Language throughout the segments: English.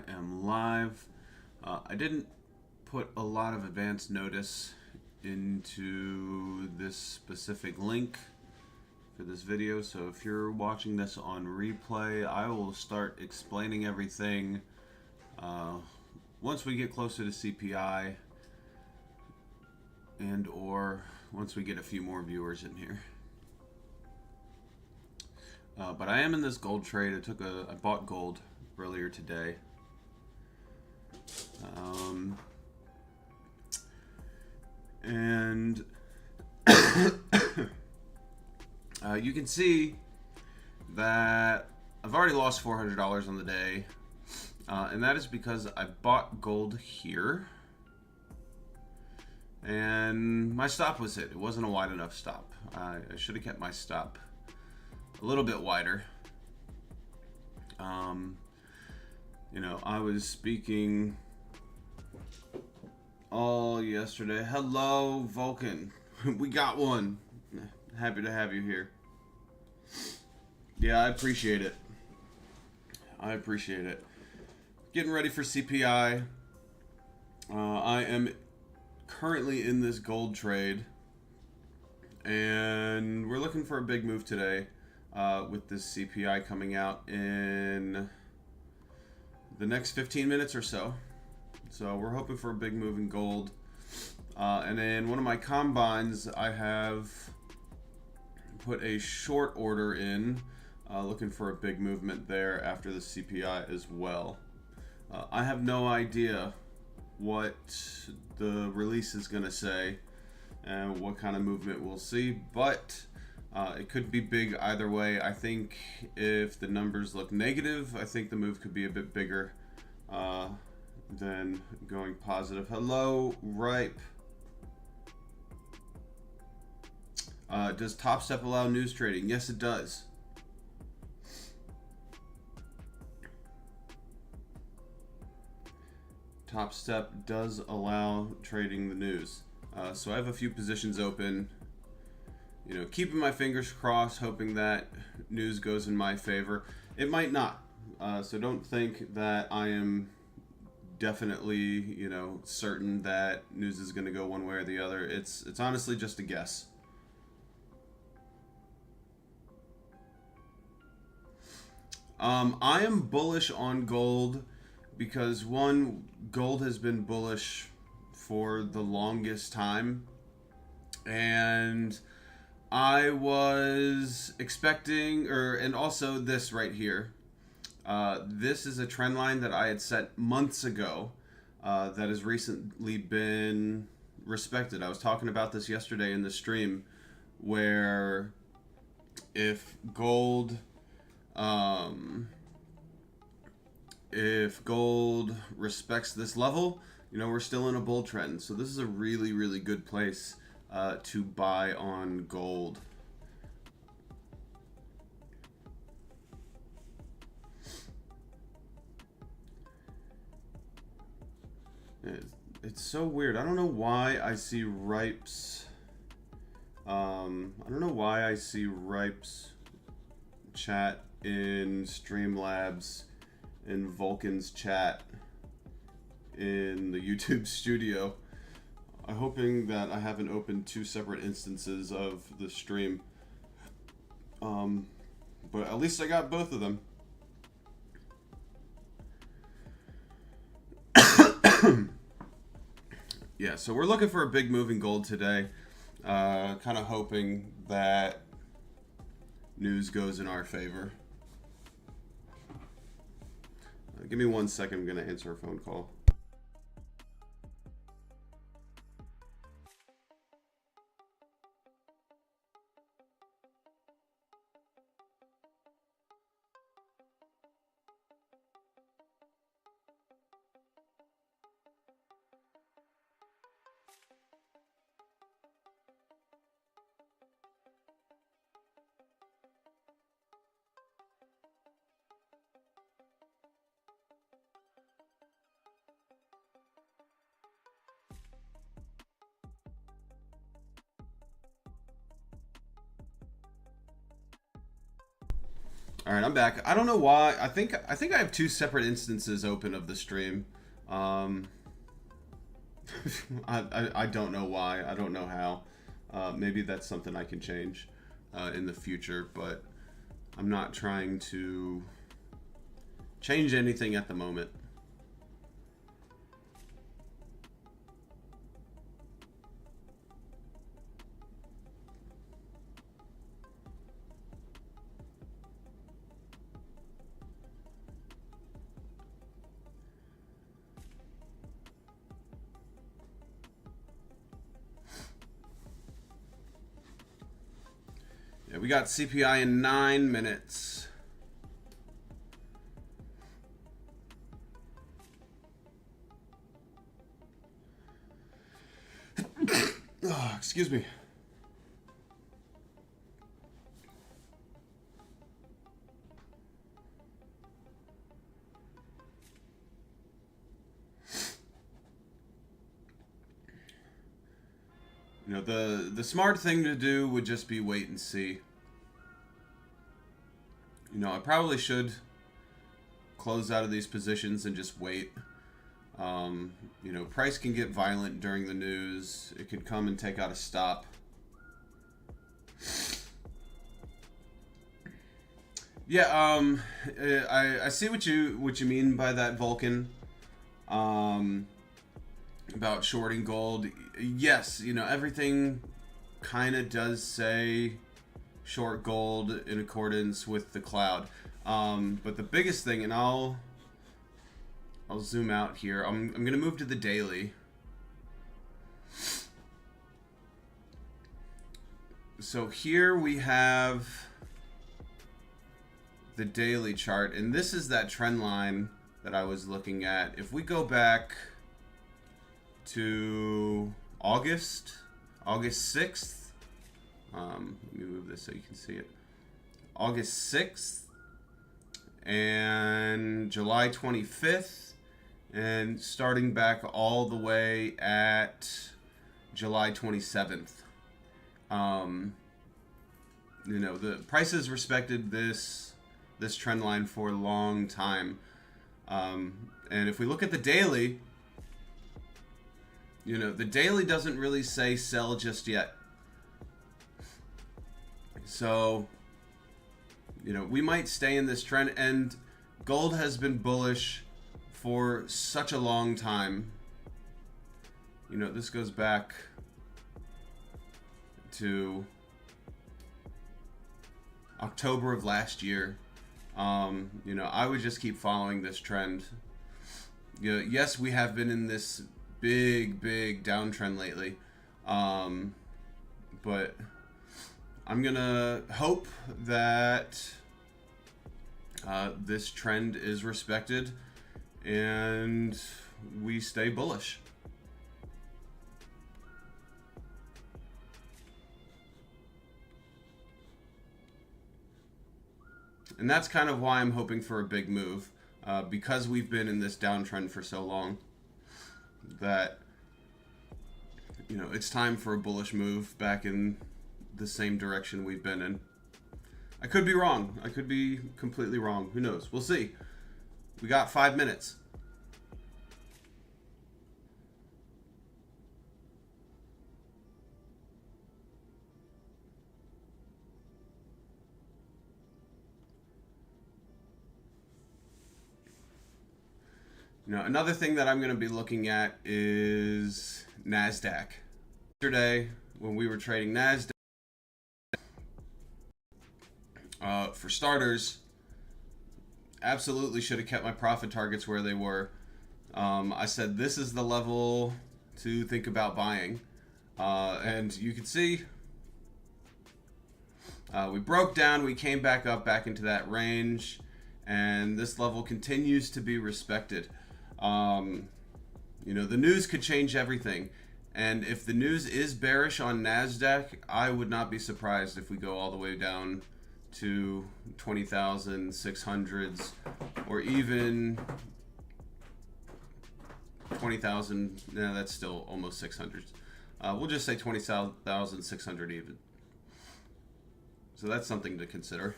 I am live. I didn't put a lot of advance notice into this specific link for this video, so if you're watching this on replay, I will start explaining everything once we get closer to CPI and or once we get a few more viewers in here. But I am in this gold trade. I bought gold earlier today. And you can see that I've already lost $400 on the day, and that is because I bought gold here and my stop was hit. It wasn't a wide enough stop. I should have kept my stop a little bit wider. You know, I was speaking all yesterday. Hello, Vulcan. We got one. Happy to have you here. Yeah, I appreciate it. I appreciate it. Getting ready for CPI. I am currently in this gold trade, and we're looking for a big move today with this CPI coming out in the next 15 minutes or so. So we're hoping for a big move in gold. And in one of my combines, I have put a short order in, looking for a big movement there after the CPI as well. I have no idea what the release is going to say and what kind of movement we'll see, but it could be big either way. I think if the numbers look negative, I think the move could be a bit bigger than going positive. Hello, Ripe. Does Topstep allow news trading? Yes, it does. Topstep does allow trading the news. So I have a few positions open. You know, keeping my fingers crossed, hoping that news goes in my favor. It might not. So don't think that I am definitely, you know, certain that news is going to go one way or the other. It's honestly just a guess. I am bullish on gold because, one, gold has been bullish for the longest time, and I was expecting, and also this right here, this is a trend line that I had set months ago that has recently been respected. I was talking about this yesterday in the stream, where if gold respects this level, you know, we're still in a bull trend. So this is a really, really good place to buy on gold. It's so weird. I don't know why I see Ripe's chat in Streamlabs and Vulcan's chat in the YouTube studio. I'm hoping that I haven't opened two separate instances of the stream. But at least I got both of them. Yeah, so we're looking for a big move in gold today. Kind of hoping that news goes in our favor. Give me 1 second. I'm going to answer a phone call. All right, I'm back. I don't know why. I think I have two separate instances open of the stream. I don't know why. I don't know how. Maybe that's something I can change in the future, but I'm not trying to change anything at the moment. Yeah, we got CPI in 9 minutes. Oh, excuse me. You know, the smart thing to do would just be wait and see. You know, I probably should close out of these positions and just wait. You know, price can get violent during the news. It could come and take out a stop. Yeah, I see what you mean by that, Vulcan. About shorting gold. Yes, you know, everything kind of does say short gold in accordance with the cloud. But the biggest thing, and I'll zoom out here. I'm going to move to the daily. So here we have the daily chart, and this is that trend line that I was looking at. If we go back to August 6th, let me move this so you can see it. August 6th and July 25th, and starting back all the way at July 27th. You know, the prices respected this trend line for a long time. And if we look at the daily, you know, the daily doesn't really say sell just yet. So, you know, we might stay in this trend, and gold has been bullish for such a long time. You know, this goes back to October of last year. You know, I would just keep following this trend. You know, yes, we have been in this big downtrend lately, but I'm gonna hope that this trend is respected and we stay bullish. And that's kind of why I'm hoping for a big move, because we've been in this downtrend for so long, that, you know, it's time for a bullish move back in the same direction we've been in. I could be wrong. I could be completely wrong. Who knows? We'll see. We got 5 minutes. You know, another thing that I'm going to be looking at is NASDAQ. Yesterday, when we were trading NASDAQ, for starters, absolutely should have kept my profit targets where they were. I said this is the level to think about buying. And you can see we broke down, we came back up back into that range, and this level continues to be respected. You know, the news could change everything. And if the news is bearish on NASDAQ, I would not be surprised if we go all the way down to 20,600s or even 20,000. No, that's still almost 600s. We'll just say 20,600 even. So that's something to consider.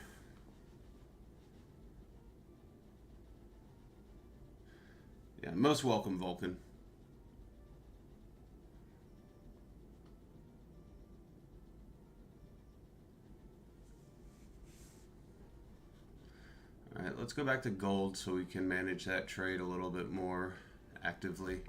Yeah, most welcome, Vulcan. All right, let's go back to gold so we can manage that trade a little bit more actively.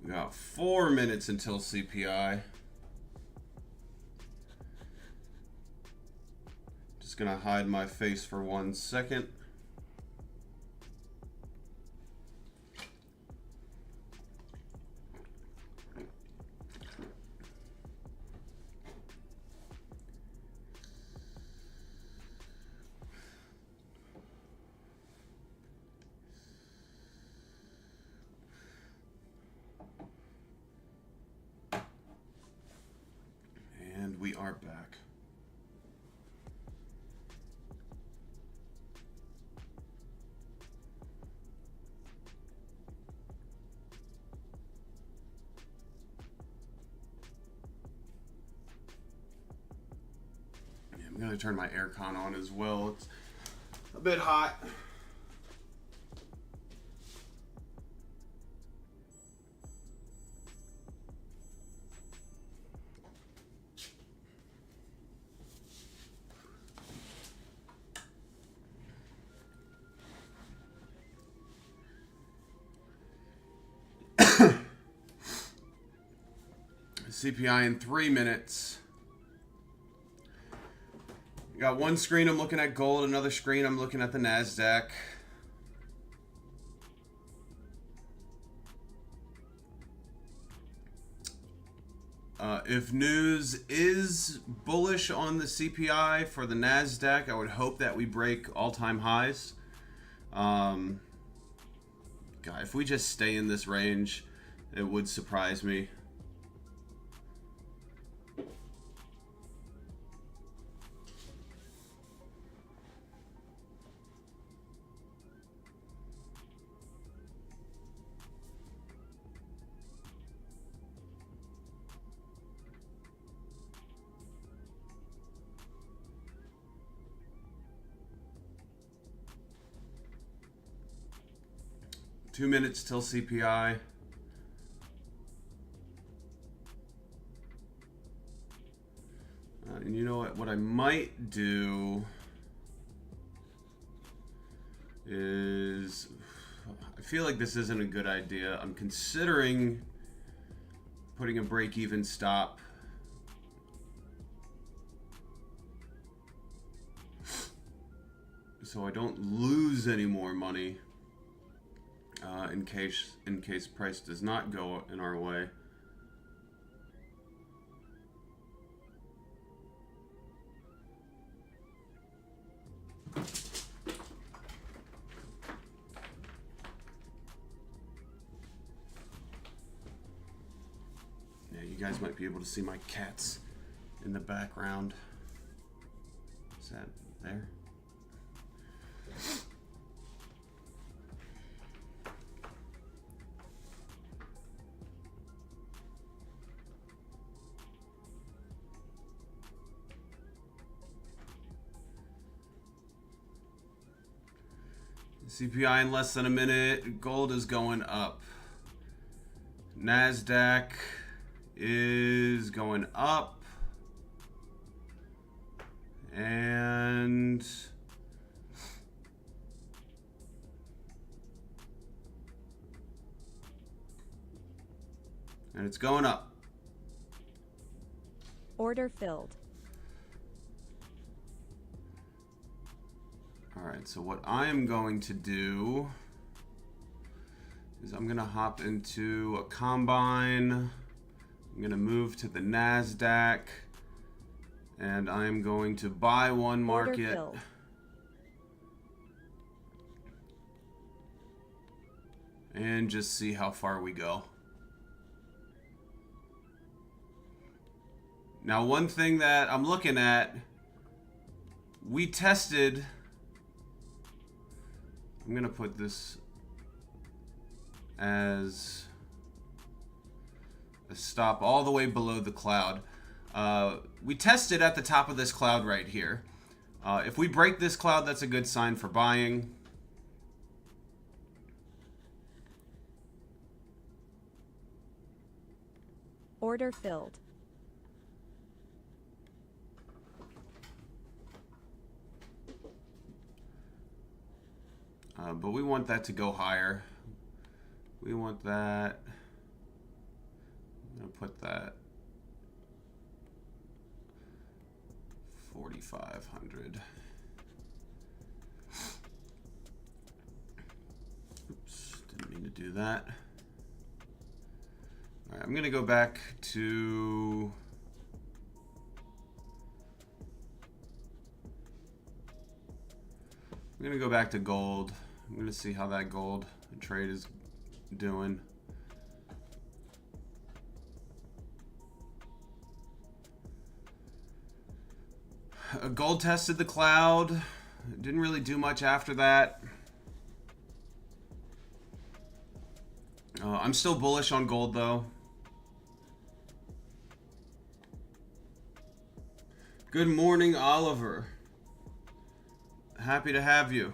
We got 4 minutes until CPI. Just gonna hide my face for 1 second. We are back. Yeah, I'm going to turn my aircon on as well. It's a bit hot. CPI in 3 minutes. Got one screen I'm looking at gold, another screen I'm looking at the NASDAQ. If news is bullish on the CPI for the NASDAQ, I would hope that we break all-time highs. God, if we just stay in this range, it would surprise me. Two minutes till CPI. And you know what I might do is, I feel like this isn't a good idea. I'm considering putting a break-even stop so I don't lose any more money in case price does not go in our way. Yeah, you guys might be able to see my cats in the background. Is that there? CPI in less than a minute. Gold is going up. NASDAQ is going up. And it's going up. Order filled. All right, so what I am going to do is I'm going to hop into a combine. I'm going to move to the NASDAQ, and I'm going to buy one market. and just see how far we go. Now, one thing that I'm looking at, we tested, I'm going to put this as a stop all the way below the cloud. We tested at the top of this cloud right here. If we break this cloud, that's a good sign for buying. Order filled. But we want that to go higher. We want that. I'm going to put that 4,500. Oops, didn't mean to do that. All right, I'm going to go back to gold. I'm going to see how that gold trade is doing. Gold tested the cloud. Didn't really do much after that. I'm still bullish on gold though. Good morning, Oliver. Happy to have you.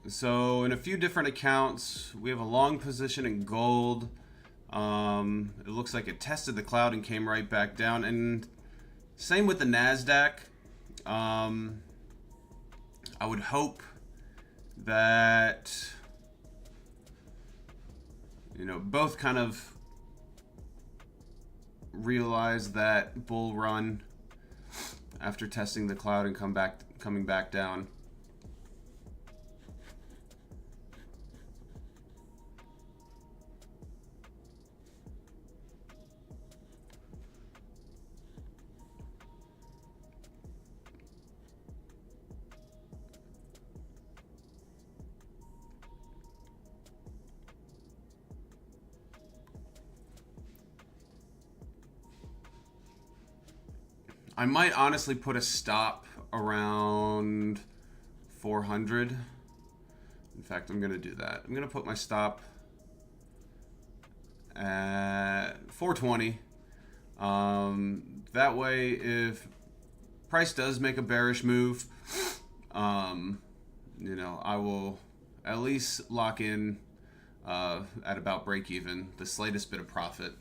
So in a few different accounts, we have a long position in gold. It looks like it tested the cloud and came right back down. And same with the NASDAQ. I would hope that, both kind of realize that bull run after testing the cloud and coming back down. I might honestly put a stop around 400. In fact, I'm going to do that. I'm going to put my stop at 420. That way, if price does make a bearish move, I will at least lock in at about break even, the slightest bit of profit.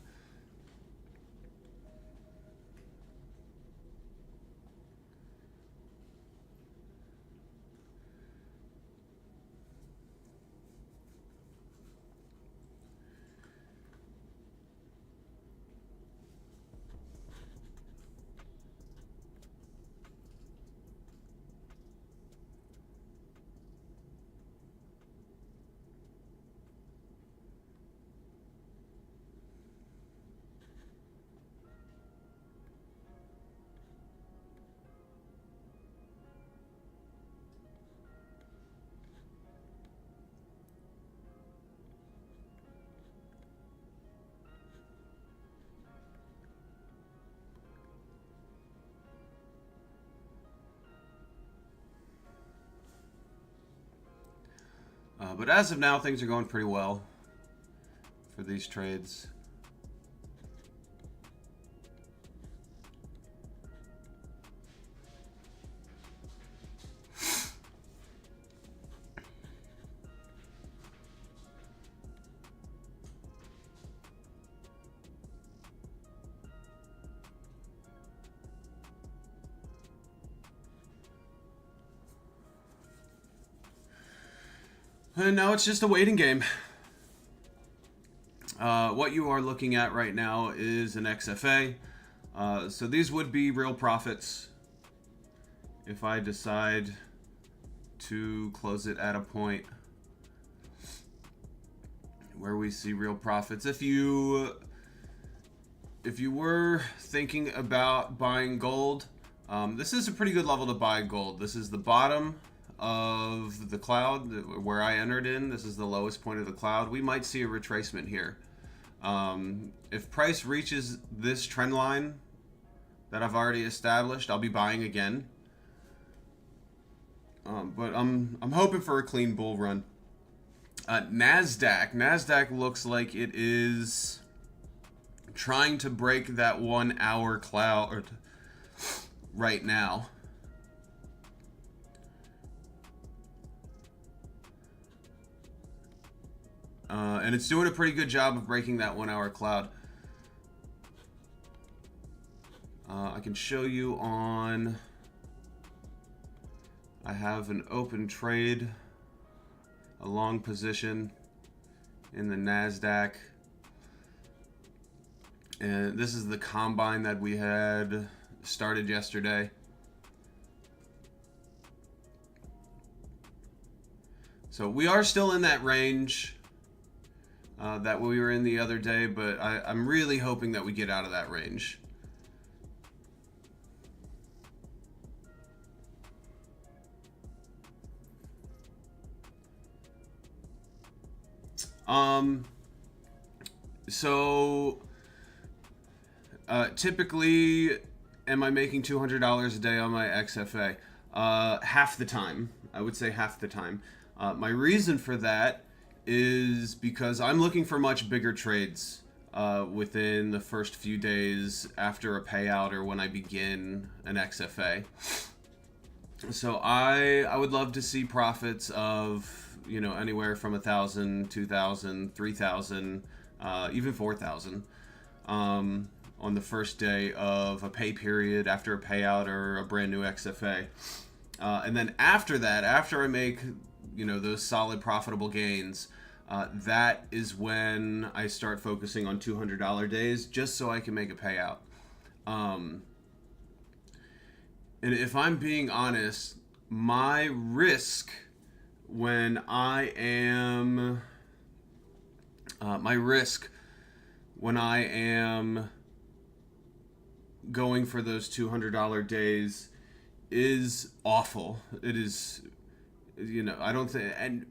But as of now, things are going pretty well for these trades. And now it's just a waiting game. What you are looking at right now is an XFA. So these would be real profits if I decide to close it at a point where we see real profits. If you were thinking about buying gold, this is a pretty good level to buy gold. This is the bottom of the cloud where I entered in. This is the lowest point of the cloud. We might see a retracement here. If price reaches this trend line that I've already established, I'll be buying again. But I'm hoping for a clean bull run. Nasdaq looks like it is trying to break that 1 hour cloud right now. And it's doing a pretty good job of breaking that 1 hour cloud. I can show you on... I have an open trade, a long position in the Nasdaq. And this is the combine that we had started yesterday. So we are still in that range that we were in the other day, but I'm really hoping that we get out of that range. Typically, am I making $200 a day on my XFA? Half the time. I would say half the time. My reason for that is because I'm looking for much bigger trades within the first few days after a payout or when I begin an XFA. So I would love to see profits of, you know, anywhere from 1,000, 2,000, 3,000, even 4,000 on the first day of a pay period after a payout or a brand new XFA. And then after that, after I make, you know, those solid profitable gains, that is when I start focusing on $200 days just so I can make a payout. And if I'm being honest, my risk when I am going for those $200 days is awful. It is, you know, I don't think, and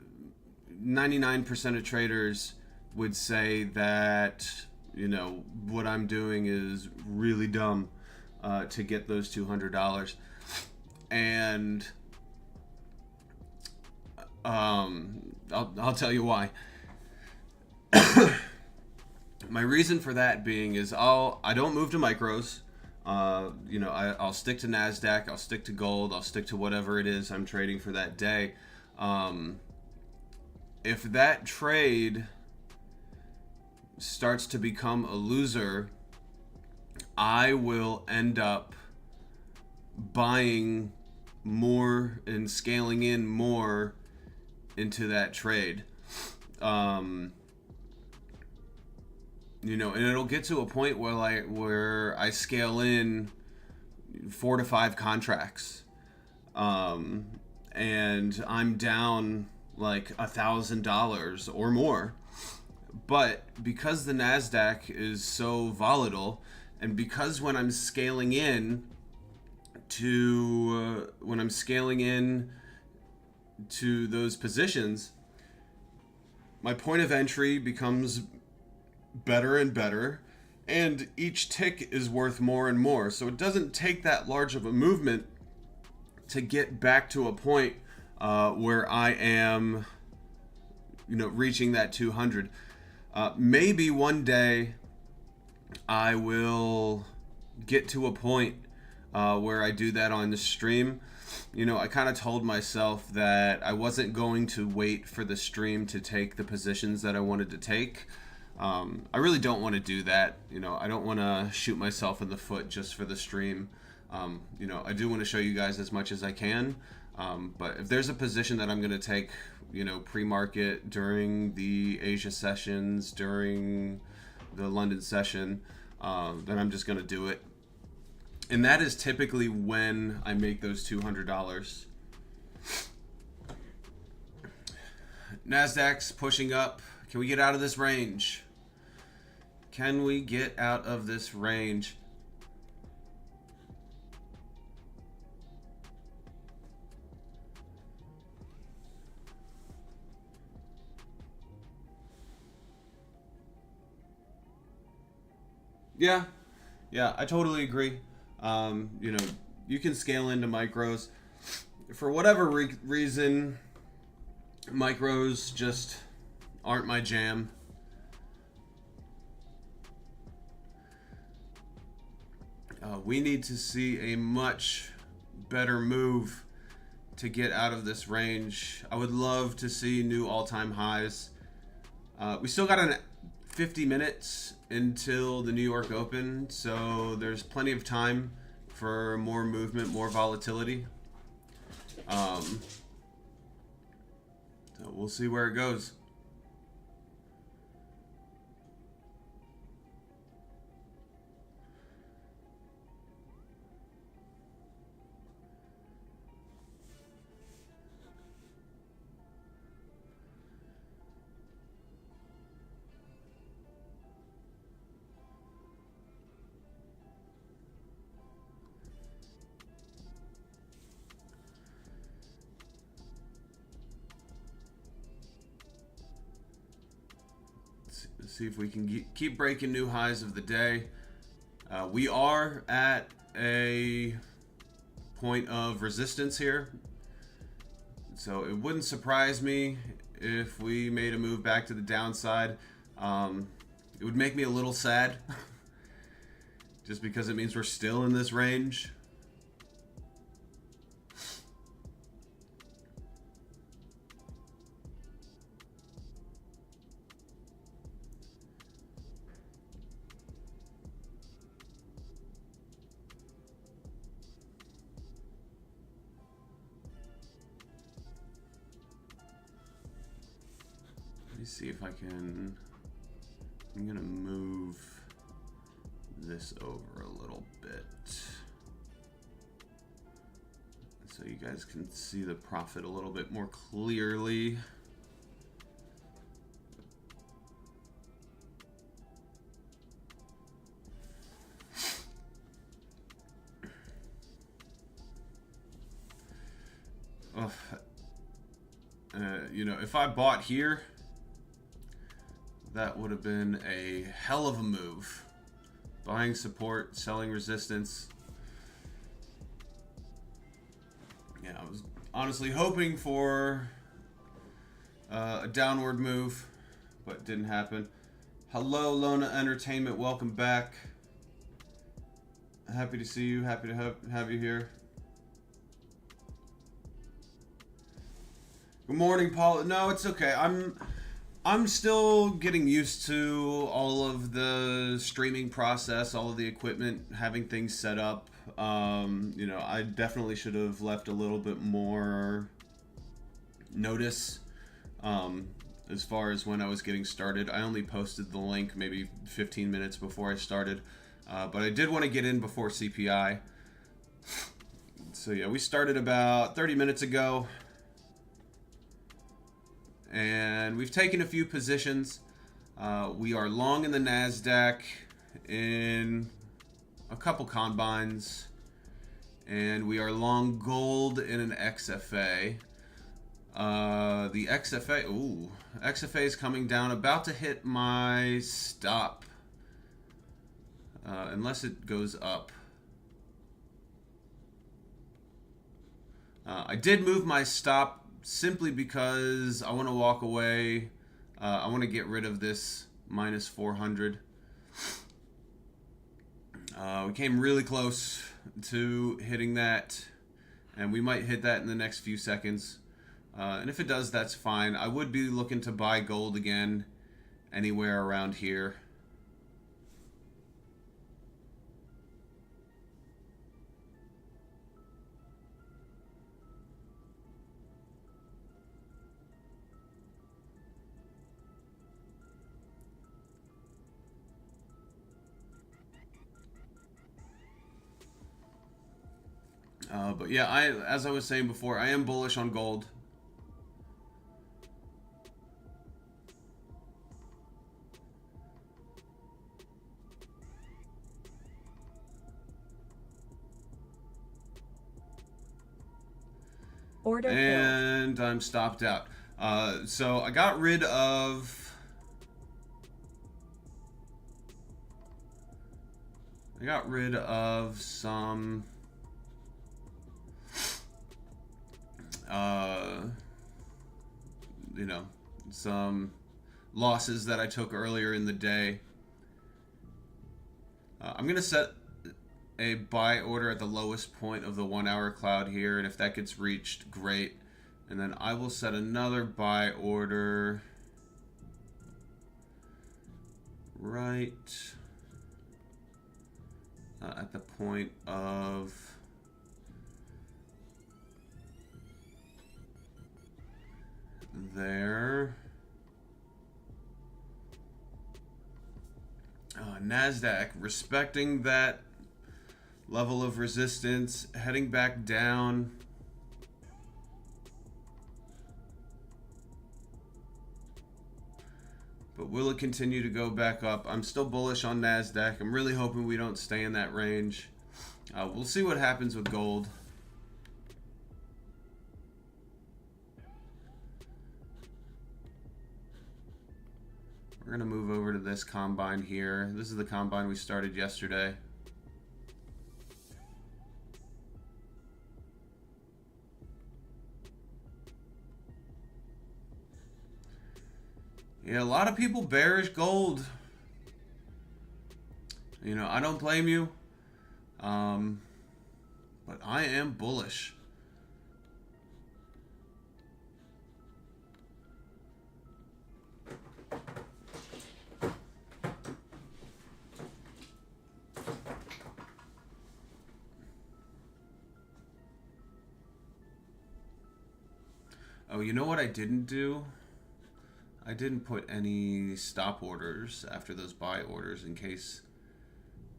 99% of traders would say that, you know, what I'm doing is really dumb to get those $200. And I'll tell you why. My reason for that being is I don't move to micros. You know, I'll stick to Nasdaq, I'll stick to gold, I'll stick to whatever it is I'm trading for that day. If that trade starts to become a loser, I will end up buying more and scaling in more into that trade. You know, and it'll get to a point where I scale in 4 to 5 contracts, and I'm down like $1,000 or more. But because the Nasdaq is so volatile, and because when I'm scaling in to those positions, my point of entry becomes better and better, and each tick is worth more and more. So it doesn't take that large of a movement to get back to a point where I am, you know, reaching that 200. Maybe one day I will get to a point where I do that on the stream. You know, I kind of told myself that I wasn't going to wait for the stream to take the positions that I wanted to take. I really don't want to do that. You know, I don't want to shoot myself in the foot just for the stream. You know, I do want to show you guys as much as I can. But if there's a position that I'm going to take pre-market during the Asia sessions, during the London session, then I'm just going to do it. And that is typically when I make those $200. NASDAQ's pushing up. Can we get out of this range? Can we get out of this range? Yeah, I totally agree. You can scale into micros. For whatever reason, micros just aren't my jam. We need to see a much better move to get out of this range. I would love to see new all-time highs. We still got 50 minutes until the New York Open, so there's plenty of time for more movement, more volatility. So we'll see where it goes. See if we can keep breaking new highs of the day. We are at a point of resistance here, so it wouldn't surprise me if we made a move back to the downside. It would make me a little sad just because it means we're still in this range. See if I can. I'm gonna move this over a little bit so you guys can see the profit a little bit more clearly. If I bought here, that would have been a hell of a move. Buying support, selling resistance. Yeah, I was honestly hoping for a downward move, but it didn't happen. Hello, Lona Entertainment. Welcome back. Happy to see you. Happy to have you here. Good morning, Paul. No, it's okay. I'm still getting used to all of the streaming process, all of the equipment, having things set up. I definitely should have left a little bit more notice as far as when I was getting started. I only posted the link maybe 15 minutes before I started, but I did want to get in before CPI. So yeah, we started about 30 minutes ago. And we've taken a few positions. We are long in the NASDAQ in a couple combines. And we are long gold in an XFA. The XFA is coming down, about to hit my stop. Unless it goes up. I did move my stop simply because I want to walk away. I want to get rid of this minus 400. We came really close to hitting that, and we might hit that in the next few seconds. And if it does, that's fine. I would be looking to buy gold again anywhere around here. But yeah, as I was saying before, I am bullish on gold. Order filled. And I'm stopped out. So I got rid of... some... you know, some losses that I took earlier in the day. I'm going to set a buy order at the lowest point of the 1 hour cloud here, and if that gets reached, great. And then I will set another buy order right at the point of there. NASDAQ respecting that level of resistance, heading back down. But will it continue to go back up? I'm still bullish on NASDAQ. I'm really hoping we don't stay in that range. We'll see what happens with gold. We're going to move over to this combine here. This is the combine we started yesterday. Yeah, a lot of people bearish gold. You know, I don't blame you. But I am bullish. Oh, you know what I didn't do? I didn't put any stop orders after those buy orders in case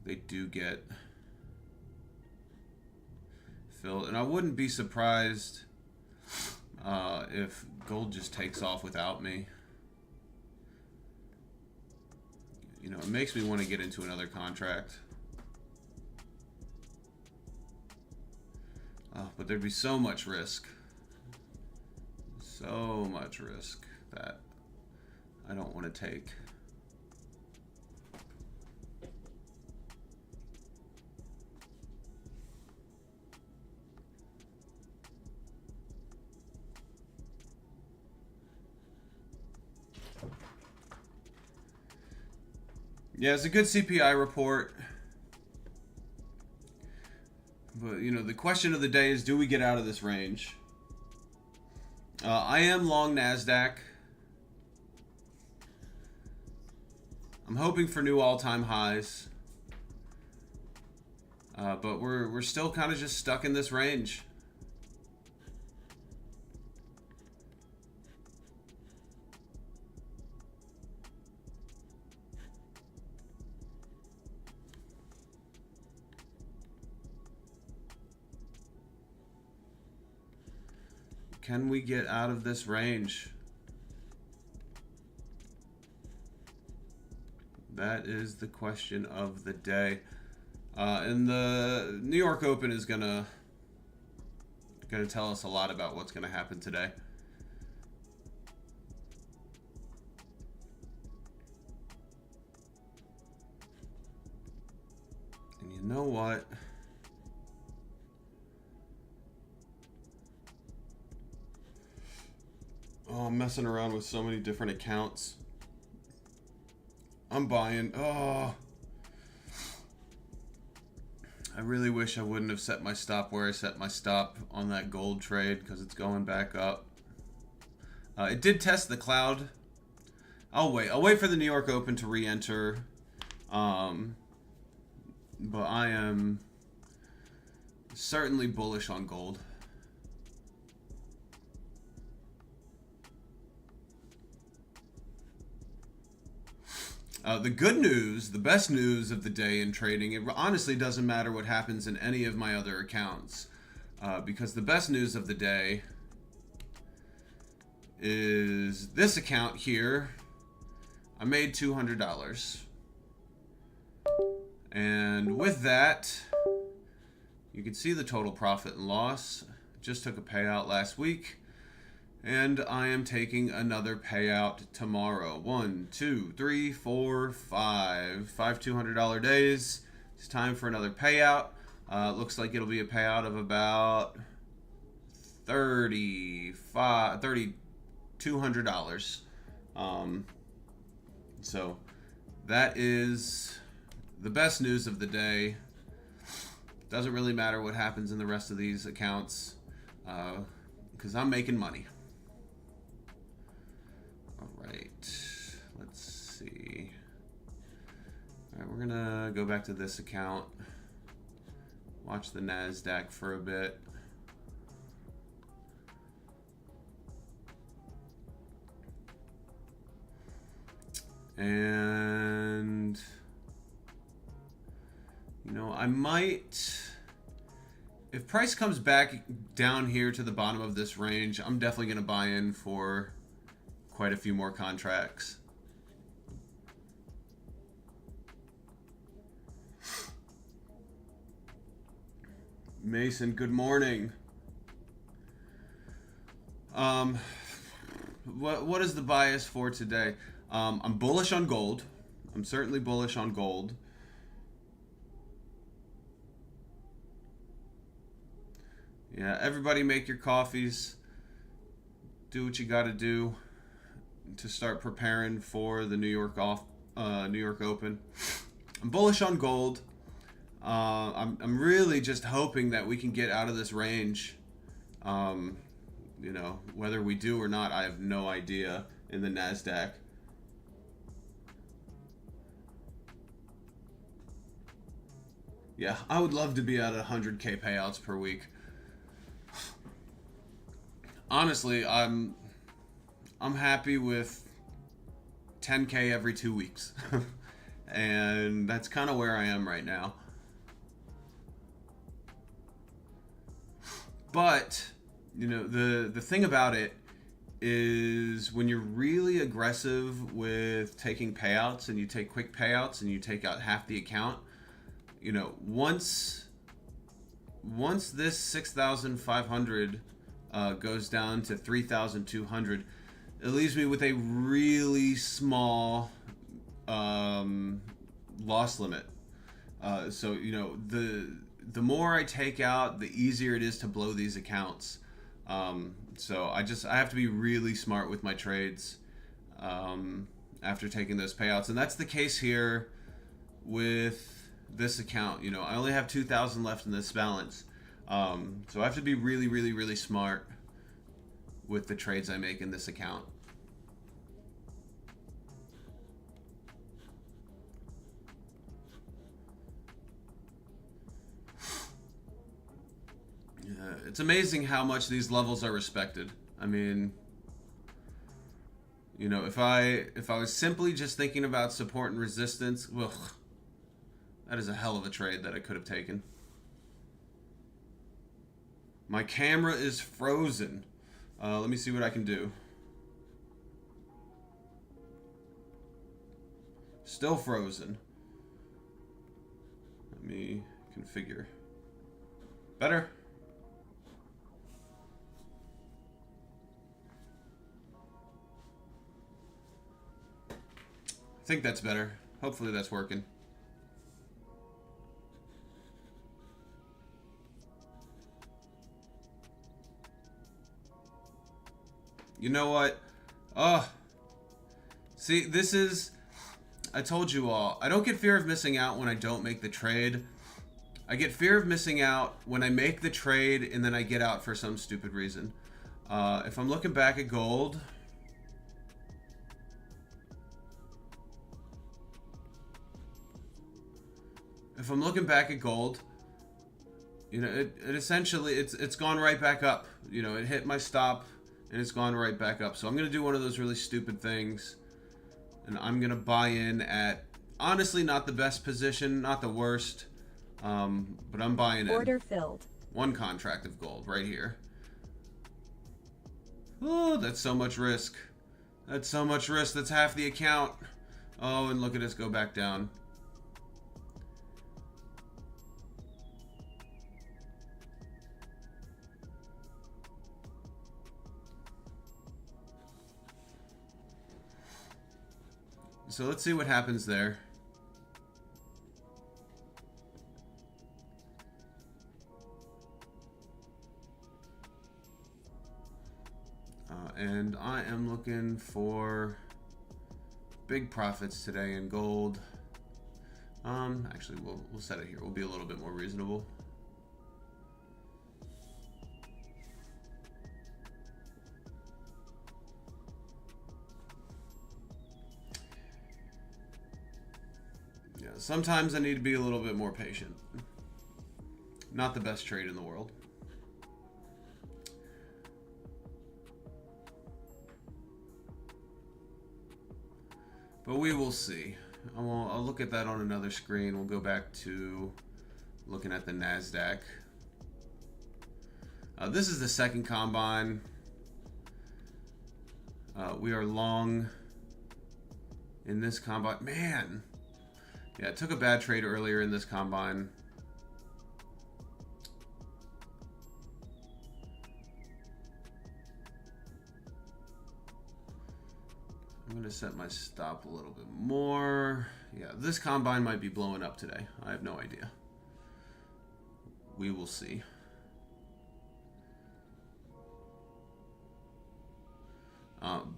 they do get filled. And I wouldn't be surprised if gold just takes off without me. You know, it makes me want to get into another contract. But there'd be so much risk. So much risk that I don't want to take. Yeah, it's a good CPI report. But, you know, the question of the day is, do we get out of this range? I am long NASDAQ. I'm hoping for new all-time highs. But we're still kind of just stuck in this range. Can we get out of this range? That is the question of the day. And the New York Open is gonna tell us a lot about what's gonna happen today. And you know what? Oh, I'm messing around with so many different accounts. I'm buying. Oh. I really wish I wouldn't have set my stop where I set my stop on that gold trade because it's going back up. It did test the cloud. I'll wait for the New York Open to re-enter. But I am certainly bullish on gold. The good news, the best news of the day in trading, it honestly doesn't matter what happens in any of my other accounts. because the best news of the day is this account here. I made $200. And with that, you can see the total profit and loss. Just took a payout last week, and I am taking another payout tomorrow. 1, 2, 3, 4, 5 $200 days. It's time for another payout. Looks like it'll be a payout of about $200. So that is the best news of the day. Doesn't really matter what happens in the rest of these accounts, because I'm making money. All right, let's see. All right, we're gonna go back to this account. Watch the NASDAQ for a bit. And you know, I might, if price comes back down here to the bottom of this range, I'm definitely going to buy in for quite a few more contracts. Mason, good morning. What is the bias for today? I'm bullish on gold. I'm certainly bullish on gold. Yeah, everybody make your coffees. Do what you got to do to start preparing for the New York Open. I'm bullish on gold. I'm really just hoping that we can get out of this range. You know, whether we do or not, I have no idea in the NASDAQ. Yeah, I would love to be at 100K payouts per week. Honestly, I'm happy with 10K every 2 weeks. And that's kind of where I am right now. But, you know, the thing about it is when you're really aggressive with taking payouts and you take quick payouts and you take out half the account, you know, once this 6,500 goes down to 3,200, it leaves me with a really small loss limit. So, you know, the more I take out, the easier it is to blow these accounts. So I have to be really smart with my trades after taking those payouts. And that's the case here with this account. You know, I only have 2,000 left in this balance. So I have to be really, really, really smart with the trades I make in this account. It's amazing how much these levels are respected. I mean, you know, if I was simply just thinking about support and resistance, ugh, that is a hell of a trade that I could have taken. My camera is frozen. Let me see what I can do. Still frozen. Let me configure. Better? I think that's better. Hopefully that's working. You know what? Oh. See, this is... I told you all. I don't get fear of missing out when I don't make the trade. I get fear of missing out when I make the trade and then I get out for some stupid reason. If I'm looking back at gold... If I'm looking back at gold, you know, it essentially, it's gone right back up. You know, it hit my stop and it's gone right back up. So I'm going to do one of those really stupid things. And I'm going to buy in at, honestly, not the best position, not the worst. But I'm buying in. Order filled. One contract of gold right here. Oh, that's so much risk. That's so much risk. That's half the account. Oh, and look at us go back down. So let's see what happens there. And I am looking for big profits today in gold. Actually, we'll set it here. We'll be a little bit more reasonable. Yeah, sometimes I need to be a little bit more patient. Not the best trade in the world. But we will see. I'll look at that on another screen. We'll go back to looking at the NASDAQ. This is the second combine. We are long in this combine. Man! Yeah, I took a bad trade earlier in this combine. I'm going to set my stop a little bit more. Yeah, this combine might be blowing up today. I have no idea. We will see.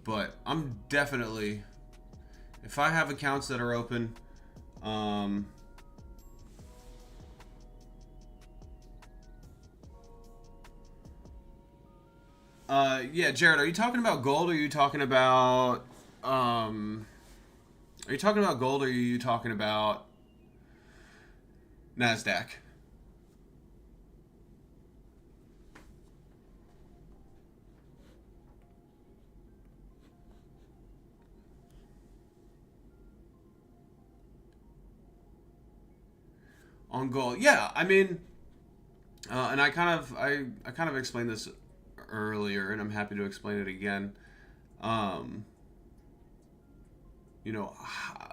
But I'm definitely, if I have accounts that are open, yeah, Jared, are you talking about gold or are you talking about, are you talking about gold or are you talking about NASDAQ? On gold, yeah. I mean, and I kind of explained this earlier, and I'm happy to explain it again. You know,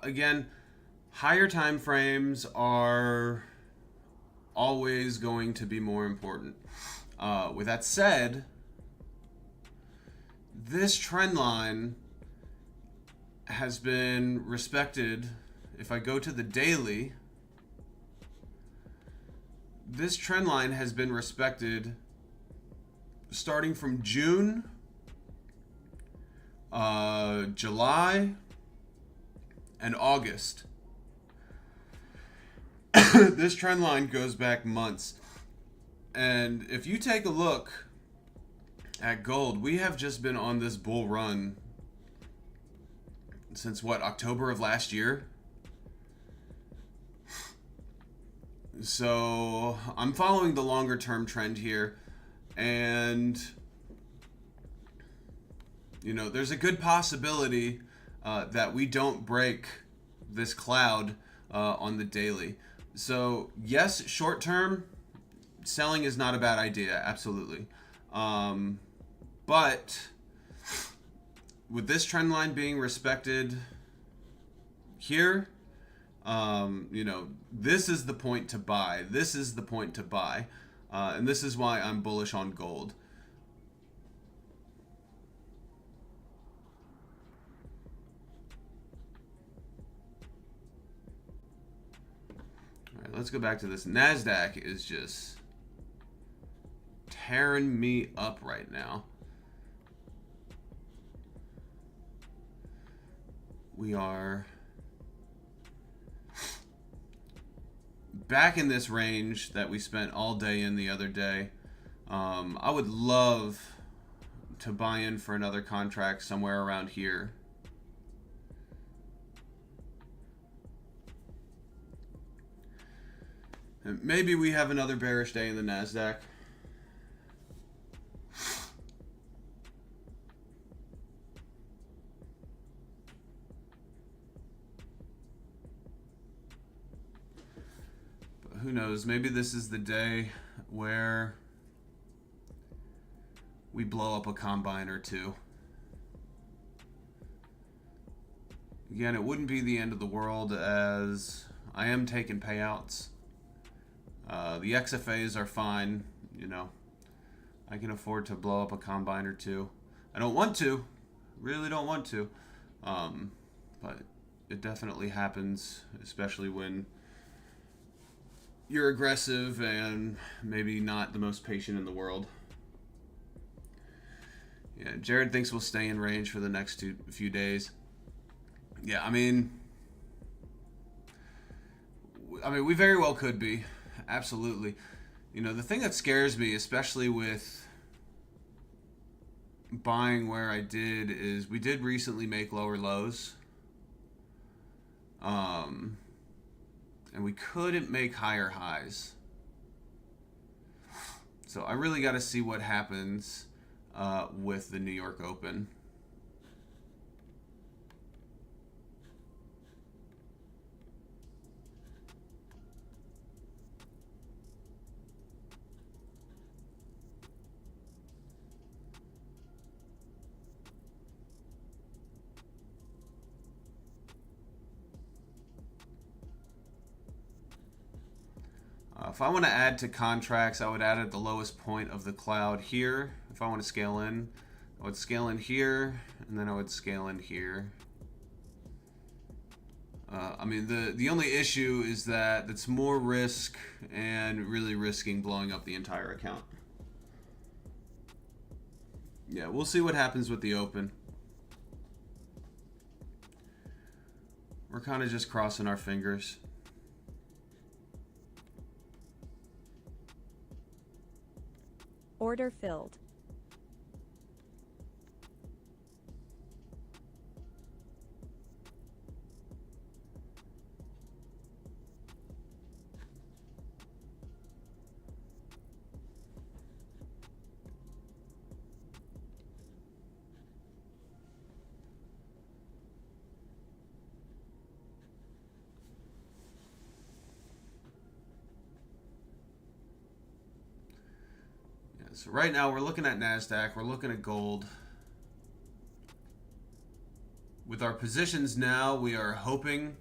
again, higher time frames are always going to be more important. With that said, this trend line has been respected. If I go to the daily, this trend line has been respected starting from June, July, and August. This trend line goes back months. And if you take a look at gold, we have just been on this bull run since what, October of last year? So I'm following the longer term trend here, and you know, there's a good possibility that we don't break this cloud on the daily. So yes, short term selling is not a bad idea, absolutely. But with this trend line being respected here, you know, this is the point to buy. This is the point to buy. And this is why I'm bullish on gold. All right, let's go back to this. NASDAQ is just tearing me up right now. We are back in this range that we spent all day in the other day. I would love to buy in for another contract somewhere around here. And maybe we have another bearish day in the NASDAQ. Who knows? Maybe this is the day where we blow up a combine or two. Again, it wouldn't be the end of the world, as I am taking payouts. The XFAs are fine, you know. I can afford to blow up a combine or two. I don't want to, really don't want to, but it definitely happens, especially when you're aggressive and maybe not the most patient in the world. Yeah, Jared thinks we'll stay in range for the next few days. Yeah, I mean, we very well could be. Absolutely. You know, the thing that scares me, especially with buying where I did, is we did recently make lower lows. And we couldn't make higher highs. So I really got to see what happens with the New York Open. If I want to add to contracts, I would add at the lowest point of the cloud here. If I want to scale in, I would scale in here, and then I would scale in here. I mean, the only issue is that it's more risk and really risking blowing up the entire account. Yeah, we'll see what happens with the Open. We're kind of just crossing our fingers. Order filled. So right now we're looking at NASDAQ, we're looking at gold. With our positions now, we are hoping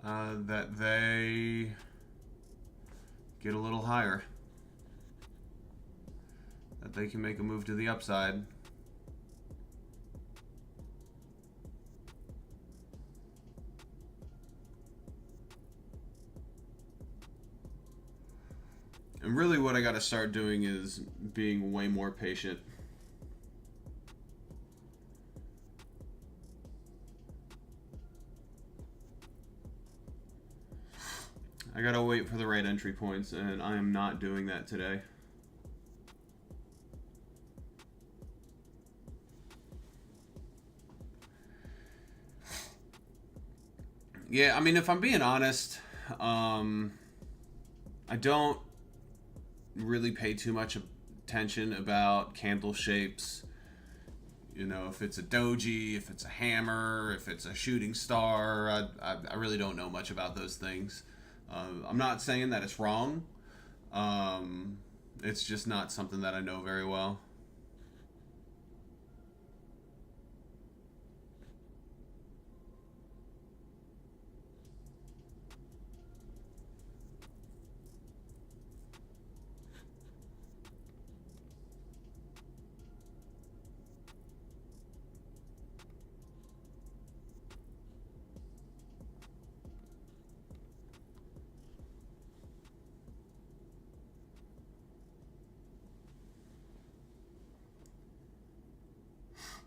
that they get a little higher. That they can make a move to the upside. And really what I got to start doing is being way more patient. I got to wait for the right entry points, and I am not doing that today. Yeah, I mean, if I'm being honest, I don't really pay too much attention about candle shapes. You know, if it's a doji, if it's a hammer, if it's a shooting star, I really don't know much about those things. I'm not saying that it's wrong. It's just not something that I know very well.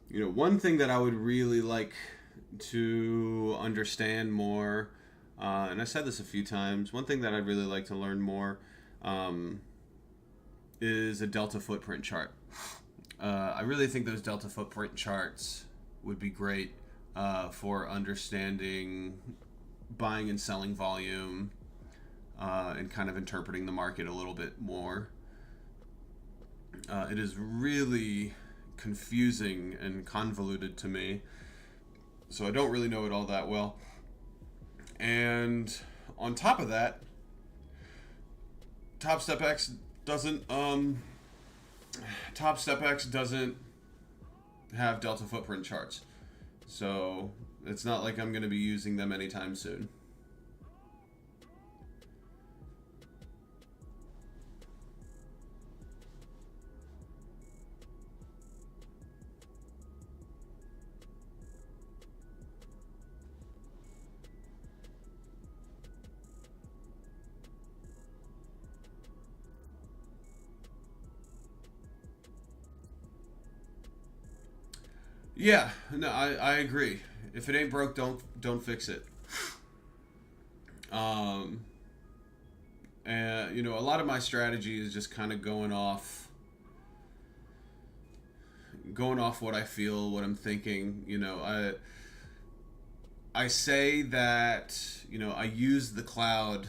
You know, one thing that I would really like to understand more, and I said this a few times, one thing that I'd really like to learn more is a delta footprint chart. I really think those delta footprint charts would be great for understanding buying and selling volume and kind of interpreting the market a little bit more. It is really confusing and convoluted to me, so I don't really know it all that well. And on top of that, Topstep X doesn't have delta footprint charts, so it's not like I'm going to be using them anytime soon. Yeah, no, I agree. If it ain't broke, don't fix it. And you know, a lot of my strategy is just kind of going off what I feel, what I'm thinking. You know, I say that, you know, I use the cloud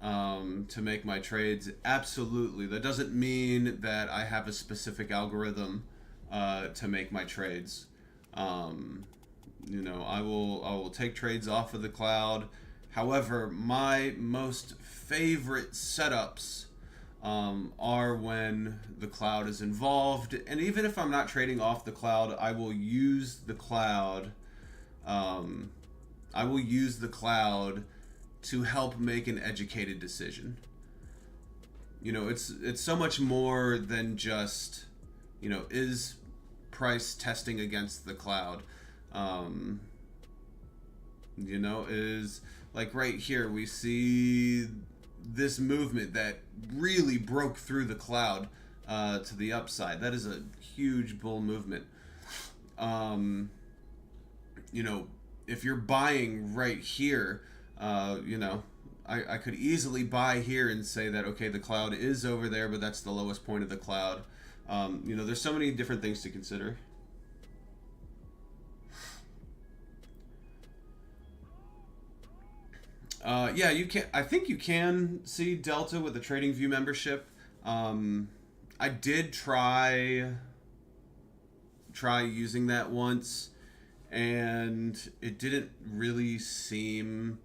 to make my trades. Absolutely, that doesn't mean that I have a specific algorithm to make my trades. You know, I will take trades off of the cloud. However, my most favorite setups are when the cloud is involved, and even if I'm not trading off the cloud, I will use the cloud. I will use the cloud to help make an educated decision. You know, it's so much more than just, you know, is price testing against the cloud. You know, is like right here we see this movement that really broke through the cloud to the upside. That is a huge bull movement. You know, if you're buying right here, you know, I could easily buy here and say that, okay, the cloud is over there, but that's the lowest point of the cloud. You know, there's so many different things to consider. Yeah, you can. I think you can see Delta with the TradingView membership. I did try using that once, and it didn't really seem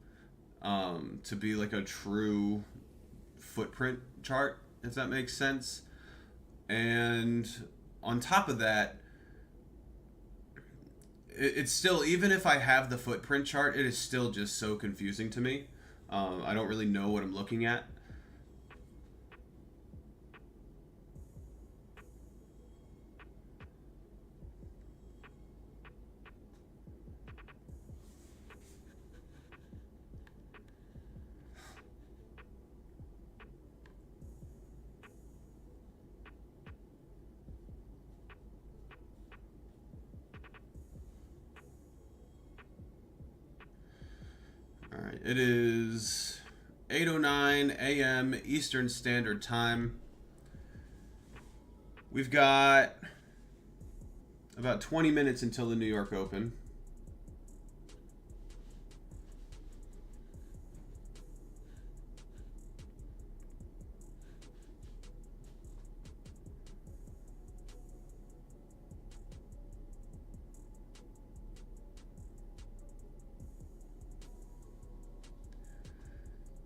to be like a true footprint chart, if that makes sense. And on top of that, it's still, even if I have the footprint chart, it is still just so confusing to me. I don't really know what I'm looking at. All right, it is 8:09 a.m. Eastern Standard Time. We've got about 20 minutes until the New York Open.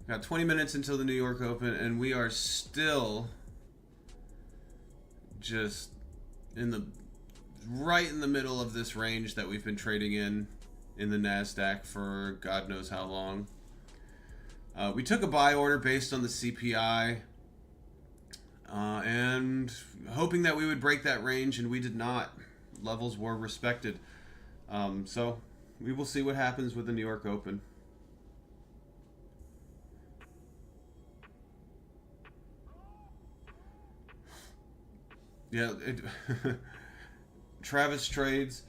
Got 20 minutes until the New York Open, and we are still just right in the middle of this range that we've been trading in the NASDAQ for God knows how long. We took a buy order based on the CPI, and hoping that we would break that range, and we did not. Levels were respected. So we will see what happens with the New York Open. Yeah, Travis Trades.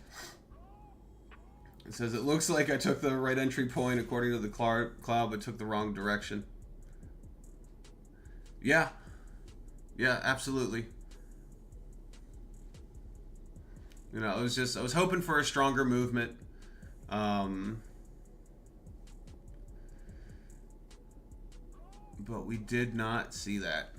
It says, it looks like I took the right entry point according to the cloud, but took the wrong direction. Yeah. Yeah, absolutely. You know, I was hoping for a stronger movement. But we did not see that.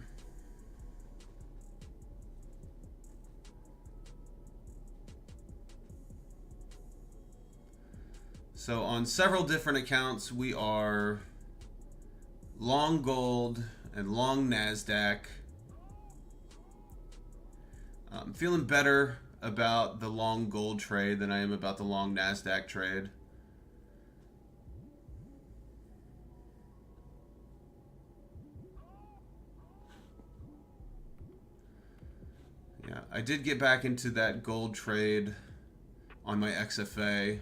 So on several different accounts, we are long gold and long NASDAQ. I'm feeling better about the long gold trade than I am about the long NASDAQ trade. Yeah, I did get back into that gold trade on my XFA.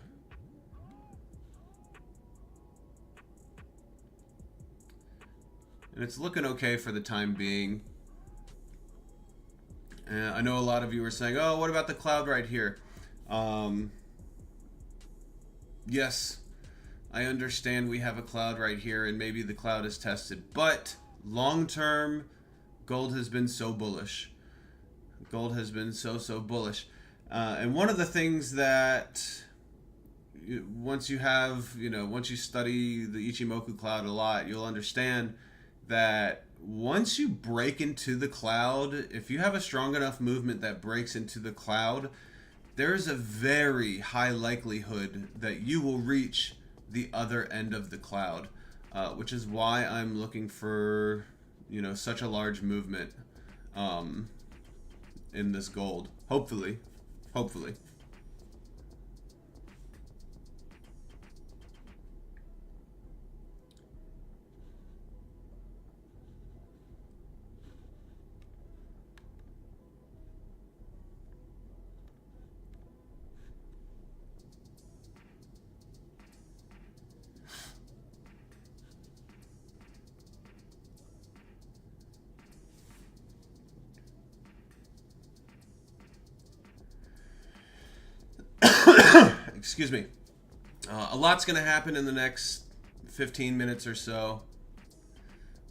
And it's looking okay for the time being. I know a lot of you are saying, oh, what about the cloud right here? Yes, I understand we have a cloud right here and maybe the cloud is tested. But long term, gold has been so bullish. Gold has been so bullish. And one of the things that once you study the Ichimoku cloud a lot, you'll understand that once you break into the cloud, if you have a strong enough movement that breaks into the cloud, there's a very high likelihood that you will reach the other end of the cloud, which is why I'm looking for, such a large movement in this gold. Hopefully. Excuse me. A lot's going to happen in the next 15 minutes or so.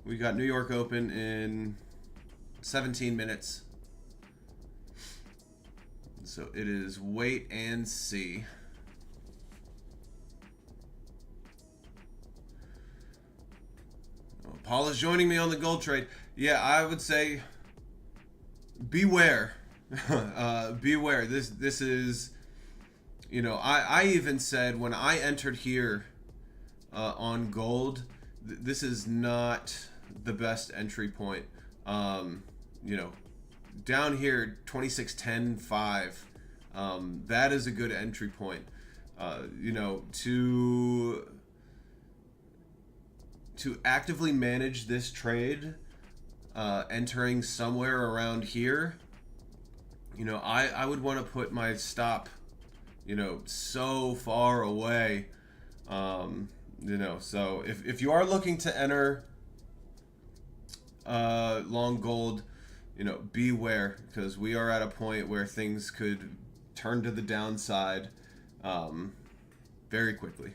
We got New York Open in 17 minutes. So it is wait and see. Oh, Paul is joining me on the gold trade. Yeah, I would say beware. Beware. This is... I even said when I entered here on gold, this is not the best entry point. Down here, 26.10.5, that is a good entry point. To actively manage this trade, entering somewhere around here, I would want to put my stop so far away, so if you are looking to enter long gold, beware, because we are at a point where things could turn to the downside very quickly.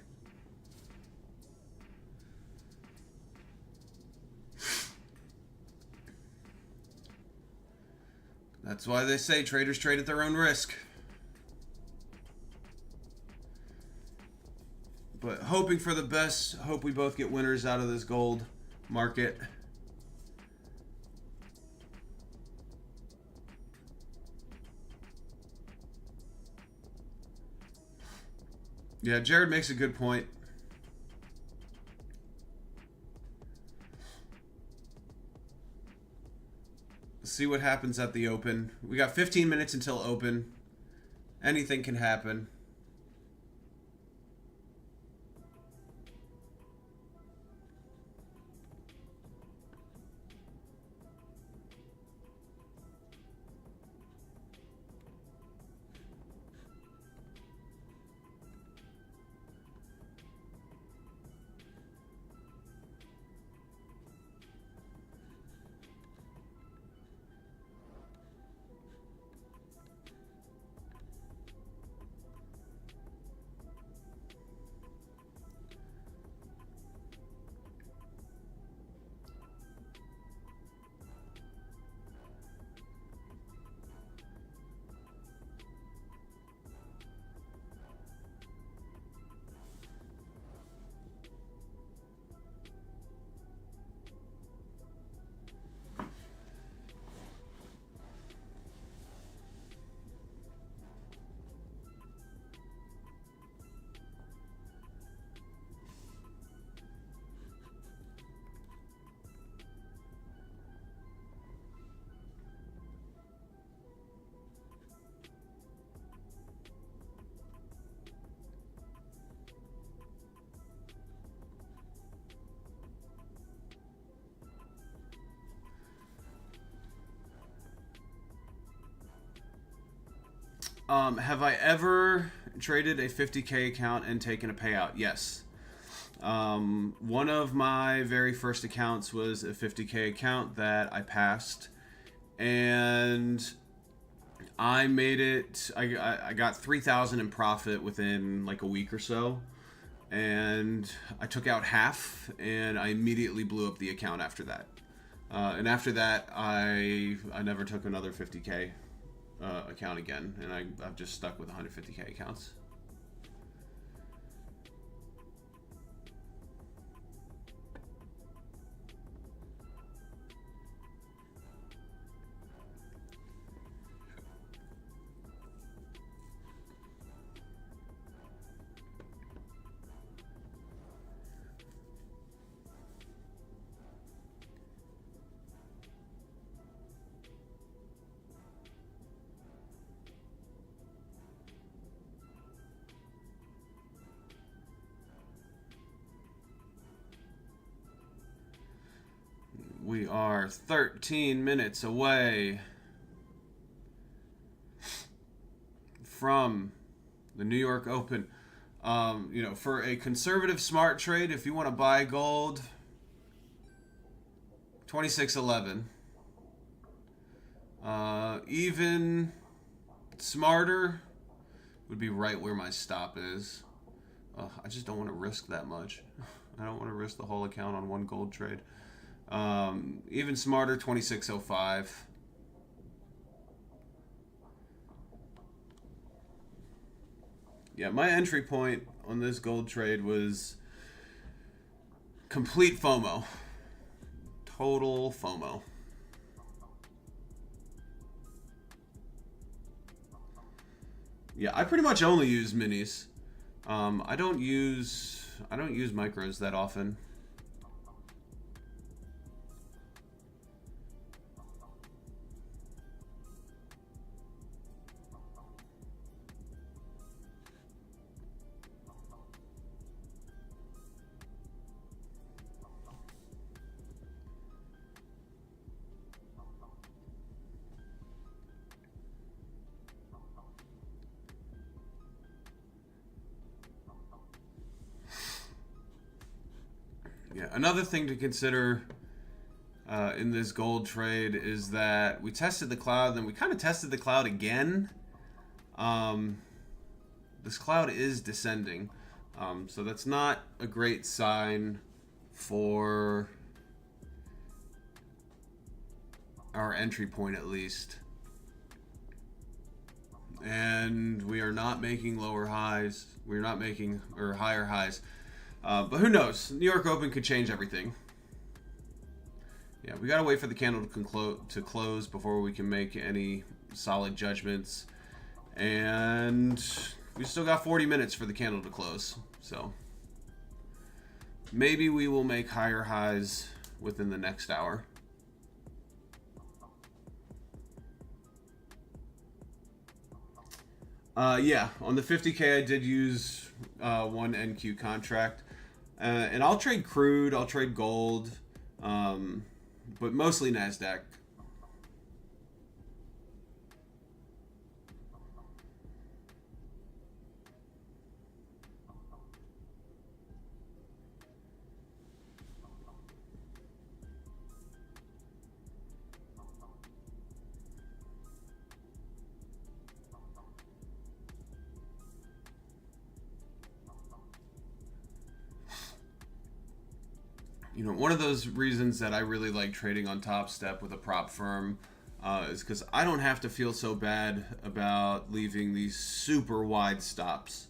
That's why they say traders trade at their own risk. But hoping for the best. Hope we both get winners out of this gold market. Yeah, Jared makes a good point. Let's see what happens at the open. We got 15 minutes until open. Anything can happen. Have I ever traded a 50K account and taken a payout? Yes. One of my very first accounts was a 50K account that I passed, and I made it. I got 3,000 in profit within like a week or so, and I took out half, and I immediately blew up the account after that. And after that, I never took another 50K account again, and I've just stuck with 150K accounts. We are 13 minutes away from the New York Open. For a conservative smart trade, if you want to buy gold, 26.11. Even smarter would be right where my stop is. I just don't want to risk that much. I don't want to risk the whole account on one gold trade. Even smarter, 26.05. Yeah, my entry point on this gold trade was complete FOMO. Total FOMO. Yeah, I pretty much only use minis. I don't use micros that often. Yeah, another thing to consider in this gold trade is that we tested the cloud, then we kind of tested the cloud again. This cloud is descending, so that's not a great sign for our entry point, at least. And we are not making lower highs. We're not making higher highs. But who knows? New York Open could change everything. Yeah, we gotta wait for the candle to close before we can make any solid judgments. And we still got 40 minutes for the candle to close. So maybe we will make higher highs within the next hour. Yeah, on the 50K I did use one NQ contract. And I'll trade crude, I'll trade gold, but mostly NASDAQ. One of those reasons that I really like trading on Topstep with a prop firm is because I don't have to feel so bad about leaving these super wide stops.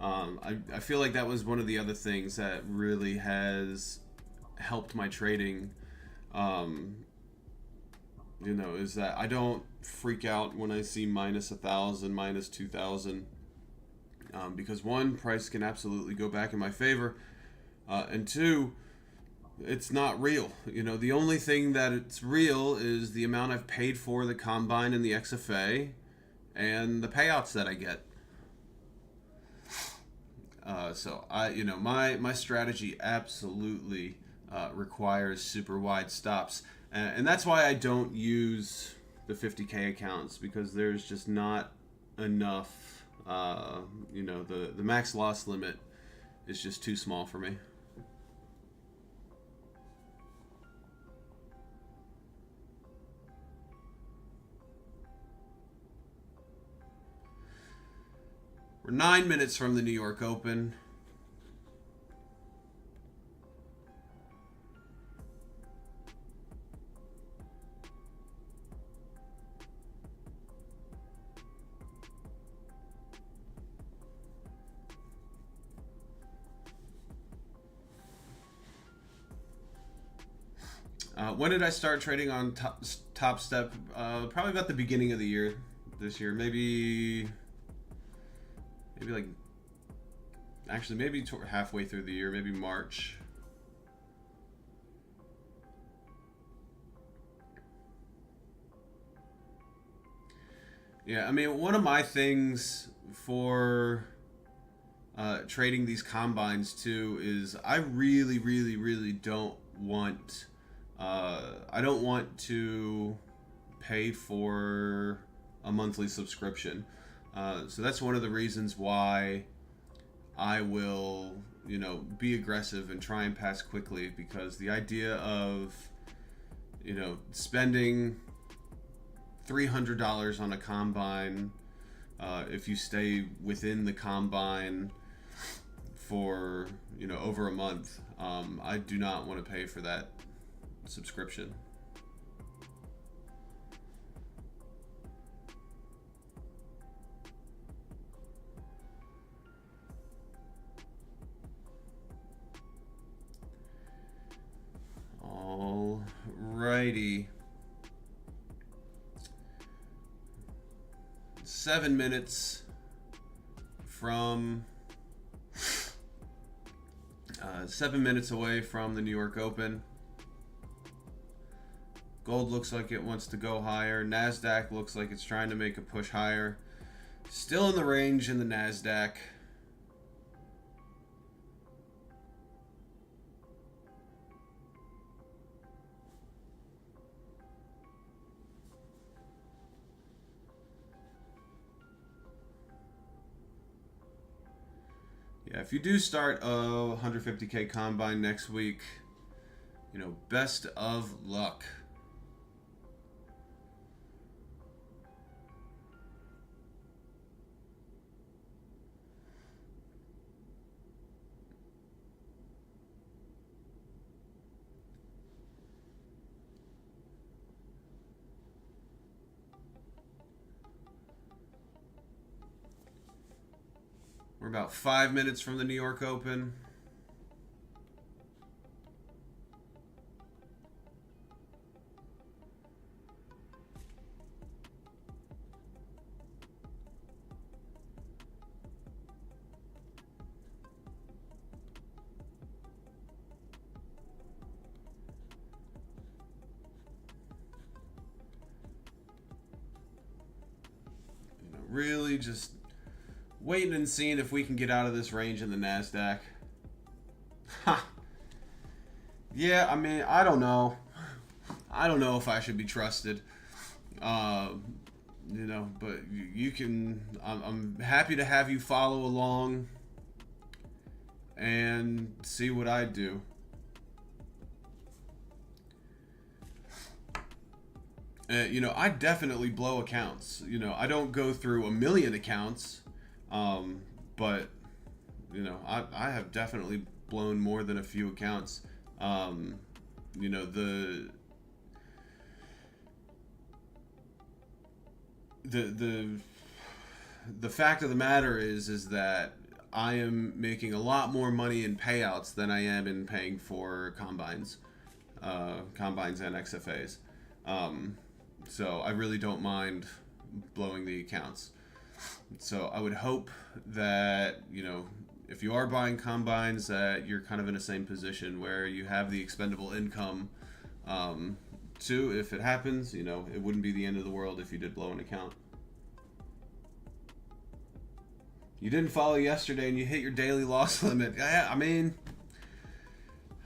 I feel like that was one of the other things that really has helped my trading. Is that I don't freak out when I see minus 1,000, minus 2,000, because one, price can absolutely go back in my favor, and two, it's not real. The only thing that it's real is the amount I've paid for the combine and the XFA and the payouts that I get. So my strategy absolutely requires super wide stops, and that's why I don't use the 50K accounts, because there's just not enough. You know, the max loss limit is just too small for me. We're 9 minutes from the New York Open. When did I start trading on Topstep? Probably about the beginning of the year, this year. Maybe like, actually maybe halfway through the year, maybe March. Yeah, I mean, one of my things for trading these combines too is I really don't want I don't want to pay for a monthly subscription. So that's one of the reasons why I will, you know, be aggressive and try and pass quickly, because the idea of, you know, spending $300 on a combine, if you stay within the combine for, you know, over a month, I do not want to pay for that subscription. Alrighty. 7 minutes from 7 minutes away from the New York Open. Gold looks like it wants to go higher. NASDAQ looks like it's trying to make a push higher. Still in the range in the NASDAQ. Yeah, if you do start a 150K combine next week, you know, best of luck. We're about 5 minutes from the New York Open. You know, really just waiting and seeing if we can get out of this range in the NASDAQ. Yeah, I mean, I don't know. I don't know if I should be trusted. You know, but you can, I'm happy to have you follow along and see what I do. You know, I definitely blow accounts. You know, I don't go through a million accounts. But you know, I have definitely blown more than a few accounts. You know, the fact of the matter is that I am making a lot more money in payouts than I am in paying for combines and XFAs. So I really don't mind blowing the accounts. So I would hope that, you know, if you are buying combines, that you're kind of in the same position where you have the expendable income too. If it happens, you know, it wouldn't be the end of the world if you did blow an account. You didn't follow yesterday and you hit your daily loss limit. Yeah, I mean,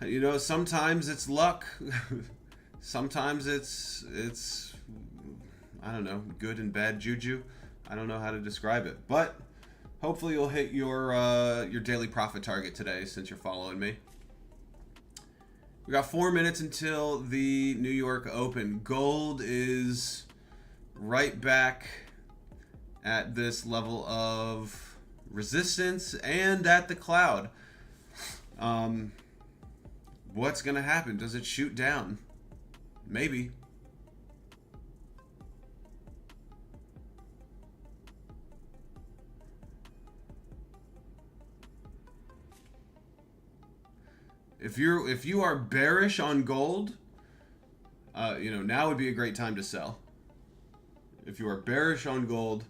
you know, sometimes it's luck. Sometimes it's I don't know, good and bad juju. I don't know how to describe it, but hopefully you'll hit your daily profit target today since you're following me. We got 4 minutes until the New York Open. Gold is right back at this level of resistance and at the cloud. What's going to happen? Does it shoot down? Maybe. If you are bearish on gold, now would be a great time to sell. If you are bearish on gold,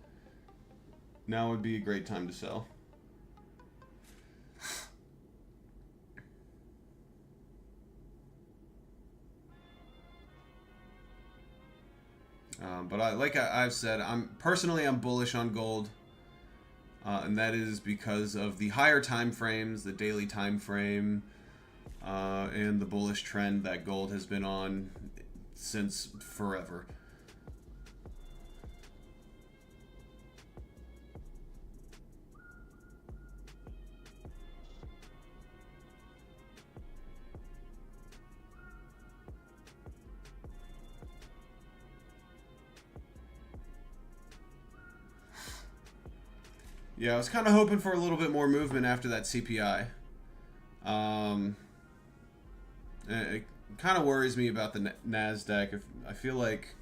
now would be a great time to sell. But I've said, I'm bullish on gold, and that is because of the higher time frames, the daily time frame, and the bullish trend that gold has been on since forever. Yeah, I was kind of hoping for a little bit more movement after that CPI. It kind of worries me about the NASDAQ. I feel like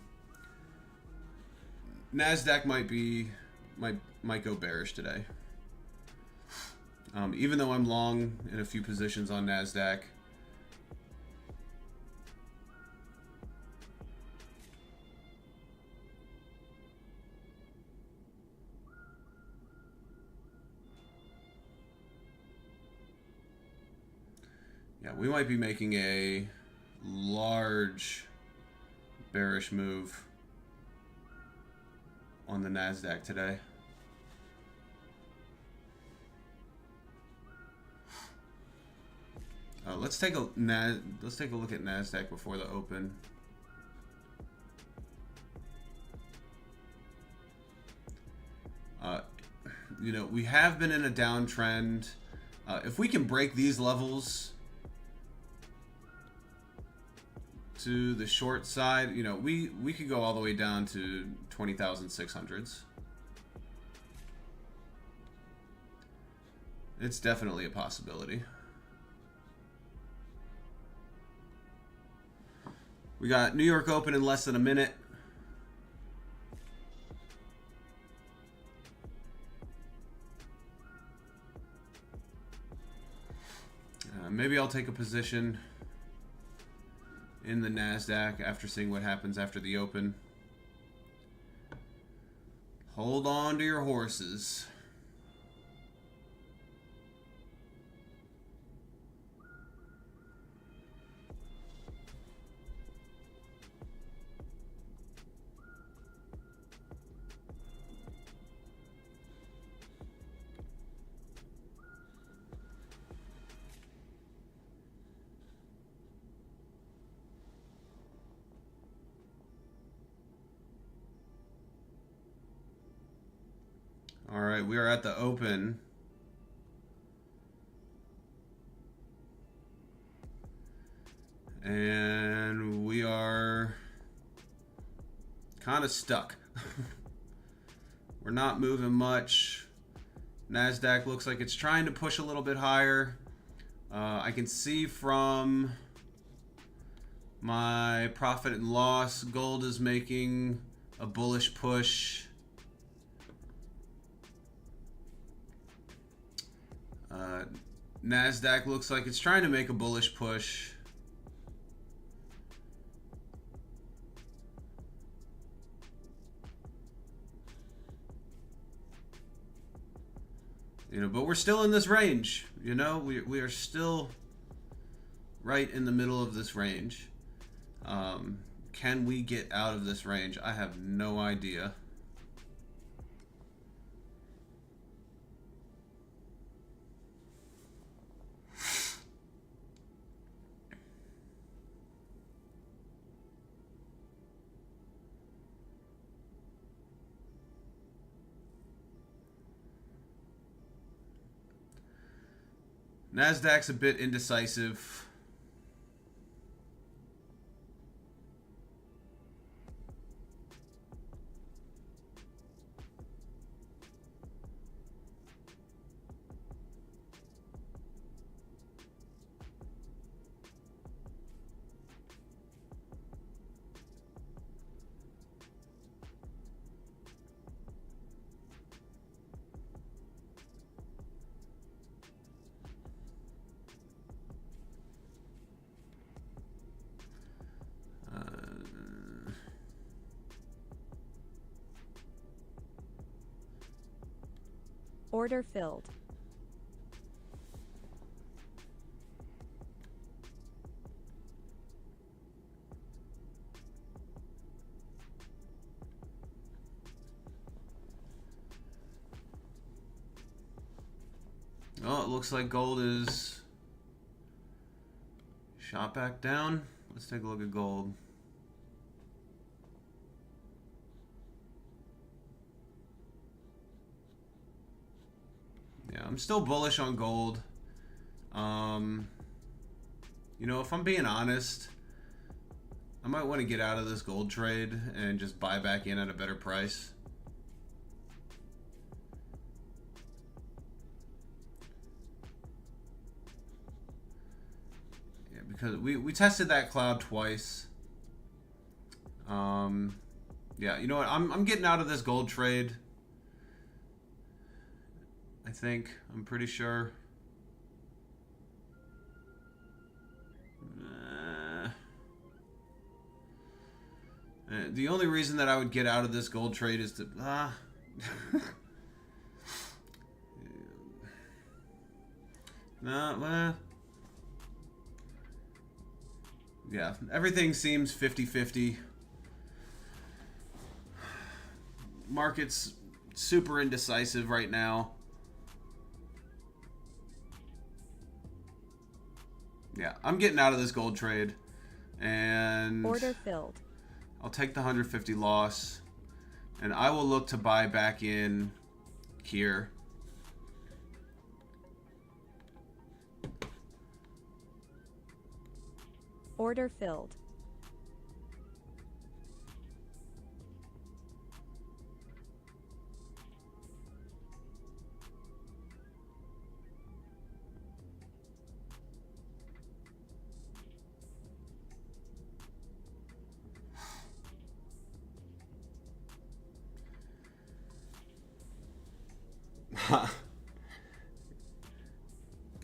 NASDAQ might go bearish today. Even though I'm long in a few positions on NASDAQ. Yeah, we might be making a large bearish move on the NASDAQ today. Let's take a look at NASDAQ before the open. We have been in a downtrend. If we can break these levels to the short side, we could go all the way down to 20,600s. It's definitely a possibility. We got New York Open in less than a minute. Maybe I'll take a position in the NASDAQ after seeing what happens after the open. Hold on to your horses. All right, we are at the open. And we are kind of stuck. We're not moving much. NASDAQ looks like it's trying to push a little bit higher. I can see from my profit and loss, gold is making a bullish push. NASDAQ looks like it's trying to make a bullish push. But we're still in this range. We are still right in the middle of this range. Can we get out of this range? I have no idea. NASDAQ's a bit indecisive. Order filled. Oh, it looks like gold is shot back down. Let's take a look at gold. Yeah, I'm still bullish on gold. You know, if I'm being honest, I might want to get out of this gold trade and just buy back in at a better price. Yeah, because we tested that cloud twice. Yeah, you know what? I'm getting out of this gold trade. I think. I'm pretty sure. The only reason that I would get out of this gold trade is to... yeah, everything seems 50-50. Market's super indecisive right now. Yeah, I'm getting out of this gold trade, and Order filled. I'll take the 150 loss, and I will look to buy back in here. Order filled.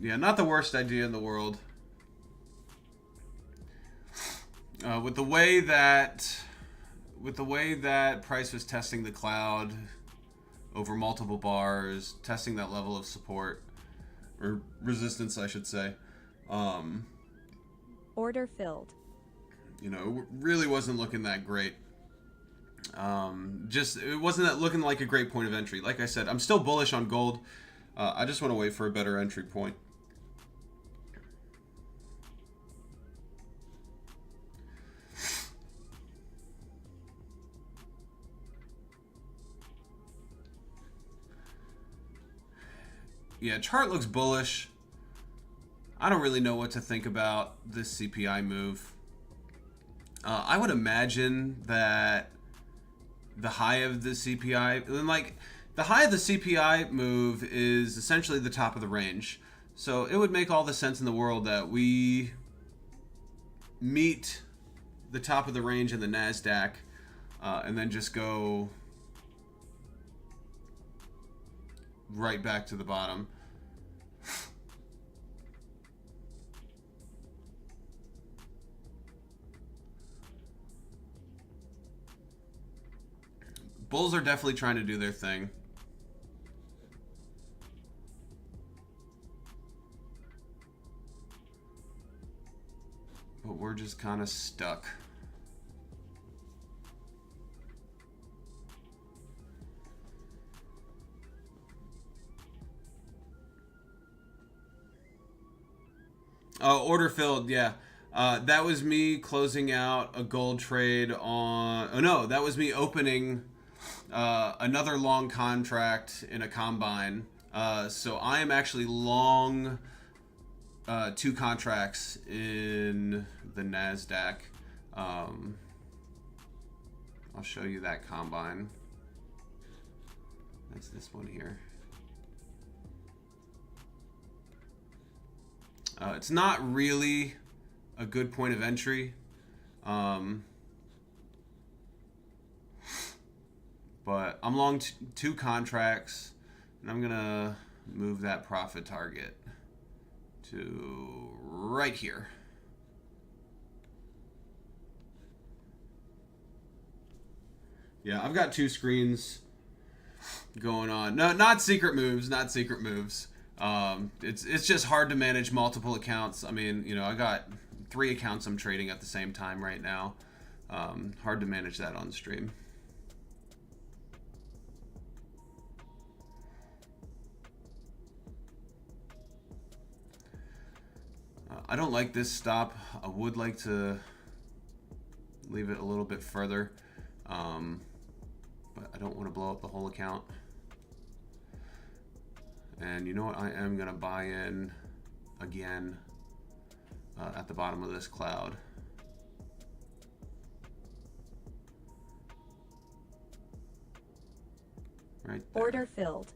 Yeah, not the worst idea in the world. With the way that price was testing the cloud over multiple bars, testing that level of support or resistance, I should say. Order filled. You know, it really wasn't looking that great. It wasn't looking like a great point of entry. Like I said, I'm still bullish on gold. I just want to wait for a better entry point. Yeah, chart looks bullish. I don't really know what to think about this CPI move. I would imagine that the high of the CPI, the high of the CPI move is essentially the top of the range. So it would make all the sense in the world that we meet the top of the range in the NASDAQ and then just go right back to the bottom. Bulls are definitely trying to do their thing. But we're just kind of stuck. Oh, order filled, yeah. That was me closing out a gold trade on... Oh, no, that was me opening another long contract in a combine. So I am actually long 2 contracts in the NASDAQ. I'll show you that combine. That's this one here. It's not really a good point of entry. But I'm long 2 contracts, and I'm gonna move that profit target to right here. Yeah, I've got 2 screens going on. No, not secret moves, not secret moves. It's just hard to manage multiple accounts. I mean, you know, I got 3 accounts I'm trading at the same time right now. Hard to manage that on stream. I don't like this stop. I would like to leave it a little bit further, but I don't want to blow up the whole account. And you know what? I am going to buy in again at the bottom of this cloud. Right there. Order filled.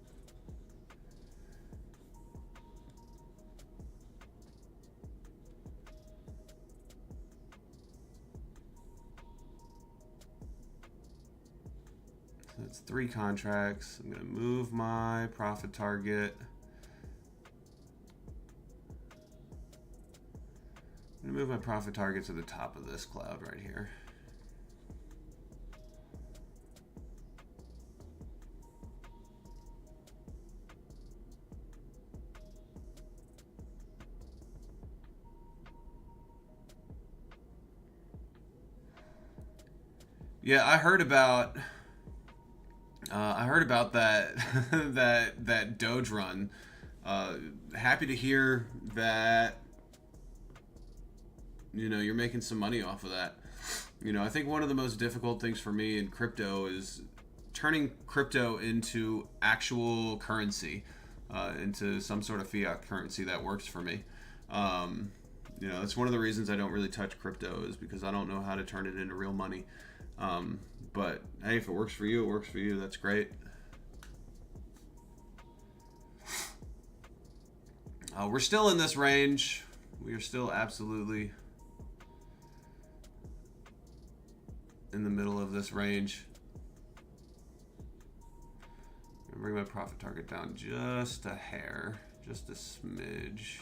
That's 3 contracts. I'm going to move my profit target. I'm going to move my profit target to the top of this cloud right here. Yeah, I heard about that that Doge run. Happy to hear that, you know, you're making some money off of that. You know, I think one of the most difficult things for me in crypto is turning crypto into actual currency, into some sort of fiat currency that works for me. You know, that's one of the reasons I don't really touch crypto, is because I don't know how to turn it into real money. But hey, if it works for you, it works for you. That's great. We're still in this range. We are still absolutely in the middle of this range. I'm gonna bring my profit target down just a hair, just a smidge.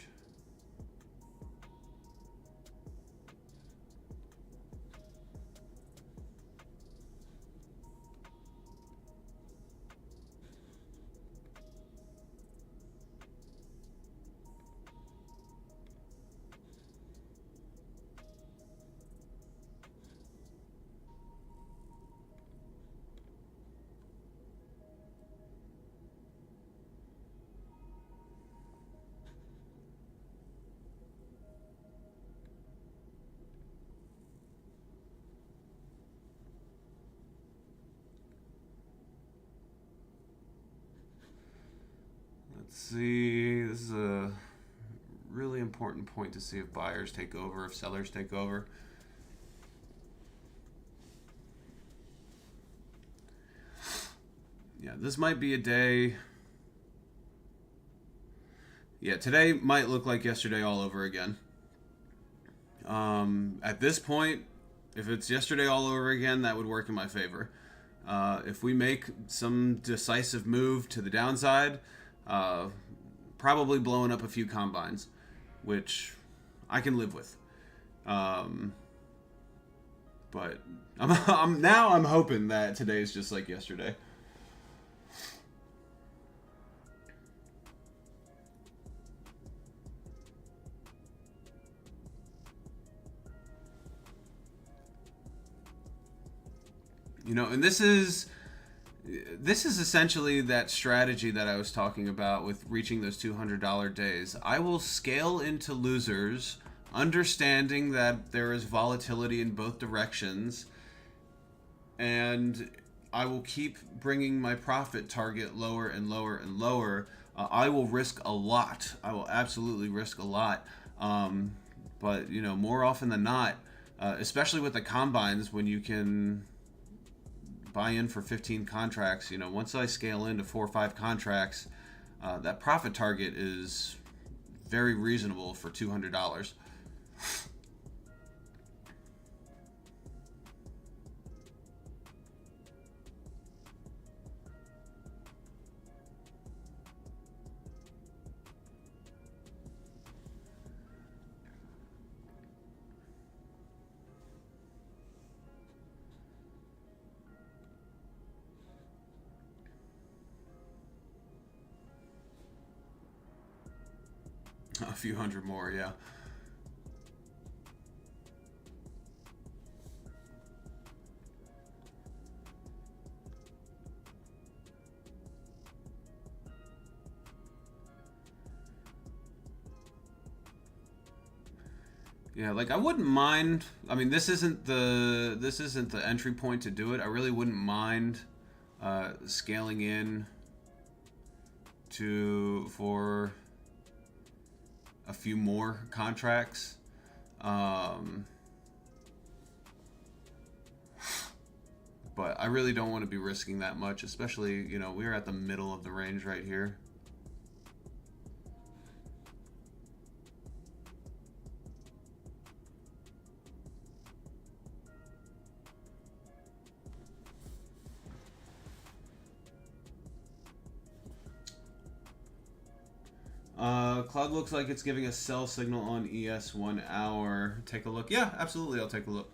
Let's see, this is a really important point to see if buyers take over, if sellers take over. Yeah, this might be a day. Yeah, today might look like yesterday all over again. At this point, if it's yesterday all over again, that would work in my favor. If we make some decisive move to the downside, probably blowing up a few combines, which I can live with. But I'm hoping that today is just like yesterday. You know, and this is essentially that strategy that I was talking about with reaching those $200 days. I will scale into losers, understanding that there is volatility in both directions, and I will keep bringing my profit target lower and lower and lower I will risk a lot. I will absolutely risk a lot. But, you know, more often than not, especially with the combines, when you can buy in for 15 contracts, you know, once I scale into 4 or 5 contracts, that profit target is very reasonable for $200. A few hundred more, yeah. Yeah, like I wouldn't mind. I mean, this isn't the entry point to do it. I really wouldn't mind scaling in for a few more contracts. But I really don't want to be risking that much, especially, you know, we're at the middle of the range right here. Cloud looks like it's giving a sell signal on ES 1 hour. Take a look. Yeah, absolutely. I'll take a look.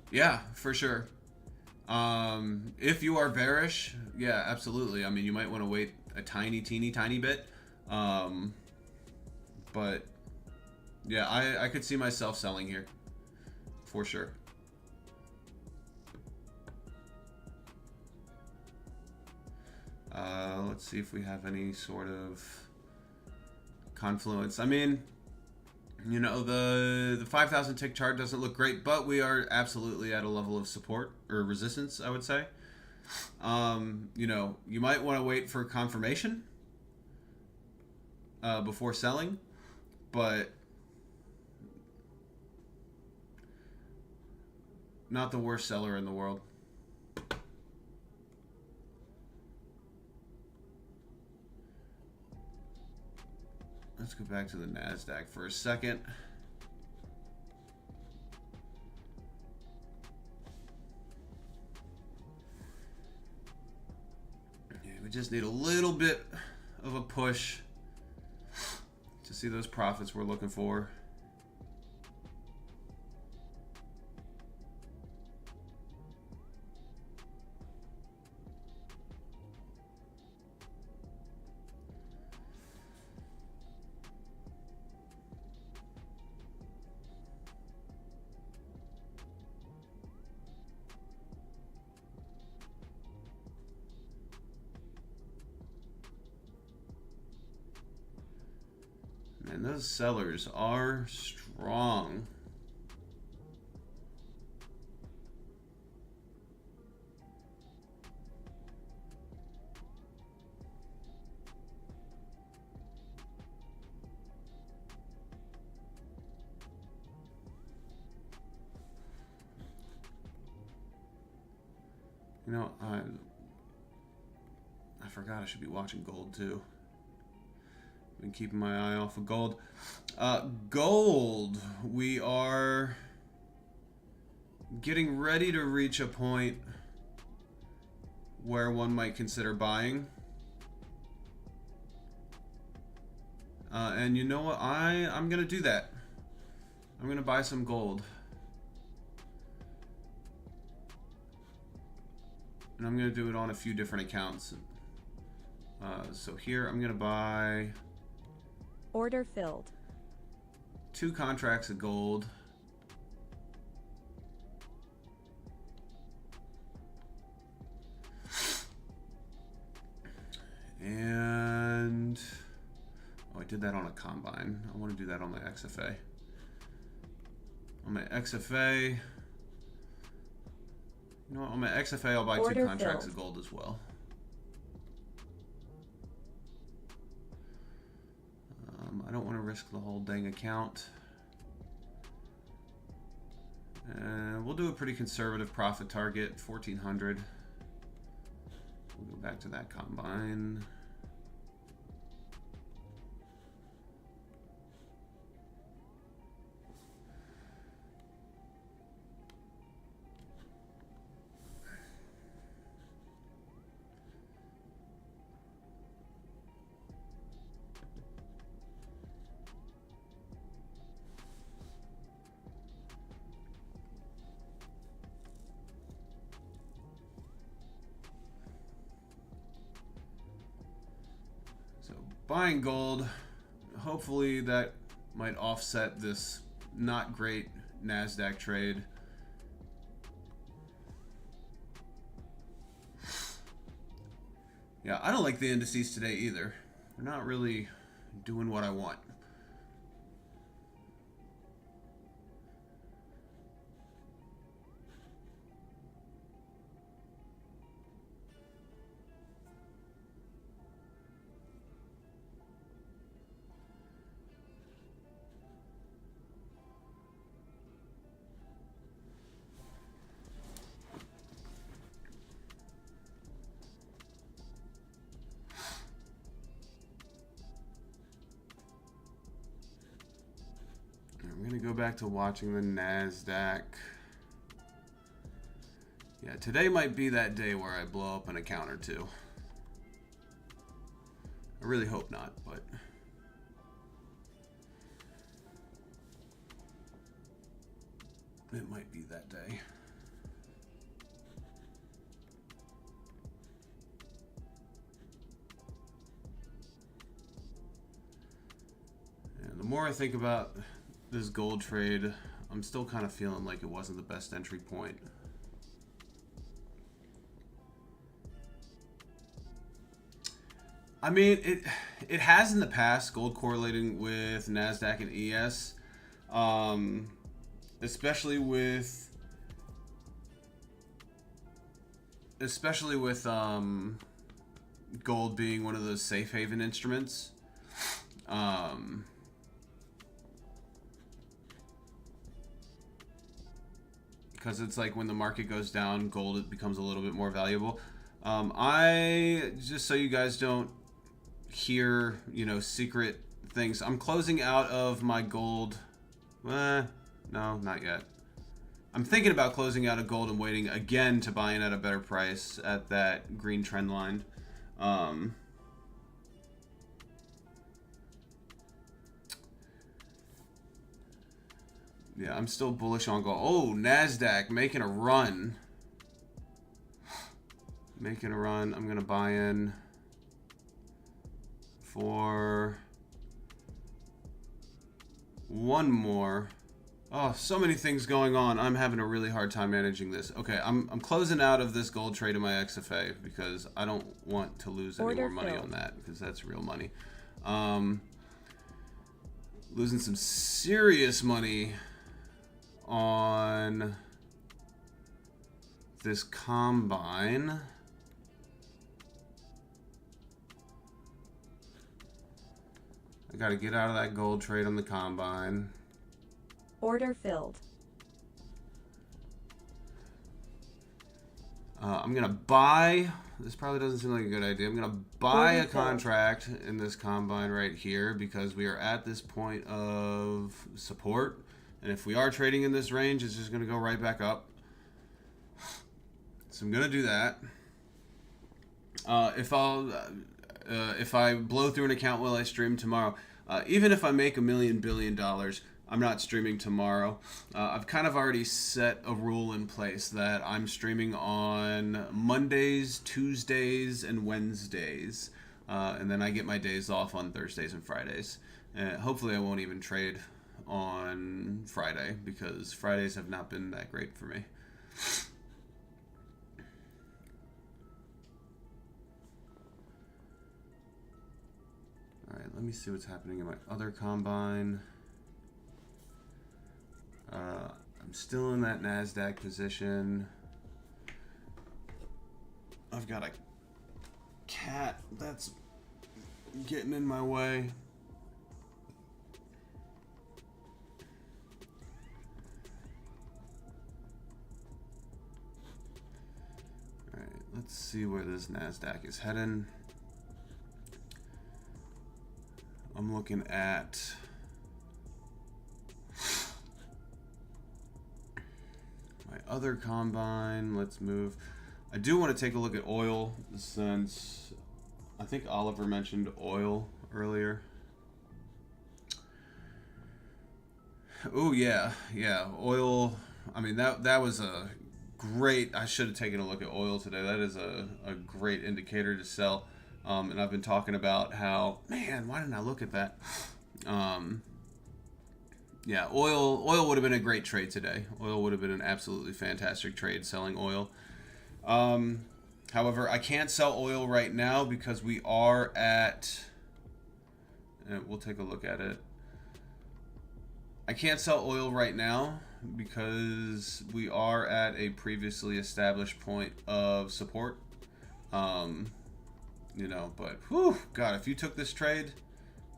Yeah, for sure. If you are bearish, yeah, absolutely. I mean, you might want to wait a tiny bit. But yeah, I could see myself selling here for sure. Let's see if we have any sort of confluence. I mean, you know, the 5,000 tick chart doesn't look great, but we are absolutely at a level of support or resistance, I would say. You know, you might want to wait for confirmation before selling, but not the worst seller in the world. Let's go back to the NASDAQ for a second. Yeah, we just need a little bit of a push to see those profits we're looking for. And those sellers are strong. You know, I forgot I should be watching gold too. Been keeping my eye off of gold. Gold, we are getting ready to reach a point where one might consider buying. And you know what? I'm going to do that. I'm going to buy some gold. And I'm going to do it on a few different accounts. So here I'm going to buy... Order filled. 2 contracts of gold. And... oh, I did did that on a combine. I want to do that on my XFA. On my XFA, you know what, on my XFA I'll buy Order 2 contracts filled. of gold as well. I don't want to risk the whole dang account. And we'll do a pretty conservative profit target, 1400. We'll go back to that combine. So buying gold, hopefully that might offset this not great NASDAQ trade. Yeah, I don't like the indices today either. They're not really doing what I want. I'm going to go back to watching the NASDAQ. Yeah, today might be that day where I blow up an account or two. I really hope not, but it might be that day. And the more I think about this gold trade, I'm still kind of feeling like it wasn't the best entry point. I mean, it has in the past, gold correlating with NASDAQ and ES, especially with gold being one of those safe haven instruments. Because it's like when the market goes down, gold it becomes a little bit more valuable. I just so you guys don't hear, you know, secret things. I'm closing out of my gold. No, not yet. I'm thinking about closing out of gold and waiting again to buy in at a better price at that green trend line. Yeah, I'm still bullish on gold. Oh, NASDAQ making a run. Making a run. I'm going to buy in for one more. Oh, so many things going on. I'm having a really hard time managing this. Okay, I'm closing out of this gold trade in my XFA because I don't want to lose any more money on that because that's real money. Losing some serious money on this combine. I got to get out of that gold trade on the combine. Order filled. I'm going to buy, this probably doesn't seem like a good idea. I'm going to buy a contract in this combine right here because we are at this point of support. And if we are trading in this range, it's just going to go right back up. So I'm going to do that. If I blow through an account while I stream tomorrow, even if I make $1 billion, I'm not streaming tomorrow. I've kind of already set a rule in place that I'm streaming on Mondays, Tuesdays, and Wednesdays. And then I get my days off on Thursdays and Fridays. Hopefully I won't even trade on Friday because Fridays have not been that great for me. All right, let me see what's happening in my other combine. I'm still in that NASDAQ position. I've got a cat that's getting in my way. Alright, let's see where this NASDAQ is heading. I'm looking at my other combine. Let's move. I do want to take a look at oil, since I think Oliver mentioned oil earlier. Oh yeah, oil. I mean, that was a great. I should have taken a look at oil today. That is a great indicator to sell. And I've been talking about how, man, why didn't I look at that? Yeah, oil would have been a great trade today. Oil would have been an absolutely fantastic trade, selling oil. However, I can't sell oil right now because we are at, and we'll take a look at it. I can't sell oil right now because we are at a previously established point of support. You know, but whew, God, if you took this trade,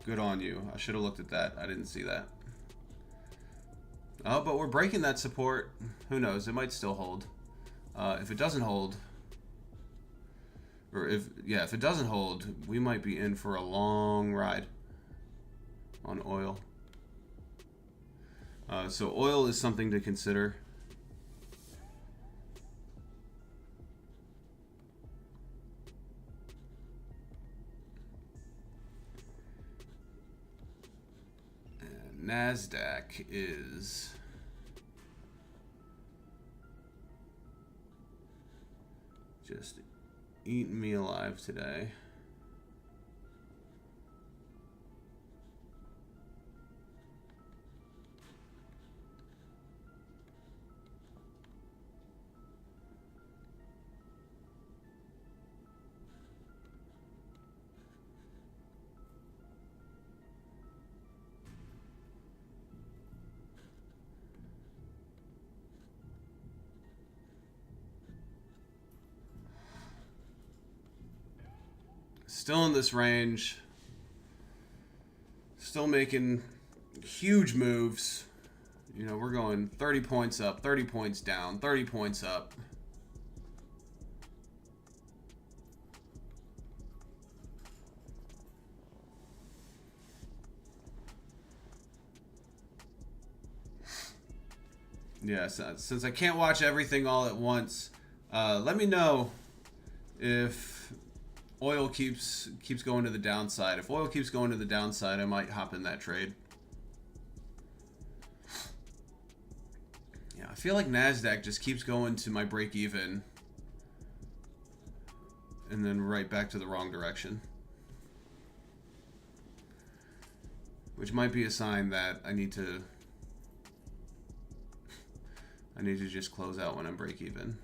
good on you. I should have looked at that. I didn't see that. Oh, but we're breaking that support. Who knows? It might still hold. If it doesn't hold, or if it doesn't hold, we might be in for a long ride on oil. So oil is something to consider. NASDAQ is just eating me alive today. Still in this range. Still making huge moves. You know, we're going 30 points up, 30 points down, 30 points up. Yeah, since I can't watch everything all at once, let me know if oil keeps going to the downside. If oil keeps going to the downside, I might hop in that trade. Yeah, I feel like NASDAQ just keeps going to my break even and then right back to the wrong direction. Which might be a sign that I need to just close out when I'm break even.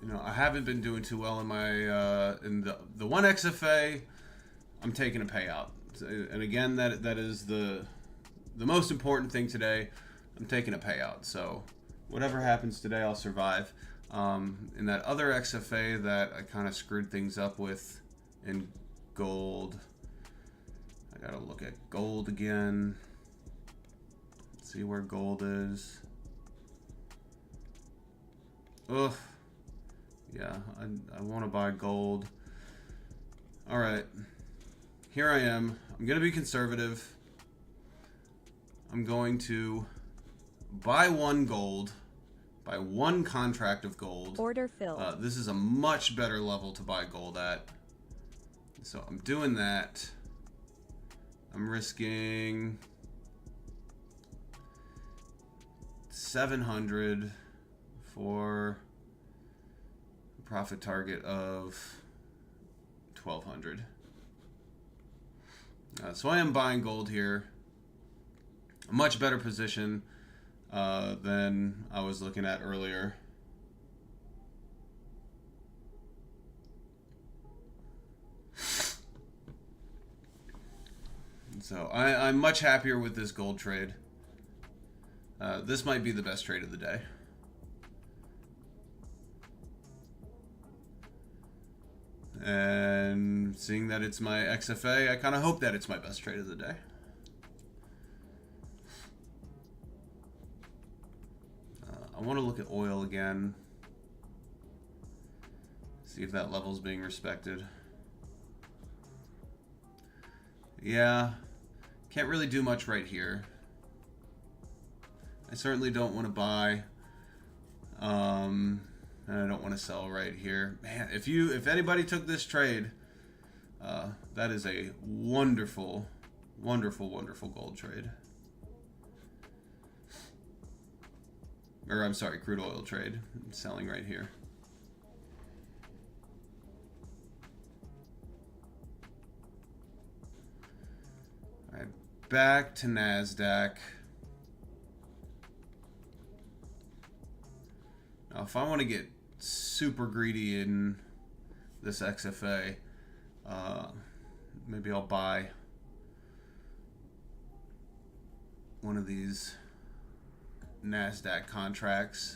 You know, I haven't been doing too well in my in the one XFA. I'm taking a payout, and again, that is the most important thing today. I'm taking a payout, so whatever happens today, I'll survive. In that other XFA that I kind of screwed things up with in gold, I gotta look at gold again. See where gold is. Ugh. Yeah, I want to buy gold. All right, here I am. I'm gonna be conservative. I'm going to buy 1 gold, buy 1 contract of gold. Order filled. This is a much better level to buy gold at. So I'm doing that. I'm risking 700 for a profit target of 1200. So I am buying gold here. A much better position than I was looking at earlier. So I'm much happier with this gold trade. This might be the best trade of the day. And seeing that it's my XFA, I kind of hope that it's my best trade of the day. I want to look at oil again. See if that level's being respected. Yeah, can't really do much right here. I certainly don't want to buy. And I don't want to sell right here. Man, if anybody took this trade, that is a wonderful, wonderful, wonderful gold trade. Or I'm sorry, crude oil trade. I'm selling right here. All right, back to NASDAQ. Now, if I want to get super greedy in this XFA, maybe I'll buy one of these NASDAQ contracts.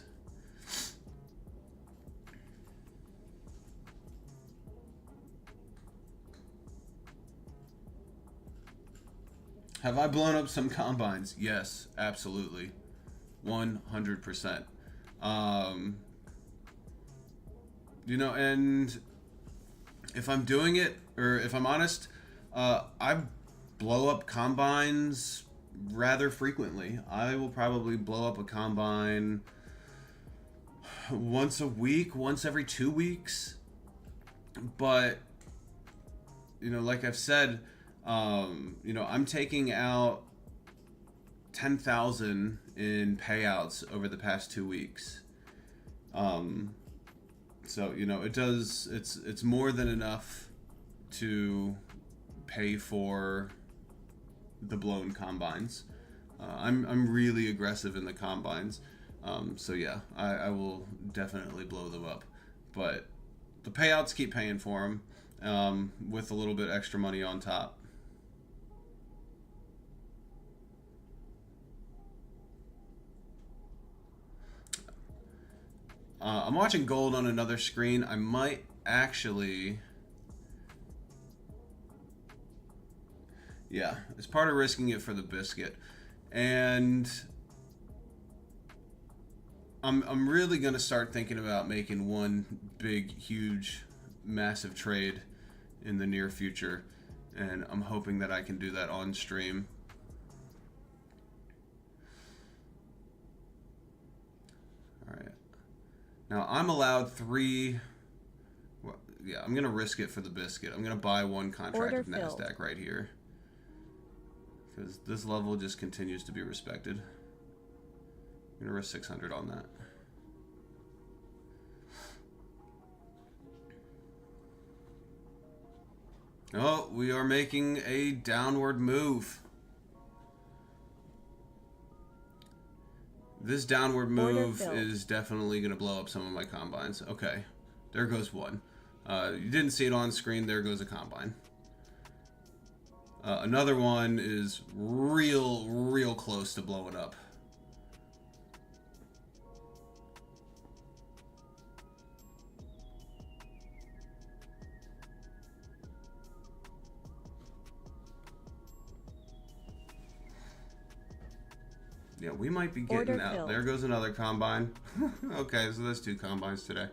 Have I blown up some combines? Yes, absolutely. 100%. You know, and if I'm doing it, or if I'm honest, I blow up combines rather frequently. I will probably blow up a combine once a week, once every 2 weeks. But, you know, like I've said, you know, I'm taking out 10,000 in payouts over the past 2 weeks. So, you know, it's more than enough to pay for the blown combines. I'm really aggressive in the combines. So yeah, I will definitely blow them up. But the payouts keep paying for them, with a little bit extra money on top. I'm watching gold on another screen. I might actually... Yeah, it's part of risking it for the biscuit. And I'm really going to start thinking about making one big, huge, massive trade in the near future. And I'm hoping that I can do that on stream. All right. Now, I'm allowed 3... Well, yeah, I'm going to risk it for the biscuit. I'm going to buy 1 contract Order of filled. NASDAQ right here. Because this level just continues to be respected. I'm going to risk 600 on that. Oh, we are making a downward move. This downward move is definitely going to blow up some of my combines. Okay, there goes one. You didn't see it on screen. There goes a combine. Another one is real close to blowing up. Yeah, we might be getting Order out. filled. There goes another combine. Okay, so that's 2 combines today.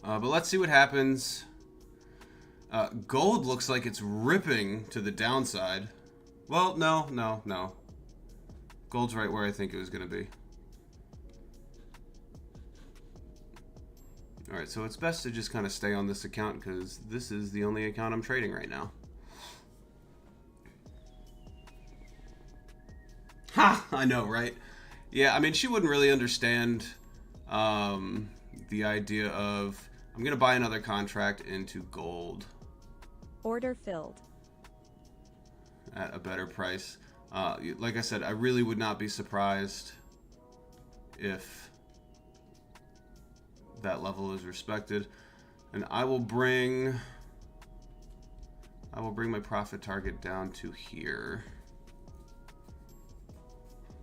But let's see what happens. Gold looks like it's ripping to the downside. Well, no. Gold's right where I think it was going to be. Alright, so it's best to just kind of stay on this account because this is the only account I'm trading right now. Ha! I know, right? Yeah, I mean, she wouldn't really understand the idea of, I'm going to buy another contract into gold. Order filled. At a better price. Like I said, I really would not be surprised if that level is respected. And I will bring my profit target down to here.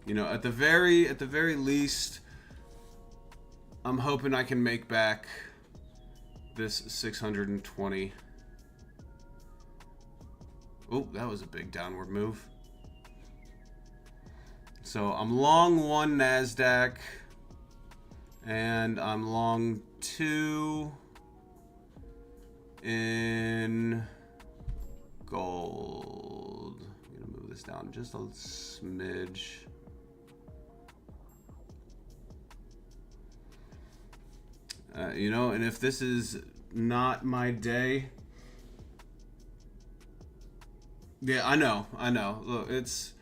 You know, at the very least, I'm hoping I can make back this 620. Oh, that was a big downward move. So I'm long 1 NASDAQ and I'm long 2 in gold. I'm gonna move this down just a smidge. You know, and if this is not my day, yeah, I know. Look, it's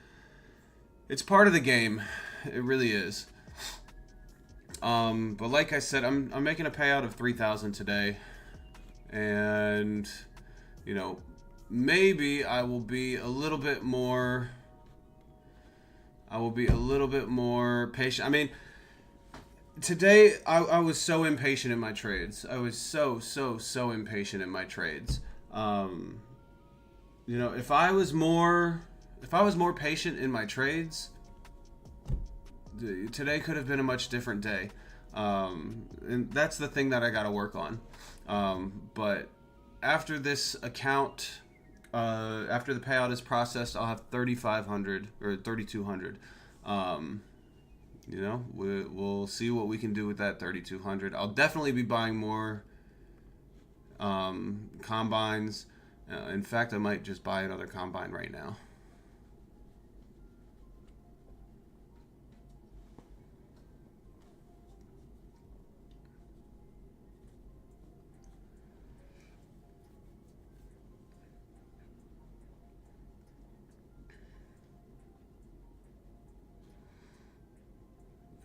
part of the game. It really is. But like I said, I'm making a payout of 3,000 today, and you know, maybe I will be a little bit more. Patient. I mean, today I was so impatient in my trades. I was so impatient in my trades. You know, if I was more patient in my trades, today could have been a much different day. And that's the thing that I got to work on. But after this account, after the payout is processed, I'll have 3,500 or 3,200. You know, we'll see what we can do with that 3,200. I'll definitely be buying more combines. In fact, I might just buy another combine right now.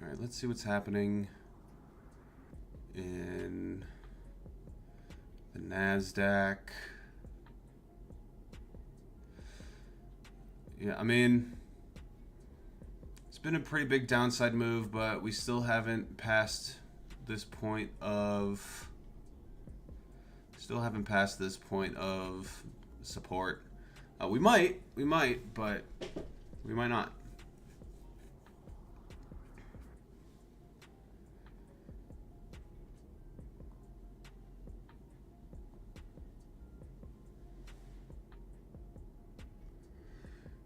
All right, let's see what's happening in the NASDAQ. Yeah, I mean, it's been a pretty big downside move, but we still haven't passed this point of support. We might, but we might not.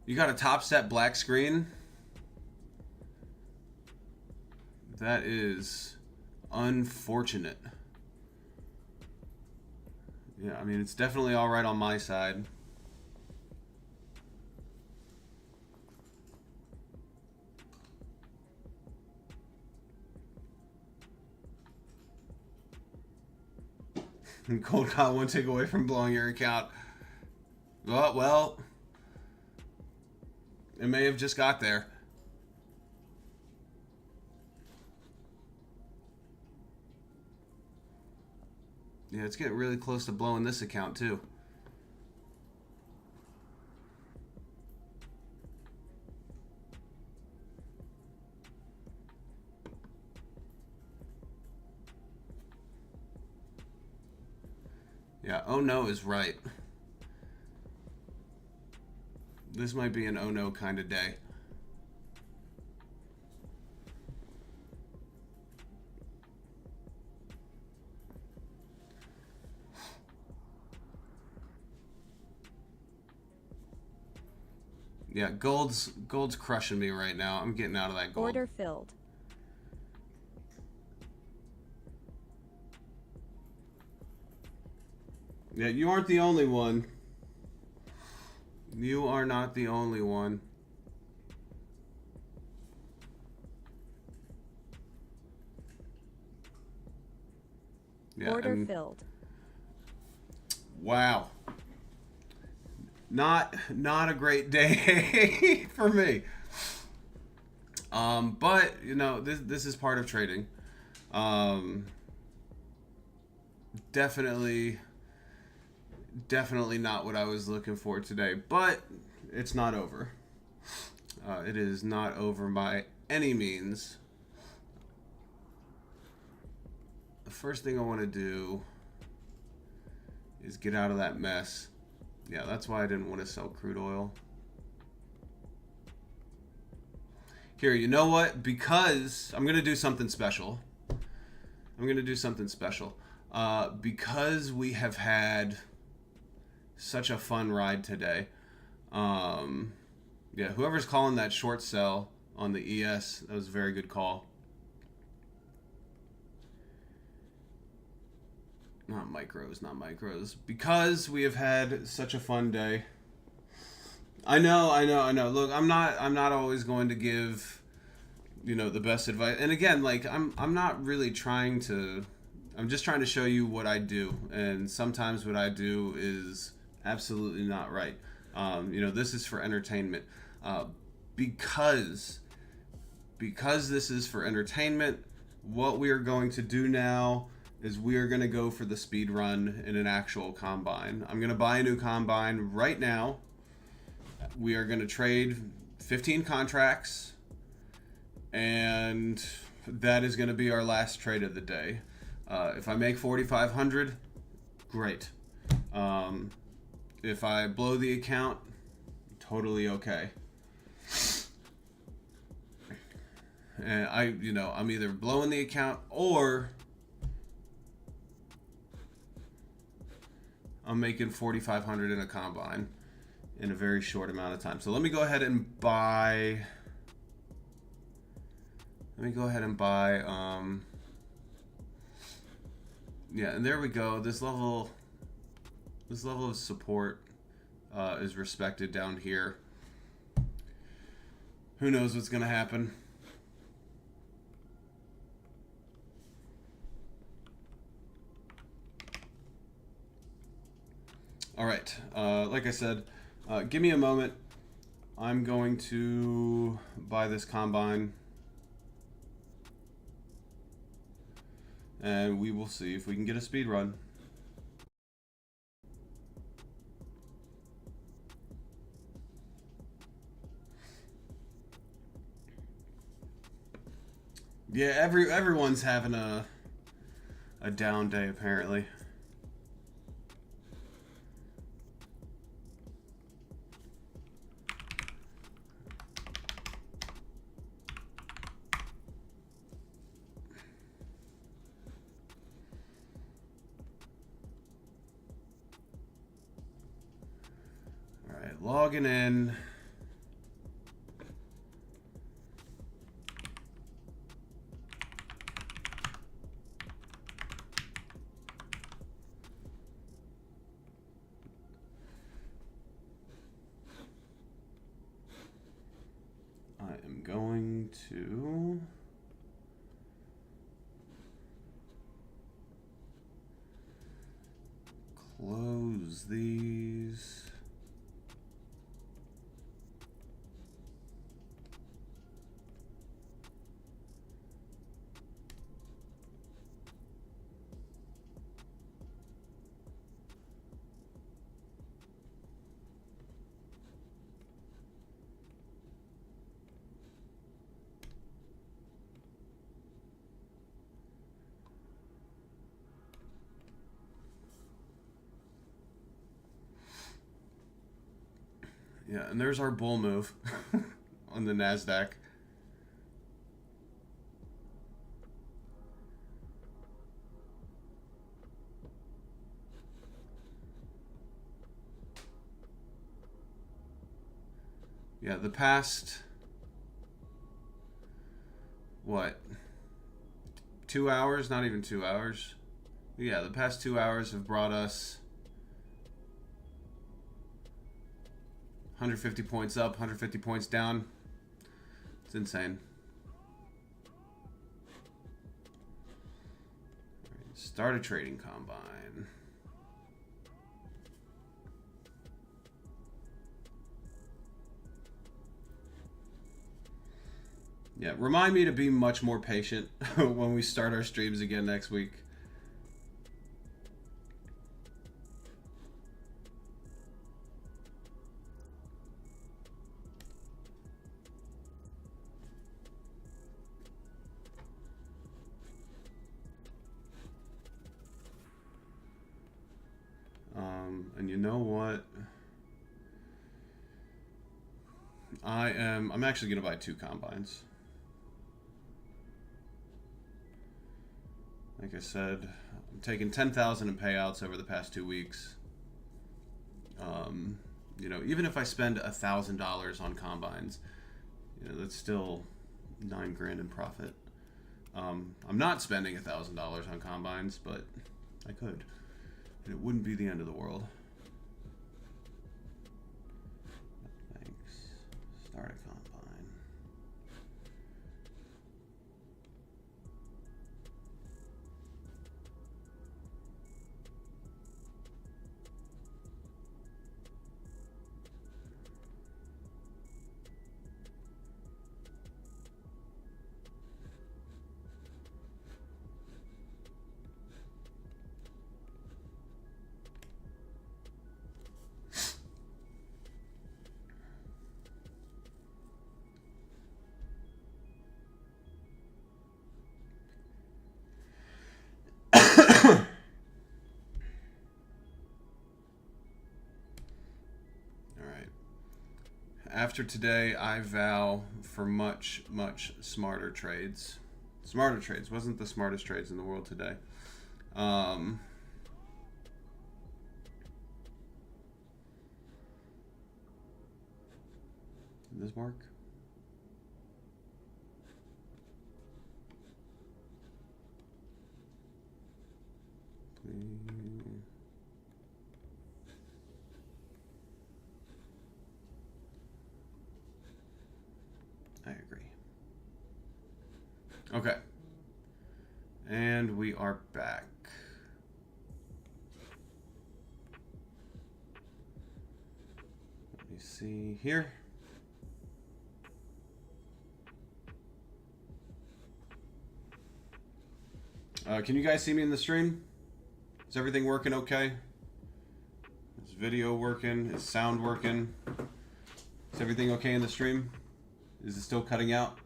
You got a Topstep black screen? That is unfortunate. Yeah, I mean, it's definitely all right on my side. Cold call won't take away from blowing your account. Well, it may have just got there. Yeah, it's getting really close to blowing this account too. Yeah, oh no is right. This might be an oh no kind of day. Yeah, gold's crushing me right now. I'm getting out of that gold. Order filled. Yeah, you aren't the only one. You are not the only one. Yeah, Order filled. Wow. Not a great day for me. But you know, this is part of trading. Definitely not what I was looking for today, but it's not over. It is not over by any means. The first thing I want to do is get out of that mess. Yeah, that's why I didn't want to sell crude oil. Here, you know what? Because I'm going to do something special. Because we have had such a fun ride today. Yeah, whoever's calling that short sell on the ES, that was a very good call. Not micros. Because we have had such a fun day. I know. Look, I'm not always going to give, you know, the best advice. And again, like I'm not really trying to. I'm just trying to show you what I do, and sometimes what I do is absolutely not right. You know, this is for entertainment. Because this is for entertainment, what we are going to do now is we are going to go for the speed run in an actual combine. I'm going to buy a new combine right now. We are going to trade 15 contracts, and that is going to be our last trade of the day. If I make 4,500, great. If I blow the account, totally okay. And I'm either blowing the account or I'm making 4,500 in a combine in a very short amount of time. So let me go ahead and buy. Yeah, and there we go. This level of support is respected down here. Who knows what's going to happen? All right. Like I said, give me a moment. I'm going to buy this combine, and we will see if we can get a speed run. Yeah, everyone's having a down day apparently. All right, logging in. I am going to close these. Yeah, and there's our bull move on the NASDAQ. Yeah, the past, what, 2 hours? Not even 2 hours. Yeah, the past 2 hours have brought us 150 points up, 150 points down. It's insane. Start a trading combine. Yeah, remind me to be much more patient when we start our streams again next week. And you know what? I'm actually going to buy 2 combines. Like I said, I'm taking 10,000 in payouts over the past 2 weeks. You know, even if I spend $1,000 on combines, you know, that's still $9 grand in profit. I'm not spending $1,000 on combines, but I could, and it wouldn't be the end of the world. Thanks. Start a combine. After today, I vow for much, much smarter trades. Smarter trades. Wasn't the smartest trades in the world today. Did this work? Please. I agree. Okay. And we are back. Let me see here. Can you guys see me in the stream? Is everything working okay? Is video working? Is sound working? Is everything okay in the stream? Is it still cutting out?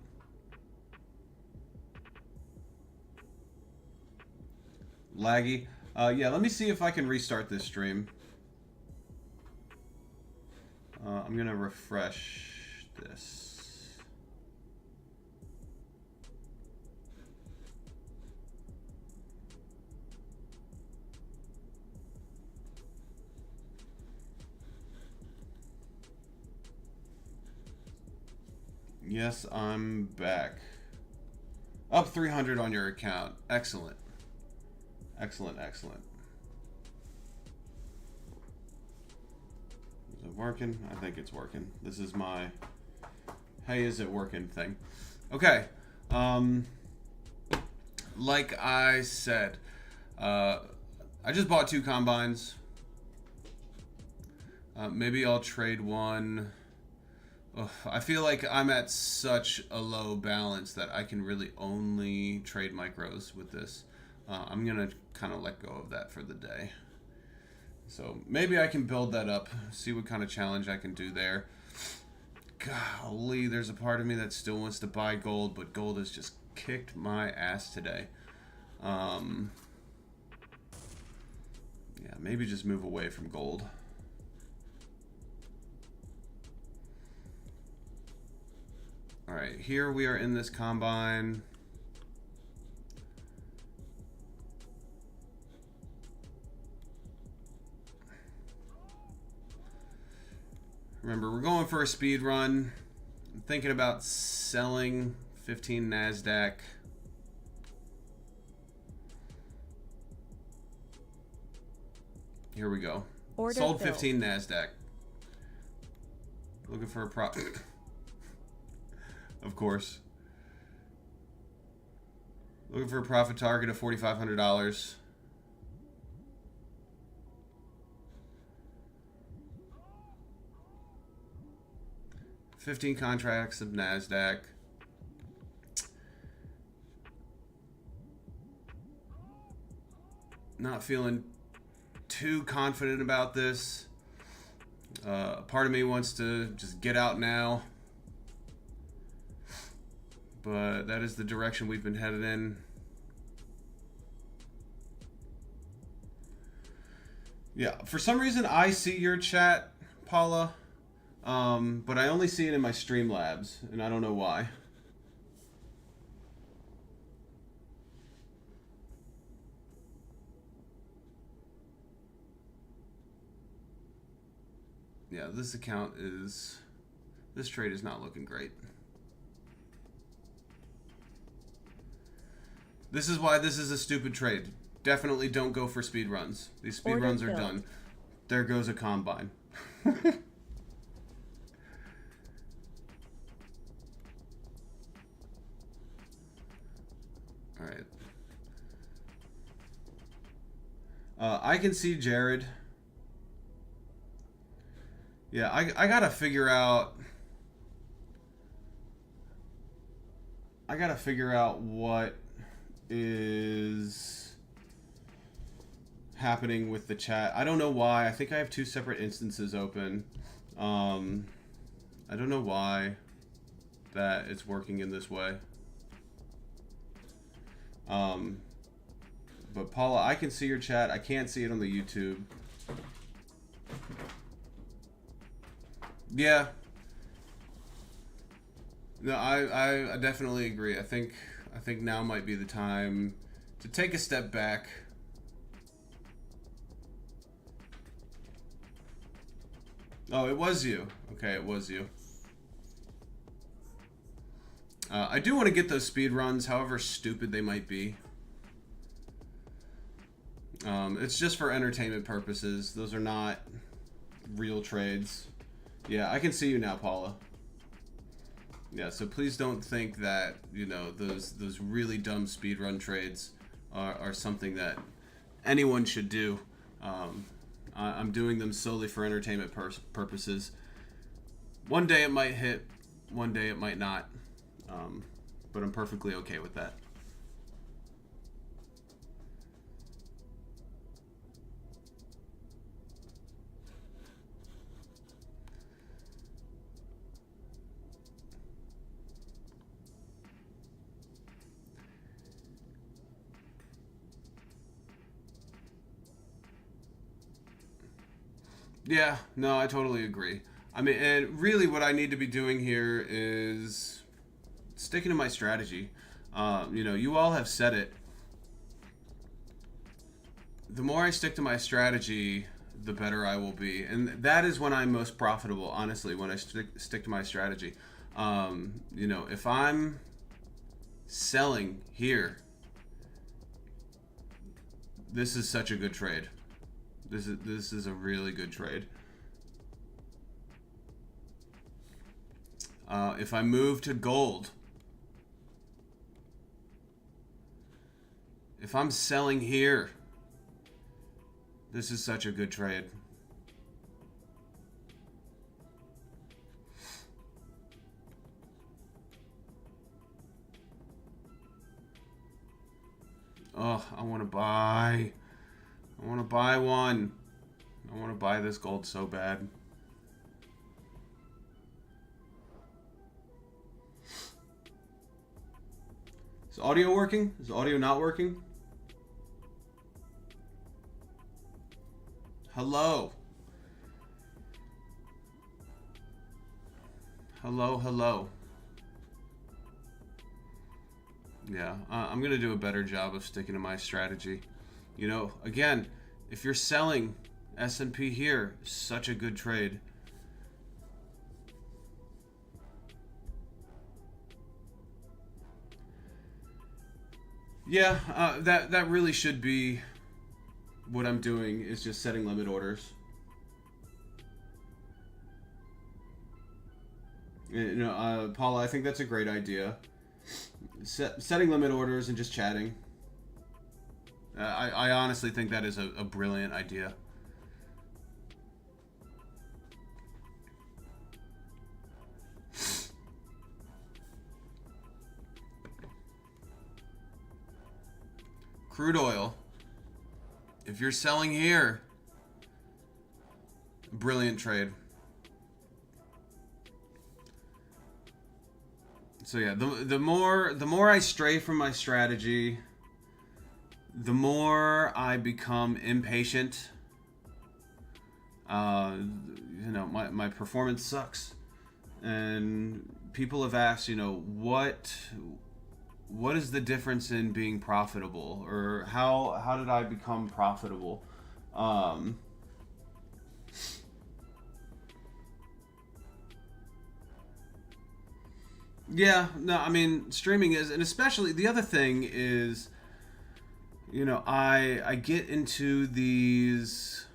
Laggy? Yeah, let me see if I can restart this stream. I'm gonna refresh this. Yes, I'm back. Up 300 on your account. Excellent. Excellent, excellent. Is it working? I think it's working. This is my hey, is it working thing. Okay. Like I said, I just bought 2 combines. Maybe I'll trade one. I feel like I'm at such a low balance that I can really only trade micros with this. I'm going to kind of let go of that for the day. So maybe I can build that up, see what kind of challenge I can do there. Golly, there's a part of me that still wants to buy gold, but gold has just kicked my ass today. Yeah, maybe just move away from gold. All right, here we are in this combine. Remember, we're going for a speed run. I'm thinking about selling 15 NASDAQ. Here we go. Order Sold filled. 15 NASDAQ. Looking for a profit. Of course. Looking for a profit target of $4,500. $15 contracts of NASDAQ. Not feeling too confident about this. Part of me wants to just get out now. But that is the direction we've been headed in. Yeah, for some reason I see your chat, Paula, but I only see it in my Streamlabs, and I don't know why. Yeah, this trade is not looking great. This is why this is a stupid trade. Definitely don't go for speed runs. These speed runs are done. There goes a combine. All right. I can see Jared. Yeah, I gotta figure out. What is happening with the chat. I don't know why. I think I have two separate instances open. I don't know why that it's working in this way. But Paula, I can see your chat. I can't see it on the YouTube. Yeah. No, I definitely agree. I think now might be the time to take a step back. Oh, it was you. Okay, it was you. I do want to get those speed runs, however stupid they might be. It's just for entertainment purposes. Those are not real trades. Yeah, I can see you now, Paula. Yeah, so please don't think that, you know, those really dumb speedrun trades are something that anyone should do. I'm doing them solely for entertainment purposes. One day it might hit, one day it might not, but I'm perfectly okay with that. Yeah, no, I totally agree. I mean, and really what I need to be doing here is sticking to my strategy. You know, you all have said it. The more I stick to my strategy, the better I will be. And that is when I'm most profitable, honestly, when I stick to my strategy. You know, if I'm selling here, this is such a good trade. This is a really good trade. If I move to gold, if I'm selling here, this is such a good trade. Oh, I want to buy. I want to buy one. I want to buy this gold so bad. Is audio working? Is audio not working? Hello. Hello, hello. Yeah, I'm going to do a better job of sticking to my strategy. You know, again, if you're selling S&P here, such a good trade. Yeah, that really should be what I'm doing, is just setting limit orders. Paula, I think that's a great idea. Setting limit orders and just chatting. I honestly think that is a brilliant idea. Crude oil. If you're selling here, brilliant trade. So yeah, the more I stray from my strategy, the more I become impatient. My performance sucks, and people have asked, what is the difference in being profitable, or how did I become profitable? Yeah, no, I mean, streaming is, and especially the other thing is, I get into these,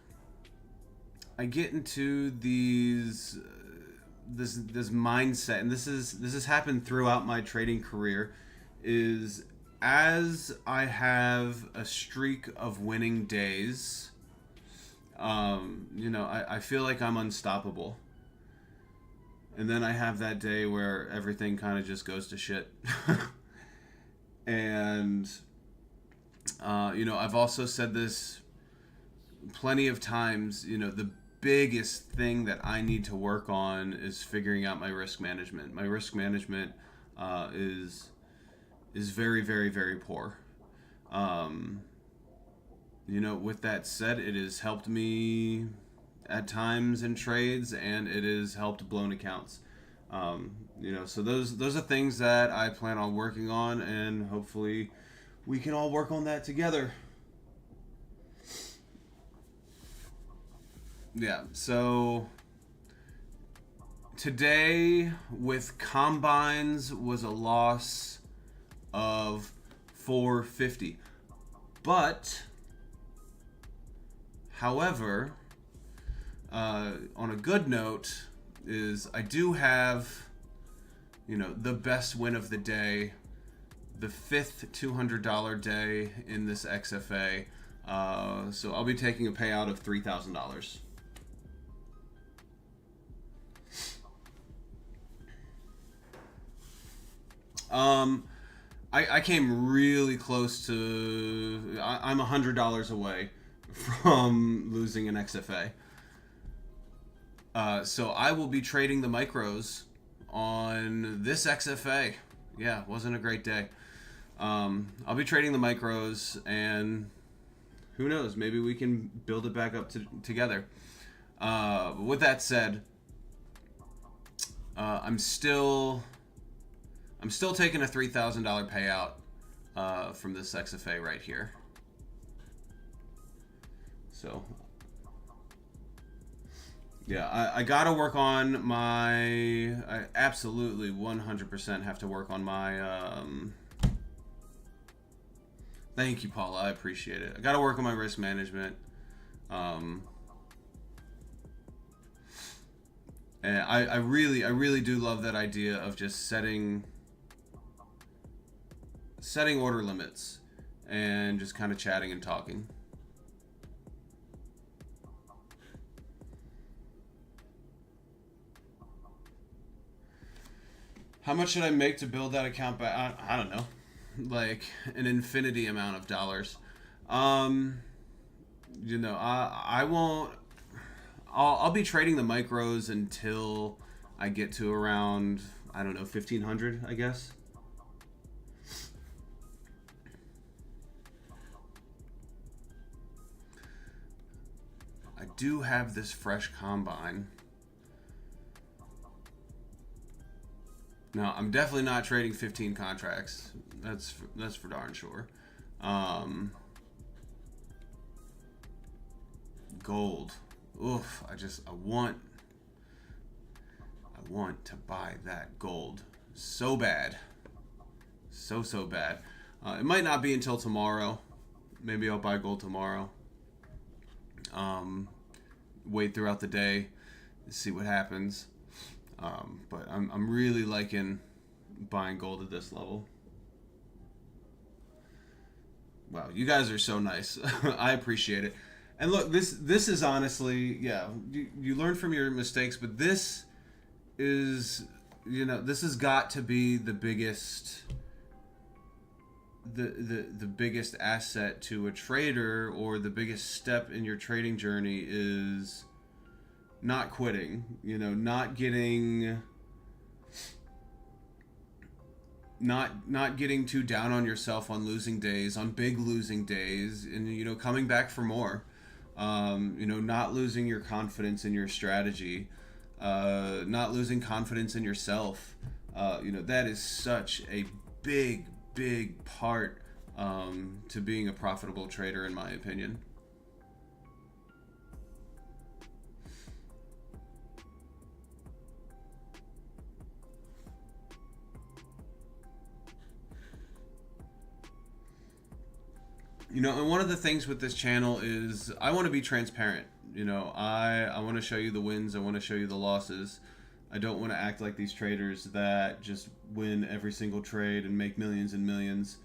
this mindset, and this has happened throughout my trading career, is as I have a streak of winning days, I feel like I'm unstoppable. And then I have that day where everything kind of just goes to shit. And, I've also said this plenty of times, the biggest thing that I need to work on is figuring out my risk management. My risk management is very, very, very poor. With that said, it has helped me at times in trades, and it has helped blown accounts. So those are things that I plan on working on, and hopefully we can all work on that together. Yeah, so today with combines was a loss of 450. But however, on a good note is I do have, the best win of the day, the fifth $200 day in this XFA. So I'll be taking a payout of $3,000. I came really close to. I'm $100 away from losing an XFA. So I will be trading the micros on this XFA. Yeah, wasn't a great day. I'll be trading the micros, and who knows? Maybe we can build it back up together. With that said, I'm still taking a $3,000 payout from this XFA right here. So, yeah, I gotta work on my. I absolutely 100% have to work on my. Thank you, Paula. I appreciate it. I gotta work on my risk management. And I really do love that idea of just setting order limits and just kind of chatting and talking. How much should I make to build that account back? I don't know, like an infinity amount of dollars. I won't. I'll be trading the micros until I get to around, I don't know, 1,500, I guess. I do have this fresh combine. No, I'm definitely not trading 15 contracts. That's for darn sure. Gold. Oof, I want to buy that gold so bad. So bad. It might not be until tomorrow. Maybe I'll buy gold tomorrow. Wait throughout the day, see what happens. But I'm really liking buying gold at this level. Wow, you guys are so nice. I appreciate it. And look, this is honestly, yeah, you learn from your mistakes, but this is, this has got to be the biggest the biggest asset to a trader, or the biggest step in your trading journey, is not quitting, not getting not getting too down on yourself on losing days, on big losing days, and coming back for more. Not losing your confidence in your strategy, not losing confidence in yourself. That is such a big part to being a profitable trader, in my opinion. And one of the things with this channel is I want to be transparent. I want to show you the wins. I want to show you the losses. I don't want to act like these traders that just win every single trade and make millions and millions.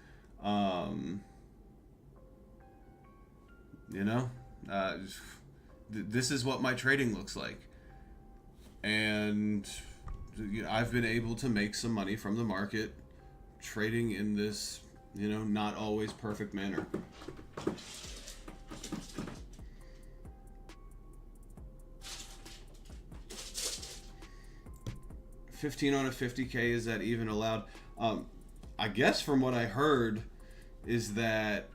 This is what my trading looks like. And I've been able to make some money from the market trading in this not always perfect manner. $15 on a 50K, is that even allowed? I guess from what I heard is that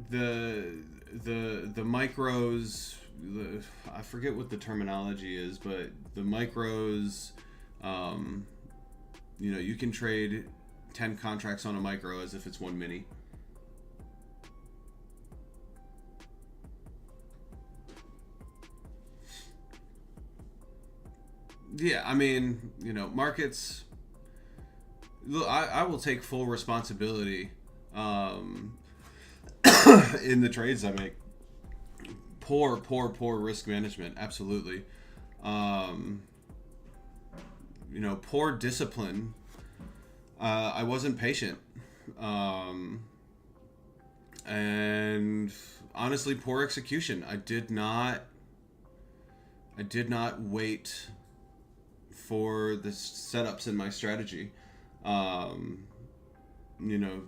the micros, I forget what the terminology is, but the micros, you can trade 10 contracts on a micro as if it's one mini. Yeah, I mean, markets. Look, I will take full responsibility in the trades I make. Poor risk management, absolutely. Poor discipline. I wasn't patient. And honestly, poor execution. I did not wait for the setups in my strategy.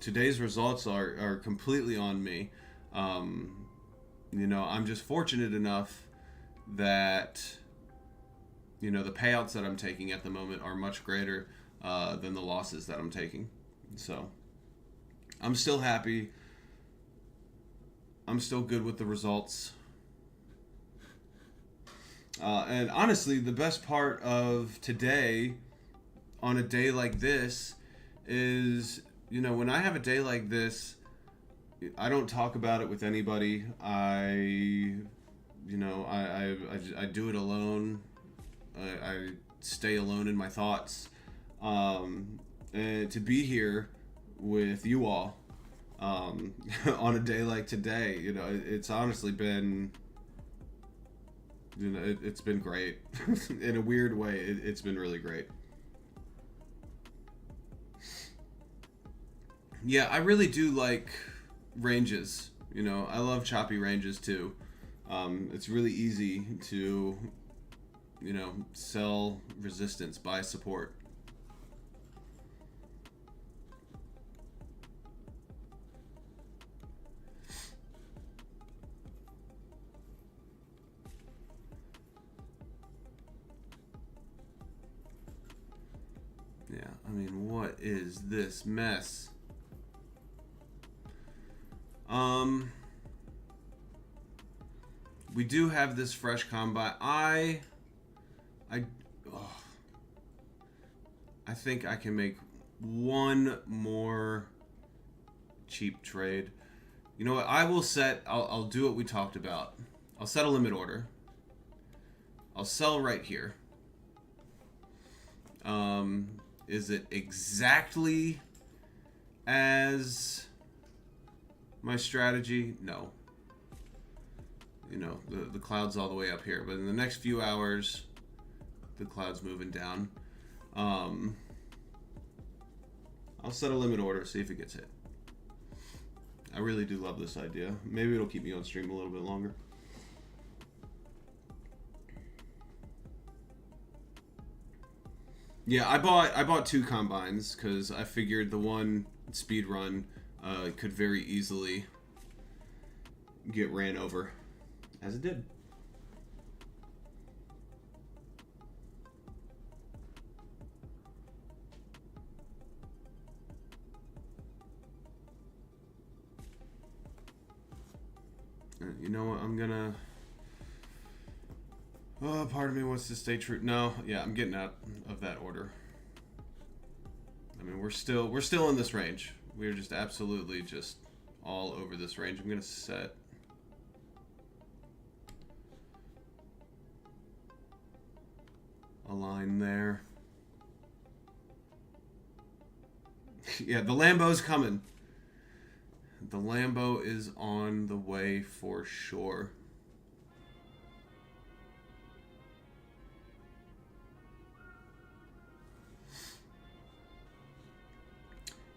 Today's results are completely on me. I'm just fortunate enough that the payouts that I'm taking at the moment are much greater than the losses that I'm taking. So I'm still happy. I'm still good with the results. And honestly, the best part of today, on a day like this, is, when I have a day like this, I don't talk about it with anybody. I do it alone. I stay alone in my thoughts. And to be here with you all on a day like today, it's honestly been, it's been great. In a weird way, it's been really great. Yeah, I really do like ranges. I love choppy ranges too. It's really easy to, sell resistance, buy support. Yeah, I mean, what is this mess? We do have this fresh combine. I think I can make one more cheap trade. You know what? I'll do what we talked about. I'll set a limit order. I'll sell right here. Is it exactly as my strategy? No. you know, the cloud's all the way up here. But in the next few hours, the cloud's moving down. I'll set a limit order, see if it gets hit. I really do love this idea. Maybe it'll keep me on stream a little bit longer. Yeah, I bought 2 combines because I figured the one speed run could very easily get ran over, as it did. You know what? I'm gonna. Oh, part of me wants to stay true. No, yeah, I'm getting out of that order. I mean, we're still in this range. We're just absolutely just all over this range. I'm gonna set a line there. Yeah, the Lambo's coming. The Lambo is on the way for sure.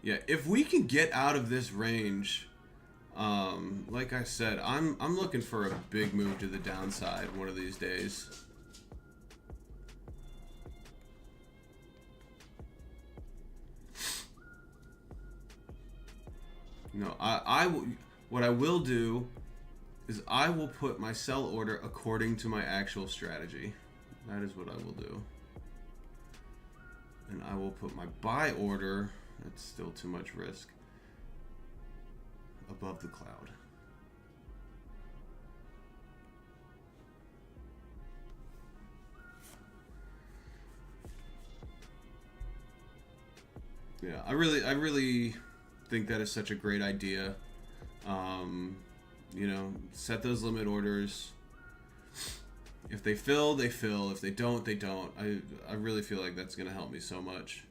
Yeah, if we can get out of this range, like I said, I'm looking for a big move to the downside one of these days. No, what I will do is I will put my sell order according to my actual strategy. That is what I will do. And I will put my buy order, that's still too much risk, above the cloud. Yeah, I really think that is such a great idea. You know, set those limit orders. If they fill, they fill. If they don't, they don't. I really feel like that's going to help me so much.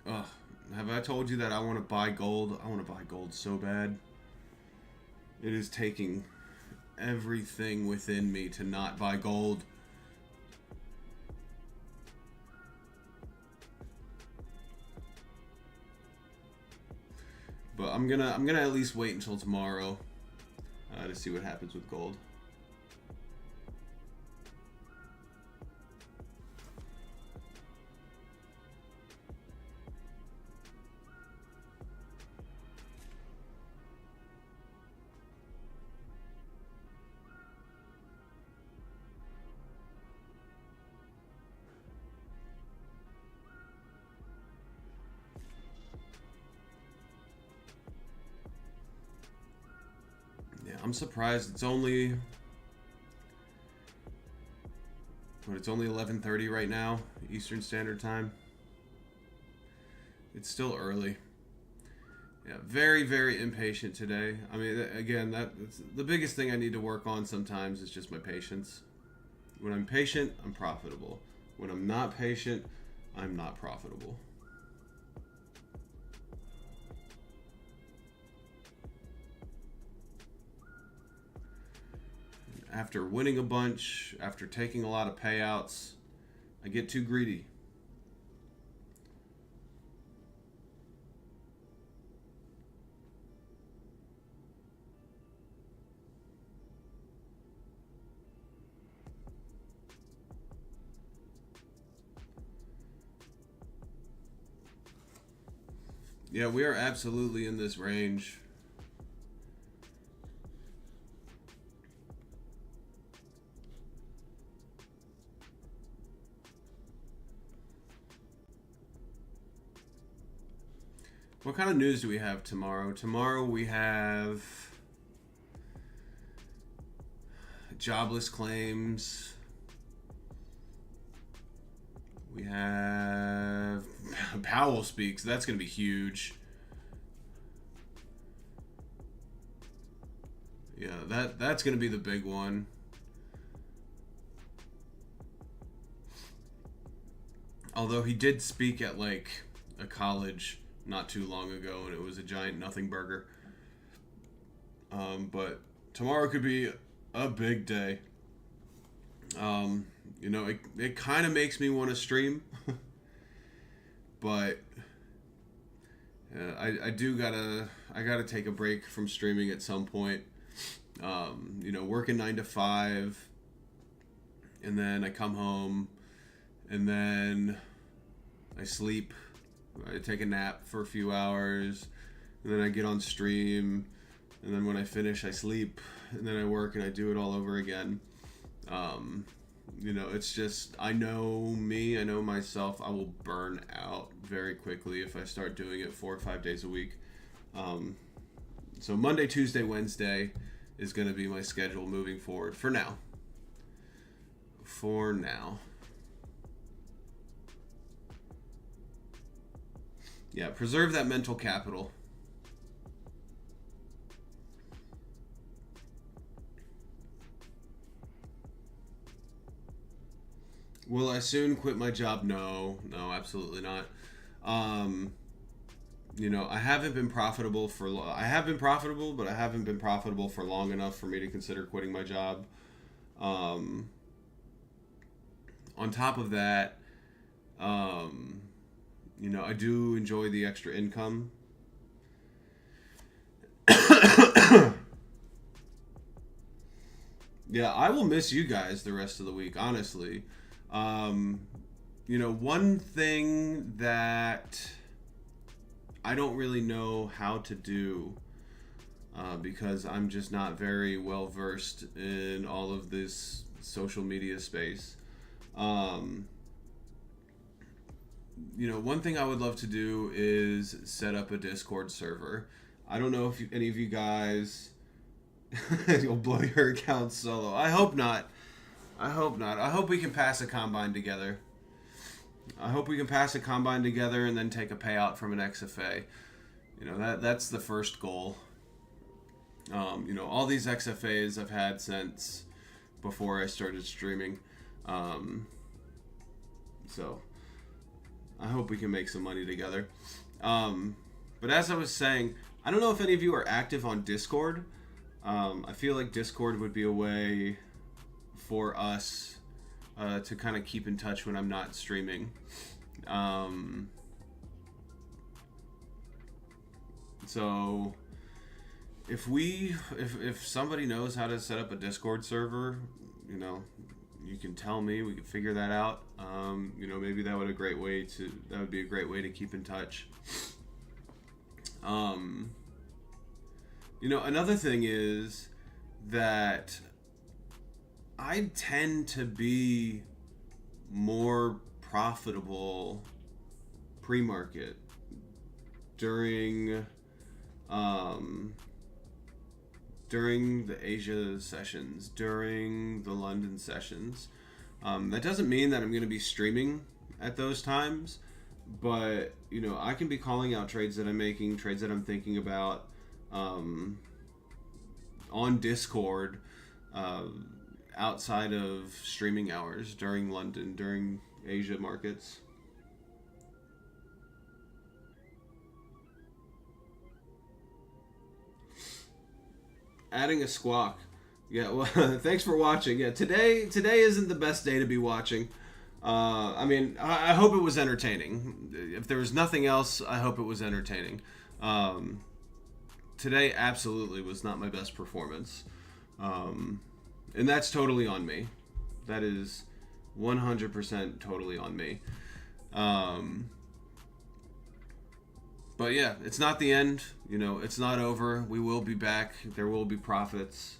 Ugh, have I told you that I want to buy gold? I want to buy gold so bad. It is taking everything within me to not buy gold. But I'm gonna at least wait until tomorrow to see what happens with gold. I'm surprised it's only 11:30 right now, Eastern Standard Time. It's still early. Yeah, very impatient today. I mean, again, that's the biggest thing I need to work on sometimes is just my patience. When I'm patient, I'm profitable. When I'm not patient, I'm not profitable. After winning a bunch, after taking a lot of payouts, I get too greedy. Yeah, we are absolutely in this range. What kind of news do we have tomorrow? Tomorrow we have jobless claims. We have Powell speaks. That's going to be huge. Yeah, that's going to be the big one. Yeah, that's going to be the big one. Although he did speak at like a college not too long ago, and it was a giant nothing burger. But tomorrow could be a big day. You know, it kind of makes me want to stream, but I gotta take a break from streaming at some point. You know, working 9 to 5, and then I come home, and then I sleep. I take a nap for a few hours, and then I get on stream, and then when I finish, I sleep, and then I work, and I do it all over again. You know, it's just, I know me, I know myself, I will burn out very quickly if I start doing it 4 or 5 days a week. So Monday, Tuesday, Wednesday is going to be my schedule moving forward for now. For now. Yeah, preserve that mental capital. Will I soon quit my job? No, absolutely not. You know, I haven't been profitable I have been profitable, but I haven't been profitable for long enough for me to consider quitting my job. On top of that, you know, I do enjoy the extra income. Yeah, I will miss you guys the rest of the week, honestly. You know, one thing that I don't really know how to do, because I'm just not very well versed in all of this social media space. You know, one thing I would love to do is set up a Discord server. I don't know if any of you guys you'll blow your account solo. I hope not. I hope we can pass a combine together. I hope we can pass a combine together and then take a payout from an XFA. You know, that's the first goal. You know, all these XFAs I've had since before I started streaming. So I hope we can make some money together. But as I was saying, I don't know if any of you are active on Discord. I feel like Discord would be a way for us to kind of keep in touch when I'm not streaming. So if somebody knows how to set up a Discord server, you know, you can tell me, we can figure that out. You know, maybe that would be a great way to keep in touch. You know, another thing is that I tend to be more profitable pre-market during the Asia sessions, during the London sessions. That doesn't mean that I'm going to be streaming at those times, but you know, I can be calling out trades that I'm making, trades that I'm thinking about on Discord outside of streaming hours during London, during Asia markets. Adding a squawk. Yeah, well, thanks for watching. Yeah, today isn't the best day to be watching. I mean, I hope it was entertaining. If there was nothing else, I hope it was entertaining. Today absolutely was not my best performance. And that's totally on me. That is 100% totally on me. But yeah, it's not the end. You know, it's not over. We will be back. There will be profits.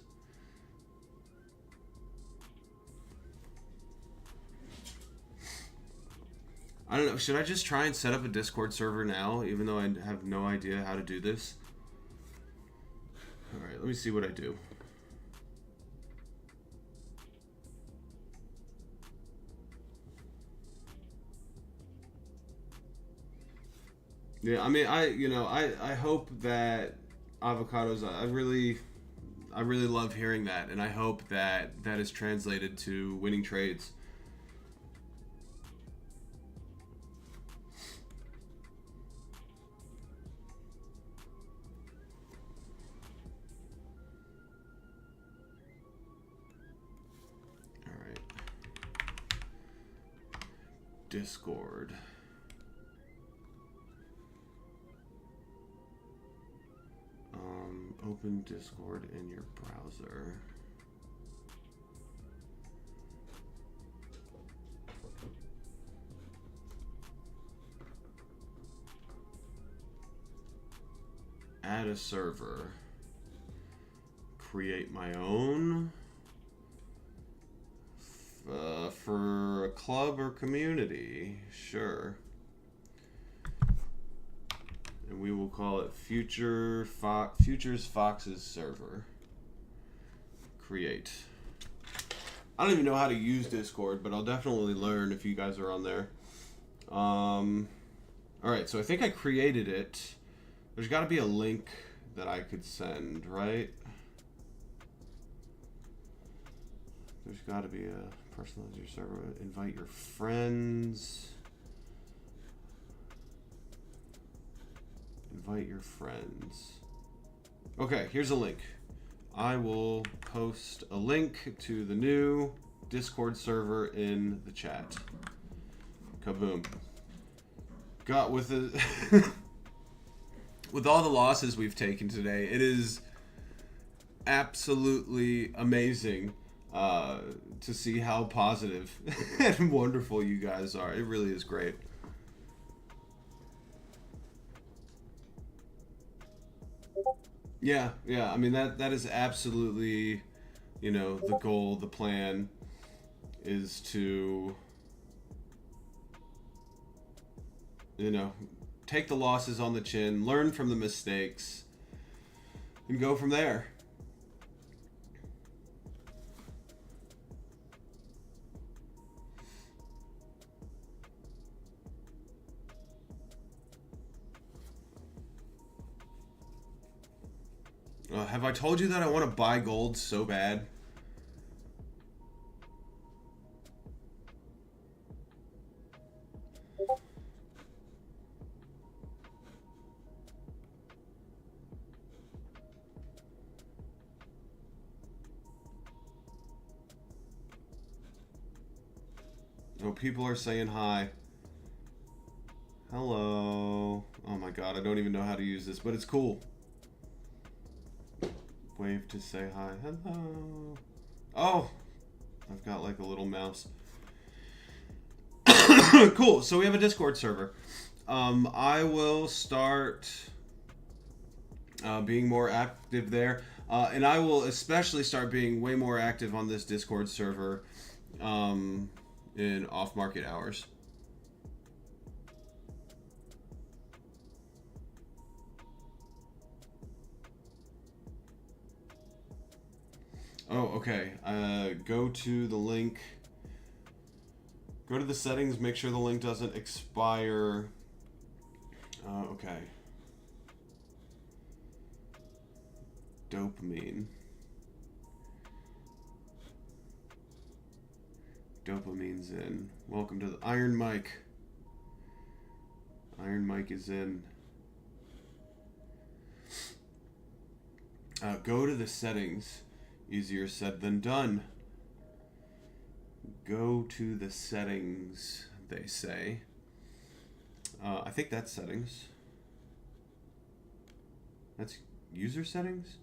I don't know. Should I just try and set up a Discord server now, even though I have no idea how to do this? All right, let me see what I do. Yeah, I mean, I hope that avocados. I really love hearing that, and I hope that that is translated to winning trades. Discord. Open Discord in your browser. Add a server. Create my own. For a club or community, sure. And we will call it FuturesFox's server. Create. I don't even know how to use Discord, but I'll definitely learn if you guys are on there. Alright, so I think I created it. There's got to be a link that I could send, right? There's got to be a personalize your server, invite your friends. Invite your friends. Okay, here's a link. I will post a link to the new Discord server in the chat. Kaboom. Got with it. With all the losses we've taken today, it is absolutely amazing to see how positive and wonderful you guys are. It really is great. Yeah. I mean, that is absolutely, you know, the goal, the plan is to, you know, take the losses on the chin, learn from the mistakes, and go from there. Have I told you that I want to buy gold so bad? Oh, people are saying hi. Hello. Oh my god, I don't even know how to use this, but it's cool. Wave to say hi. Hello. Oh, I've got like a little mouse. Cool. So we have a Discord server. I will start being more active there, and I will especially start being way more active on this Discord server in off-market hours. Oh, okay. Go to the link. Go to the settings. Make sure the link doesn't expire. Okay. Dopamine. Dopamine's in. Welcome to the Iron Mike. Iron Mike is in. Go to the settings. Easier said than done. Go to the settings, they say. I think that's settings. That's user settings?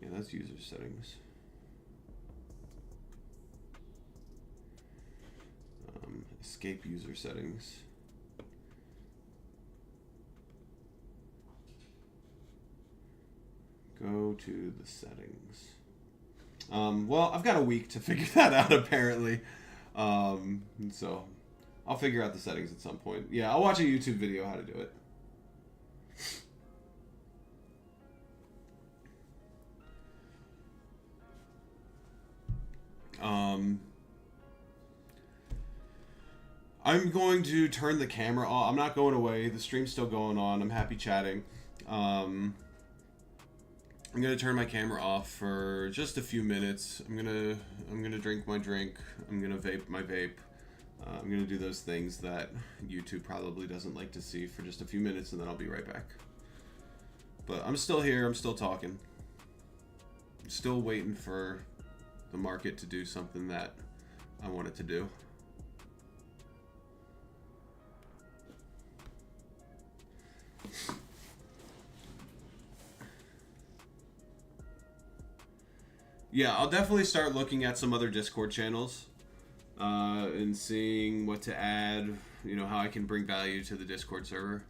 Yeah, that's user settings. Escape user settings. Go to the settings. Well, I've got a week to figure that out, apparently. So I'll figure out the settings at some point. Yeah, I'll watch a YouTube video how to do it. I'm going to turn the camera off. I'm not going away. The stream's still going on. I'm happy chatting. I'm gonna turn my camera off for just a few minutes. I'm gonna drink my drink. I'm gonna vape my vape. I'm gonna do those things that YouTube probably doesn't like to see for just a few minutes, and then I'll be right back. But I'm still here. I'm still talking. I'm still waiting for the market to do something that I want it to do. Yeah, I'll definitely start looking at some other Discord channels and seeing what to add, how I can bring value to the Discord server.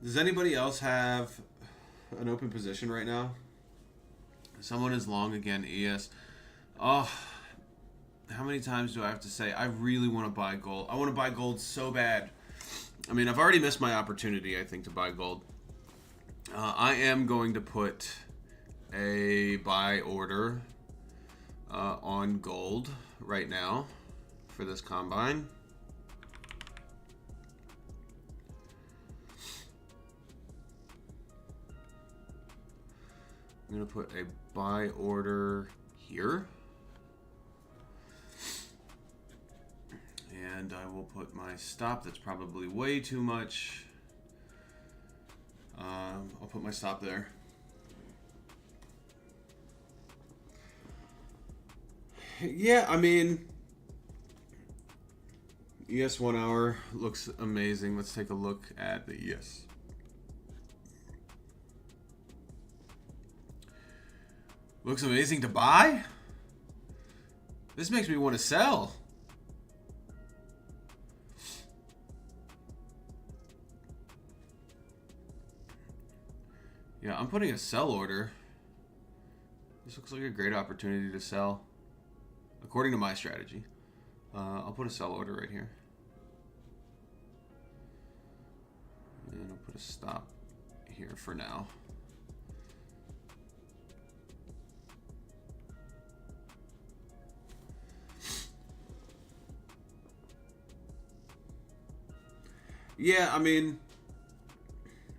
Does anybody else have an open position right now? Someone is long again, ES. Oh, how many times do I have to say I really want to buy gold? I want to buy gold so bad. I mean, I've already missed my opportunity, I think, to buy gold. I am going to put a buy order on gold right now for this combine. I'm going to put a buy order here. And I will put my stop. That's probably way too much. I'll put my stop there. Yeah, I mean, ES 1 hour looks amazing. Let's take a look at the ES. Looks amazing to buy? This makes me want to sell. Yeah, I'm putting a sell order. This looks like a great opportunity to sell, according to my strategy. I'll put a sell order right here. And I'll put a stop here for now. Yeah, I mean,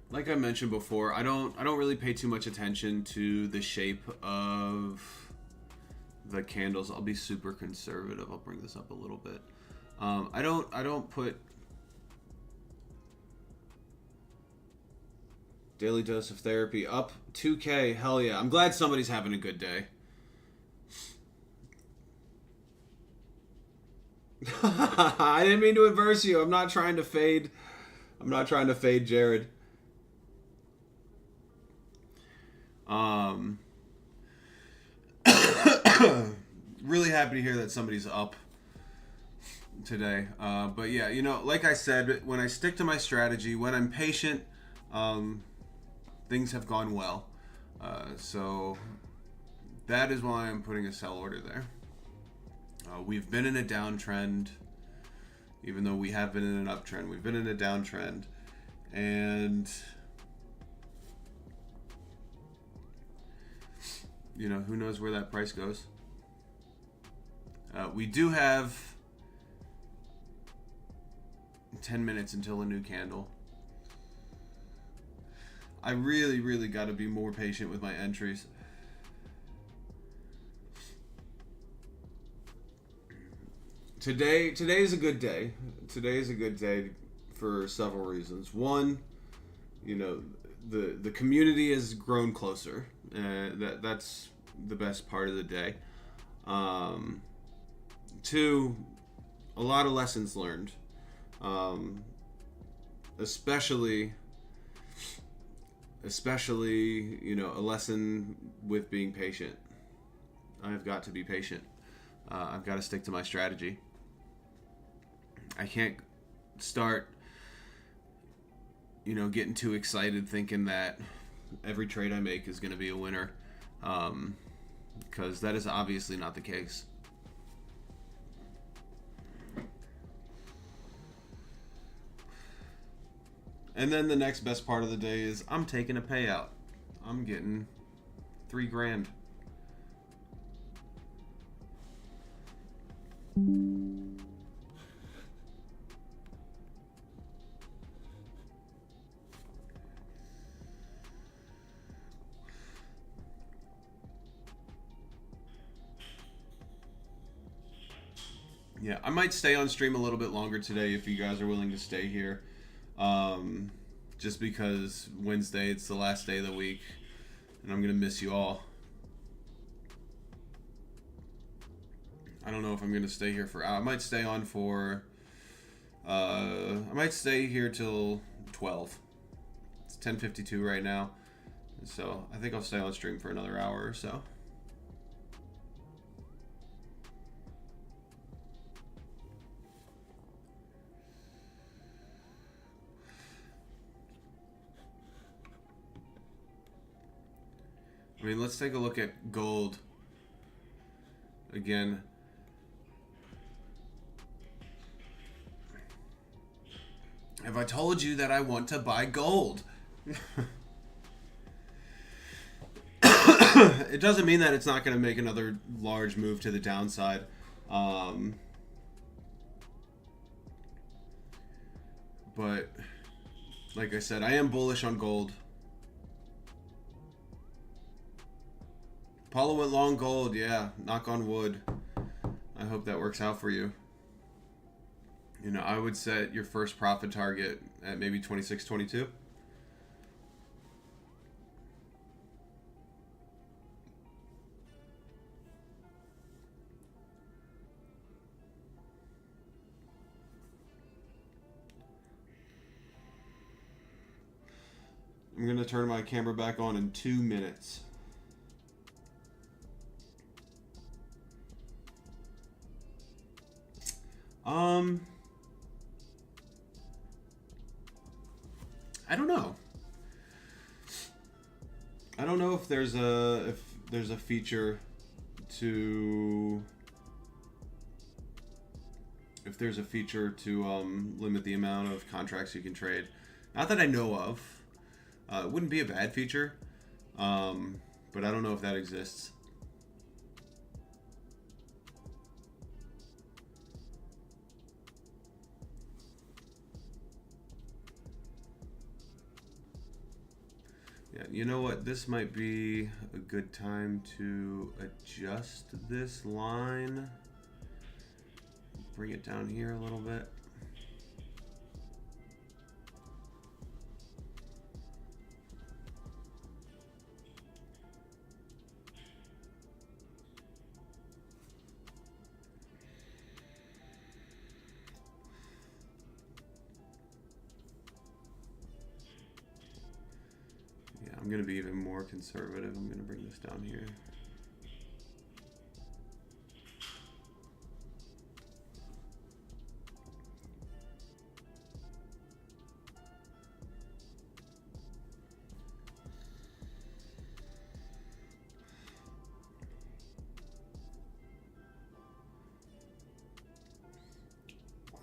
like I mentioned before, I don't really pay too much attention to the shape of the candles. I'll be super conservative. I'll bring this up a little bit. I don't put daily dose of therapy up 2K. Hell yeah! I'm glad somebody's having a good day. I didn't mean to inverse you. I'm not trying to fade. I'm not trying to fade Jared. Really happy to hear that somebody's up today. But yeah, like I said, when I stick to my strategy, when I'm patient, things have gone well. So that is why I'm putting a sell order there. We've been in a downtrend, even though we have been in an uptrend. We've been in a downtrend, and who knows where that price goes. We do have 10 minutes until a new candle. I really got to be more patient with my entries. Today is a good day. Today is a good day for several reasons. One, the community has grown closer. That's the best part of the day. Two, a lot of lessons learned. Especially, a lesson with being patient. I've got to be patient. I've got to stick to my strategy. I can't start, getting too excited thinking that every trade I make is going to be a winner, because that is obviously not the case. And then the next best part of the day is I'm taking a payout. I'm getting $3,000. Yeah, I might stay on stream a little bit longer today if you guys are willing to stay here. just because Wednesday, it's the last day of the week, and I'm going to miss you all. I don't know if I'm going to stay here for... I might stay on for... I might stay here till 12. It's 10:52 right now. So I think I'll stay on stream for another hour or so. I mean, let's take a look at gold again. Have I told you that I want to buy gold? It doesn't mean that it's not going to make another large move to the downside. But like I said, I am bullish on gold. Paulo went long gold, yeah. Knock on wood. I hope that works out for you. You know, I would set your first profit target at maybe 26.22. I'm going to turn my camera back on in 2 minutes. I don't know. I don't know if there's a feature to limit the amount of contracts you can trade. Not that I know of. It wouldn't be a bad feature, but I don't know if that exists. Yeah, you know what? This might be a good time to adjust this line. Bring it down here a little bit. I'm going to be even more conservative. I'm going to bring this down here.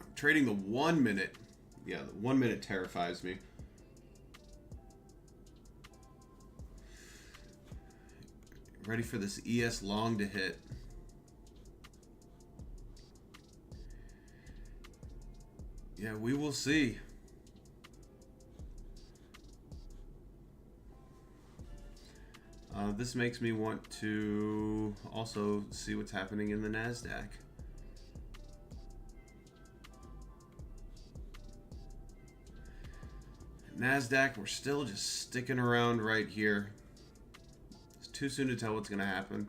I'm trading the 1 minute. Yeah, the 1 minute terrifies me. Ready for this ES long to hit. Yeah, we will see. This makes me want to also see what's happening in the NASDAQ. NASDAQ, we're still just sticking around right here. Too soon to tell what's going to happen.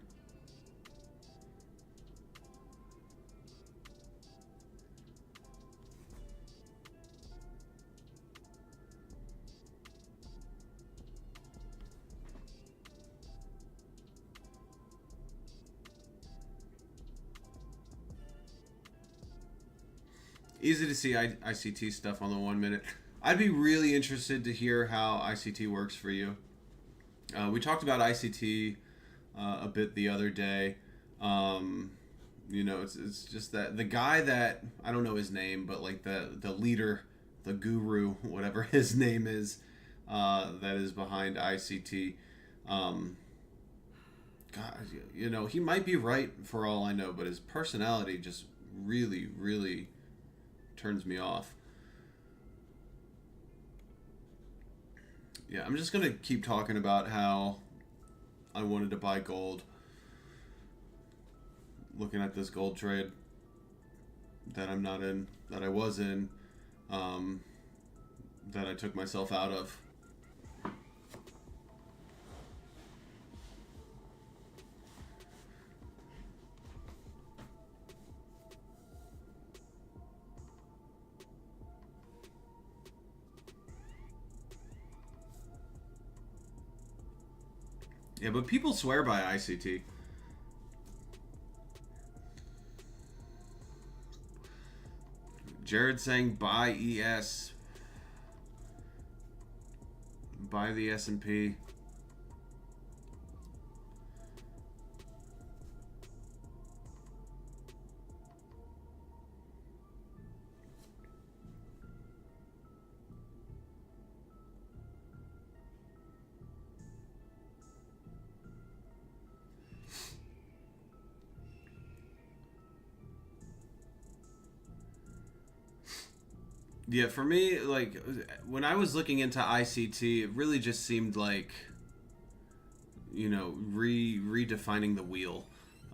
Easy to see ICT stuff on the 1 minute. I'd be really interested to hear how ICT works for you. We talked about ICT a bit the other day. You know, it's just that the guy that, I don't know his name, but like the leader, the guru, whatever his name is, that is behind ICT. God, you know, he might be right for all I know, but his personality just really, really turns me off. Yeah, I'm just going to keep talking about how I wanted to buy gold. Looking at this gold trade that I'm not in, that I was in. that I took myself out of. Yeah, but people swear by ICT. Jared saying buy ES. Buy the S&P. Yeah, for me, like, when I was looking into ICT, it really just seemed like, you know, redefining the wheel.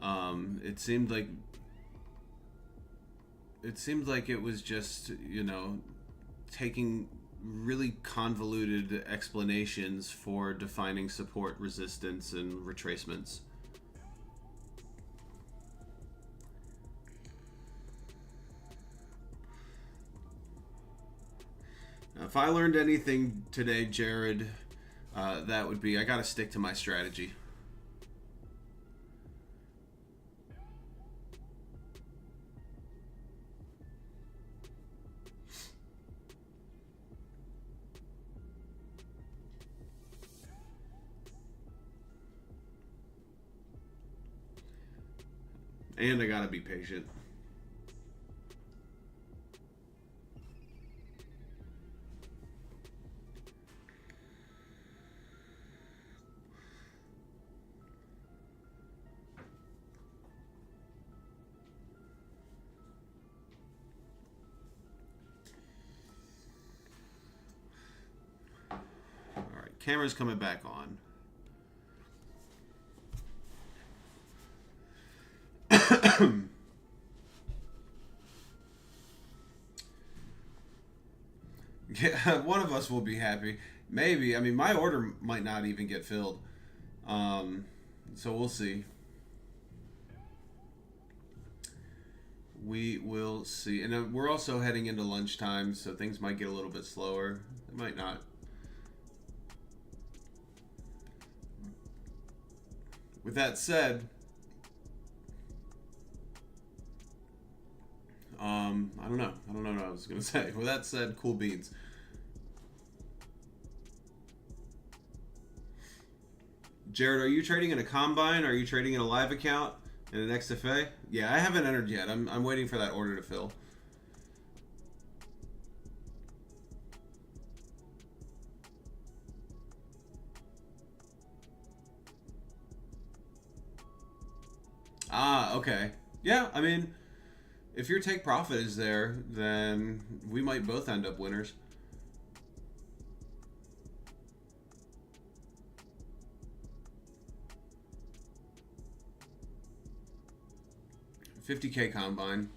It seemed like it was just, you know, taking really convoluted explanations for defining support, resistance, and retracements. Now, if I learned anything today, Jared, that would be I got to stick to my strategy. And I got to be patient. Camera's coming back on. Yeah, one of us will be happy. Maybe. I mean, my order might not even get filled. So we'll see. We will see. And we're also heading into lunchtime, so things might get a little bit slower. It might not. With that said, I don't know. I don't know what I was going to say. With that said, cool beans. Jared, are you trading in a combine? Are you trading in a live account in an XFA? Yeah, I haven't entered yet. I'm waiting for that order to fill. Ah, okay. Yeah, I mean, if your take profit is there, then we might both end up winners. $50K combine.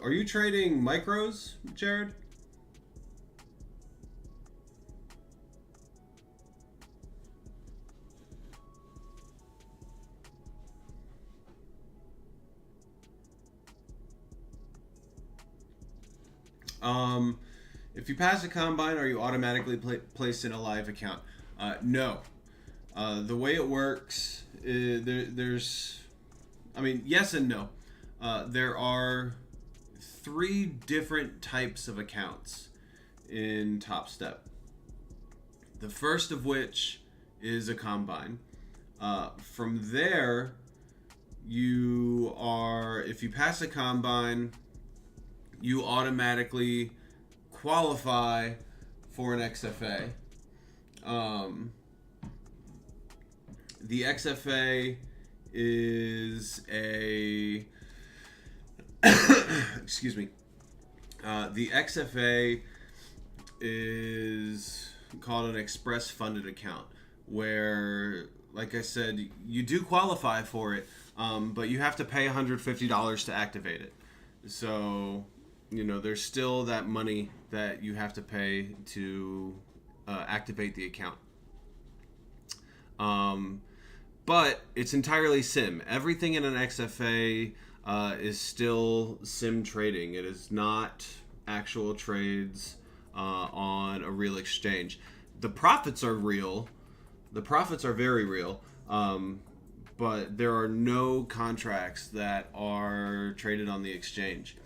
Are you trading micros, Jared? If you pass a combine, are you automatically placed in a live account? No. The way it works, there's, I mean, yes and no. There are 3 different types of accounts in Topstep. The first of which is a combine. From there, if you pass a combine, you automatically qualify for an XFA. The XFA is a excuse me. The XFA is called an express funded account, where, like I said, you do qualify for it, but you have to pay $150 to activate it. So, there's still that money that you have to pay to activate the account. But it's entirely sim. Everything in an XFA is still sim trading. It is not actual trades on a real exchange. The profits are real. The profits are very real. But there are no contracts that are traded on the exchange.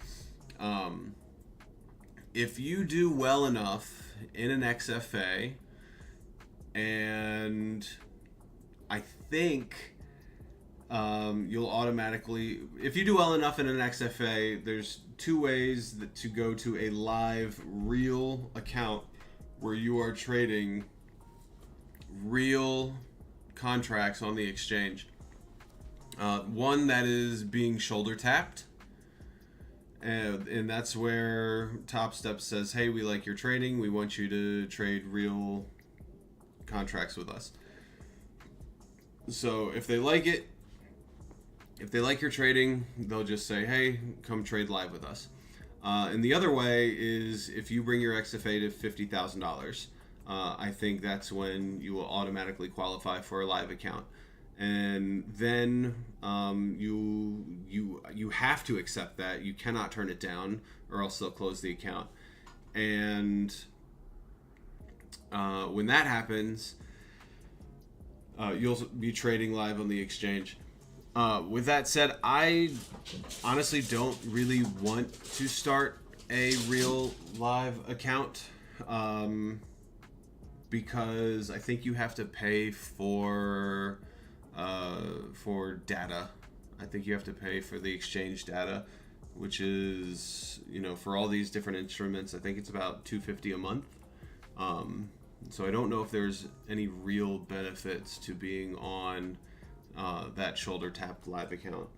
If you do well enough in an XFA, and I think you'll automatically, if you do well enough in an XFA, there's two ways to go to a live real account where you are trading real contracts on the exchange. One that is being shoulder tapped, and that's where Topstep says, hey, we like your trading, we want you to trade real contracts with us. So if they like it, if they like your trading, they'll just say, hey, come trade live with us. And the other way is if you bring your XFA to $50,000, I think that's when you will automatically qualify for a live account. And then you have to accept that. You cannot turn it down, or else they'll close the account. And when that happens, you'll be trading live on the exchange. With that said, I honestly don't really want to start a real live account, because I think you have to pay for data. I think you have to pay for the exchange data, which is, for all these different instruments, I think it's about $250 a month. So I don't know if there's any real benefits to being on that shoulder tapped live account.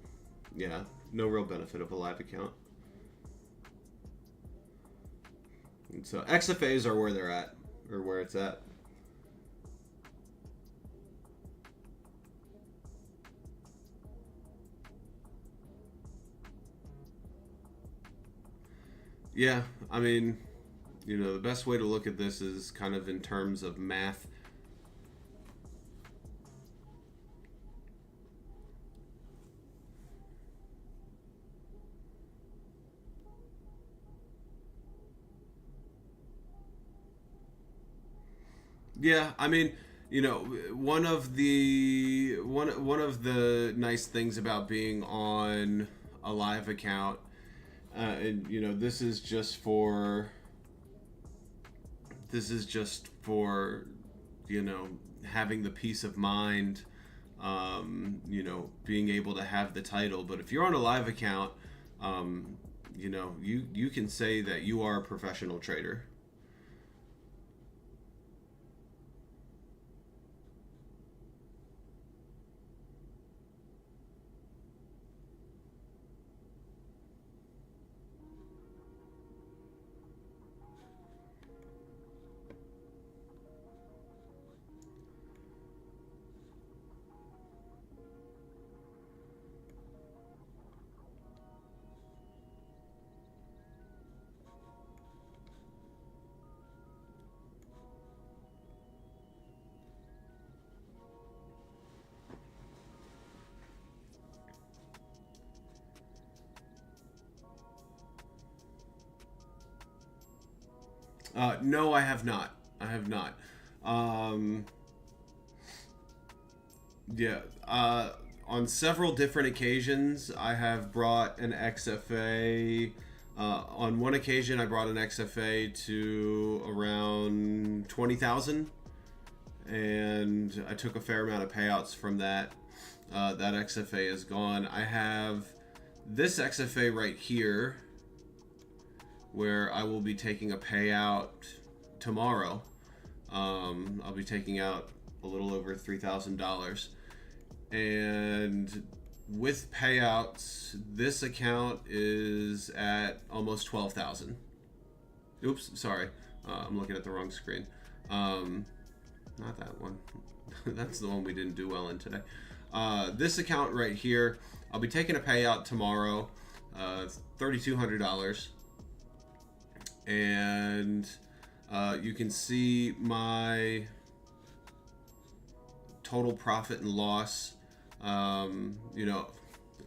Yeah, no real benefit of a live account. And so XFAs are where they're at, or where it's at. Yeah, I mean, the best way to look at this is kind of in terms of math. Yeah, I mean, one of the nice things about being on a live account, and this is just for having the peace of mind, being able to have the title. But if you're on a live account, you can say that you are a professional trader. No, I have not. Yeah. On several different occasions, I have brought an XFA. On one occasion, I brought an XFA to around 20,000, and I took a fair amount of payouts from that. That XFA is gone. I have this XFA right here, where I will be taking a payout tomorrow. I'll be taking out a little over $3,000. And with payouts, this account is at almost 12,000. Oops, sorry. I'm looking at the wrong screen. Not that one. That's the one we didn't do well in today. This account right here, I'll be taking a payout tomorrow, $3,200. And you can see my total profit and loss. You know,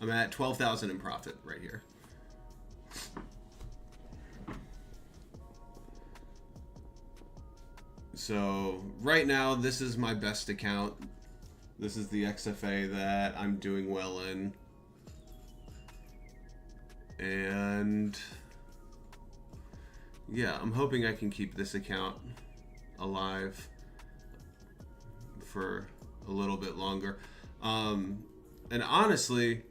I'm at 12,000 in profit right here. So right now, this is my best account. This is the XFA that I'm doing well in. And yeah, I'm hoping I can keep this account alive for a little bit longer. And honestly,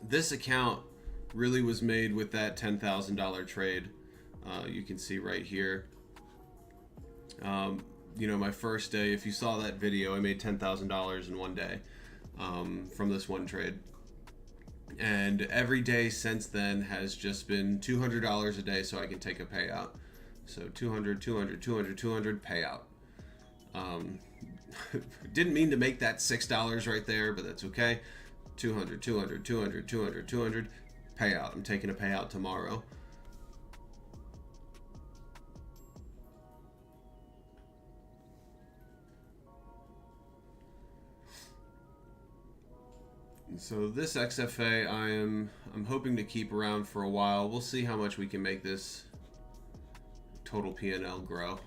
this account really was made with that $10,000 trade. You can see right here. You know, my first day, if you saw that video, I made $10,000 in one day from this one trade. And every day since then has just been $200 a day so I can take a payout. So 200, 200, 200, 200 payout. Didn't mean to make that $6 right there, but that's okay. 200, 200, 200, 200, 200 payout. I'm taking a payout tomorrow. So this XFA I'm hoping to keep around for a while. We'll see how much we can make this total P&L grow.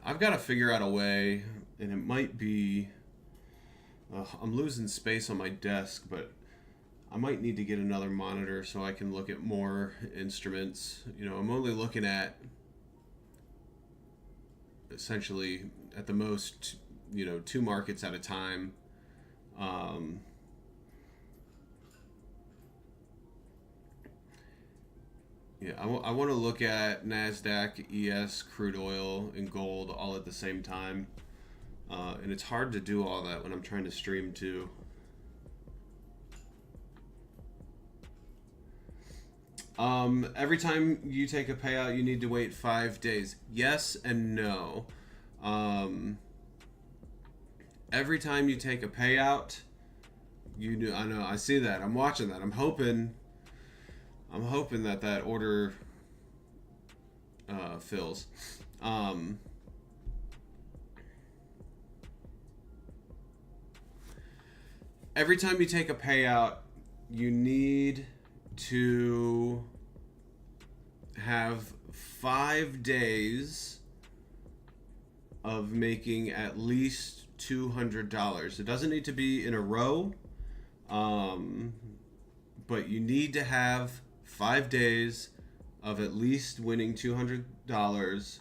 I've got to figure out a way, and it might be, I'm losing space on my desk, but I might need to get another monitor so I can look at more instruments. You know, I'm only looking at, essentially, at the most, you know, 2 markets at a time. Yeah, I want to look at NASDAQ, ES, crude oil, and gold all at the same time. And it's hard to do all that when I'm trying to stream too. Every time you take a payout, you need to wait 5 days. Yes and no. Every time you take a payout, you do. I know. I see that. I'm watching that. I'm hoping that order fills. Every time you take a payout, you need to have 5 days of making at least $200. It doesn't need to be in a row, but you need to have 5 days of at least winning $200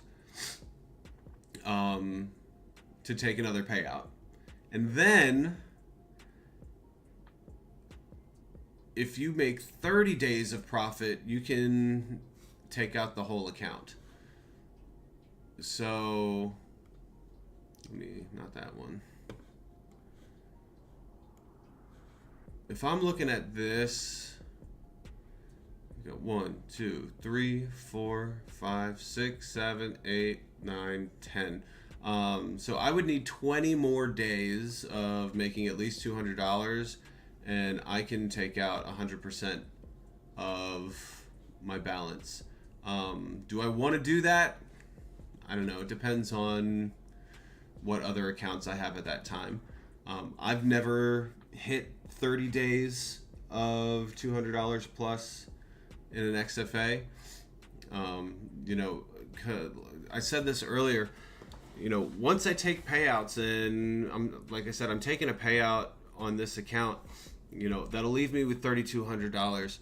to take another payout. And then if you make 30 days of profit, you can take out the whole account. So, not that one. If I'm looking at this, you got 1, 2, 3, 4, 5, 6, 7, 8, 9, 10. So I would need 20 more days of making at least $200, and I can take out 100% of my balance. Do I want to do that? I don't know. It depends on what other accounts I have at that time. I've never hit 30 days of $200 plus in an XFA. You know, I said this earlier, you know, once I take payouts, and like I said, I'm taking a payout on this account, you know, that'll leave me with $3,200.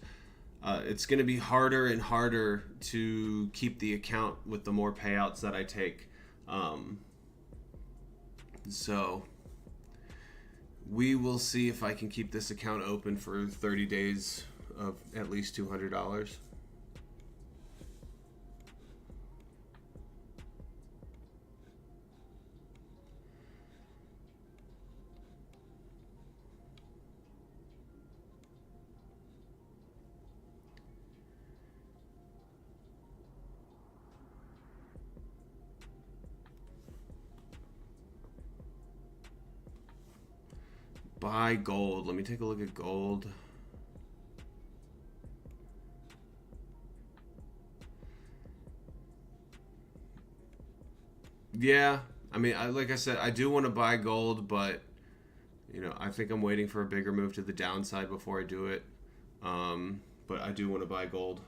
it's going to be harder and harder to keep the account with the more payouts that I take. So we will see if I can keep this account open for 30 days of at least $200. Buy gold. Let me take a look at gold. Yeah, I mean, like I said, I do want to buy gold, but you know, I think I'm waiting for a bigger move to the downside before I do it. But I do want to buy gold.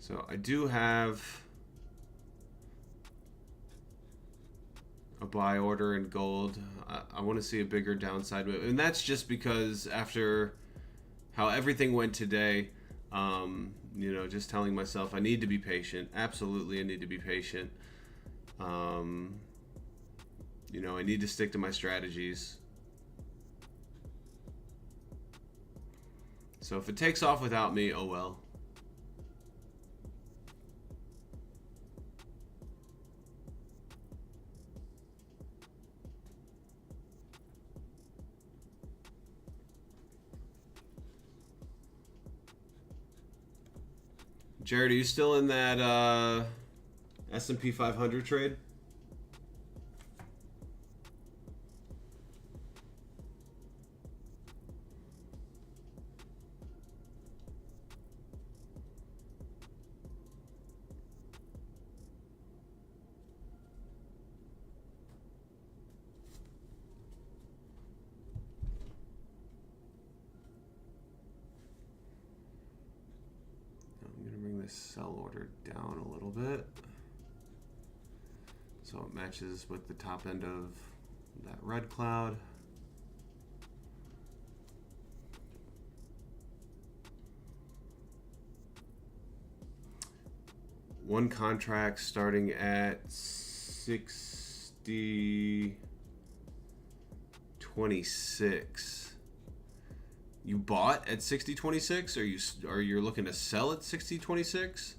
So I do have a buy order in gold. I want to see a bigger downside move, and that's just because after how everything went today, you know, just telling myself I need to be patient. Absolutely, I need to be patient. You know, I need to stick to my strategies. So if it takes off without me, oh well. Jared, are you still in that S&P 500 trade? Sell order down a little bit so it matches with the top end of that red cloud. One contract starting at 60.26. You bought at 60.26, or you're looking to sell at 60.26?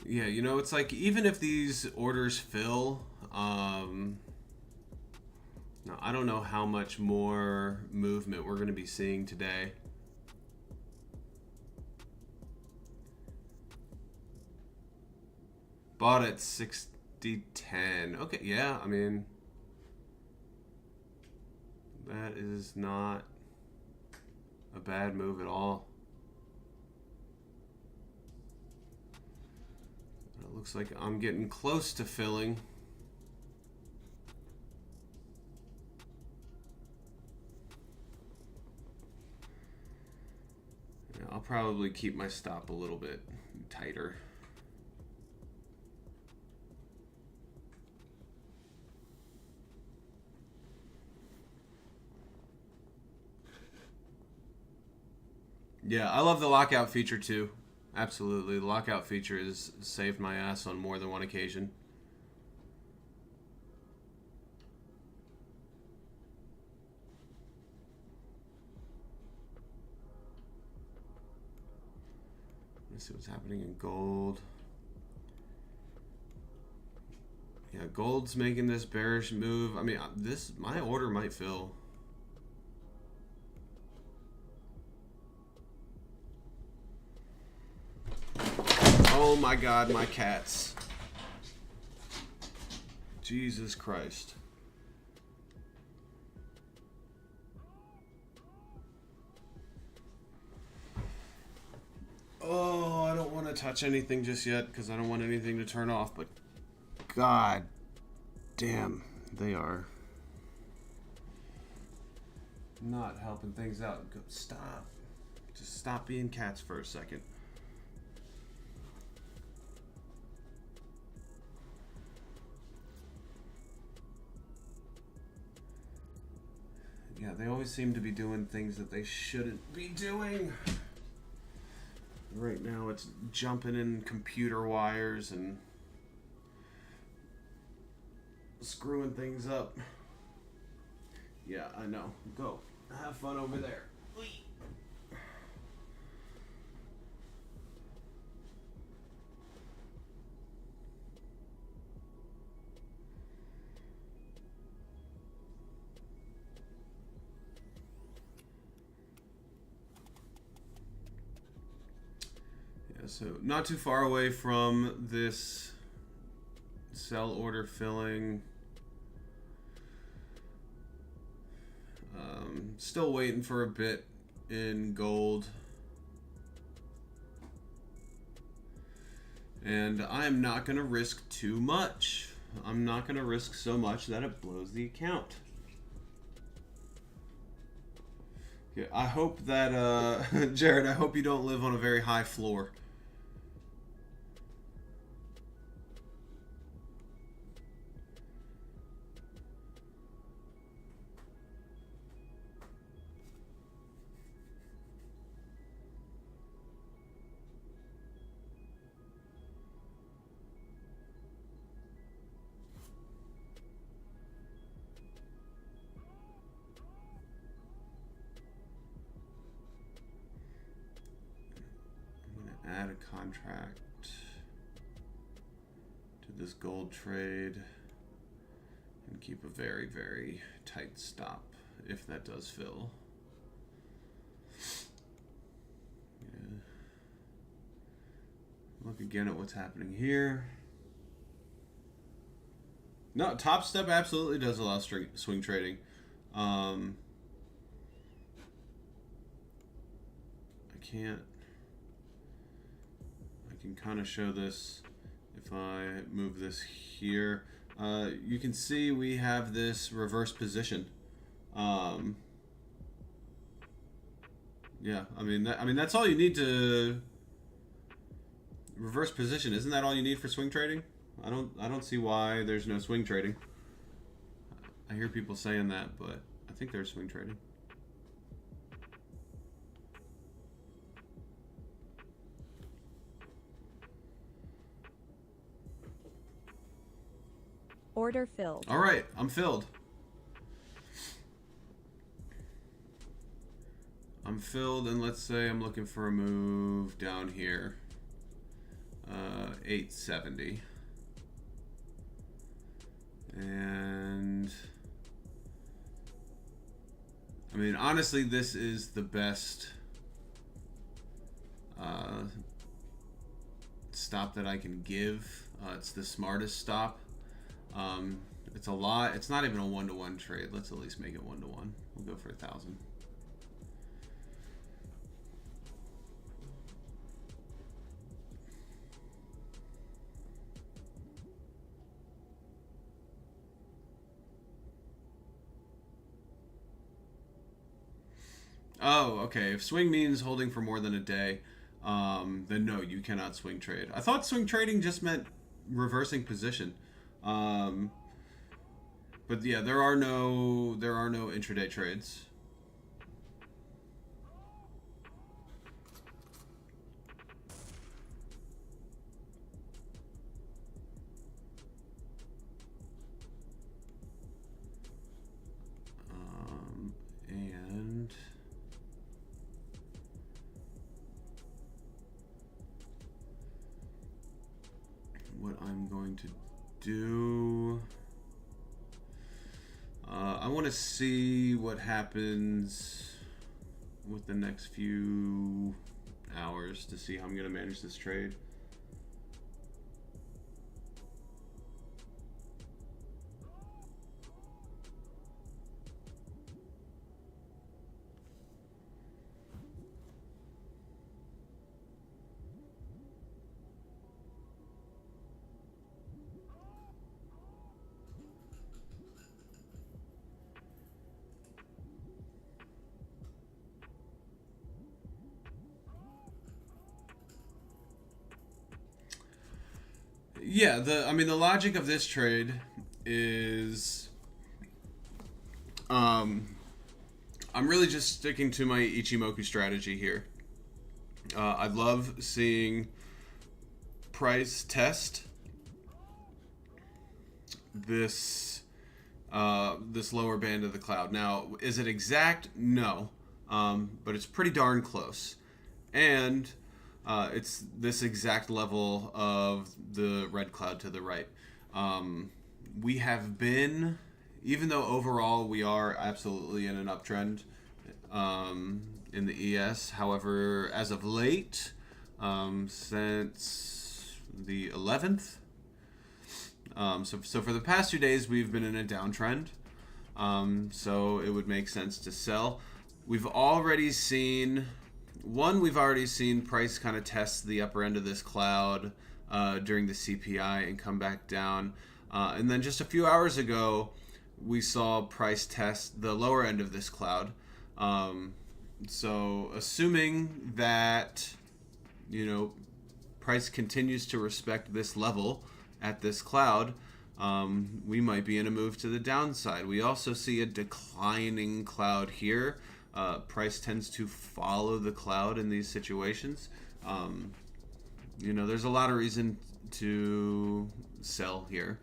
Yeah, you know, it's like even if these orders fill, no, I don't know how much more movement we're going to be seeing today. Bought at 60.10. Okay, yeah, I mean, that is not a bad move at all. It looks like I'm getting close to filling. Yeah, I'll probably keep my stop a little bit tighter. Yeah, I love the lockout feature too. Absolutely. The lockout feature has saved my ass on more than one occasion. Let's see what's happening in gold. Yeah, gold's making this bearish move. I mean, my order might fill. Oh my God, my cats. Jesus Christ. Oh, I don't want to touch anything just yet because I don't want anything to turn off, but God damn, they are not helping things out. Stop. Just stop being cats for a second. Yeah, they always seem to be doing things that they shouldn't be doing. Right now it's jumping in computer wires and screwing things up. Yeah, I know. Go. Have fun over there. So not too far away from this sell order filling. Still waiting for a bit in gold. And I'm not going to risk too much. I'm not going to risk so much that it blows the account. Yeah, I hope that, Jared, I hope you don't live on a very high floor. Add a contract to this gold trade and keep a very, very tight stop if that does fill. Yeah. Look again at what's happening here. No, Topstep absolutely does allow swing trading. I can kind of show this if I move this here. You can see we have this reverse position. Yeah, I mean that's all you need to reverse position. Isn't that all you need for swing trading? I don't see why there's no swing trading. I hear people saying that, but I think there's swing trading. Order filled. All right, I'm filled. I'm filled, and let's say I'm looking for a move down here. 870. And I mean, honestly, this is the best stop that I can give. It's the smartest stop. It's a lot. It's not even a one-to-one trade. Let's at least make it one-to-one. We'll go for 1,000. Oh, okay. If swing means holding for more than a day, then no, you cannot swing trade. I thought swing trading just meant reversing position. But yeah, there are no intraday trades. And what I'm going to do, I want to see what happens with the next few hours to see how I'm going to manage this trade. Yeah, the logic of this trade is, I'm really just sticking to my Ichimoku strategy here. I love seeing price test this this lower band of the cloud. Now, is it exact? No, but it's pretty darn close, and it's this exact level of the red cloud to the right. We have been, even though overall we are absolutely in an uptrend in the ES. However, as of late, since the 11th, so for the past 2 days, we've been in a downtrend. So it would make sense to sell. We've already seen price kind of test the upper end of this cloud during the CPI and come back down. And then just a few hours ago, we saw price test the lower end of this cloud. So assuming that, price continues to respect this level at this cloud, we might be in a move to the downside. We also see a declining cloud here. Price tends to follow the cloud in these situations. There's a lot of reason to sell here,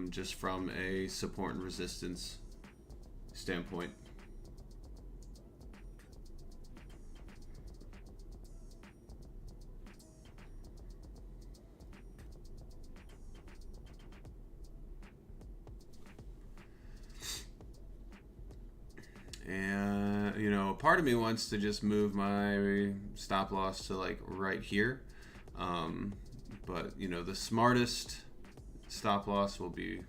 just from a support and resistance standpoint. And, part of me wants to just move my stop loss to like right here. But, the smartest stop loss will be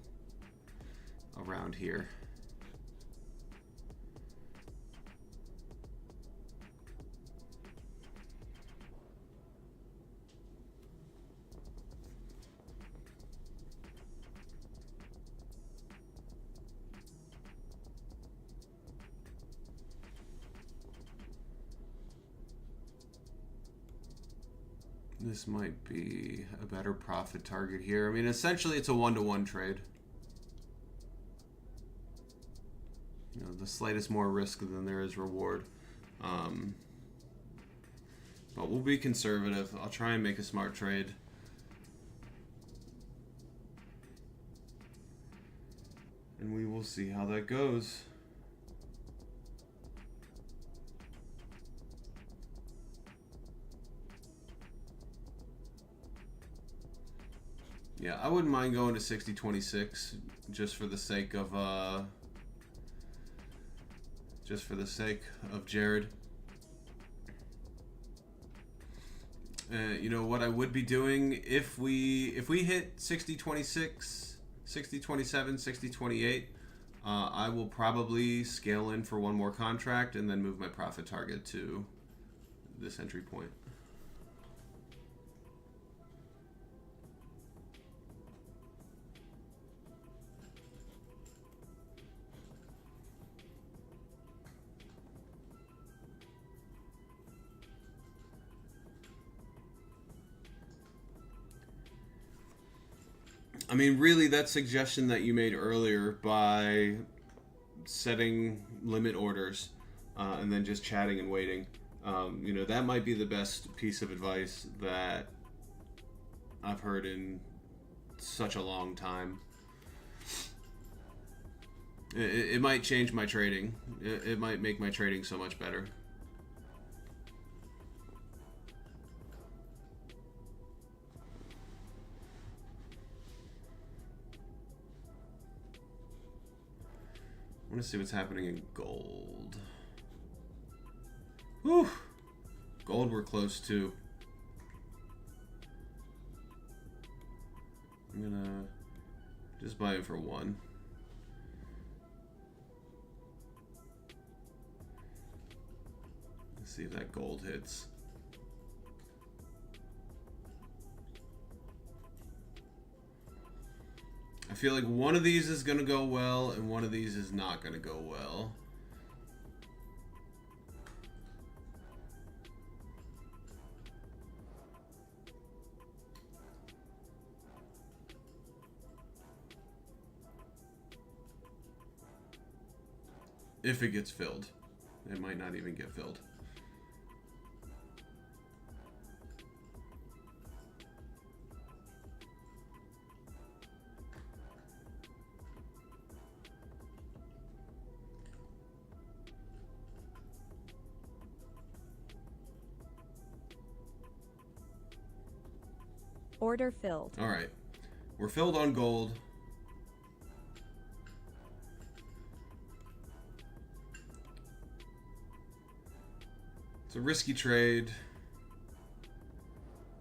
around here. This might be a better profit target here. I mean, essentially it's a 1-to-1 trade. The slightest more risk than there is reward. But we'll be conservative. I'll try and make a smart trade. And we will see how that goes. Yeah, I wouldn't mind going to 60.26 just for the sake of Jared. What I would be doing if we hit 60.26, 60.27, 60.28, I will probably scale in for one more contract and then move my profit target to this entry point. I mean, really, that suggestion that you made earlier by setting limit orders and then just chatting and waiting, that might be the best piece of advice that I've heard in such a long time. It might change my trading. It might make my trading so much better. I want to see what's happening in gold. Whew. Gold we're close to. I'm gonna just buy it for one. Let's see if that gold hits. I feel like one of these is going to go well and one of these is not going to go well. if it gets filled. It might not even get filled. Order filled. All right. We're filled on gold. It's a risky trade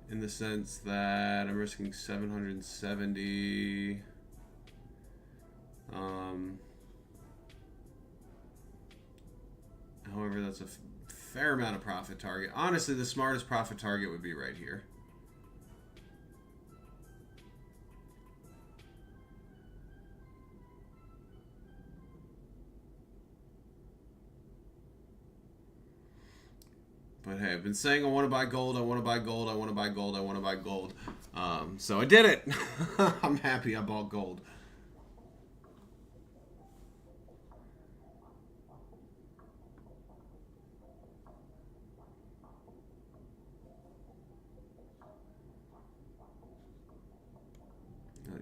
in the sense that I'm risking 770. However, that's a fair amount of profit target. Honestly, the smartest profit target would be right here. But hey, I've been saying I want to buy gold, I want to buy gold, I want to buy gold, I want to buy gold. So I did it. I'm happy I bought gold.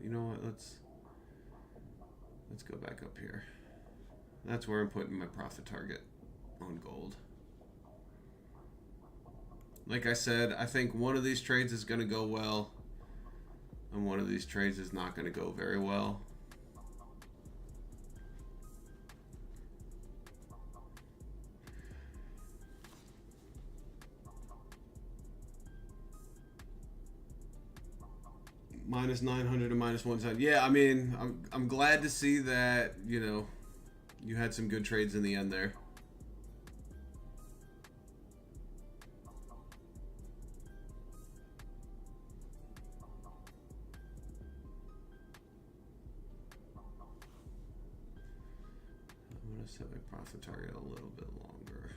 You know what? Let's go back up here. That's where I'm putting my profit target on gold. Like I said, I think one of these trades is going to go well, and one of these trades is not going to go very well. Minus 900 to minus 110. Yeah, I mean, I'm glad to see that, you know, you had some good trades in the end there. I'm going to set my profit target a little bit longer.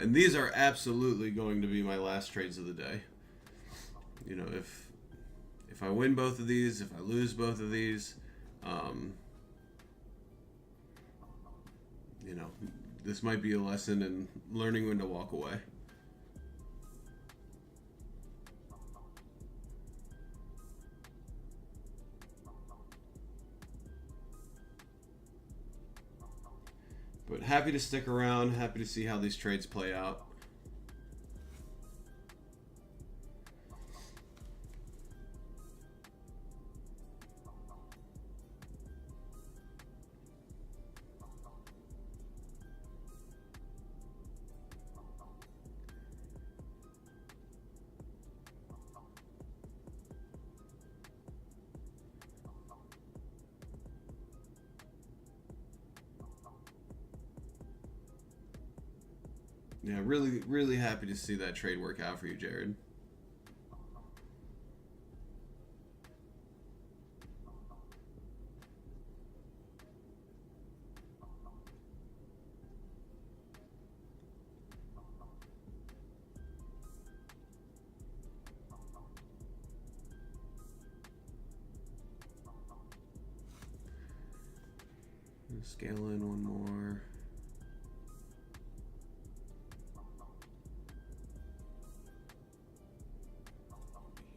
And these are absolutely going to be my last trades of the day. You know, if I win both of these, if I lose both of these, you know, this might be a lesson in learning when to walk away. But happy to stick around, happy to see how these trades play out. Yeah, really happy to see that trade work out for you, Jared. Scale in one more.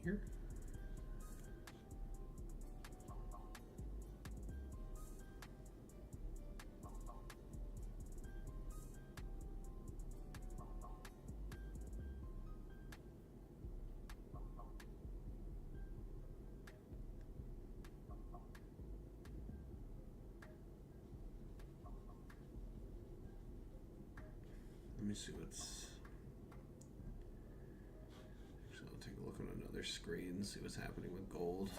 Here. Let me see what's... Actually, I'll take a look on another screen, see what's happening with gold.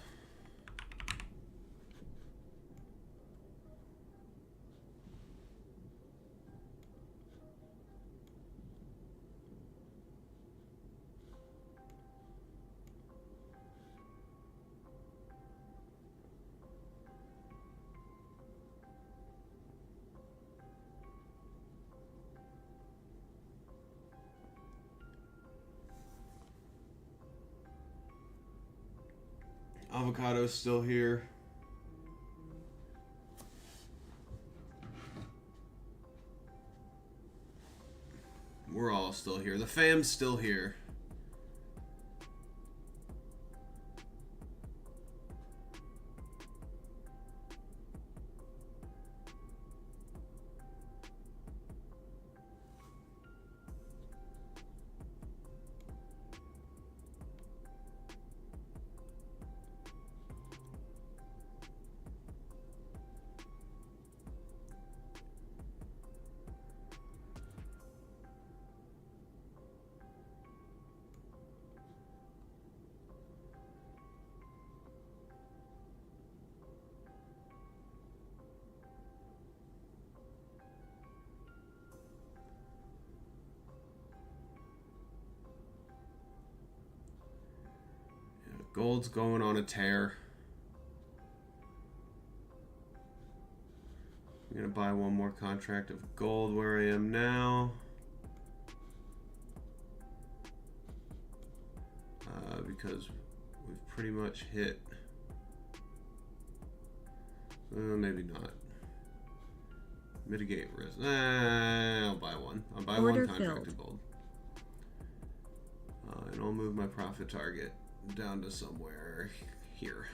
Avocado's still here. We're all still here. The fam's still here. Gold's going on a tear. I'm gonna buy one more contract of gold where I am now. Because we've pretty much hit. Maybe not. Mitigate risk. I'll buy one. I'll buy Order one contract filled. of gold. And I'll move my profit target down to somewhere here.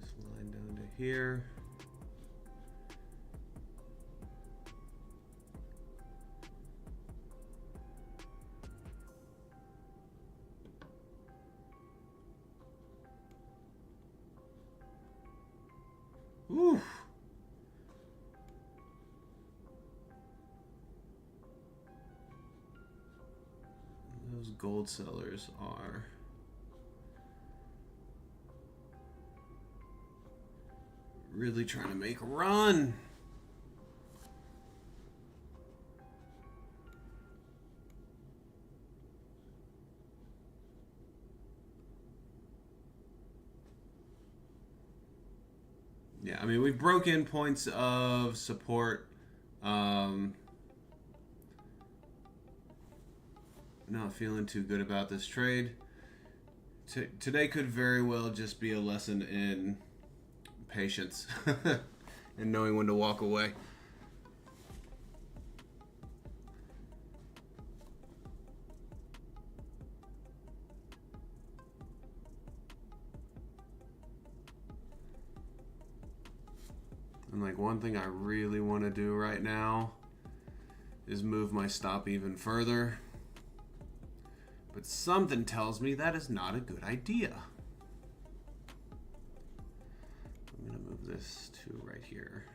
This line down to here. Ooh. Those gold sellers are really trying to make a run. Yeah, I mean, we've broken points of support. Not feeling too good about this trade. Today could very well just be a lesson in patience and knowing when to walk away. And like one thing I really want to do right now is move my stop even further. But something tells me that is not a good idea. I'm going to move this to right here.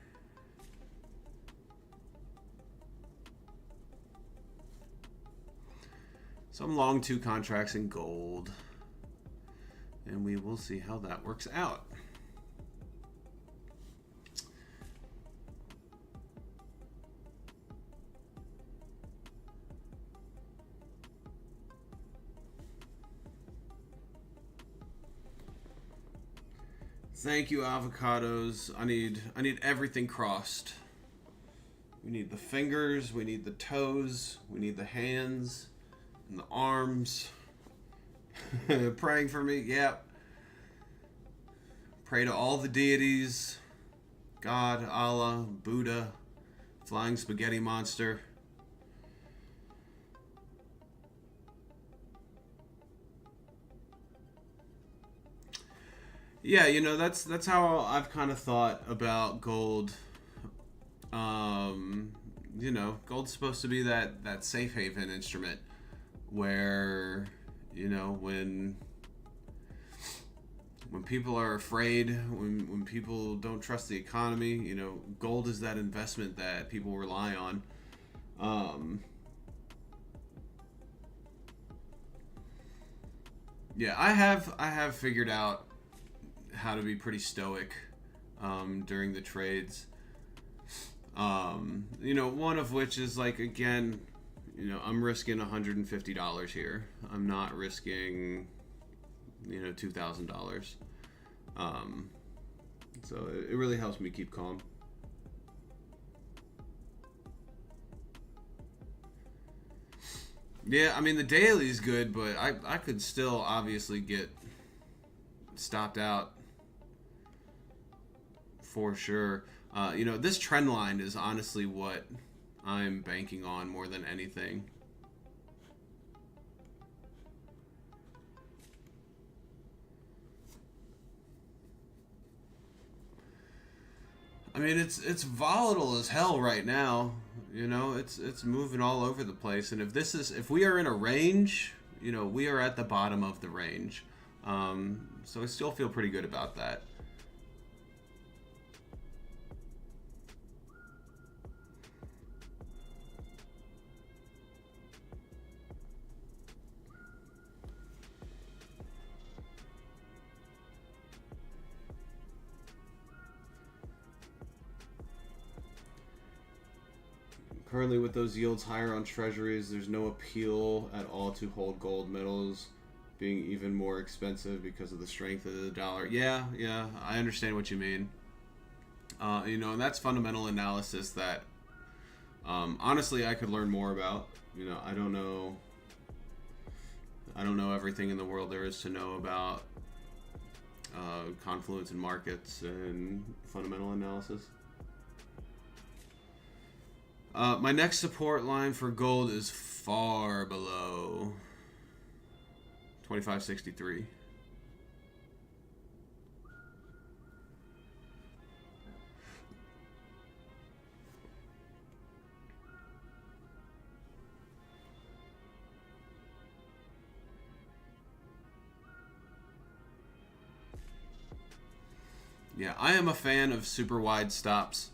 So I'm long 2 contracts in gold. And we will see how that works out. Thank you, avocados. I need everything crossed. We need the fingers, we need the toes, we need the hands and the arms. Praying for me, yep. Pray to all the deities. God, Allah, Buddha, flying spaghetti monster. Yeah, you know, that's how I've kind of thought about gold. You know, gold's supposed to be that safe haven instrument where, you know, when people are afraid, when people don't trust the economy, you know, gold is that investment that people rely on. Yeah, I have figured out how to be pretty stoic during the trades. One of which is like, again, I'm risking $150 here. I'm not risking, $2,000. So it really helps me keep calm. Yeah, I mean, the daily is good, but I could still obviously get stopped out for sure. This trend line is honestly what I'm banking on more than anything. I mean, it's volatile as hell right now. It's moving all over the place. And if we are in a range, we are at the bottom of the range. So I still feel pretty good about that. Currently, with those yields higher on treasuries, there's no appeal at all to hold gold metals being even more expensive because of the strength of the dollar. Yeah, I understand what you mean. And that's fundamental analysis that, honestly, I could learn more about. I don't know everything in the world there is to know about confluence in markets and fundamental analysis. My next support line for gold is far below 2563. Yeah, I am a fan of super wide stops.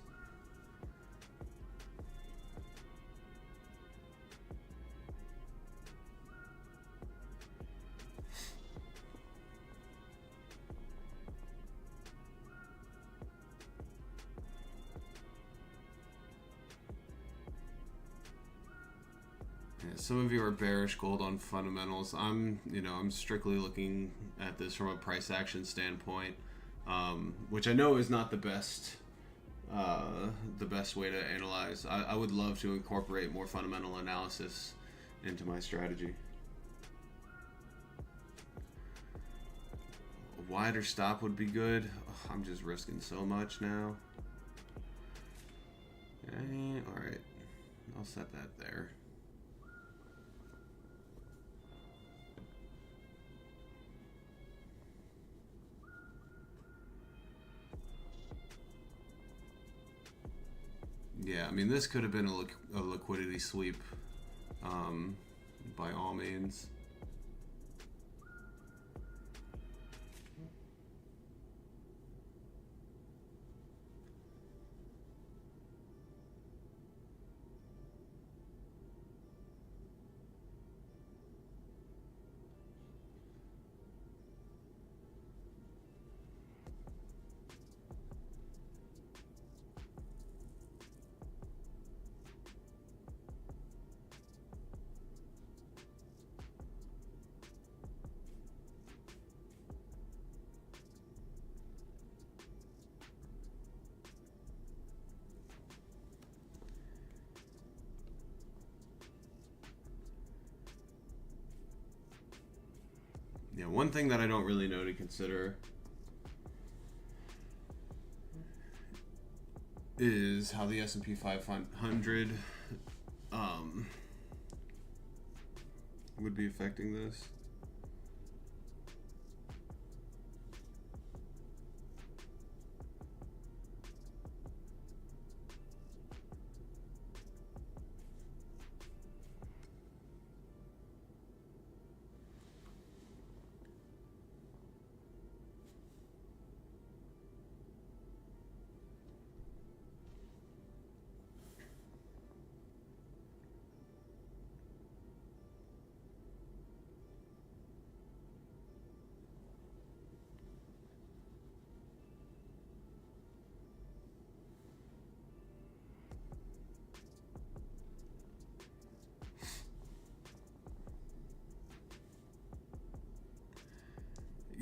Some of you are bearish gold on fundamentals. I'm strictly looking at this from a price action standpoint, which I know is not the best way to analyze. I would love to incorporate more fundamental analysis into my strategy. A wider stop would be good. Ugh, I'm just risking so much now. Okay, all right, I'll set that there. Yeah, I mean, this could have been a liquidity sweep, by all means. Yeah, one thing that I don't really know to consider is how the S&P 500 would be affecting this.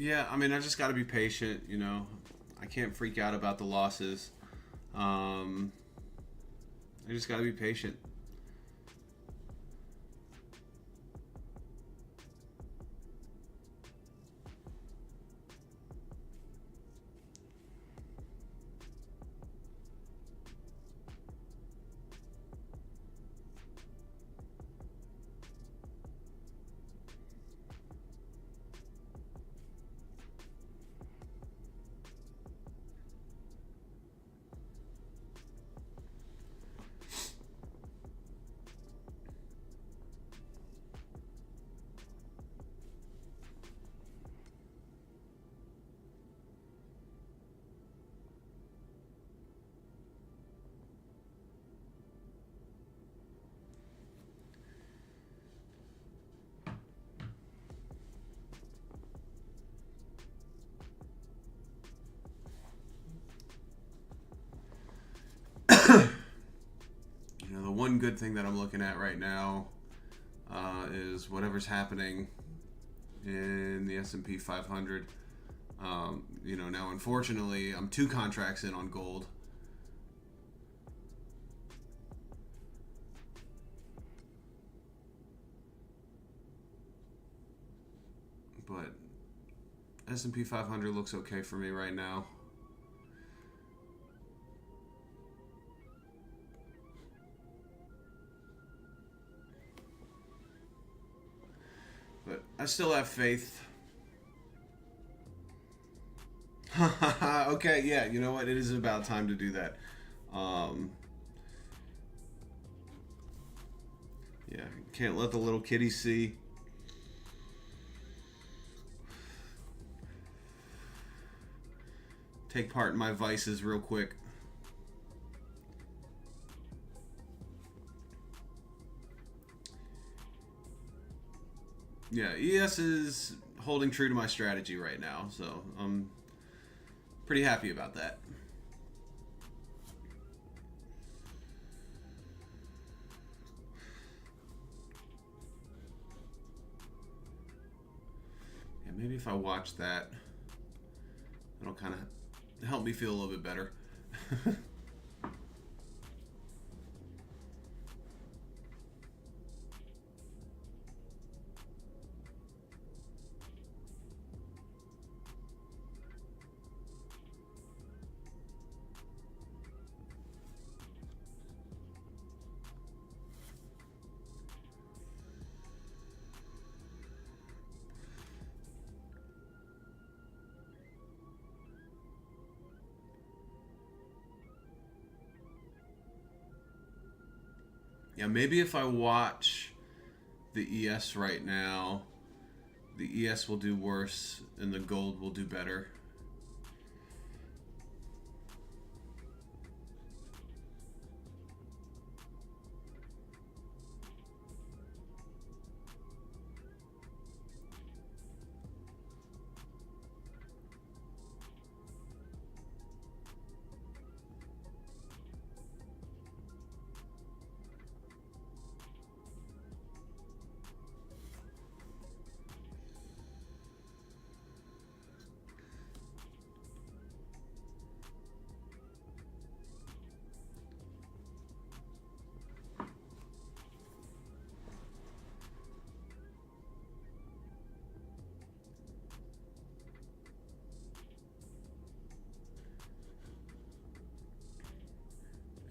Yeah, I mean, I just got to be patient, you know. I can't freak out about the losses. I just got to be patient. You know, the one good thing that I'm looking at right now is whatever's happening in the S&P 500. You know, now unfortunately, I'm 2 contracts in on gold. But S&P 500 looks okay for me right now. But I still have faith. Okay, yeah, you know what? It is about time to do that. Yeah, can't let the little kitty see. Take part in my vices real quick. Yeah, ES is holding true to my strategy right now, so I'm pretty happy about that. Yeah, maybe if I watch that, it'll kind of help me feel a little bit better. Yeah, maybe if I watch the ES right now, the ES will do worse and the gold will do better.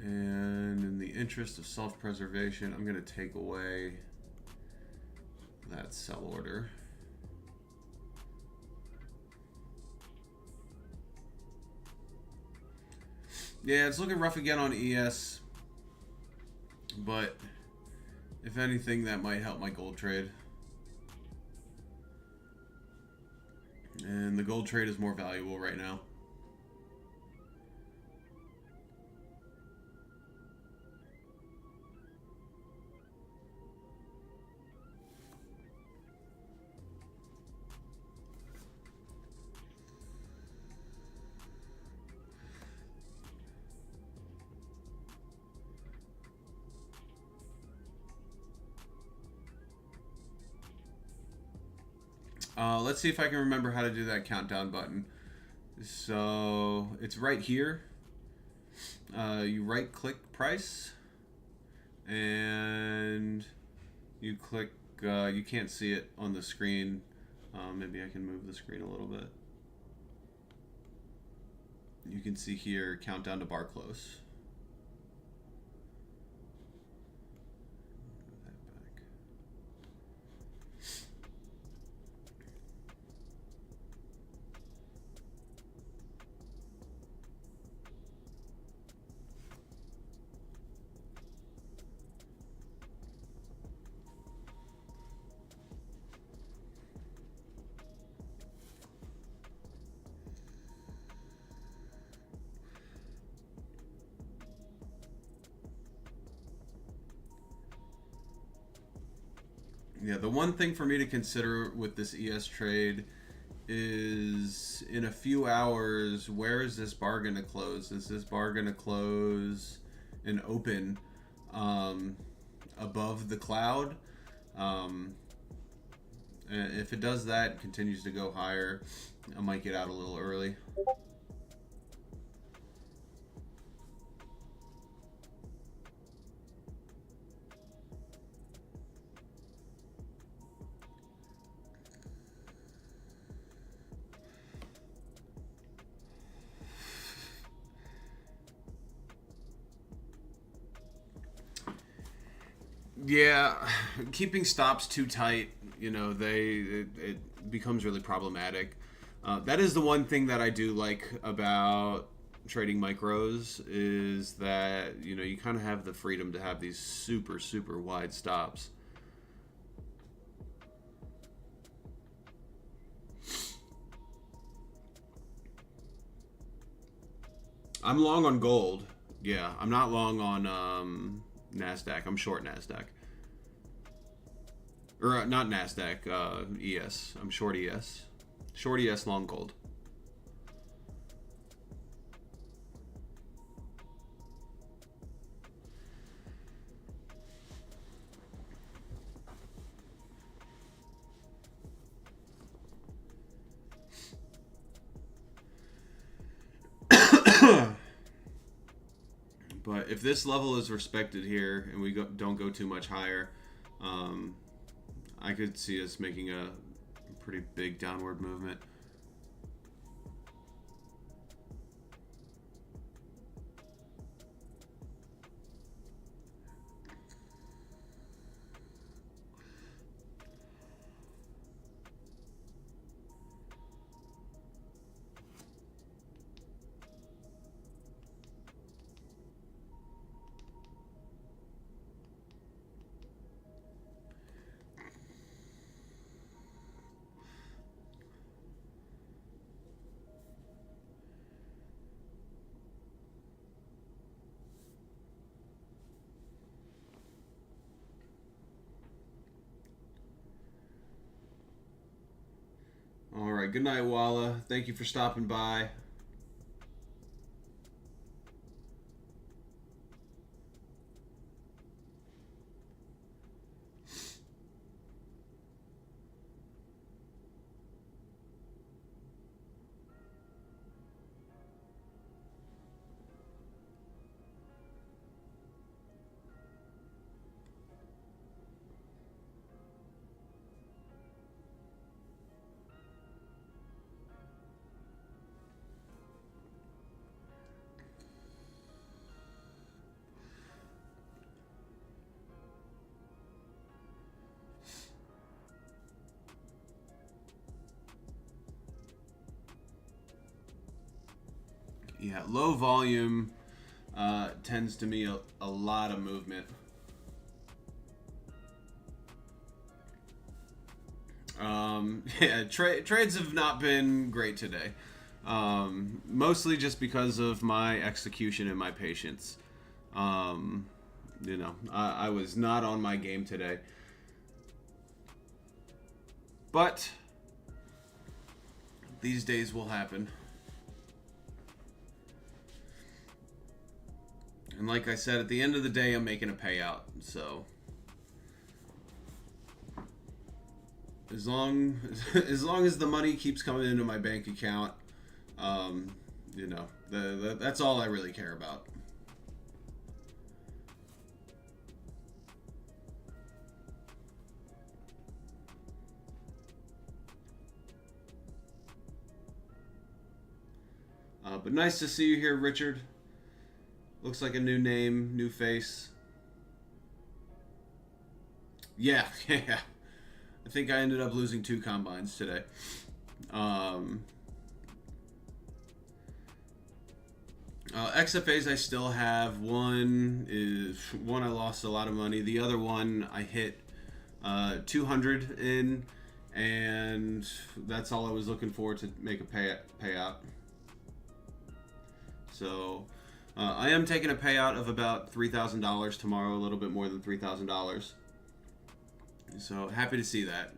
And in the interest of self-preservation, I'm going to take away that sell order. Yeah, it's looking rough again on ES, but if anything, that might help my gold trade. And the gold trade is more valuable right now. Let's see if I can remember how to do that countdown button. So it's right here. You right click price and you click, you can't see it on the screen. Maybe I can move the screen a little bit. You can see here, countdown to bar close. Yeah, the one thing for me to consider with this ES trade is in a few hours, where is this bar going to close? Is this bar going to close and open above the cloud? And if it does that, continues to go higher, I might get out a little early. Yeah, keeping stops too tight, it becomes really problematic. That is the one thing that I do like about trading micros is that, you kind of have the freedom to have these super, super wide stops. I'm long on gold. Yeah, I'm not long on NASDAQ. I'm short NASDAQ. Or not NASDAQ, ES. I'm short ES. Short ES, long gold. But if this level is respected here and we don't go too much higher, I could see us making a pretty big downward movement. All right, good night, Walla. Thank you for stopping by. Yeah, low volume tends to me a lot of movement. Yeah, trades have not been great today. Mostly just because of my execution and my patience. I was not on my game today. But these days will happen. And like I said, at the end of the day, I'm making a payout, so... as long as long as the money keeps coming into my bank account, you know, that's all I really care about. But nice to see you here, Richard. Looks like a new name, new face. Yeah, yeah. I think I ended up losing 2 combines today. XFAs I still have. One I lost a lot of money. The other one I hit 200 in, and that's all I was looking for to make a payout. So I am taking a payout of about $3,000 tomorrow, a little bit more than $3,000. So happy to see that.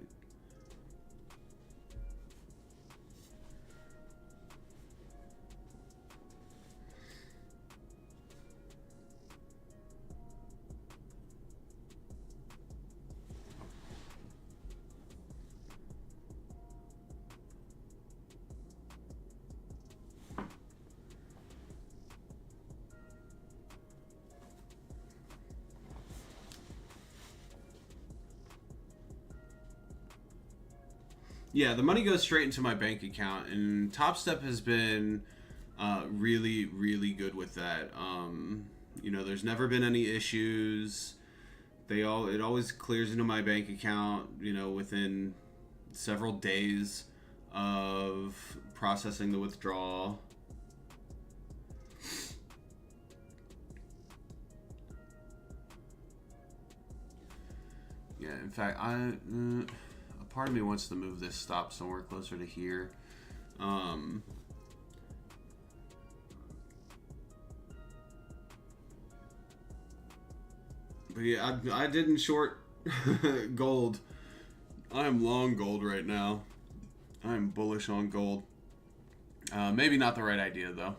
Yeah, the money goes straight into my bank account, and Topstep has been really, really good with that. You know, there's never been any issues. It always clears into my bank account, you know, within several days of processing the withdrawal. Yeah, in fact, a part of me wants to move this stop somewhere closer to here. But yeah, I didn't short gold. I'm long gold right now. I'm bullish on gold. Maybe not the right idea, though.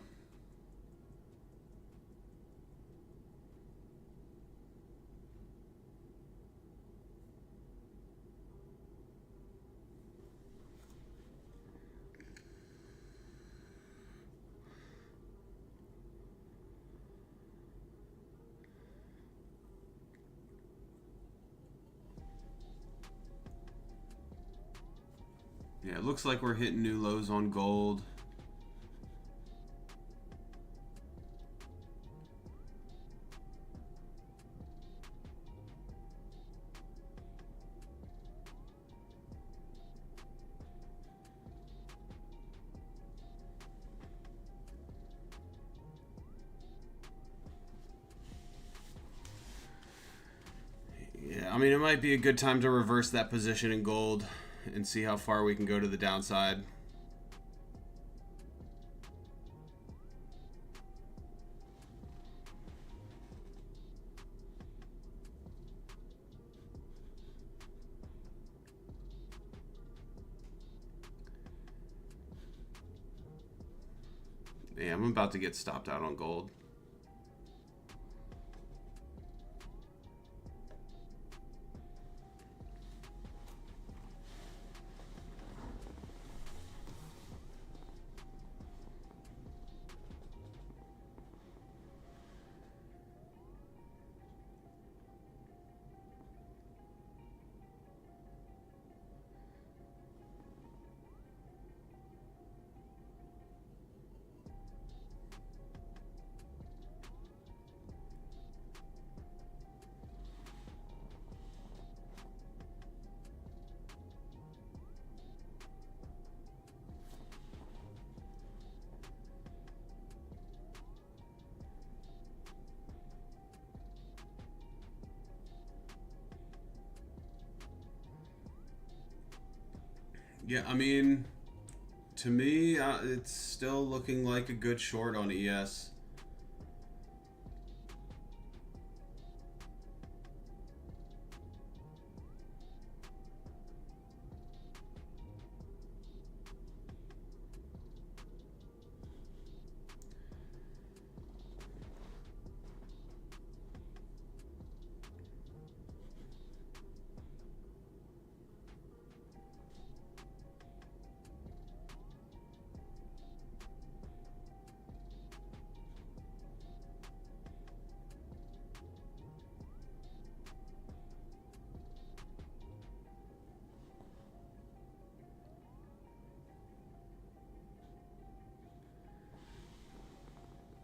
Yeah, it looks like we're hitting new lows on gold. Yeah, I mean, it might be a good time to reverse that position in gold and see how far we can go to the downside. Yeah, I'm about to get stopped out on gold. Yeah, I mean, to me, it's still looking like a good short on ES.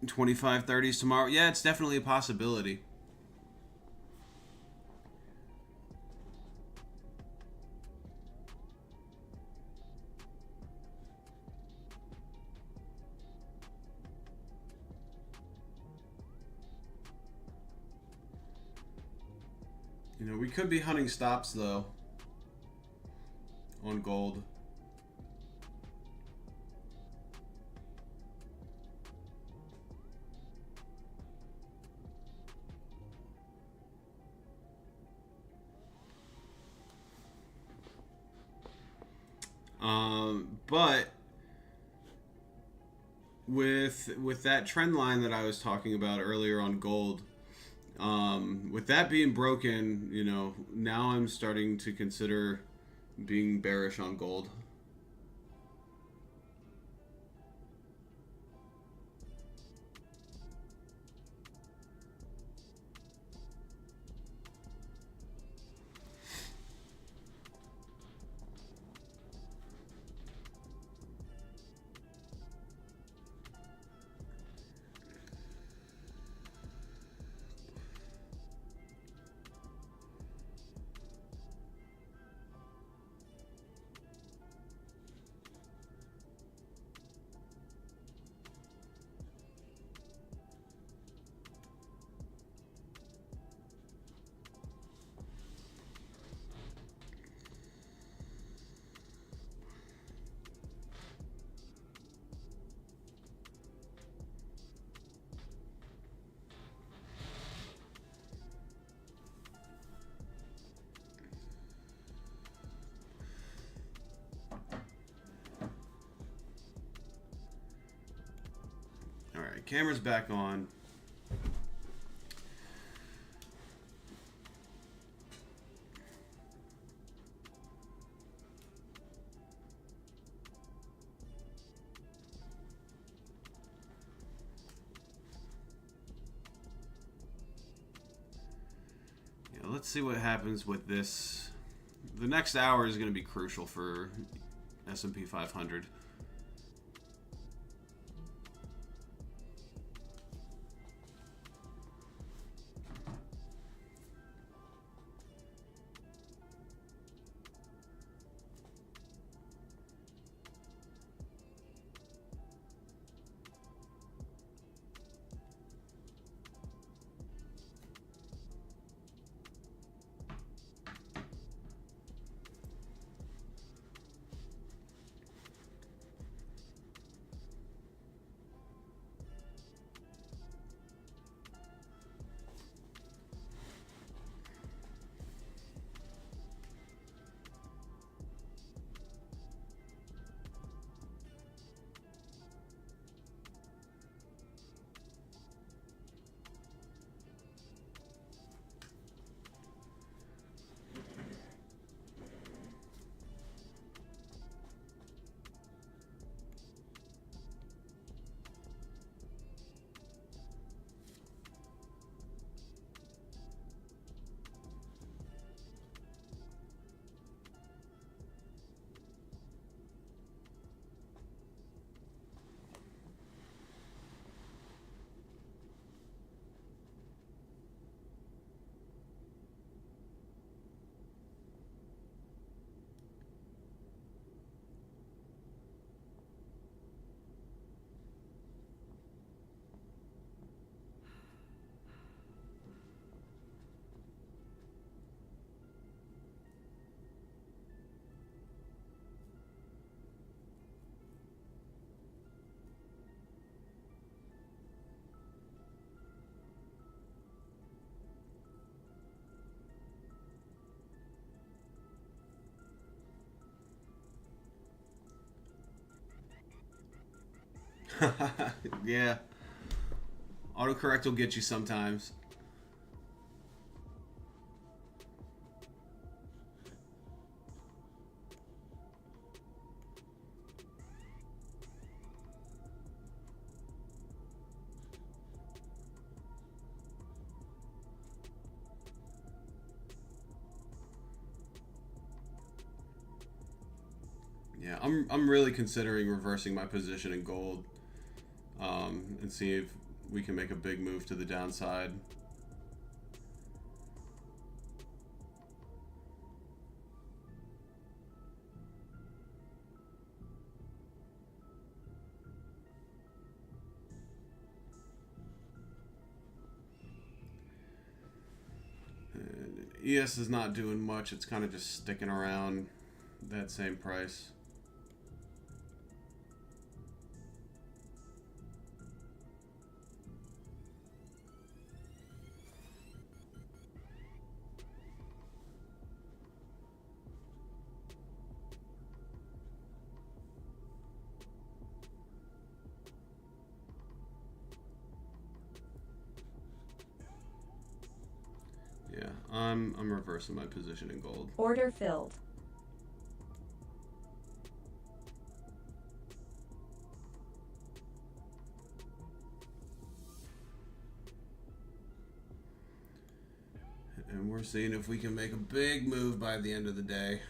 25-30s tomorrow. Yeah, it's definitely a possibility. You know, we could be hunting stops though on gold. But with that trend line that I was talking about earlier on gold, with that being broken, you know, now I'm starting to consider being bearish on gold. All right, camera's back on. Yeah, let's see what happens with this. The next hour is going to be crucial for S&P 500. Yeah. Autocorrect will get you sometimes. Yeah, I'm really considering reversing my position in gold, and see we can make a big move to the downside. And ES is not doing much. It's kind of just sticking around that same price. Yeah, I'm reversing my position in gold. Order filled. And we're seeing if we can make a big move by the end of the day.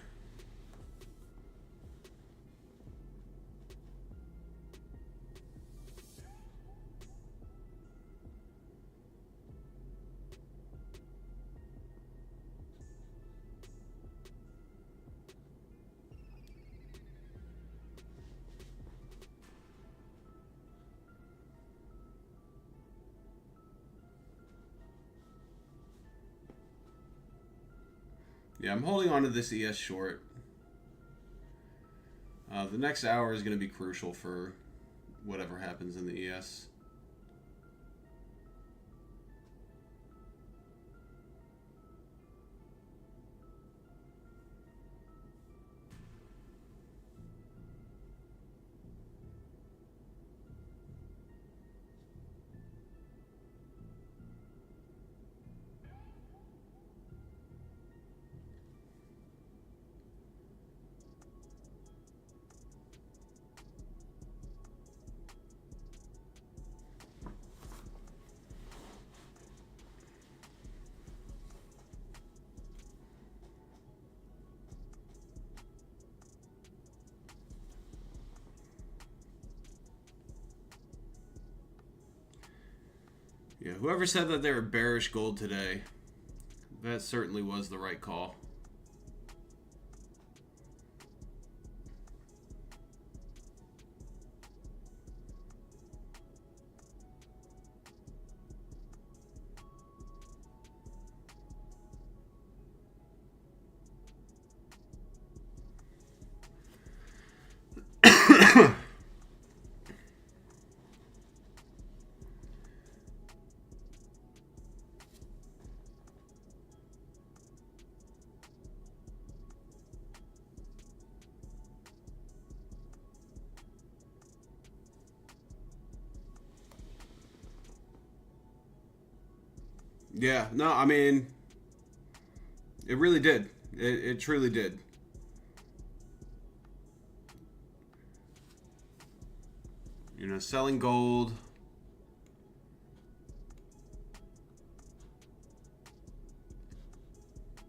Yeah, I'm holding on to this ES short. The next hour is going to be crucial for whatever happens in the ES. Yeah, whoever said that they were bearish gold today, that certainly was the right call. Yeah, no, I mean, it really did. It truly did. You know, selling gold.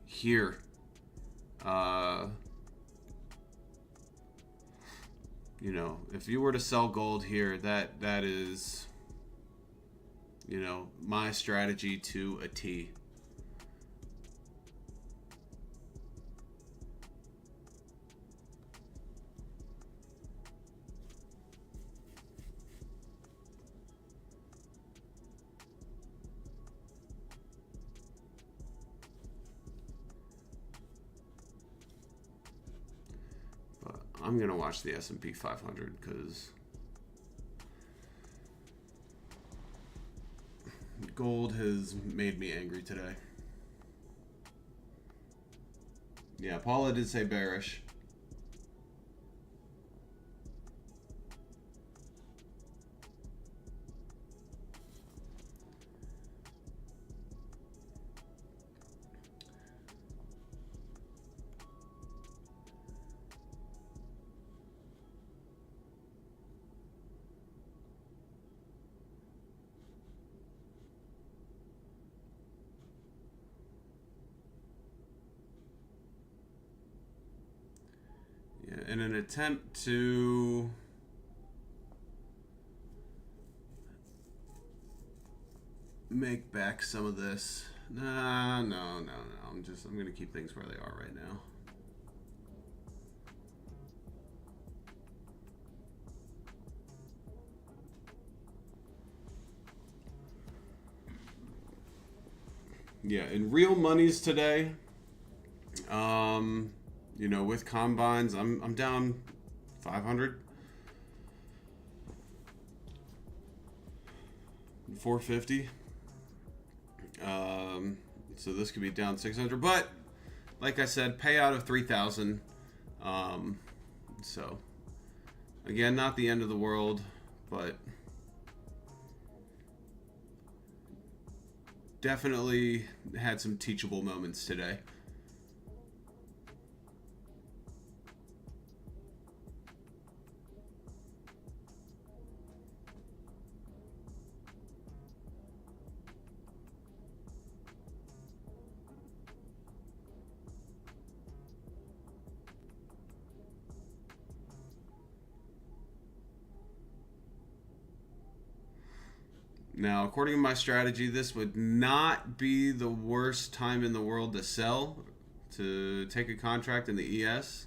Here. You know, if you were to sell gold here, that is, you know, my strategy to a T. But I'm gonna watch the S&P 500 because gold has made me angry today. Yeah, Paula did say bearish. In an attempt to make back some of this. No. I'm going to keep things where they are right now. Yeah, in real monies today, you know, with combines, I'm down 500, 450. So this could be down 600, but like I said, payout of 3,000. So again, not the end of the world, but definitely had some teachable moments today. Now, according to my strategy, this would not be the worst time in the world to sell, to take a contract in the ES.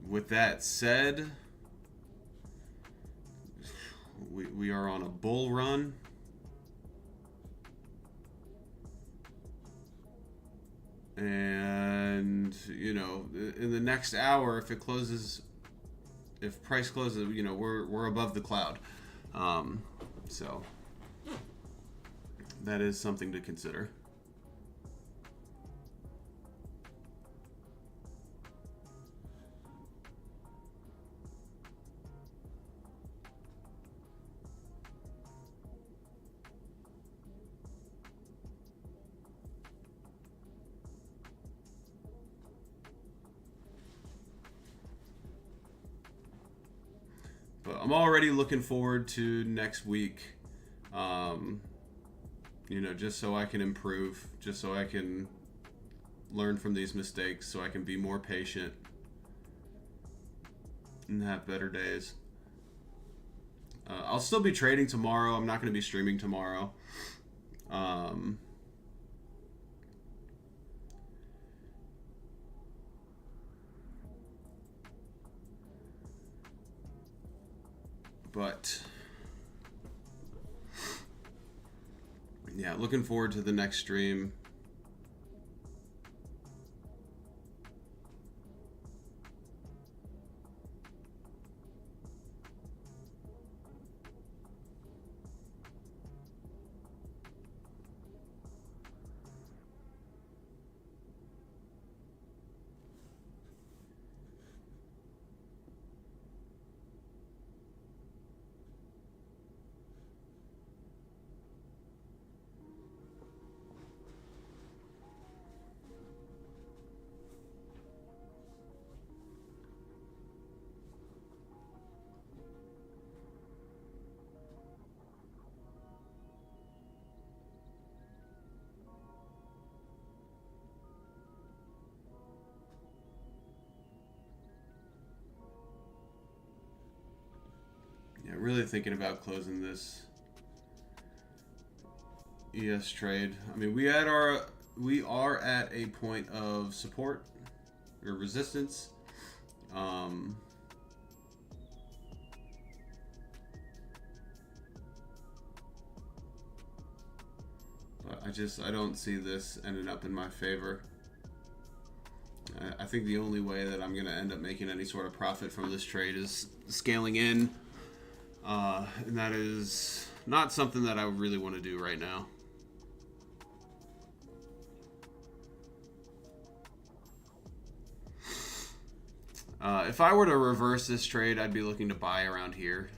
With that said, we are on a bull run. And, you know, in the next hour, if it closes, if price closes, you know, we're above the cloud. So that is something to consider. But I'm already looking forward to next week. You know, just so I can improve, just so I can learn from these mistakes, so I can be more patient and have better days. I'll still be trading tomorrow. I'm not going to be streaming tomorrow. But yeah, looking forward to the next stream. Yeah, really thinking about closing this ES trade. I mean, we are at a point of support or resistance. But I don't see this ending up in my favor. I think the only way that I'm going to end up making any sort of profit from this trade is scaling in. And that is not something that I really want to do right now. If I were to reverse this trade, I'd be looking to buy around here.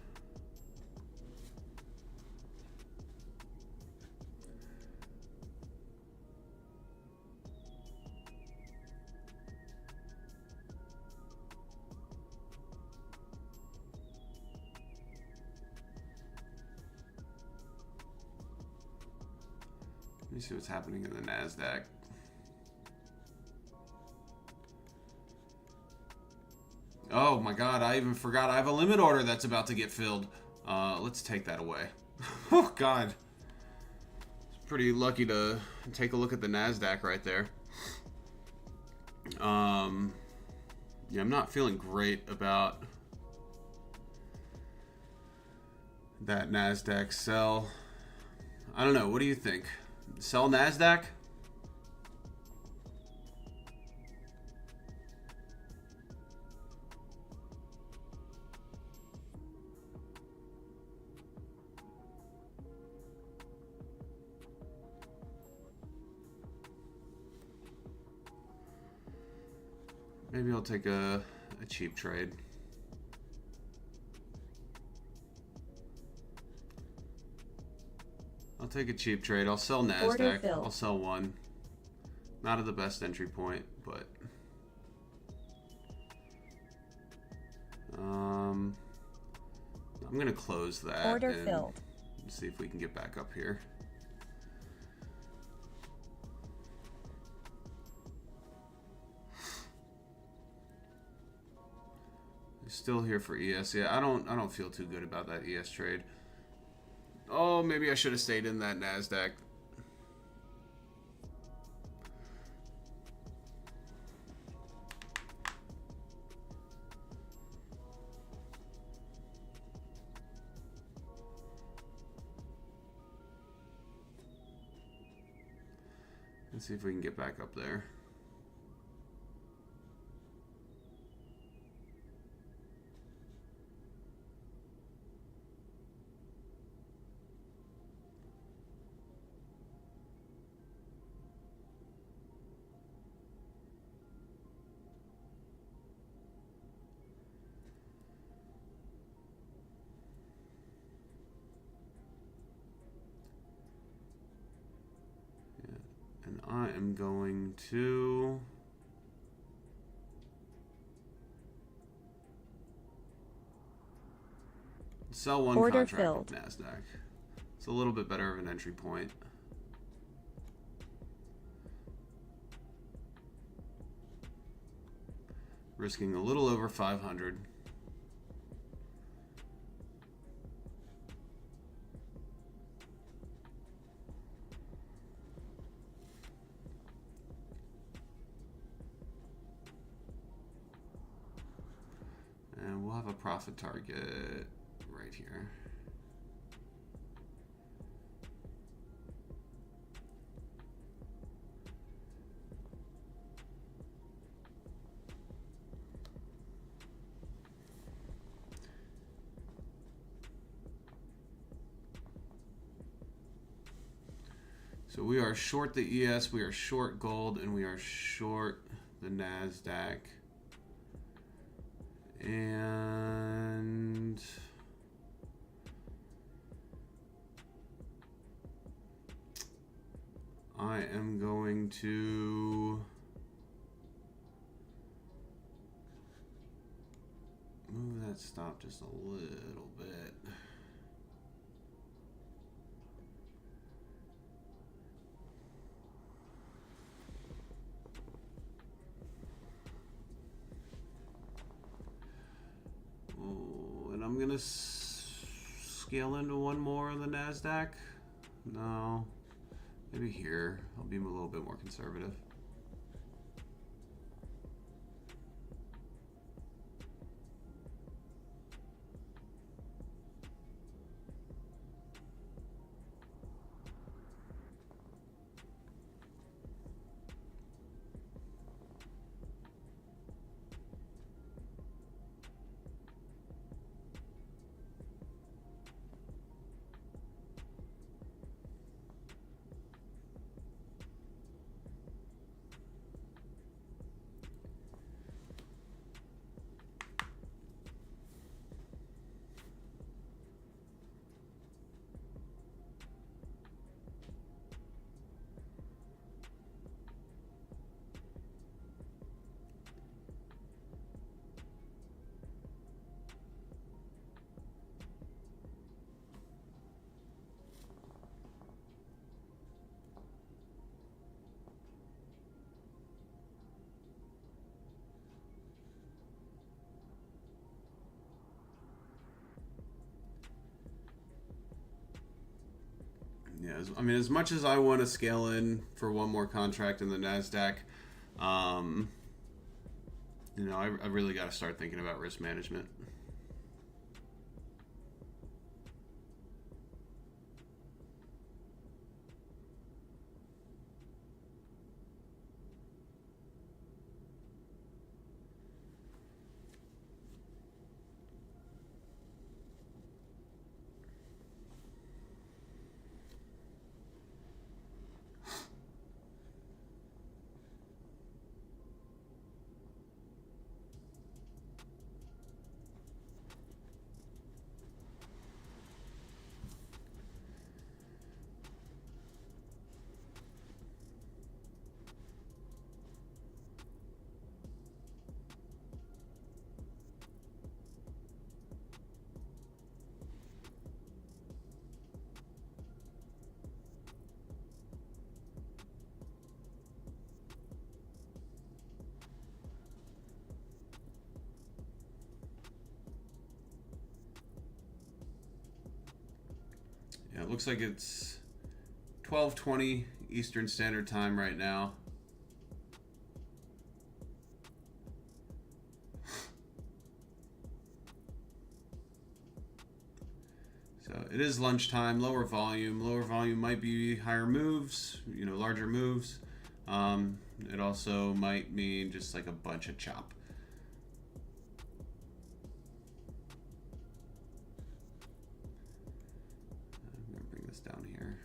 Let me see what's happening in the NASDAQ. Oh my God, I even forgot I have a limit order that's about to get filled. Let's take that away. Oh, God. It's pretty lucky to take a look at the NASDAQ right there. Yeah, I'm not feeling great about that NASDAQ sell. I don't know. What do you think? Sell NASDAQ? Maybe I'll take a cheap trade. I'll take a cheap trade. I'll sell NASDAQ. I'll sell one. Not at the best entry point, but I'm gonna close that. Order filled. See if we can get back up here. Still here for ES. Yeah, I don't feel too good about that ES trade. Oh, maybe I should have stayed in that NASDAQ. Let's see if we can get back up there. And I am going to sell one contract of NASDAQ. It's a little bit better of an entry point. Risking a little over 500. And we'll have a profit target right here. So we are short the ES, we are short gold, and we are short the NASDAQ. And I am going to move that stop just a little bit. And I'm gonna scale into one more of the NASDAQ. No, maybe here. I'll be a little bit more conservative. Yeah, I mean, as much as I want to scale in for one more contract in the NASDAQ, you know, I really got to start thinking about risk management. Yeah, it looks like it's 12:20 Eastern Standard Time right now. So it is lunchtime, lower volume. Lower volume might be higher moves, you know, larger moves. It also might mean just like a bunch of chop. I'm going to bring this down here.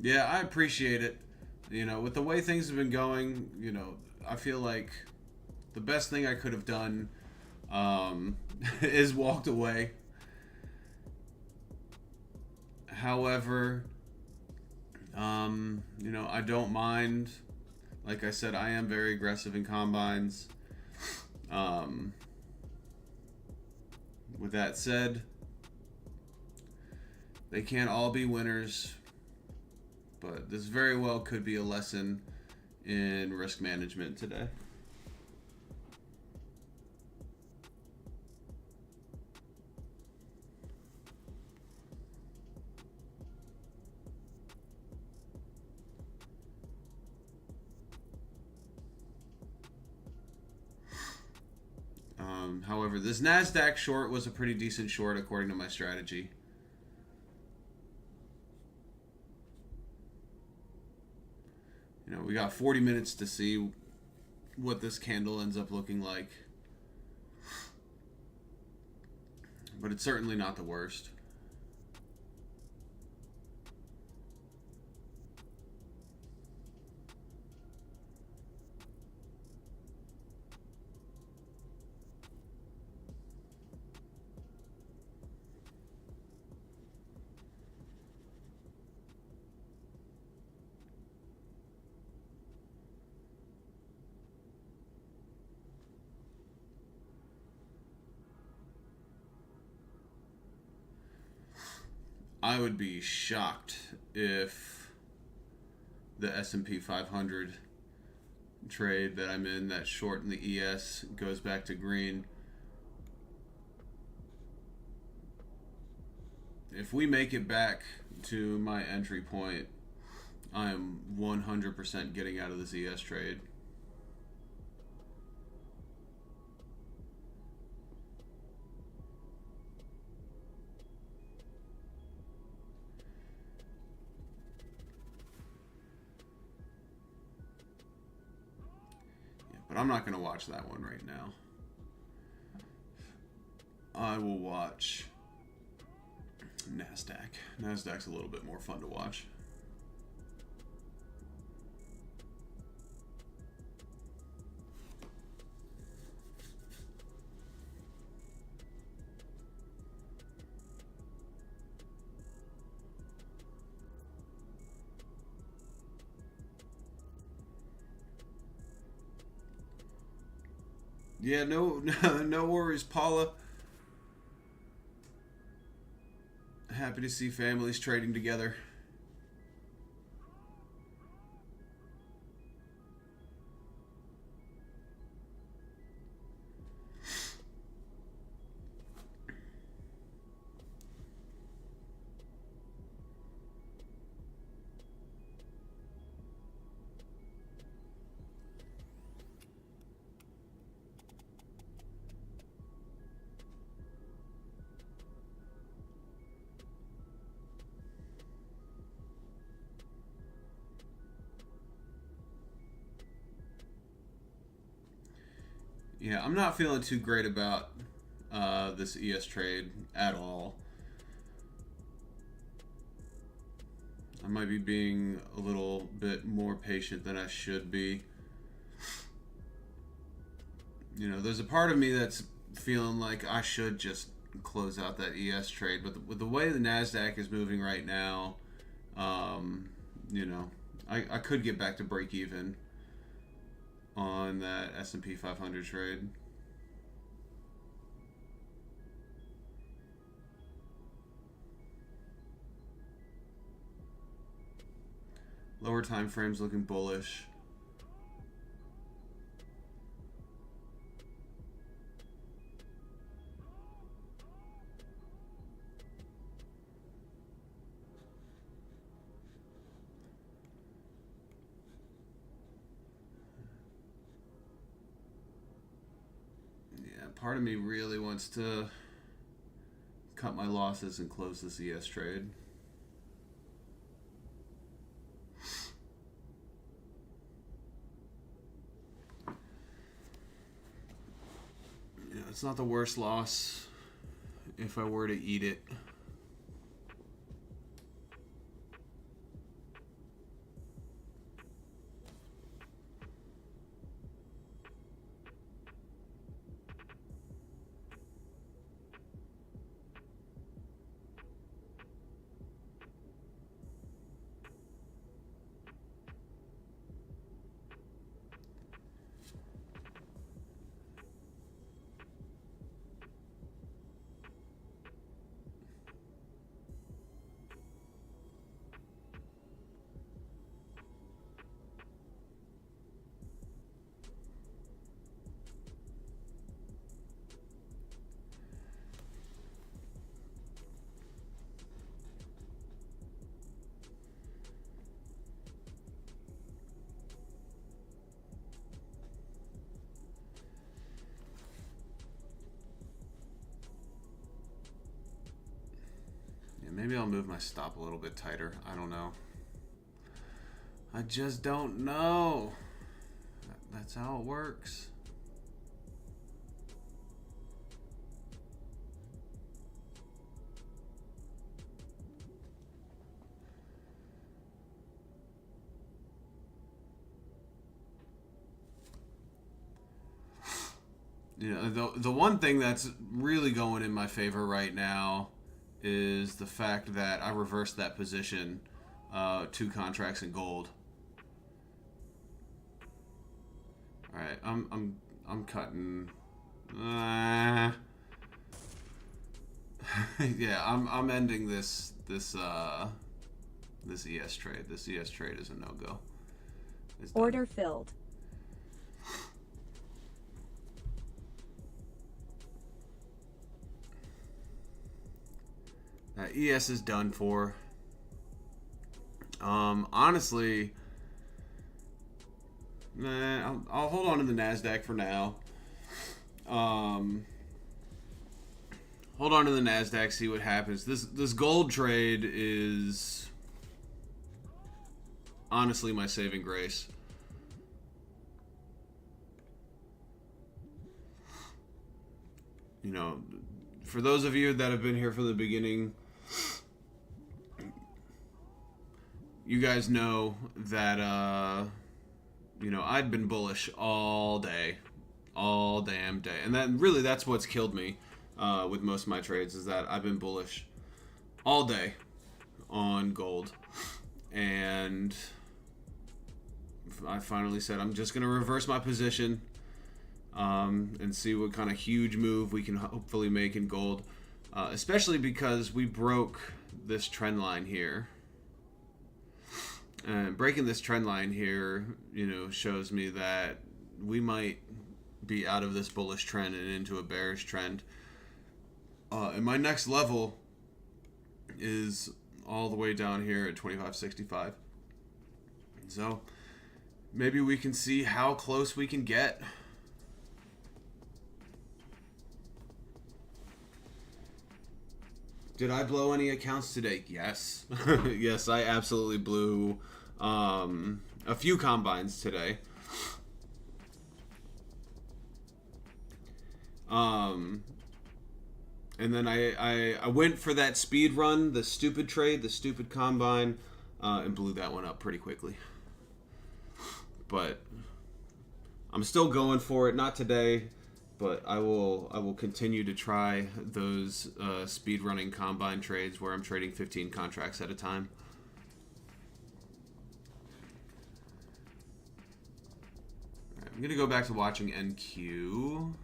Yeah, I appreciate it. You know, with the way things have been going, you know, I feel like the best thing I could have done is walked away. However, you know, I don't mind. Like I said, I am very aggressive in combines. With that said, they can't all be winners, but this very well could be a lesson in risk management today. However, this NASDAQ short was a pretty decent short according to my strategy. You know, we got 40 minutes to see what this candle ends up looking like. But it's certainly not the worst. I would be shocked if the S&P 500 trade that I'm in, that short in the ES, goes back to green. If we make it back to my entry point, I am 100% getting out of this ES trade. But I'm not going to watch that one right now. I will watch NASDAQ. NASDAQ's a little bit more fun to watch. Yeah, no, no worries, Paula. Happy to see families trading together. Yeah, I'm not feeling too great about this ES trade at all. I might be being a little bit more patient than I should be. You know, there's a part of me that's feeling like I should just close out that ES trade, but with the way the Nasdaq is moving right now, you know, I could get back to break even on that S&P 500 trade. Lower time frames looking bullish. Yeah, part of me really wants to cut my losses and close this ES trade. Yeah, it's not the worst loss if I were to eat it. Maybe I'll move my stop a little bit tighter. I don't know. I just don't know. That's how it works. You know, the one thing that's really going in my favor right now is the fact that I reversed that position, 2 contracts in gold. All right, I'm cutting. Yeah, I'm ending this ES trade. This ES trade is a no go. Order filled. ES is done for. Honestly, I'll hold on to the Nasdaq for now. Hold on to the Nasdaq, see what happens. This gold trade is honestly my saving grace. You know, for those of you that have been here from the beginning, you guys know that, you know, I'd been bullish all day. All damn day. And that's what's killed me with most of my trades, is that I've been bullish all day on gold. And I finally said, I'm just going to reverse my position. and see what kind of huge move we can hopefully make in gold, especially because we broke this trend line here. And breaking this trend line here, shows me that we might be out of this bullish trend and into a bearish trend. And my next level is all the way down here at 25.65. So maybe we can see how close we can get. Did I blow any accounts today? Yes. Yes, I absolutely blew a few combines today. And then I went for that speed run, the stupid trade, the stupid combine, and blew that one up pretty quickly. But I'm still going for it. Not today, but I will continue to try those speed running combine trades where I'm trading 15 contracts at a time. All right, I'm gonna go back to watching NQ.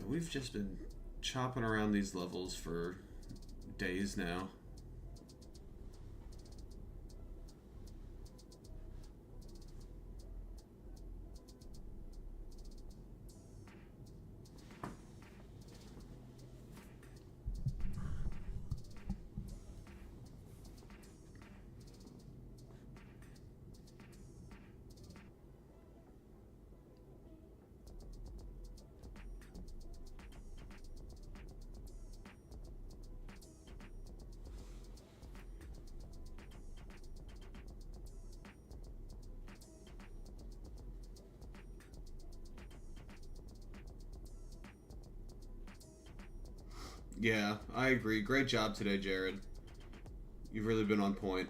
We've just been chopping around these levels for days now. Yeah, I agree. Great job today, Jared. You've really been on point.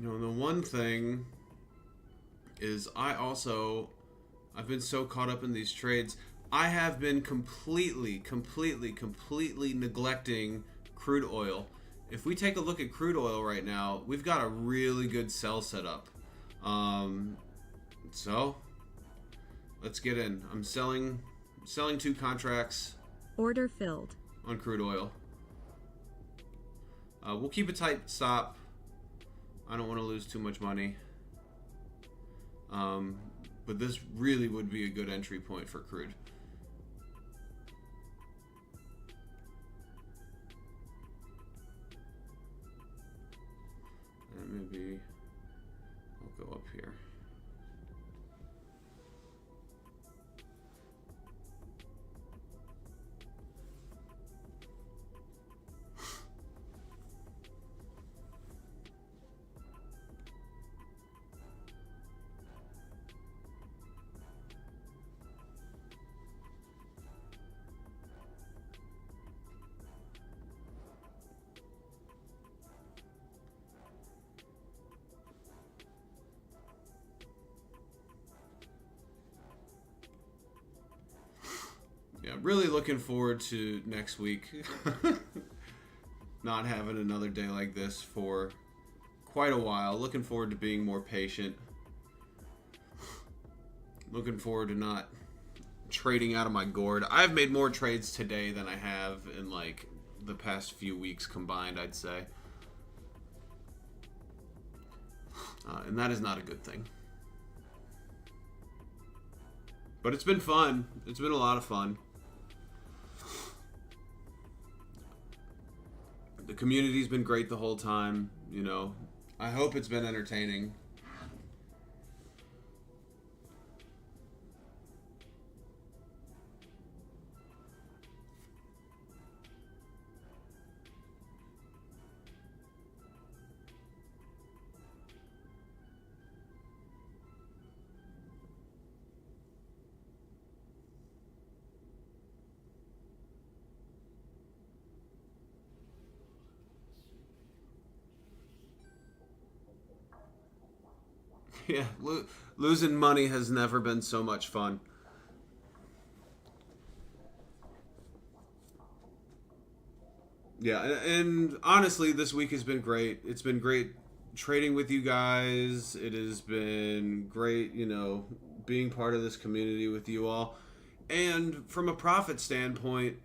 The one thing is I've been so caught up in these trades. I have been completely neglecting crude oil. If we take a look at crude oil right now, we've got a really good sell set up. So let's get in. I'm selling 2 contracts. Order filled. On crude oil. We'll keep a tight stop. I don't want to lose too much money. But this really would be a good entry point for crude. And maybe I'll go up here. really looking forward to next week. Not having another day like this for quite a while. Looking forward to being more patient. Looking forward to not trading out of my gourd. I've made more trades today than I have in like the past few weeks combined, I'd say. And that is not a good thing. But it's been fun. It's been a lot of fun. The community's been great the whole time, you know. I hope it's been entertaining. Yeah, losing money has never been so much fun. Yeah, and honestly, this week has been great. It's been great trading with you guys. It has been great, you know, being part of this community with you all. And from a profit standpoint,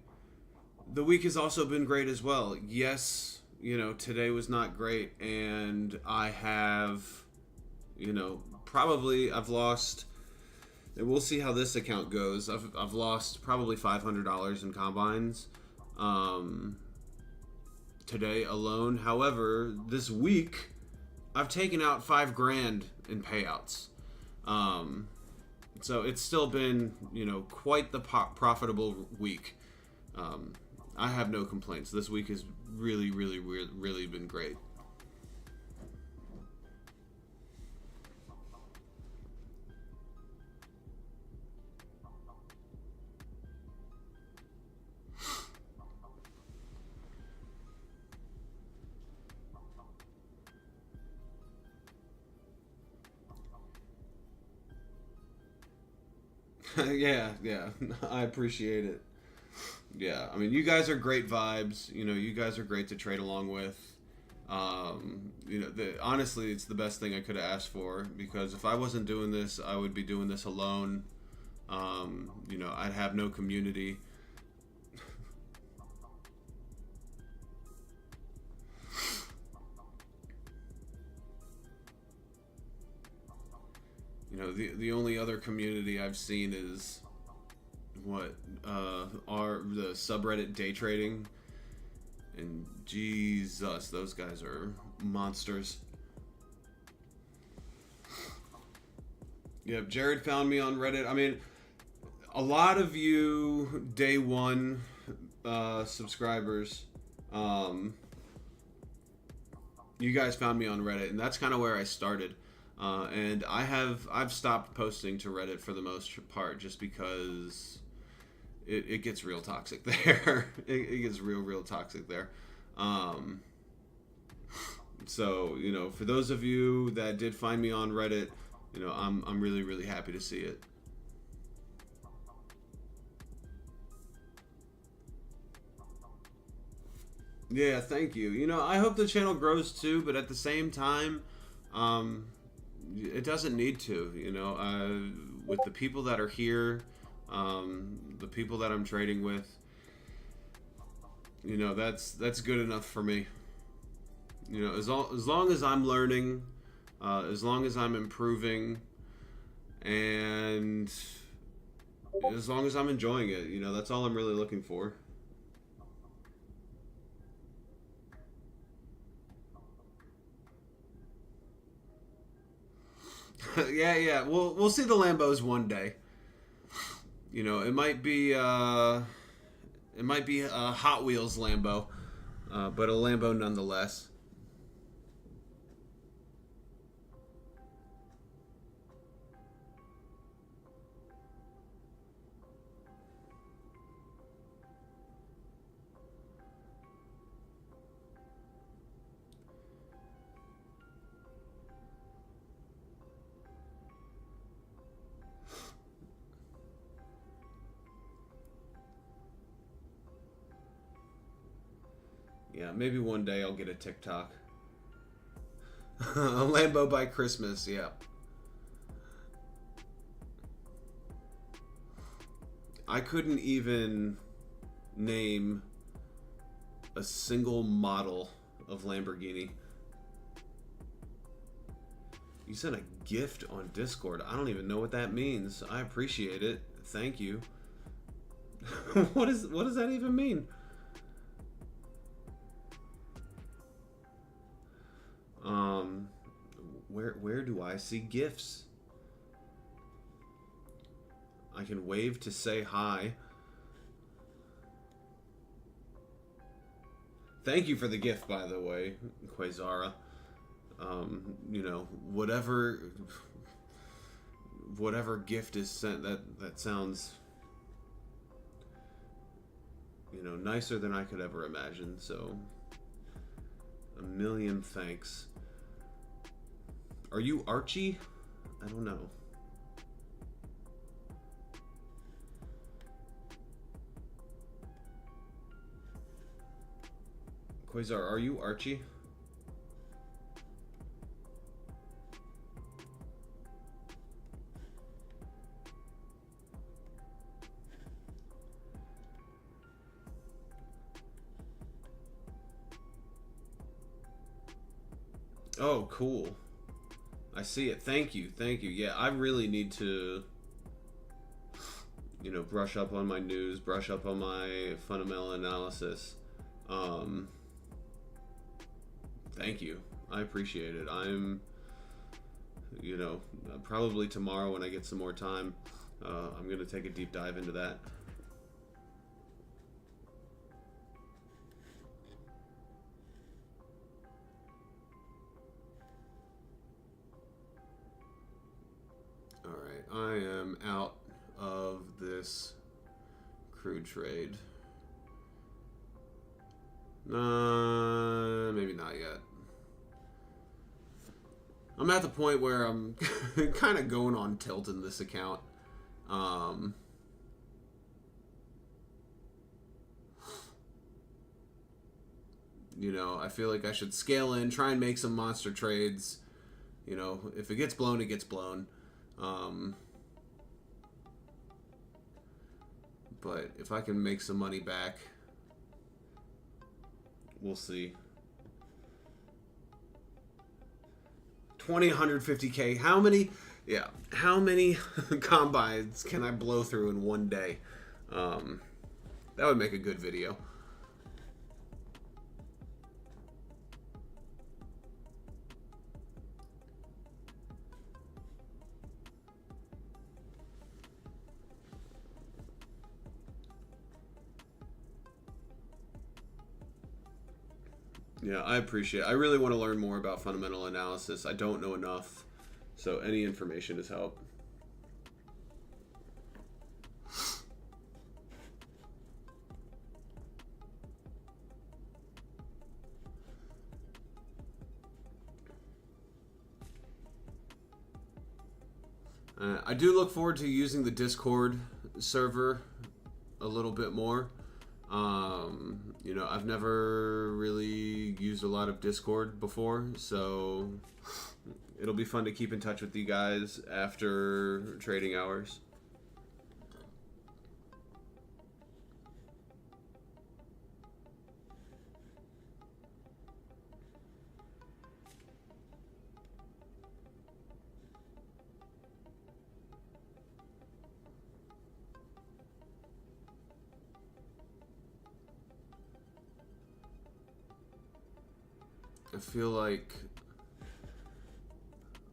the week has also been great as well. Yes, you know, today was not great, and I have, you know, probably I've lost, and we'll see how this account goes. I've lost probably $500 in combines today alone. However, this week I've taken out $5,000 in payouts. So it's still been, you know, quite the profitable week. I have no complaints. This week has really been great. Yeah, I appreciate it. Yeah, I mean, you guys are great vibes. You know, you guys are great to trade along with. You know, honestly, it's the best thing I could have asked for, because if I wasn't doing this, I would be doing this alone. You know, I'd have no community. You know, the only other community I've seen is what are the subreddit day trading, and Jesus, those guys are monsters. Yeah, Jared found me on Reddit. I mean, a lot of you day one subscribers, you guys found me on Reddit, and that's kind of where I started. And I've stopped posting to Reddit for the most part, just because it gets real toxic there. it gets real toxic there. So, you know, for those of you that did find me on Reddit, you know, I'm really happy to see it. Yeah, thank you. You know, I hope the channel grows too, but at the same time, it doesn't need to. You know, with the people that are here, the people that I'm trading with, you know, that's good enough for me. You know, as long as I'm learning, as long as I'm improving, and as long as I'm enjoying it, you know, that's all I'm really looking for. Yeah. We'll see the Lambos one day. You know, it might be a Hot Wheels Lambo, but a Lambo nonetheless. Yeah, maybe one day I'll get a TikTok. A Lambo by Christmas, yeah. I couldn't even name a single model of Lamborghini. You sent a gift on Discord. I don't even know what that means. I appreciate it. Thank you. What does that even mean? Where do I see gifts? I can wave to say hi. Thank you for the gift, by the way, Quasara. You know, whatever gift is sent, that sounds, you know, nicer than I could ever imagine. So, a million thanks. Are you Archie? I don't know. Quasar, are you Archie? Oh, cool. I see it. Thank you. Thank you. Yeah, I really need to, you know, brush up on my news, brush up on my fundamental analysis. Thank you. I appreciate it. I'm, you know, probably tomorrow when I get some more time, I'm going to take a deep dive into that. Alright, I am out of this crude trade. Maybe not yet. I'm at the point where I'm kind of going on tilt in this account. You know, I feel like I should scale in, try and make some monster trades. You know, if it gets blown, it gets blown. But if I can make some money back, we'll see. 150K. How many? Yeah. How many combines can I blow through in one day? That would make a good video. Yeah, I appreciate it. I really want to learn more about fundamental analysis. I don't know enough, so any information is help. I do look forward to using the Discord server a little bit more. You know, I've never really used a lot of Discord before, so it'll be fun to keep in touch with you guys after trading hours. I feel like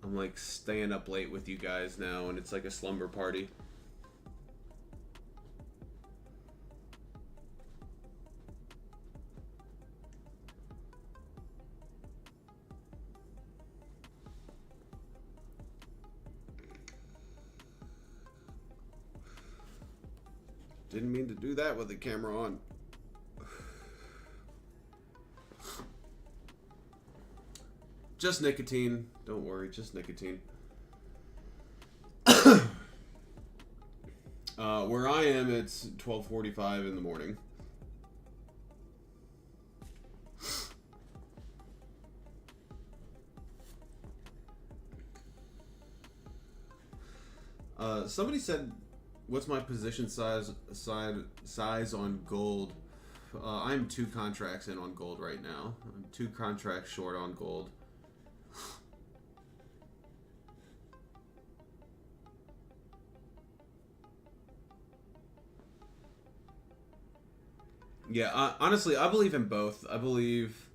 I'm like staying up late with you guys now, and it's like a slumber party. Didn't mean to do that with the camera on. Just nicotine. Don't worry, just nicotine. Where I am, it's 12:45 in the morning. Somebody said, "What's my position size on gold?" I'm 2 contracts in on gold right now. I'm 2 contracts short on gold. Yeah, honestly, I believe in both. I believe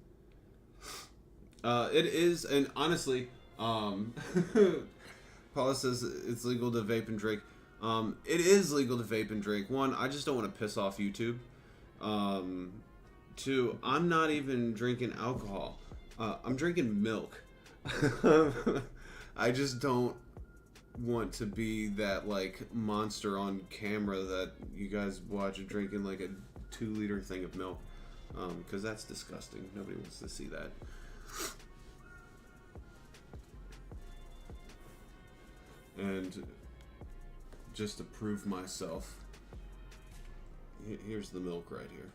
it is, and honestly, Paula says it's legal to vape and drink. It is legal to vape and drink. 1, I just don't want to piss off YouTube. 2, I'm not even drinking alcohol. I'm drinking milk. I just don't want to be that like monster on camera that you guys watch drinking like a 2-liter thing of milk, because that's disgusting. Nobody wants to see that. And just to prove myself, here's the milk right here.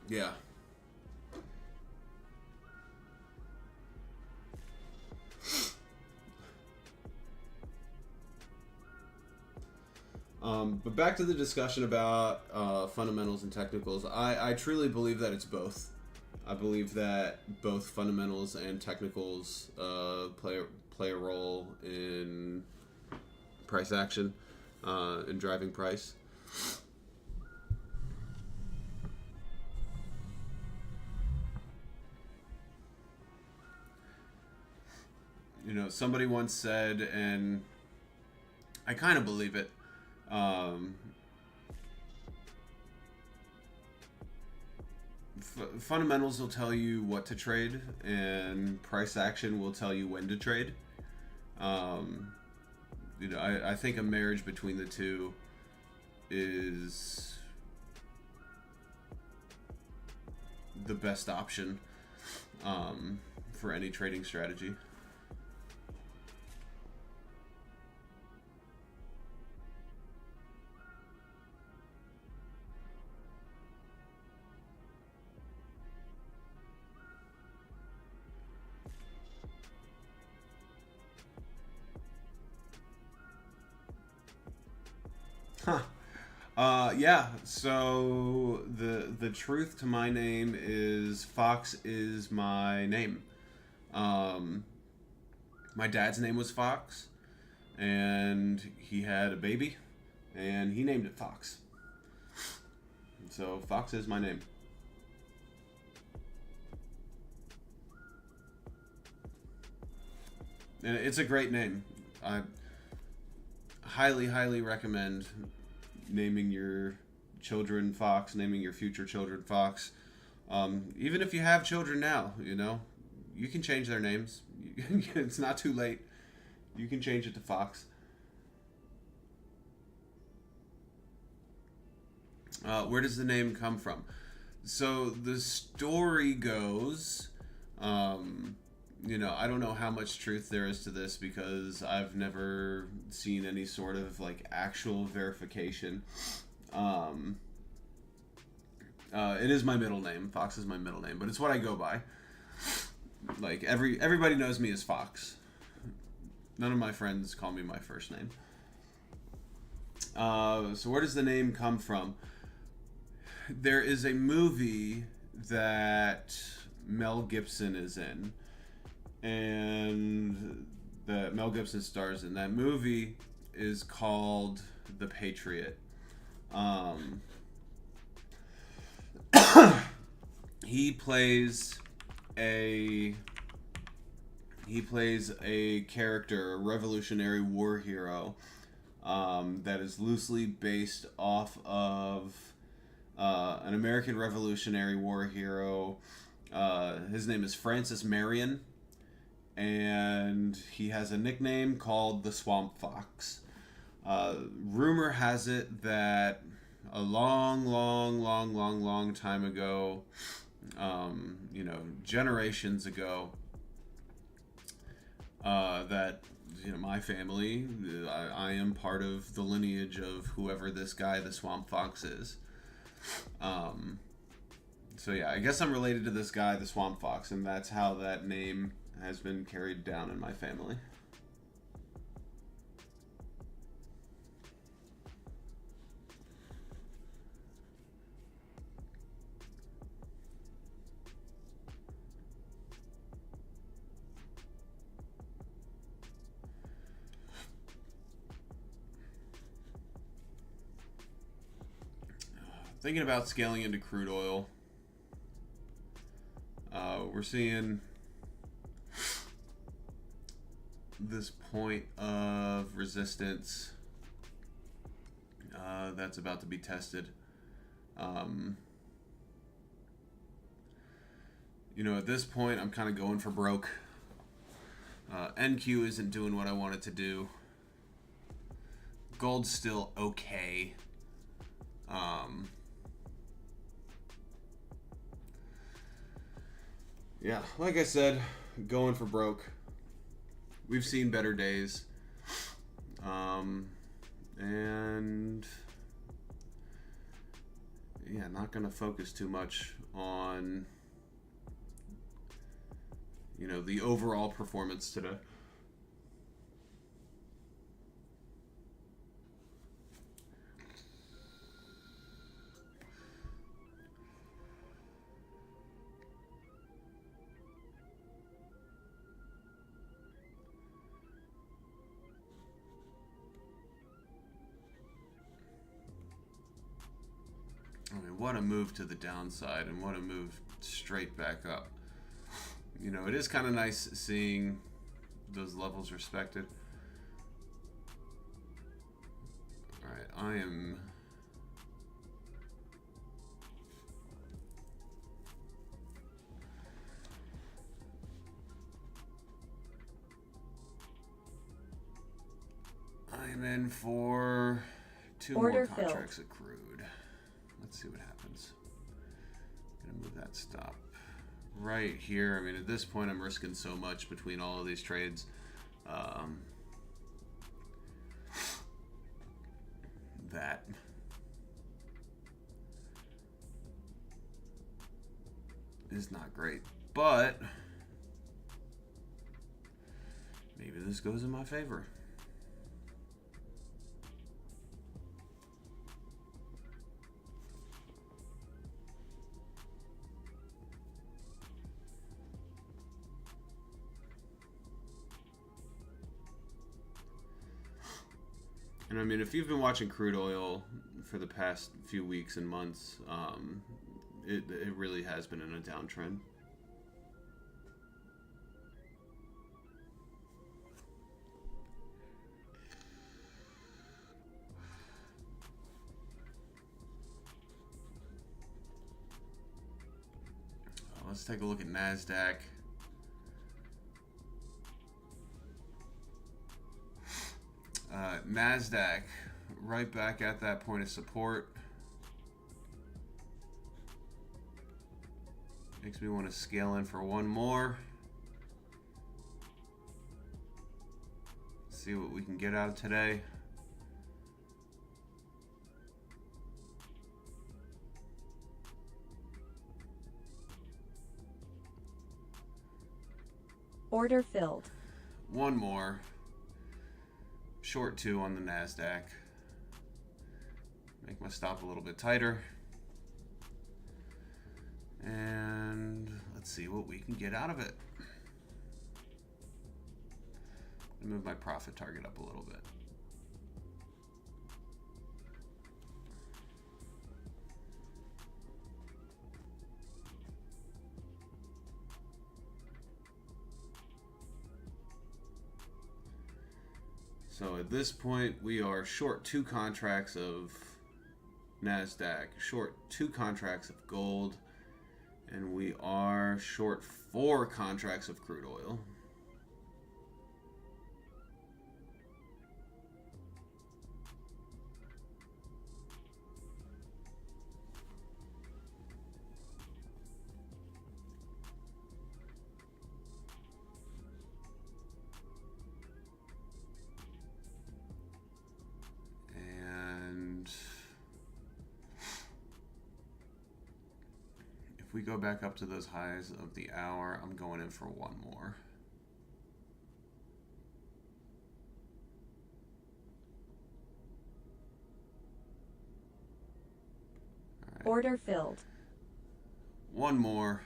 Yeah. But back to the discussion about fundamentals and technicals. I truly believe that it's both. I believe that both fundamentals and technicals play a role in price action, in driving price. You know, somebody once said, and I kind of believe it, fundamentals will tell you what to trade, and price action will tell you when to trade. You know, I think a marriage between the two is the best option for any trading strategy. Yeah, so the truth to my name is Fox is my name. My dad's name was Fox, and he had a baby, and he named it Fox. So Fox is my name. And it's a great name. I highly recommend naming your children Fox, naming your future children Fox. Even if you have children now, you know, you can change their names. It's not too late. You can change it to Fox. Where does the name come from? So the story goes, you know, I don't know how much truth there is to this because I've never seen any sort of like actual verification. It is my middle name. Fox is my middle name, but it's what I go by. Like everybody knows me as Fox. None of my friends call me my first name. So where does the name come from? There is a movie that Mel Gibson is in, and that Mel Gibson stars in. That movie is called The Patriot. He plays a character, a Revolutionary War hero, that is loosely based off of an American Revolutionary War hero. His name is Francis Marion, and he has a nickname called the Swamp Fox. Rumor has it that a long time ago, you know, generations ago, that, you know, my family, I am part of the lineage of whoever this guy, the Swamp Fox, is. So yeah, I guess I'm related to this guy, the Swamp Fox, and that's how that name has been carried down in my family. Thinking about scaling into crude oil. We're seeing this point of resistance that's about to be tested. You know, at this point, I'm kind of going for broke. NQ isn't doing what I want it to do. Gold's still okay. Yeah, like I said, going for broke. We've seen better days. And yeah, not going to focus too much on, you know, the overall performance today. I mean, what a move to the downside and what a move straight back up. You know, it is kind of nice seeing those levels respected. All right, I am... I'm in for two Order more contracts filled. accrued. Let's see what happens. Gonna move that stop right here. I mean, at this point, I'm risking so much between all of these trades. That is not great, but maybe this goes in my favor. And I mean, if you've been watching crude oil for the past few weeks and months, it really has been in a downtrend. Let's take a look at NASDAQ. NASDAQ right back at that point of support. Makes me want to scale in for one more. See what we can get out of today. Order filled. One more. Short 2 on the NASDAQ. Make my stop a little bit tighter. And let's see what we can get out of it. Move my profit target up a little bit. So at this point, we are short 2 contracts of NASDAQ, short 2 contracts of gold, and we are short 4 contracts of crude oil. If we go back up to those highs of the hour, I'm going in for one more. Order filled. One more.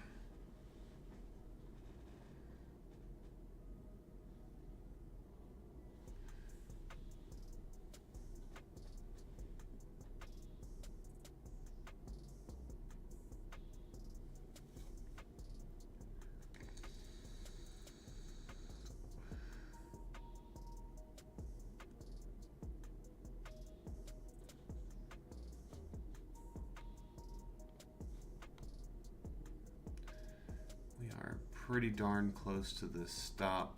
We are pretty darn close to this stop.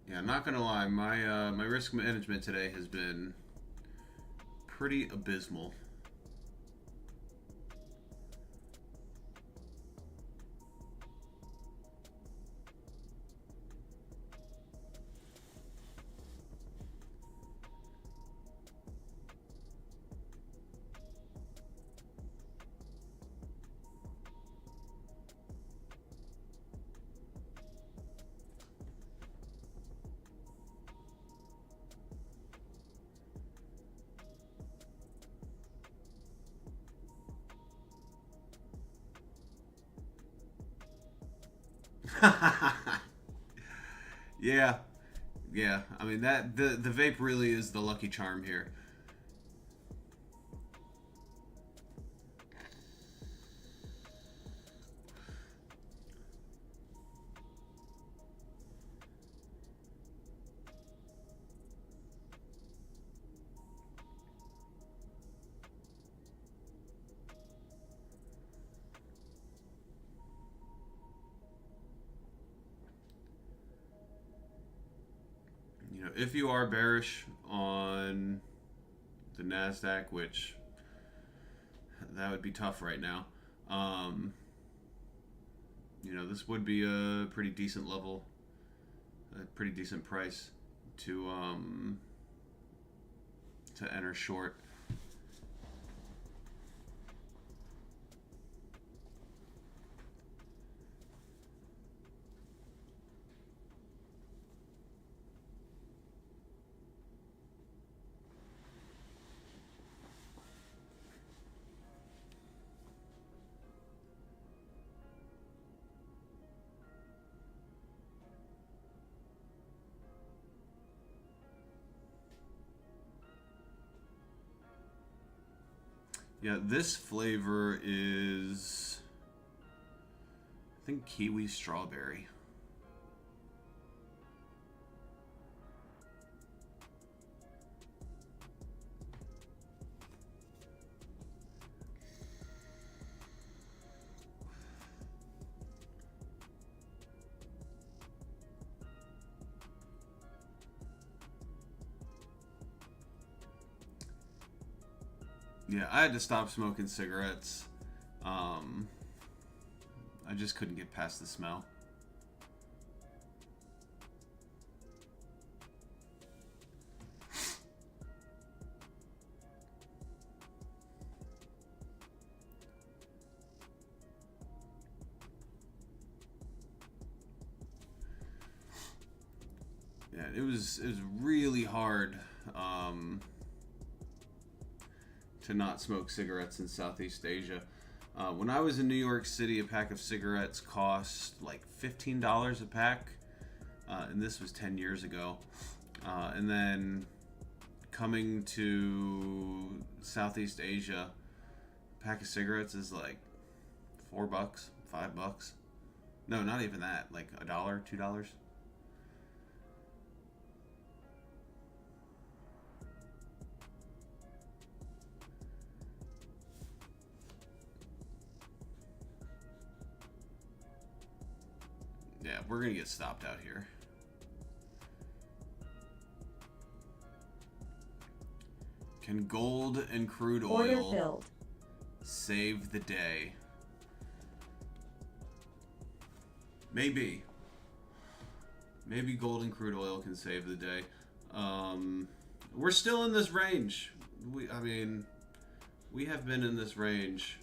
Yeah, I'm not gonna lie, my risk management today has been pretty abysmal. Yeah, yeah. I mean that the vape really is the lucky charm here. You know, if you are bearish on the Nasdaq, which that would be tough right now. You know, this would be a pretty decent level, a pretty decent price to enter short. Yeah, this flavor is, I think, kiwi strawberry. Yeah, I had to stop smoking cigarettes. I just couldn't get past the smell. Yeah, it was really hard to not smoke cigarettes in Southeast Asia. When I was in New York City, a pack of cigarettes cost like $15 a pack, and this was 10 years ago. And then coming to Southeast Asia, pack of cigarettes is like $4, $5. No, not even that. Like $1, $2. Yeah, we're gonna get stopped out here. Can gold and crude Order oil filled. save the day? Maybe. Maybe gold and crude oil can save the day. We're still in this range. I mean, we have been in this range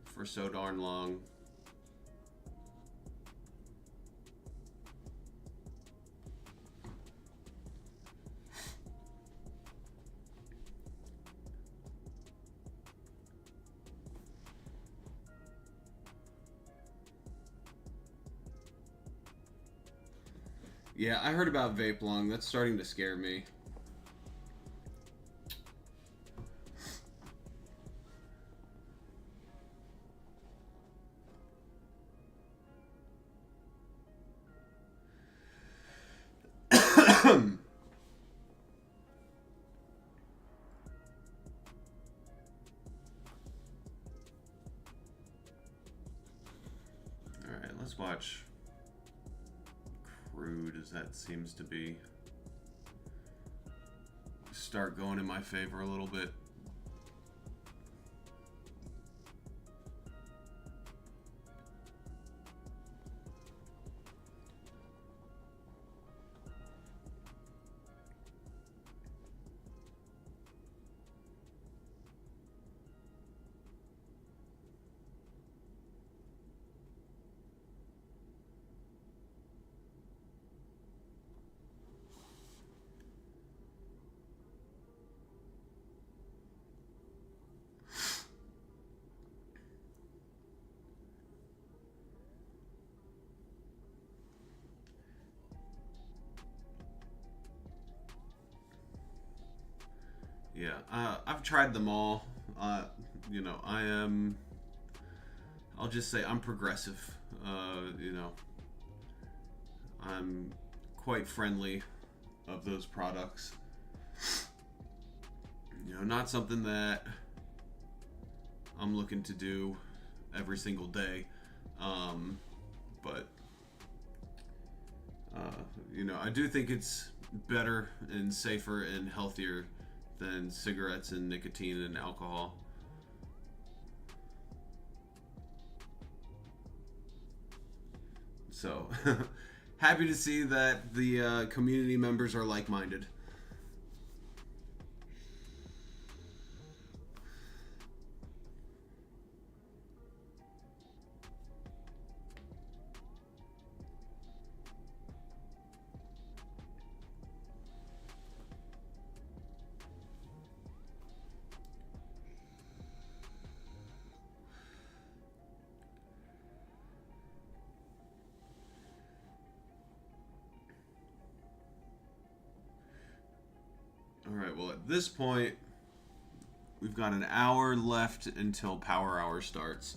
for so darn long. Yeah, I heard about vape lung. That's starting to scare me. Alright, let's watch crude, as that seems to be start going in my favor a little bit. Yeah, I've tried them all. You know, I'll just say I'm progressive. You know, I'm quite friendly of those products. You know, not something that I'm looking to do every single day. But, you know, I do think it's better and safer and healthier than cigarettes and nicotine and alcohol. So, happy to see that the community members are like-minded. Alright, well at this point, we've got an hour left until power hour starts.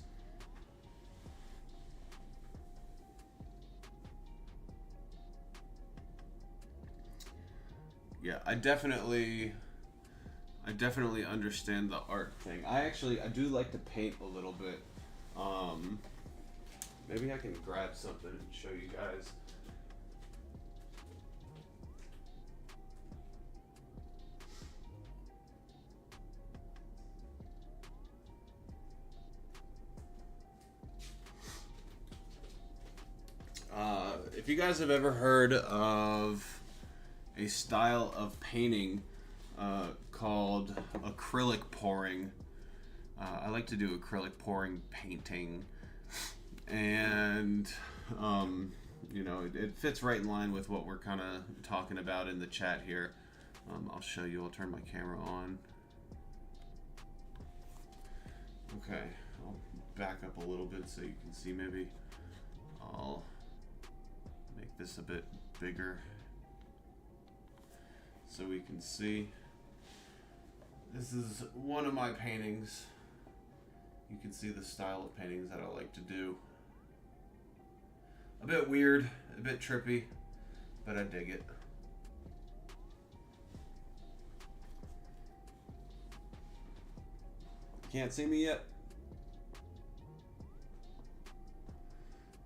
Yeah, I definitely understand the art thing. I do like to paint a little bit. Maybe I can grab something and show you guys. If you guys have ever heard of a style of painting called acrylic pouring, I like to do acrylic pouring painting, and you know, it fits right in line with what we're kind of talking about in the chat here. I'll show you. I'll turn my camera on. Okay, I'll back up a little bit so you can see. Maybe I'll make this a bit bigger so we can see. This is one of my paintings. you can see the style of paintings that I like to do. A bit weird, a bit trippy, but I dig it. Can't see me yet?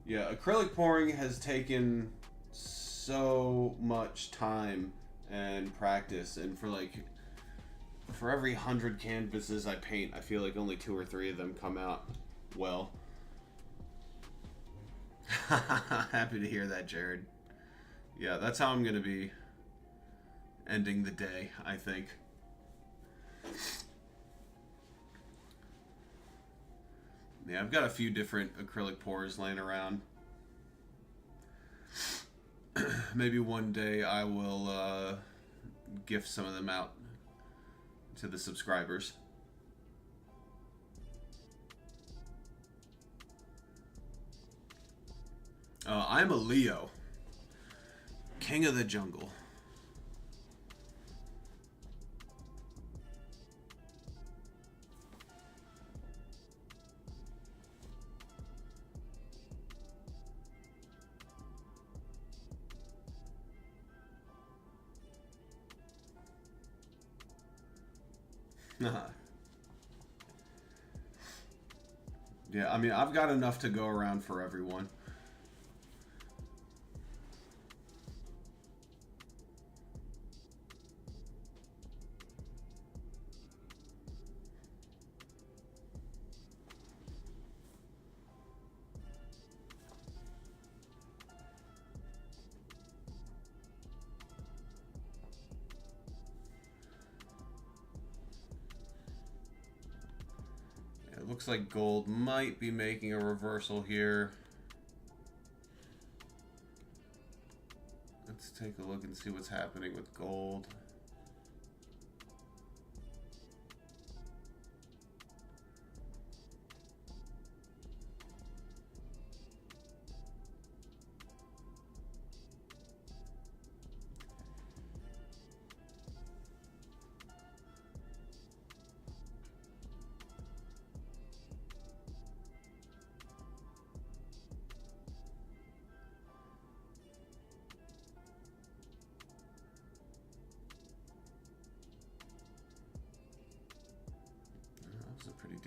Yeah, acrylic pouring has taken so much time and practice, and for every 100 canvases I paint, I feel like only 2 or 3 of them come out well. Happy to hear that, Jared. Yeah, that's how I'm going to be ending the day, I think. Yeah, I've got a few different acrylic pours laying around. Maybe one day I will gift some of them out to the subscribers. I'm a Leo. King of the jungle. Yeah, I mean, I've got enough to go around for everyone. It looks like gold might be making a reversal here. Let's take a look and see what's happening with gold.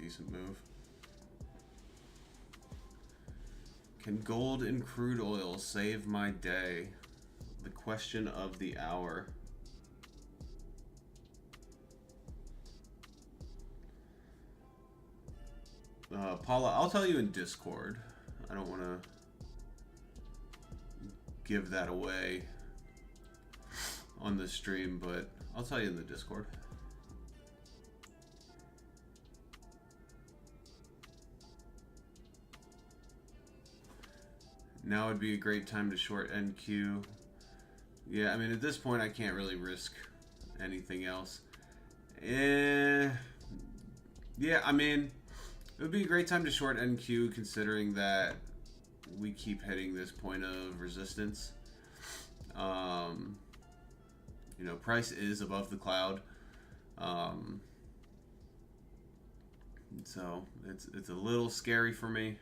Decent move. Can gold and crude oil save my day? The question of the hour. Paula, I'll tell you in Discord. I don't want to give that away on the stream, but I'll tell you in the Discord. Now would be a great time to short NQ. Yeah, I mean, at this point, I can't really risk anything else. Yeah, I mean, it would be a great time to short NQ considering that we keep hitting this point of resistance. You know, price is above the cloud. So it's a little scary for me.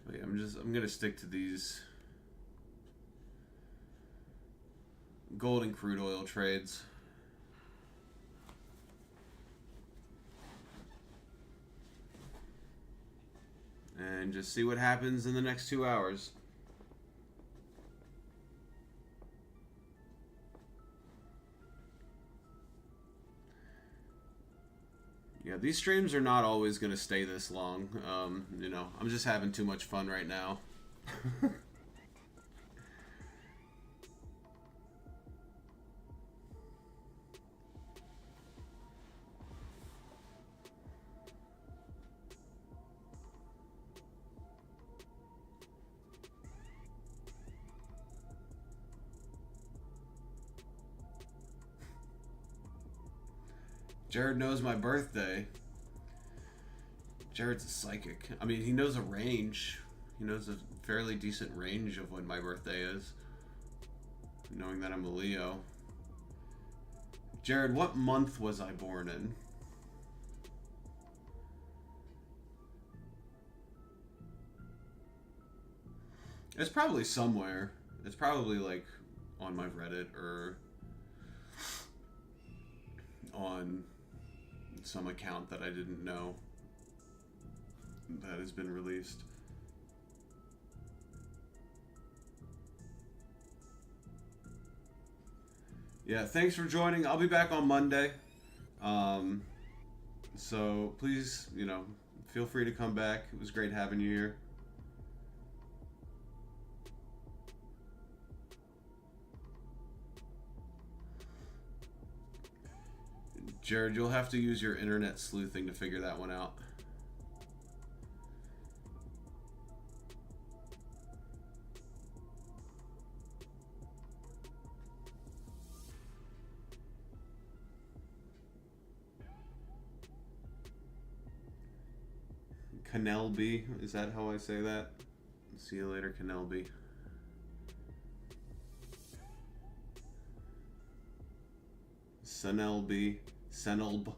But yeah, I'm gonna stick to these gold and crude oil trades. And just see what happens in the next 2 hours. Yeah, these streams are not always going to stay this long. You know, I'm just having too much fun right now. Jared knows my birthday. Jared's a psychic. I mean, he knows a range. He knows a fairly decent range of when my birthday is. knowing that I'm a Leo. Jared, what month was I born in? It's probably somewhere. It's probably like on my Reddit or on some account that I didn't know that has been released. Yeah, thanks for joining. I'll be back on Monday. So please, feel free to come back. It was great having you here. Jared, you'll have to use your internet sleuthing to figure that one out. Canelby, is that how I say that? See you later, Canelby. Senelby, Senelb.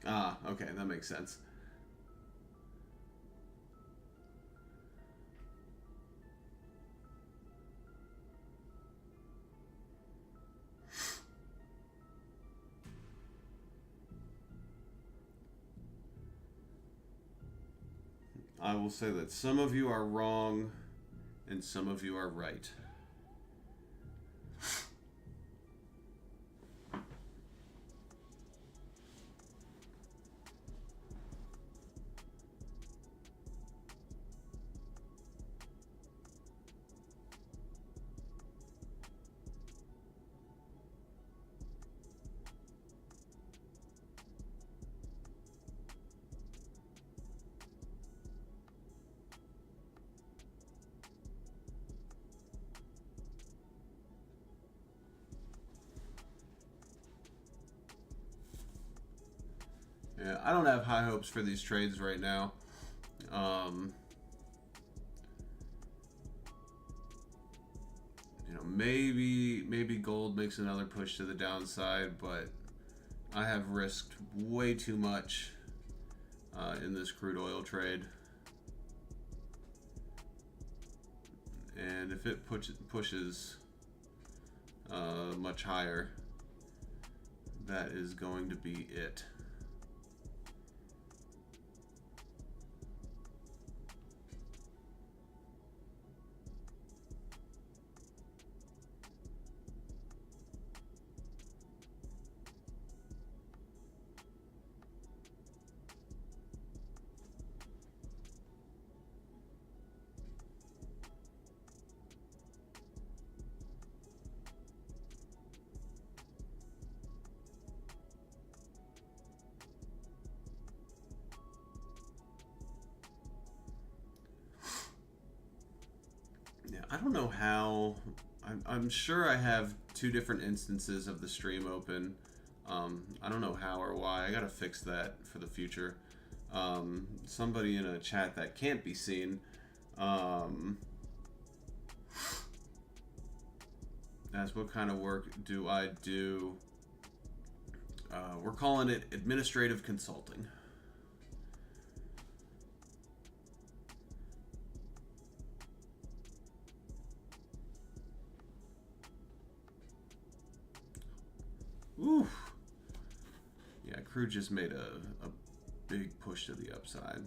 Ah, okay, that makes sense. I will say that some of you are wrong and some of you are right. Yeah, I don't have high hopes for these trades right now. Maybe gold makes another push to the downside, but I have risked way too much in this crude oil trade. And if it pushes much higher, that is going to be it. I don't know how. I'm sure I have two different instances of the stream open. I don't know how or why. I gotta fix that for the future. Somebody in a chat that can't be seen asked, what kind of work do I do? We're calling it administrative consulting. Oof. Yeah, crude just made a big push to the upside.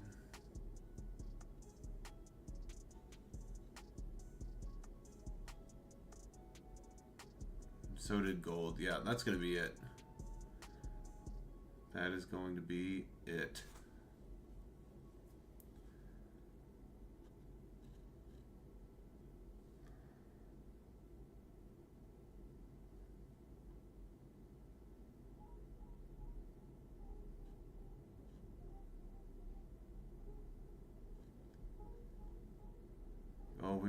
So did gold. Yeah, that's going to be it. That is going to be it.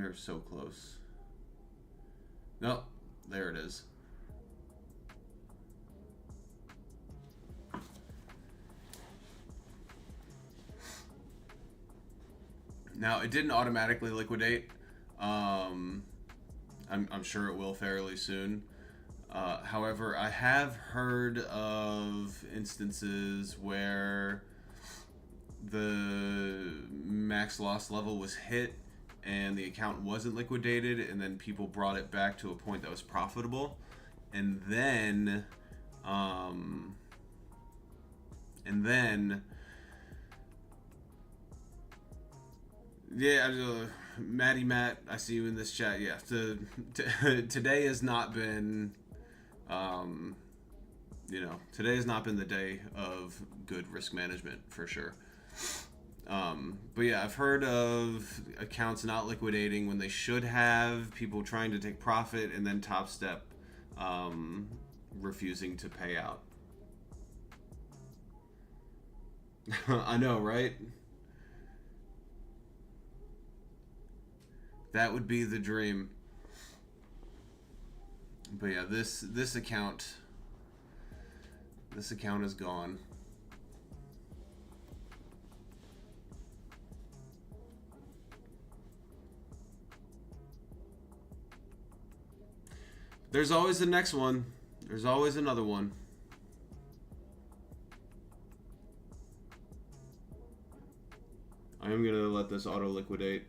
We're so close. No, there it is. Now, it didn't automatically liquidate. I'm sure it will fairly soon. However, I have heard of instances where the max loss level was hit and the account wasn't liquidated, and then people brought it back to a point that was profitable, and then yeah, Matty Matt, I see you in this chat. Yeah, today has not been, today has not been the day of good risk management for sure. But yeah, I've heard of accounts not liquidating when they should have, people trying to take profit, and then Topstep refusing to pay out. I know, right? That would be the dream. But yeah, this account is gone. There's always the next one. There's always another one. I am gonna let this auto liquidate.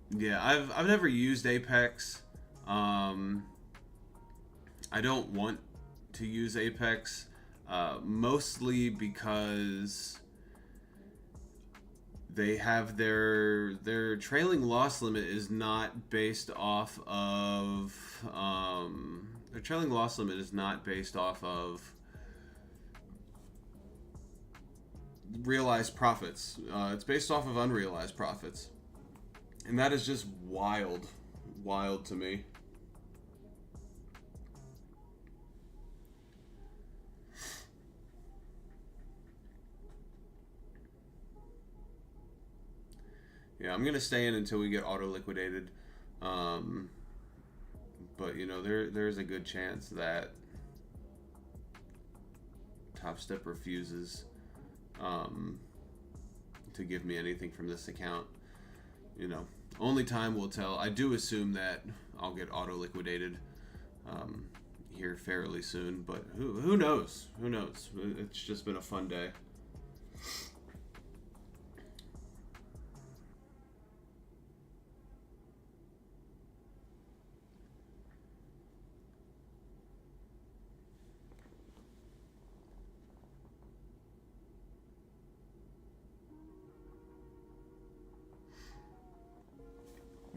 Yeah, I've never used Apex. I don't want to use Apex, mostly because they have their trailing loss limit is not based off of their trailing loss limit is not based off of realized profits. It's based off of unrealized profits. And that is just wild to me. Yeah, I'm gonna stay in until we get auto liquidated. But you know, there's a good chance that Topstep refuses to give me anything from this account. You know, only time will tell. I do assume that I'll get auto liquidated here fairly soon, but who knows? Who knows? It's just been a fun day.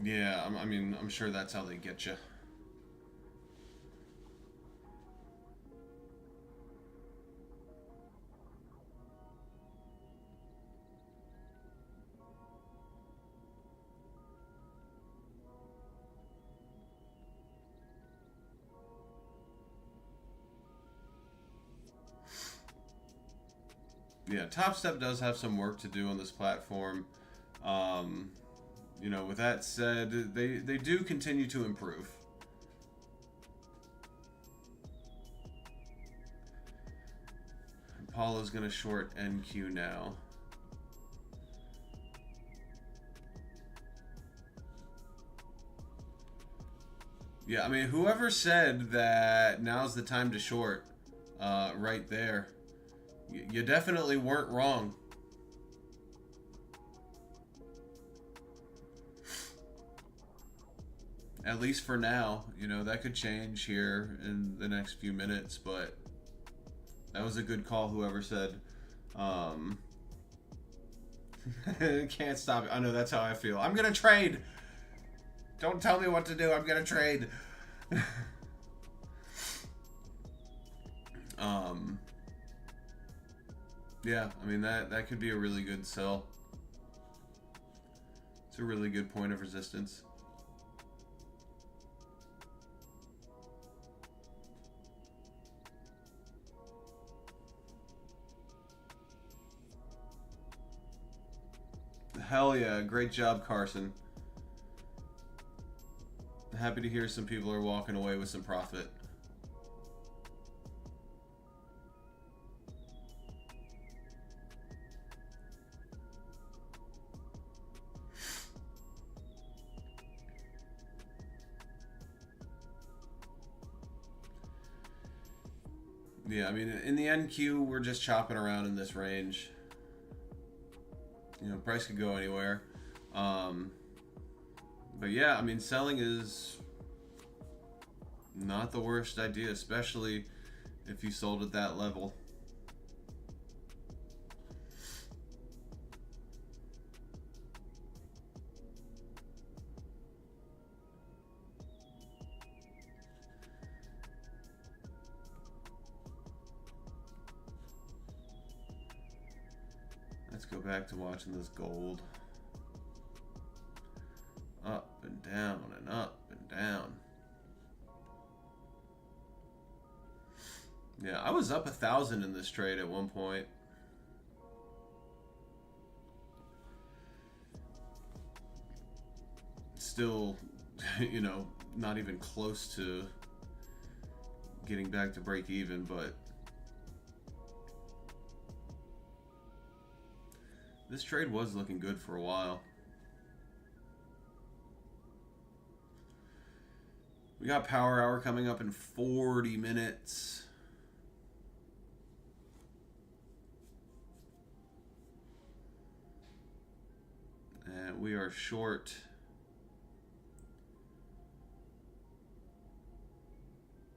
Yeah, I'm sure that's how they get you. Yeah, Topstep does have some work to do on this platform. You know, with that said, they do continue to improve. Paulo's gonna short NQ now. Yeah, I mean, whoever said that now's the time to short, right there, you definitely weren't wrong. At least for now. You know, that could change here in the next few minutes, but that was a good call, whoever said. Can't stop it. I know, that's how I feel. I'm gonna trade! Don't tell me what to do, I'm gonna trade! Yeah, I mean, that could be a really good sell. It's a really good point of resistance. Hell yeah. Great job, Carson. Happy to hear some people are walking away with some profit. Yeah, I mean, in the NQ, we're just chopping around in this range. You know, price could go anywhere. But yeah, I mean, selling is not the worst idea, especially if you sold at that level. Let's go back to watching this gold. Up and down and up and down. Yeah, I was up 1,000 in this trade at one point. Still, you know, not even close to getting back to break even, but this trade was looking good for a while. We got power hour coming up in 40 minutes. And we are short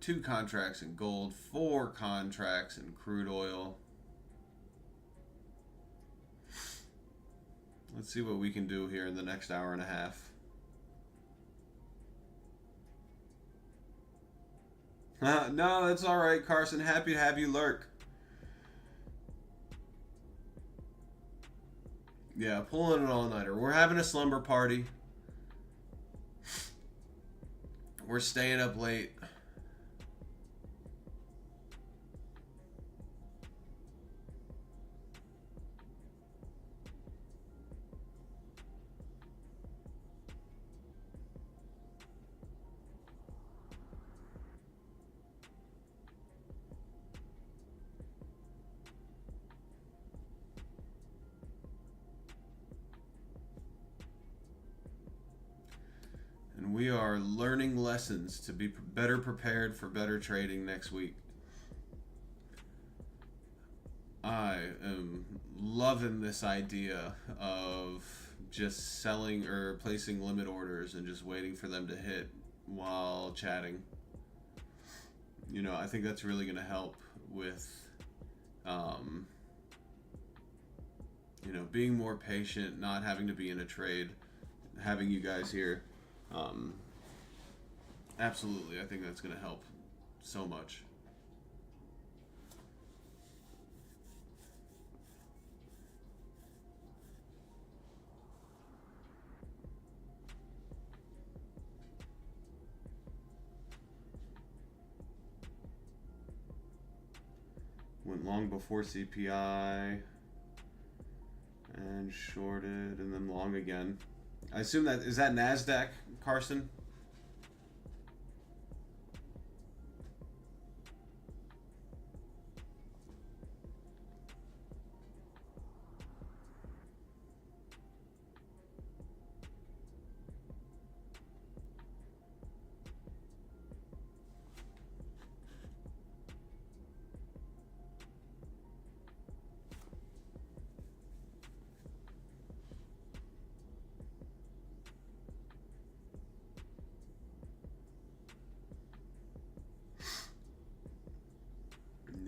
2 contracts in gold, 4 contracts in crude oil. Let's see what we can do here in the next hour and a half. No, that's all right, Carson. Happy to have you lurk. Yeah, pulling an all-nighter. We're having a slumber party. We're staying up late. And we are learning lessons to be better prepared for better trading next week. I am loving this idea of just selling or placing limit orders and just waiting for them to hit while chatting. You know, I think that's really going to help with, you know, being more patient, not having to be in a trade, having you guys here. Absolutely, I think that's going to help so much. Went long before CPI and shorted and then long again. I assume that is that NASDAQ, Carson?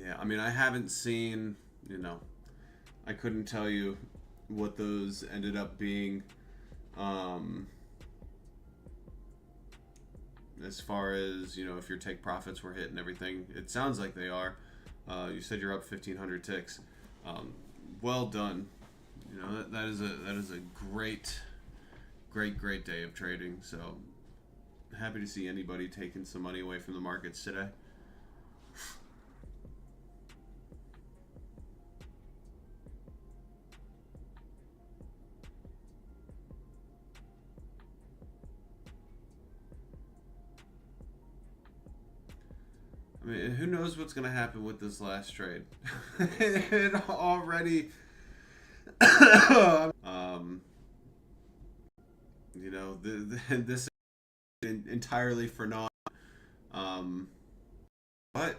Yeah, I mean, I haven't seen, you know, I couldn't tell you what those ended up being as far as, you know, if your take profits were hit and everything. It sounds like they are. You said you're up 1,500 ticks. Well done. You know, that is a great day of trading. So happy to see anybody taking some money away from the markets today. mean, who knows what's going to happen with this last trade? It already, you know, this is entirely for naught. But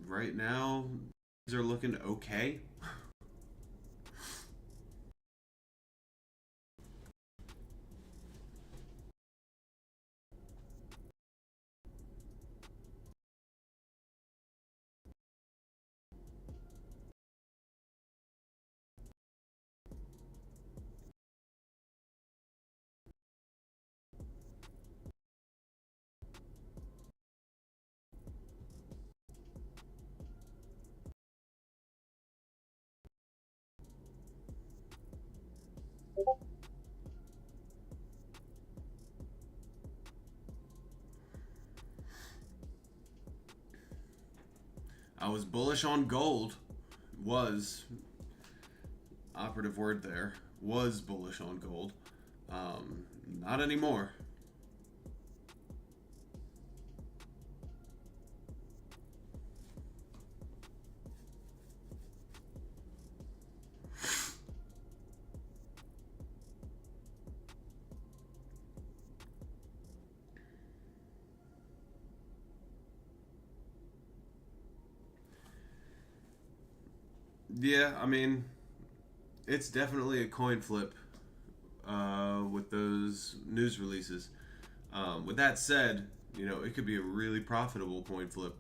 right now, things are looking okay. I was bullish on gold. Was operative word there. Was bullish on gold. Not anymore. Yeah, I mean, it's definitely a coin flip with those news releases. With that said, you know, it could be a really profitable coin flip.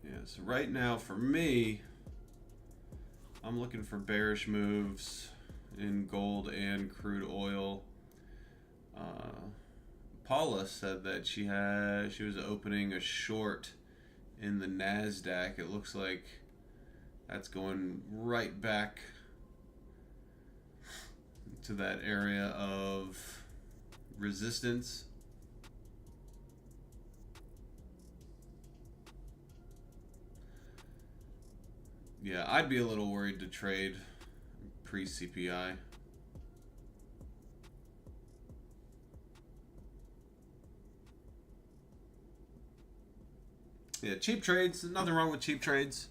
Yeah, so right now for me, I'm looking for bearish moves in gold and crude oil. Paula said that she was opening a short in the Nasdaq. It looks like that's going right back to that area of resistance. Yeah, I'd be a little worried to trade pre-CPI. Yeah, cheap trades. Nothing wrong with cheap trades.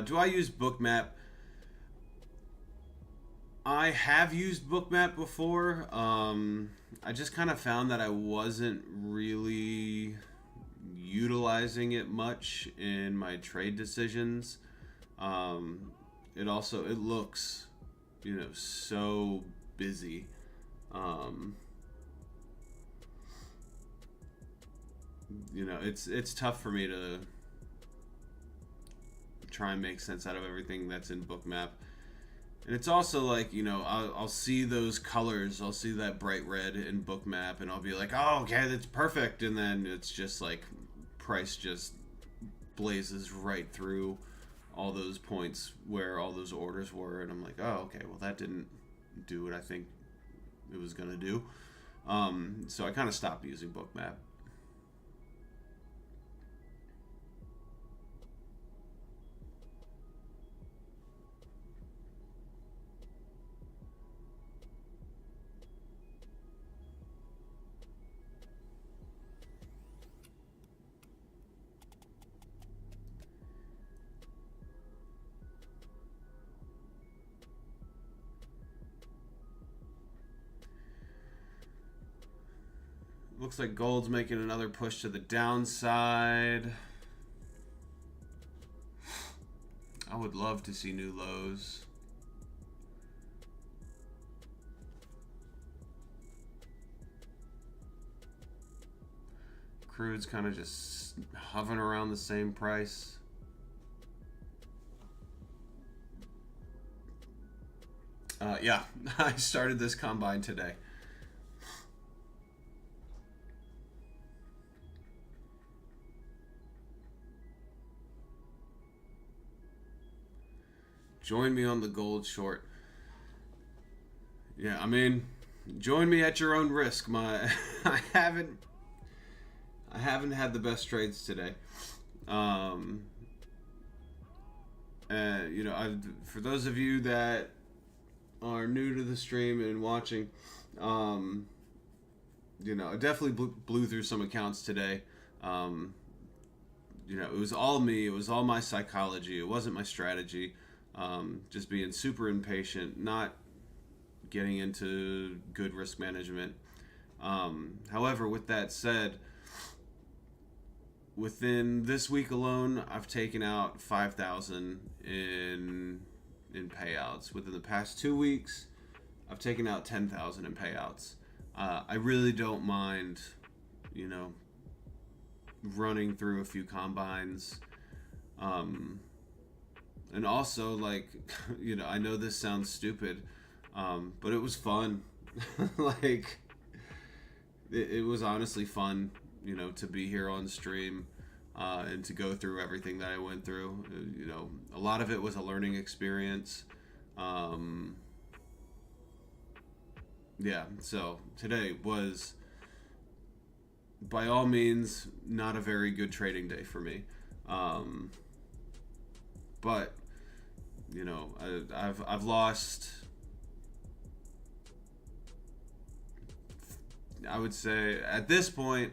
Do I use Bookmap? I have used Bookmap before. I just kind of found that I wasn't really utilizing it much in my trade decisions. It looks, you know, so busy. You know, it's tough for me to try and make sense out of everything that's in Bookmap. And it's also like, you know, I'll see those colors. I'll see that bright red in Bookmap, and I'll be like, oh, okay, that's perfect. And then it's just like price just blazes right through all those points where all those orders were. And I'm like, oh, okay, well, that didn't do what I think it was going to do. So I kind of stopped using Bookmap. Looks like gold's making another push to the downside. I would love to see new lows. Crude's kind of just hovering around the same price. Yeah, I started this combine today. Join me on the gold short. Yeah, I mean, join me at your own risk. I haven't had the best trades today. You know, for those of you that are new to the stream and watching, you know, I definitely blew through some accounts today. You know, it was all me. It was all my psychology. It wasn't my strategy. Just being super impatient, not getting into good risk management. However, with that said, within this week alone, I've taken out 5,000 in payouts. Within the past 2 weeks, I've taken out 10,000 in payouts. I really don't mind, you know, running through a few combines. And also, like, you know, I know this sounds stupid, but it was fun. Like, it was honestly fun, you know, to be here on stream and to go through everything that I went through. You know, a lot of it was a learning experience. Yeah, so today was, by all means, not a very good trading day for me. But, you know, I've lost, I would say, at this point,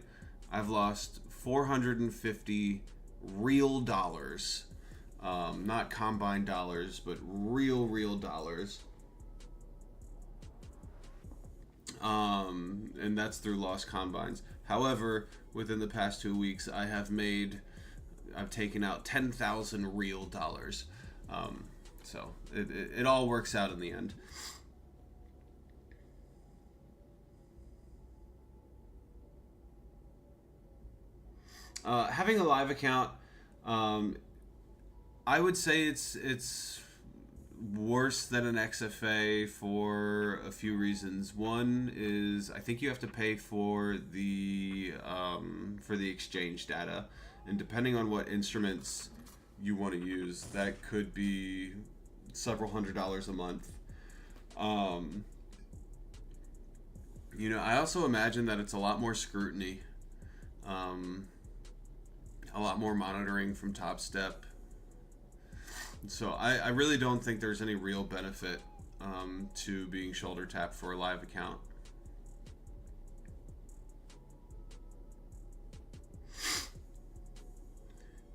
I've lost 450 real dollars. Not combined dollars, but real dollars. And that's through lost combines. However, within the past 2 weeks, I've taken out 10,000 real dollars. So it all works out in the end. Having a live account, I would say it's worse than an XFA for a few reasons. One is I think you have to pay for the exchange data, and depending on what instruments you want to use, that could be several $100s a month. You know, I also imagine that it's a lot more scrutiny, a lot more monitoring from Topstep. So I really don't think there's any real benefit to being shoulder tapped for a live account.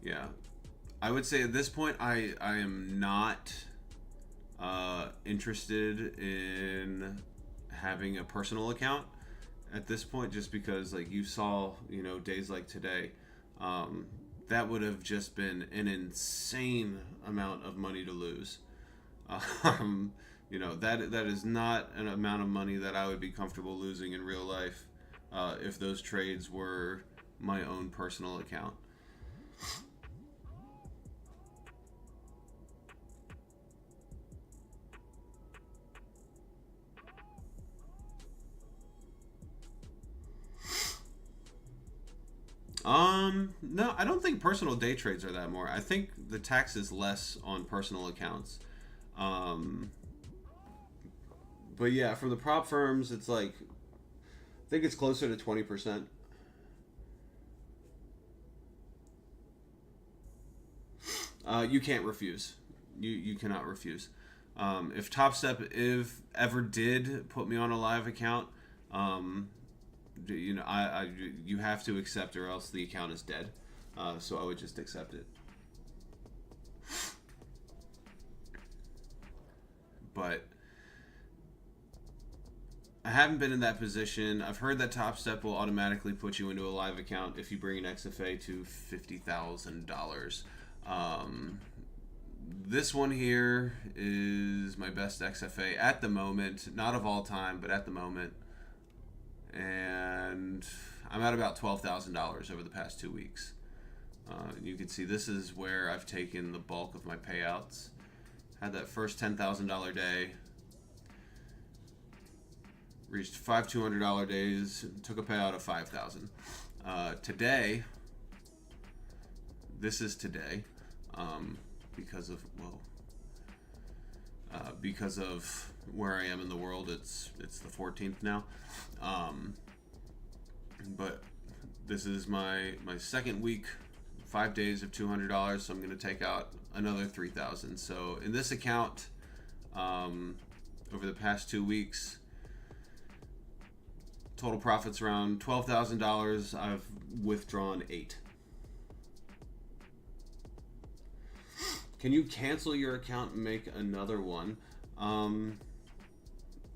Yeah, I would say at this point I am not interested in having a personal account at this point, just because, like, you saw, you know, days like today, that would have just been an insane amount of money to lose. You know, that is not an amount of money that I would be comfortable losing in real life if those trades were my own personal account. No, I don't think personal day trades are that more. I think the tax is less on personal accounts. But yeah, from the prop firms, it's like, I think it's closer to 20%. You can't refuse. You cannot refuse. If Topstep ever did put me on a live account, you know, you have to accept, or else the account is dead. So I would just accept it. But I haven't been in that position. I've heard that Topstep will automatically put you into a live account if you bring an XFA to $50,000. This one here is my best XFA at the moment, not of all time, but at the moment. And I'm at about $12,000 over the past 2 weeks. You can see this is where I've taken the bulk of my payouts. Had that first $10,000 day, reached 5 $200 days, took a payout of $5,000. Today, this is today, because of where I am in the world. It's the 14th now, but this is my second week, 5 days of $200. So I'm going to take out another $3,000. So in this account, over the past 2 weeks, total profits around $12,000. I've withdrawn $8,000. Can you cancel your account and make another one?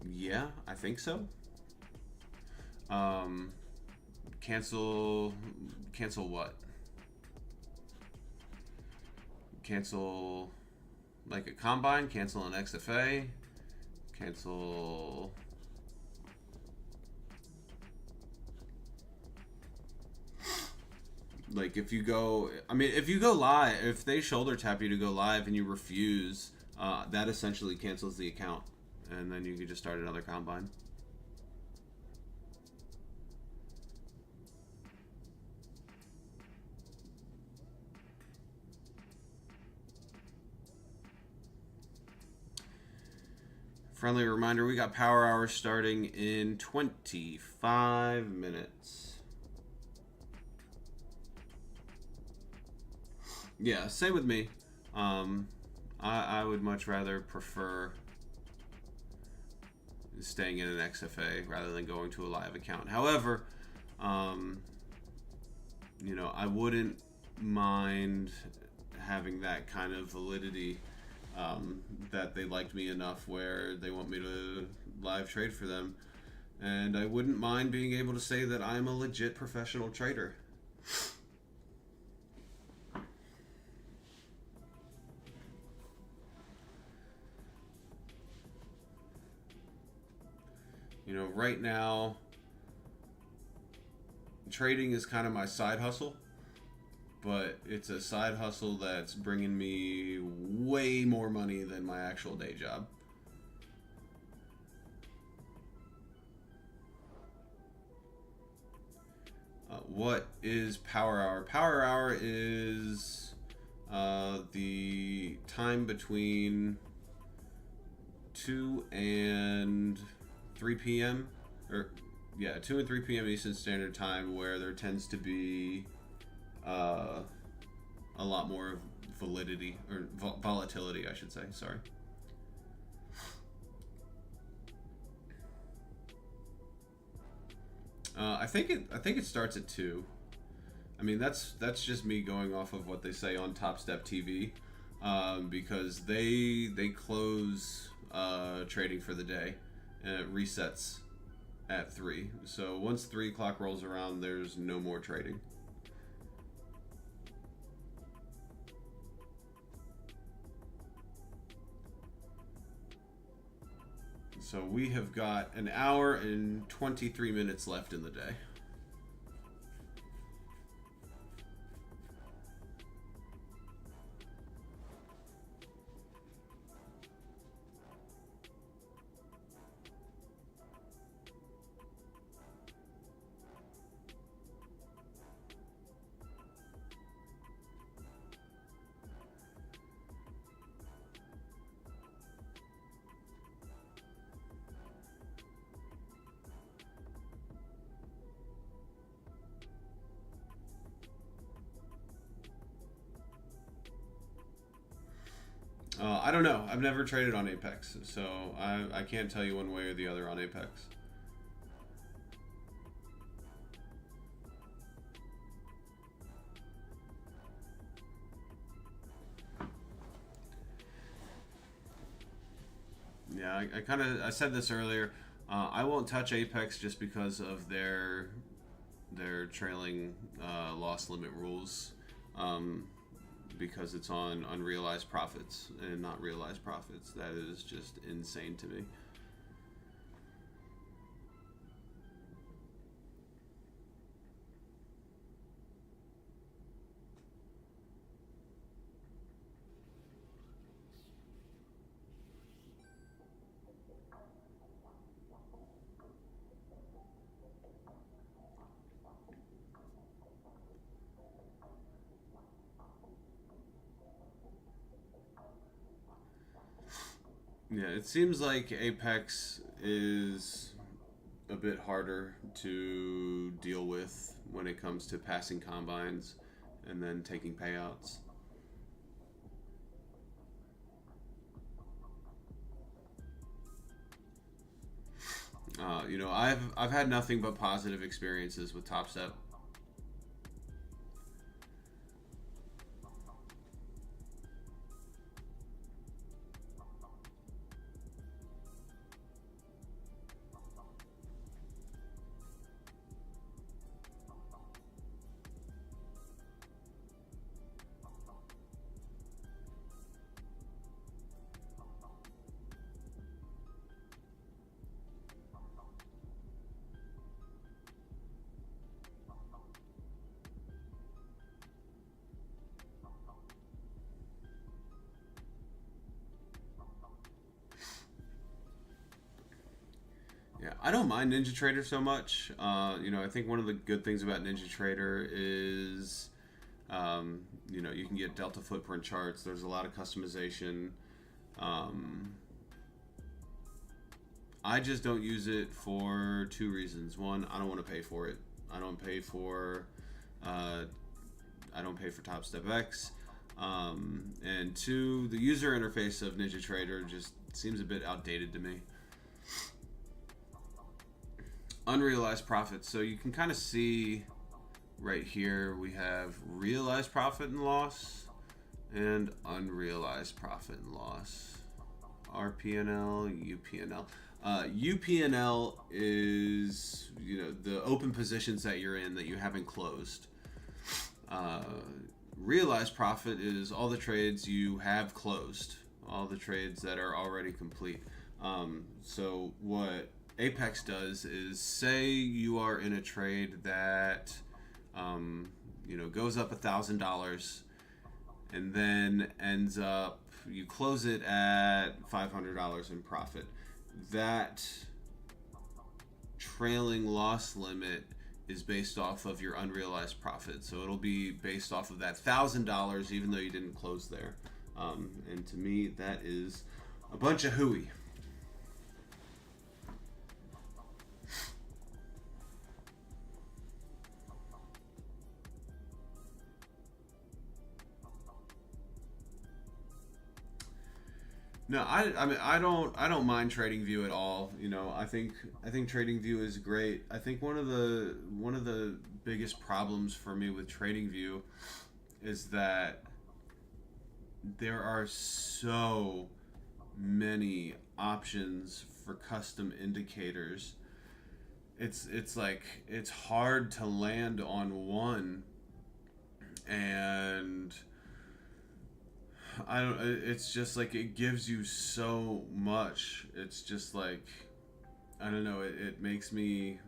Yeah, I think so. Cancel what? Cancel like a combine, cancel an XFA, cancel like if you go live, if they shoulder tap you to go live and you refuse, that essentially cancels the account, and then you can just start another combine. Friendly reminder, we got power hour starting in 25 minutes. Yeah, same with me. I would much rather prefer staying in an XFA rather than going to a live account. However, you know, I wouldn't mind having that kind of validity, that they liked me enough where they want me to live trade for them. And I wouldn't mind being able to say that I'm a legit professional trader. You know, right now, trading is kind of my side hustle, but it's a side hustle that's bringing me way more money than my actual day job. What is power hour? Power hour is the time between 2 and 3 p.m. or 2 and 3 p.m. Eastern Standard Time, where there tends to be a lot more validity or volatility, I should say. Sorry. I think it starts at 2. I mean, that's just me going off of what they say on Topstep TV, because they close trading for the day, and it resets at 3. So once 3 o'clock rolls around, there's no more trading. So we have got an hour and 23 minutes left in the day. I don't know. I've never traded on Apex, so I can't tell you one way or the other on Apex. Yeah, I said this earlier. I won't touch Apex just because of their trailing loss limit rules, because it's on unrealized profits and not realized profits. That is just insane to me. Yeah, it seems like Apex is a bit harder to deal with when it comes to passing combines and then taking payouts. I've had nothing but positive experiences with Topstep. Yeah, I don't mind NinjaTrader so much. I think one of the good things about NinjaTrader is, you can get delta footprint charts. There's a lot of customization. I just don't use it for two reasons. One, I don't want to pay for it. I don't pay for Topstep X. And two, the user interface of NinjaTrader just seems a bit outdated to me. Unrealized profits. So you can kind of see right here we have realized profit and loss and unrealized profit and loss. RPNL, UPNL. UPNL is the open positions that you're in that you haven't closed. Realized profit is all the trades you have closed, all the trades that are already complete. So what Apex does is, say you are in a trade that goes up $1,000 and then ends up, you close it at $500 in profit. That trailing loss limit is based off of your unrealized profit, so it'll be based off of that $1,000 even though you didn't close there. And to me, that is a bunch of hooey. No, I don't mind TradingView at all. I think TradingView is great. I think one of the biggest problems for me with TradingView is that there are so many options for custom indicators. It's like it's hard to land on one, and it's just like it gives you so much. It's just like, I don't know, it makes me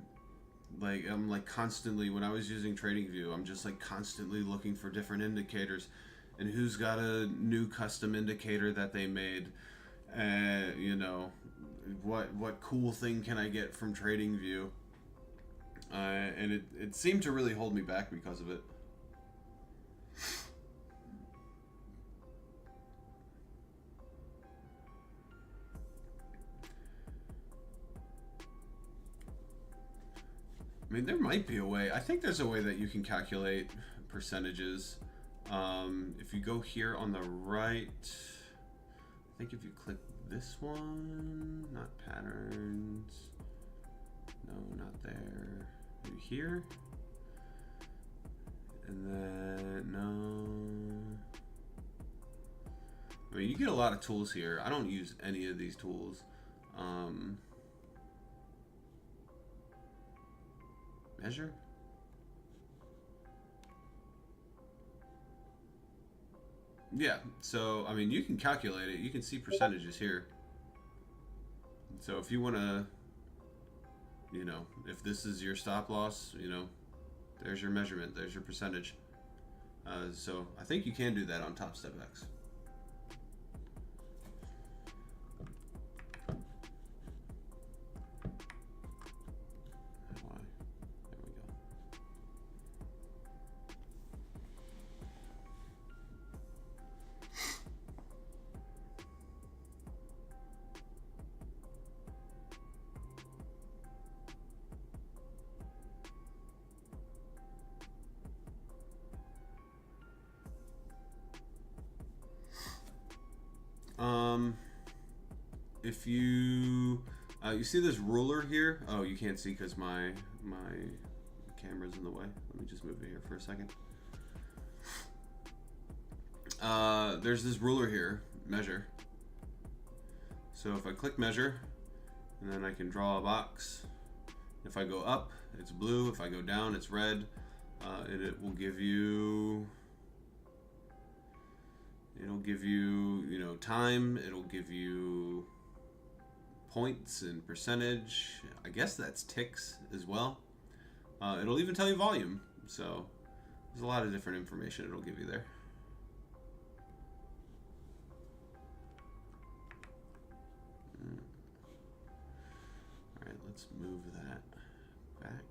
like, I'm like constantly, when I was using TradingView, I'm just like constantly looking for different indicators and who's got a new custom indicator that they made, and what cool thing can I get from TradingView, and it seemed to really hold me back because of it. I mean, there might be a way. I think there's a way that you can calculate percentages. If you go here on the right, I think if you click this one, not patterns, no, not there, maybe here, and then no. I mean, you get a lot of tools here. I don't use any of these tools. Measure? Yeah, so, I mean, you can calculate it. You can see percentages here. So if you want to, you know, if this is your stop loss, you know, there's your measurement. There's your percentage. So I think you can do that on Topstep X. If you see this ruler here. Oh, you can't see because my camera's in the way. Let me just move it here for a second. There's this ruler here, measure. So if I click measure, and then I can draw a box. If I go up, it's blue. If I go down, it's red. It will give you. It'll give you, you know, time. It'll give you points and percentage. I guess that's ticks as well. It'll even tell you volume. So there's a lot of different information it'll give you there. All right, let's move that back.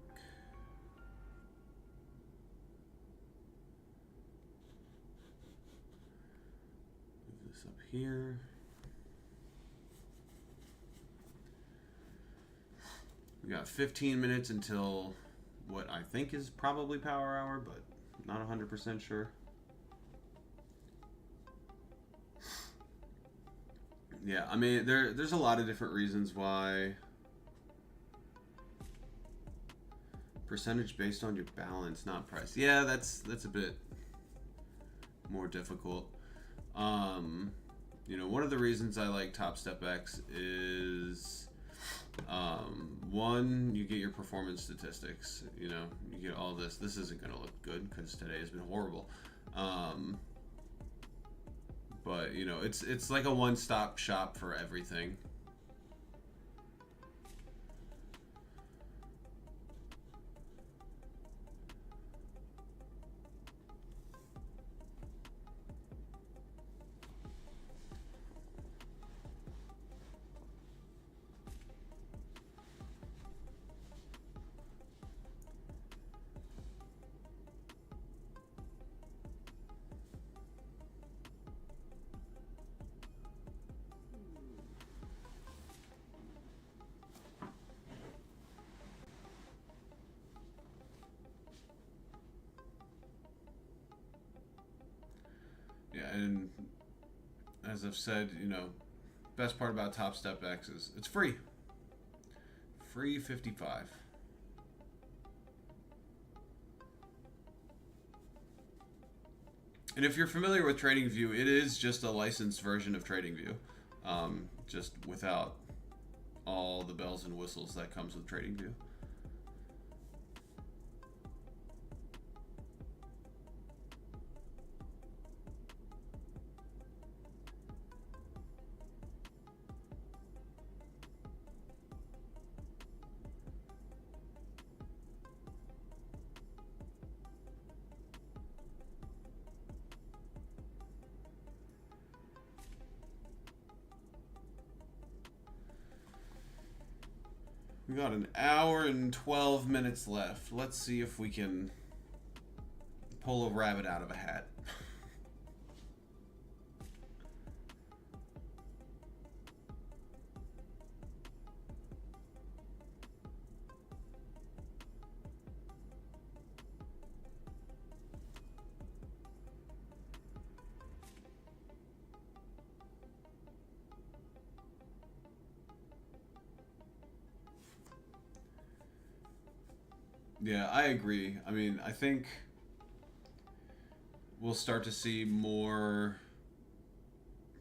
Move this up here. We got 15 minutes until what I think is probably power hour, but not 100% sure. Yeah, I mean, there's a lot of different reasons why percentage based on your balance, not price. Yeah, that's a bit more difficult. You know, one of the reasons I like Topstep X is one, you get your performance statistics. You know, you get all this. This isn't going to look good because today has been horrible. But you know, it's like a one-stop shop for everything. Yeah, and as I've said, you know, best part about Topstep X is it's free. Free 55. And if you're familiar with TradingView, it is just a licensed version of TradingView, just without all the bells and whistles that comes with TradingView. We got an hour and 12 minutes left. Let's see if we can pull a rabbit out of a hat. Yeah, I agree. I mean, I think we'll start to see more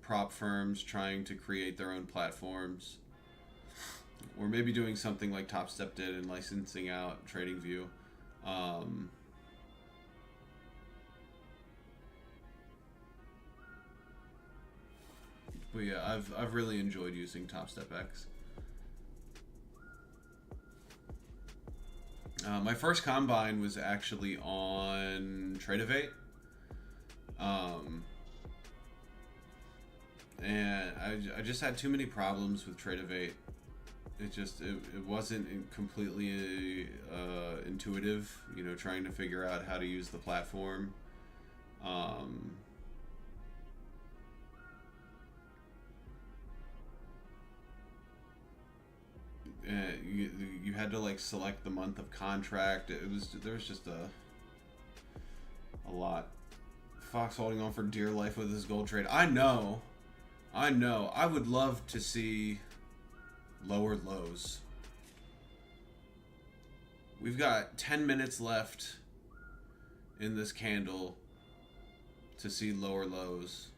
prop firms trying to create their own platforms. or maybe doing something like Topstep did and licensing out TradingView. But yeah, I've really enjoyed using Topstep X. My first combine was actually on Tradeovate. And I just had too many problems with Tradeovate. It wasn't completely intuitive, you know, trying to figure out how to use the platform. You had to like select the month of contract. There was just a lot. Fox holding on for dear life with his gold trade. I know. I would love to see lower lows. We've got 10 minutes left in this candle to see lower lows.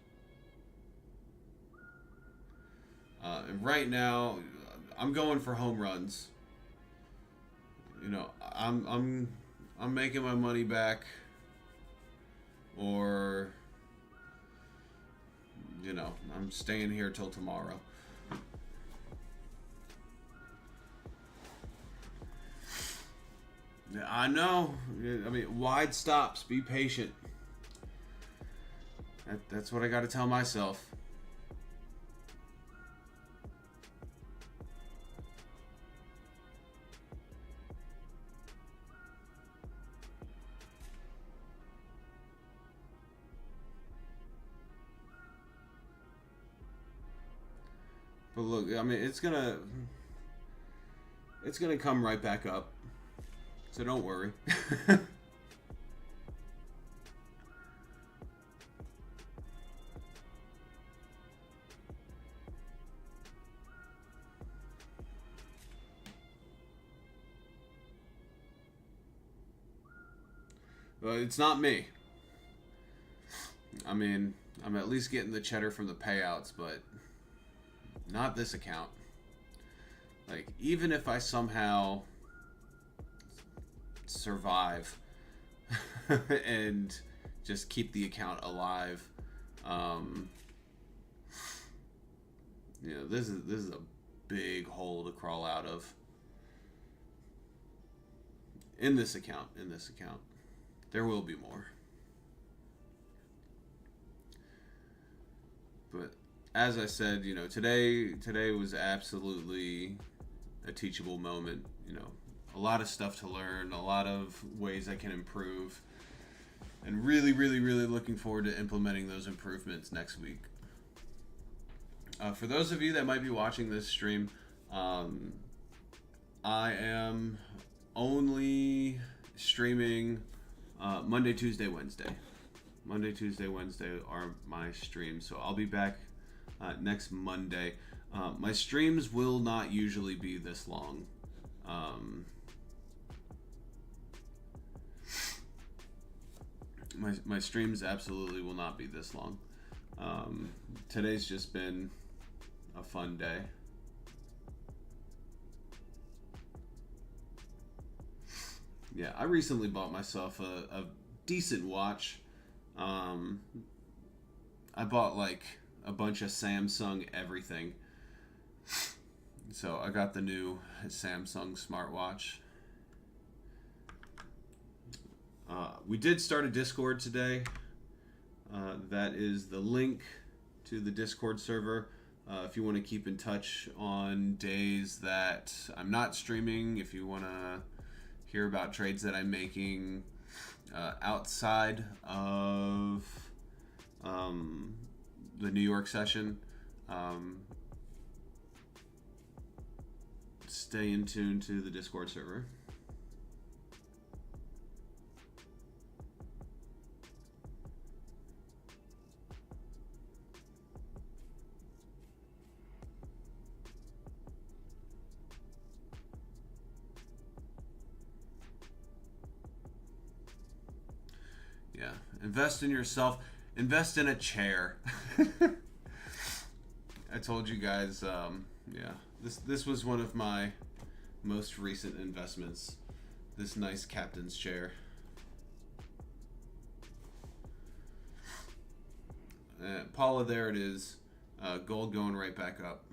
And right now, I'm going for home runs. You know, I'm making my money back, or you know, I'm staying here till tomorrow. Yeah, I know. I mean, wide stops. Be patient. That's what I got to tell myself. But look, I mean, it's gonna come right back up. So don't worry. But it's not me. I mean, I'm at least getting the cheddar from the payouts, but not this account. Like, even if I somehow survive and just keep the account alive, you know, this is a big hole to crawl out of in this account. There will be more. But as I said, you know, today was absolutely a teachable moment. You know, a lot of stuff to learn, a lot of ways I can improve, and really looking forward to implementing those improvements next week. For those of you that might be watching this stream, I am only streaming Monday, Tuesday, Wednesday. Monday, Tuesday, Wednesday are my streams, so I'll be back next Monday. My streams will not usually be this long. My streams absolutely will not be this long. Today's just been a fun day. Yeah, I recently bought myself a decent watch. I bought like a bunch of Samsung everything. So I got the new Samsung smartwatch. We did start a Discord today. That is the link to the Discord server. If you want to keep in touch on days that I'm not streaming, if you want to hear about trades that I'm making outside of the New York session, stay in tune to the Discord server. Yeah, invest in yourself. Invest in a chair. I told you guys, yeah, This was one of my most recent investments. This nice captain's chair. Paula, there it is. Gold going right back up.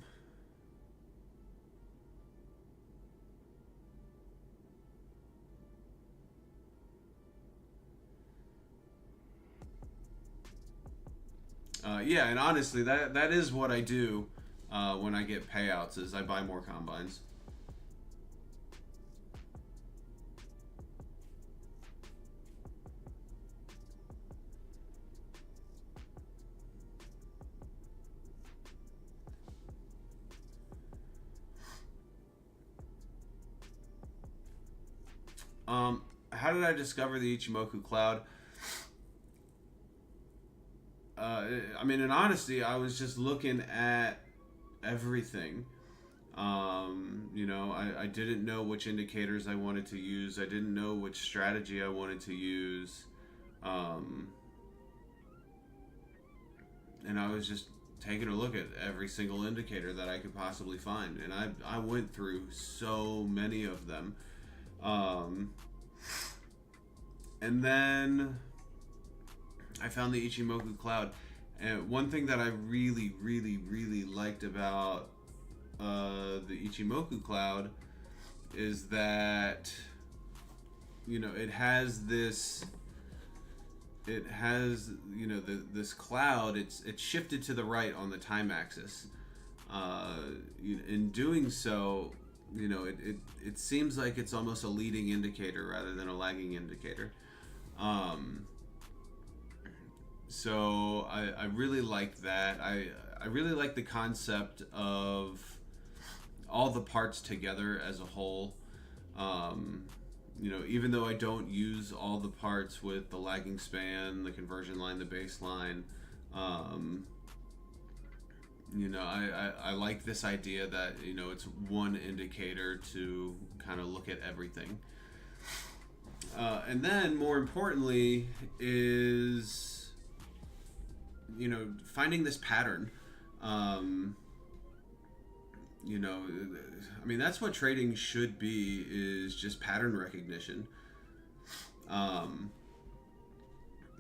Yeah, and honestly, that is what I do when I get payouts, is I buy more combines. How did I discover the Ichimoku cloud? I mean, in honesty, I was just looking at everything. You know, I didn't know which indicators I wanted to use. I didn't know which strategy I wanted to use. And I was just taking a look at every single indicator that I could possibly find. And I went through so many of them. And then I found the Ichimoku cloud. And one thing that I really, really, really liked about the Ichimoku cloud is that, you know, it has, you know, this cloud, it's shifted to the right on the time axis. In doing so, you know, it seems like it's almost a leading indicator rather than a lagging indicator. So I really like that. I really like the concept of all the parts together as a whole. You know, even though I don't use all the parts with the lagging span, the conversion line, the baseline, you know, I like this idea that, you know, it's one indicator to kind of look at everything. And then, more importantly, is, you know, finding this pattern. You know, I mean, that's what trading should be, is just pattern recognition.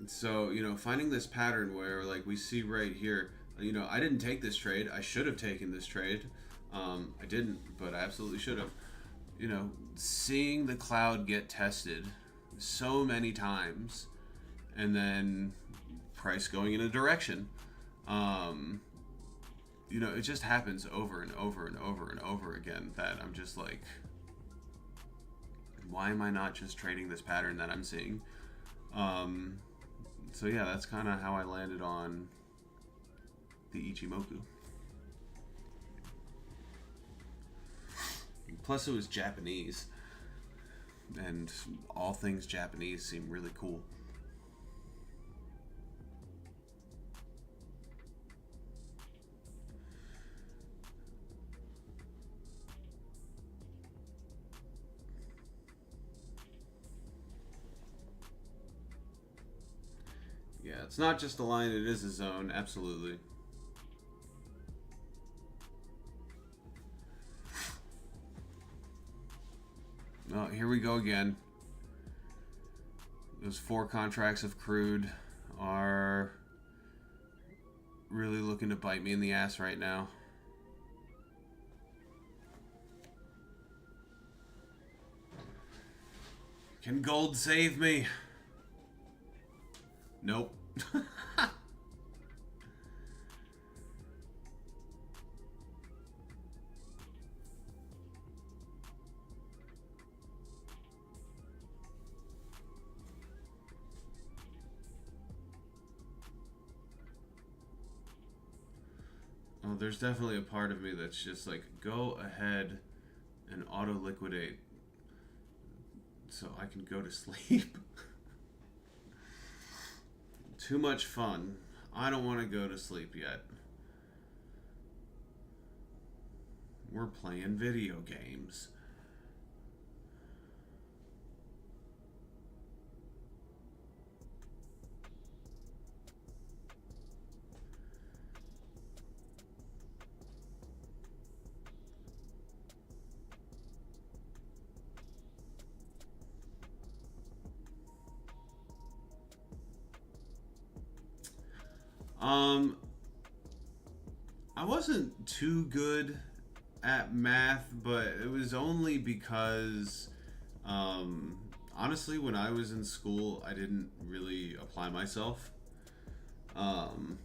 So, you know, finding this pattern where, like, we see right here, you know, I didn't take this trade. I should have taken this trade. I didn't, but I absolutely should have. You know, seeing the cloud get tested so many times and then price going in a direction. You know, it just happens over and over and over and over again that I'm just like, why am I not just trading this pattern that I'm seeing? So yeah, that's kind of how I landed on the Ichimoku. Plus it was Japanese, and all things Japanese seem really cool. Yeah, it's not just a line, it is a zone, absolutely. Oh, here we go again. Those 4 contracts of crude are really looking to bite me in the ass right now. Can gold save me? Nope. Oh, there's definitely a part of me that's just like, go ahead and auto liquidate so I can go to sleep. Too much fun. I don't want to go to sleep yet. We're playing video games. Um, I wasn't too good at math, but it was only because, honestly, when I was in school, I didn't really apply myself. Um,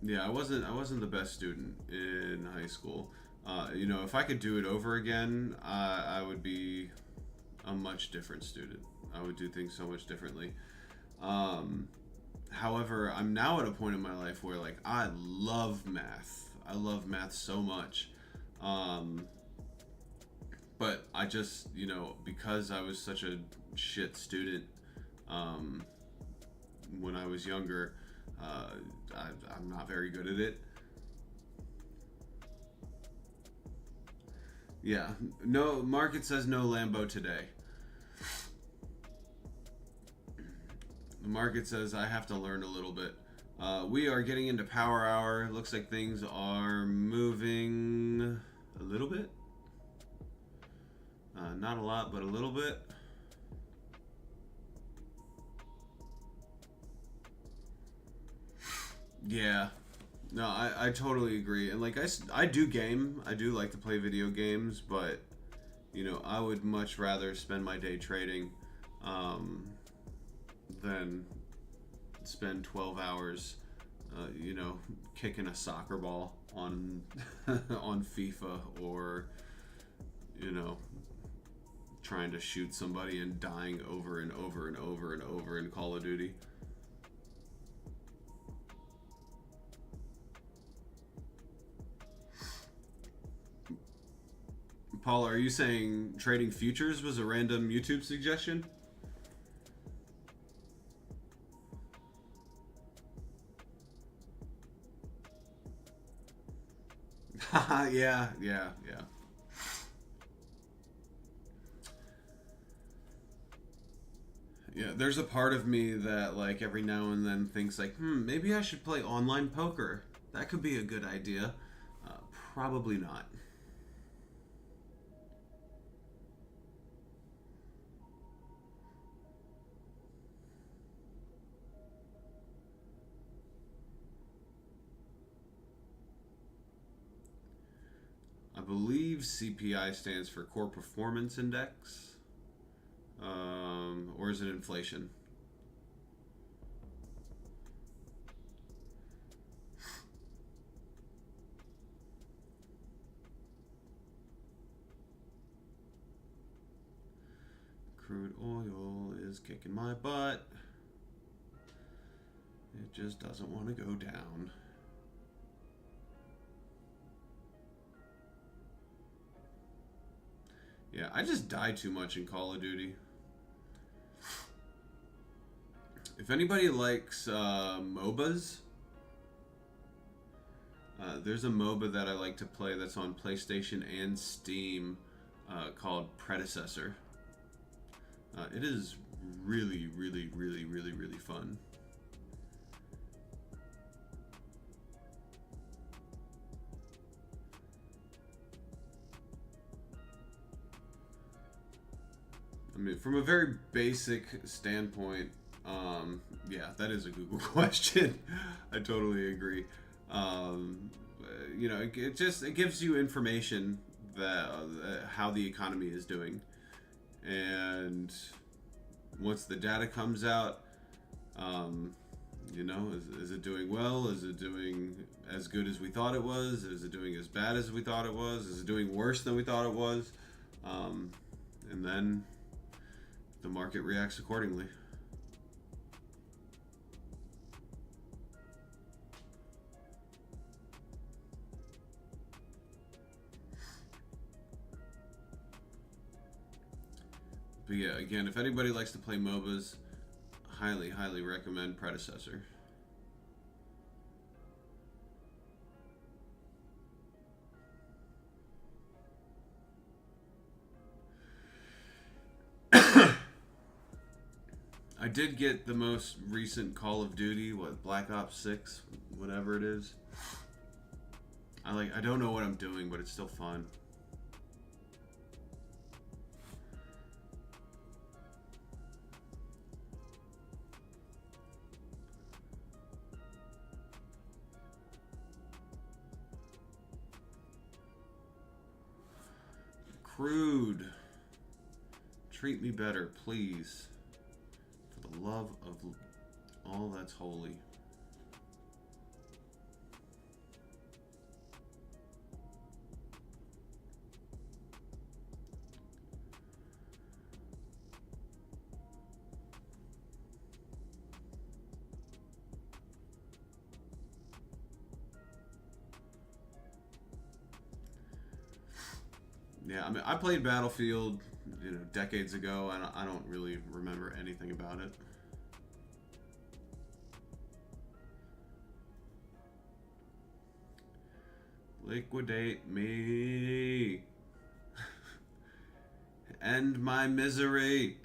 yeah, I wasn't the best student in high school. If I could do it over again, I would be a much different student. I would do things so much differently. Um, However, I'm now at a point in my life where like I love math. I love math so much. Um, but I just, because I was such a shit student um, when I was younger, I'm not very good at it. Yeah, no, market says no Lambo today. The market says I have to learn a little bit. We are getting into power hour. Looks like things are moving a little bit. Not a lot, but a little bit. Yeah. No, I totally agree. And like I do game. I do like to play video games, but I would much rather spend my day trading than spend 12 hours kicking a soccer ball on on FIFA, or trying to shoot somebody and dying over and over and over and over in Call of Duty. Paula, are you saying trading futures was a random YouTube suggestion? Yeah. Yeah, there's a part of me that like every now and then thinks like, maybe I should play online poker. That could be a good idea. Uh, Probably not. I believe CPI stands for Core Performance Index, or is it inflation? Crude oil is kicking my butt. It just doesn't want to go down. Yeah, I just die too much in Call of Duty. If anybody likes MOBAs, there's a MOBA that I like to play that's on PlayStation and Steam called Predecessor. It is really, really, really, really, really fun. I mean, from a very basic standpoint, yeah, that is a Google question. I totally agree. It gives you information that how the economy is doing, and once the data comes out, is it doing well? Is it doing as good as we thought it was? Is it doing as bad as we thought it was? Is it doing worse than we thought it was? And then the market reacts accordingly. But yeah, again, if anybody likes to play MOBAs, highly, highly recommend Predecessor. I did get the most recent Call of Duty, Black Ops 6, whatever it is. I don't know what I'm doing, but it's still fun. Crude. Treat me better, please. For the love of all that's holy. Yeah, I mean, I played Battlefield, decades ago, and I don't really remember anything about it. Liquidate me. End my misery.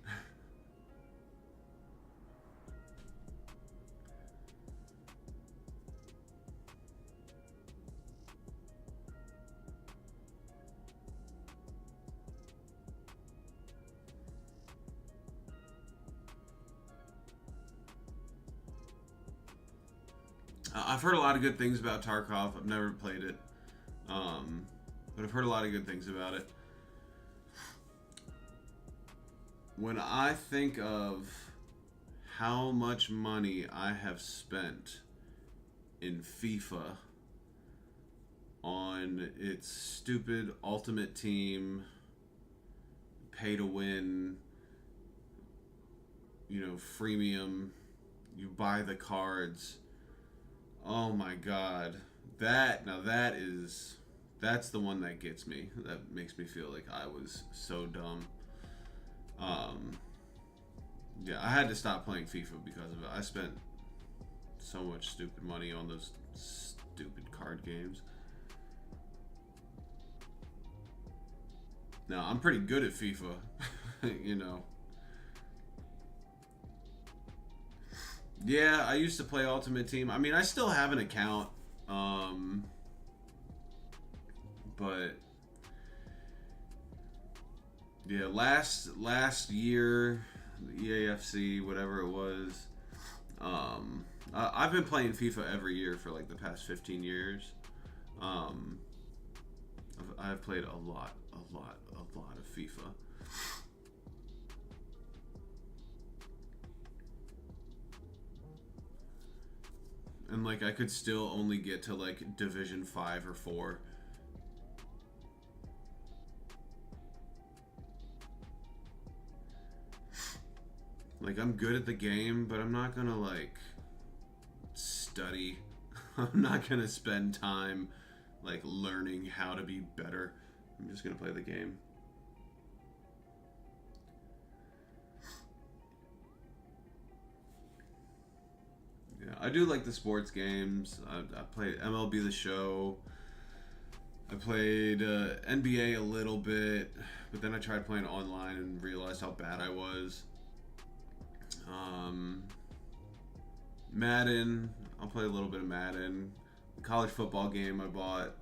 I've heard a lot of good things about Tarkov. I've never played it, but I've heard a lot of good things about it. When I think of how much money I have spent in FIFA on its stupid Ultimate Team, pay to win, freemium, you buy the cards. Oh my god. That's the one that gets me. That makes me feel like I was so dumb. Yeah, I had to stop playing FIFA because of it. I spent so much stupid money on those stupid card games. Now, I'm pretty good at FIFA, Yeah, I used to play Ultimate Team. I mean, I still have an account, but yeah, last year, the EAFC, whatever it was, I've been playing FIFA every year for like the past 15 years. I've played a lot of FIFA. And like I could still only get to like Division 5 or 4. Like I'm good at the game, but I'm not gonna like study. I'm not gonna spend time like learning how to be better. I'm just gonna play the game. Yeah, I do like the sports games. I played MLB The Show. I played NBA a little bit, but then I tried playing online and realized how bad I was. Madden. I'll play a little bit of Madden. The college football game I bought.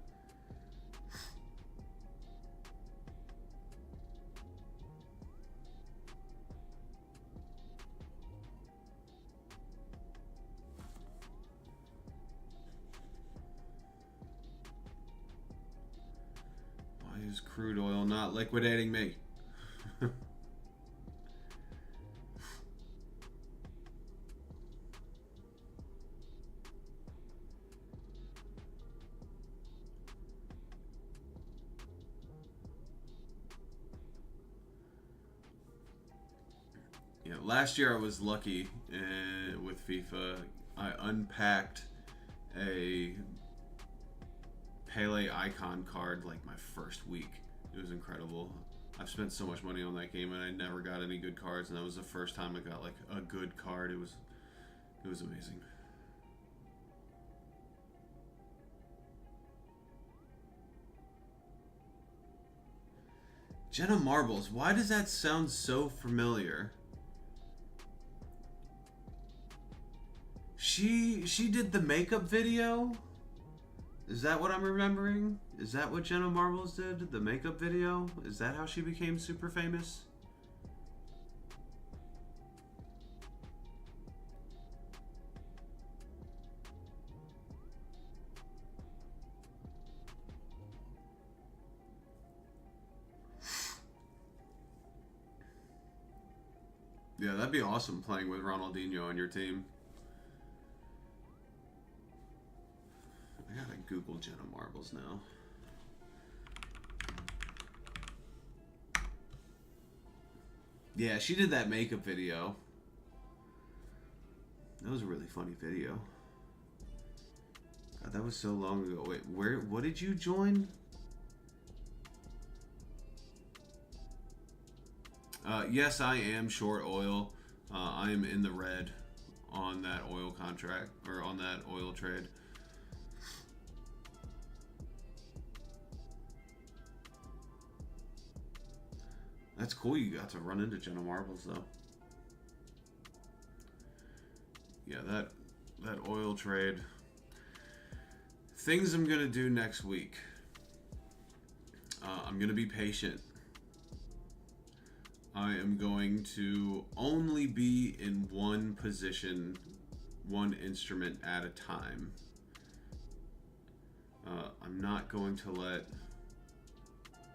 Why is crude oil not liquidating me? Yeah, last year I was lucky with FIFA. I unpacked a Pele icon card like my first week. It was incredible. I've spent so much money on that game and I never got any good cards, and that was the first time I got like a good card. It was amazing. Jenna Marbles, why does that sound so familiar? She did the makeup video? Is that what I'm remembering? Is that what Jenna Marbles did? The makeup video? Is that how she became super famous? Yeah, that'd be awesome playing with Ronaldinho on your team. I gotta Google Jenna Marbles now. Yeah, she did that makeup video. That was a really funny video. God, that was so long ago. Wait, what did you join? Yes, I am short oil. I am in the red on that oil contract, or on that oil trade. That's cool you got to run into Jenna Marbles, though. Yeah, that oil trade. Things I'm going to do next week. I'm going to be patient. I am going to only be in one position, one instrument at a time. I'm not going to let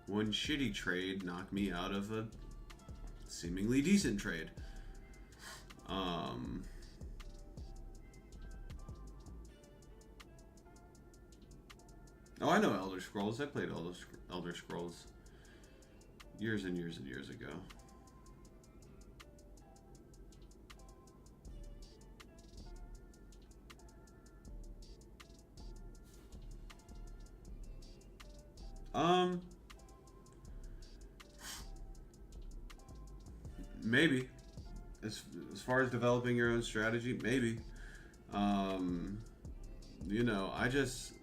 one shitty trade knock me out of a seemingly decent trade. Oh, I know Elder Scrolls. I played Elder Scrolls years and years and years ago. Maybe. As far as developing your own strategy, maybe. You know, I just,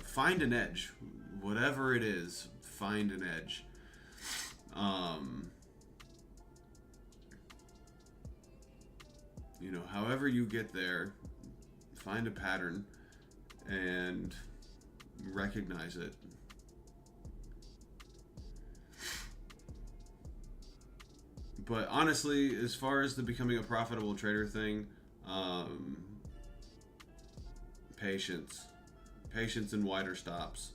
find an edge. Whatever it is, find an edge. However you get there, find a pattern and recognize it. But honestly, as far as the becoming a profitable trader thing, patience. Patience and wider stops.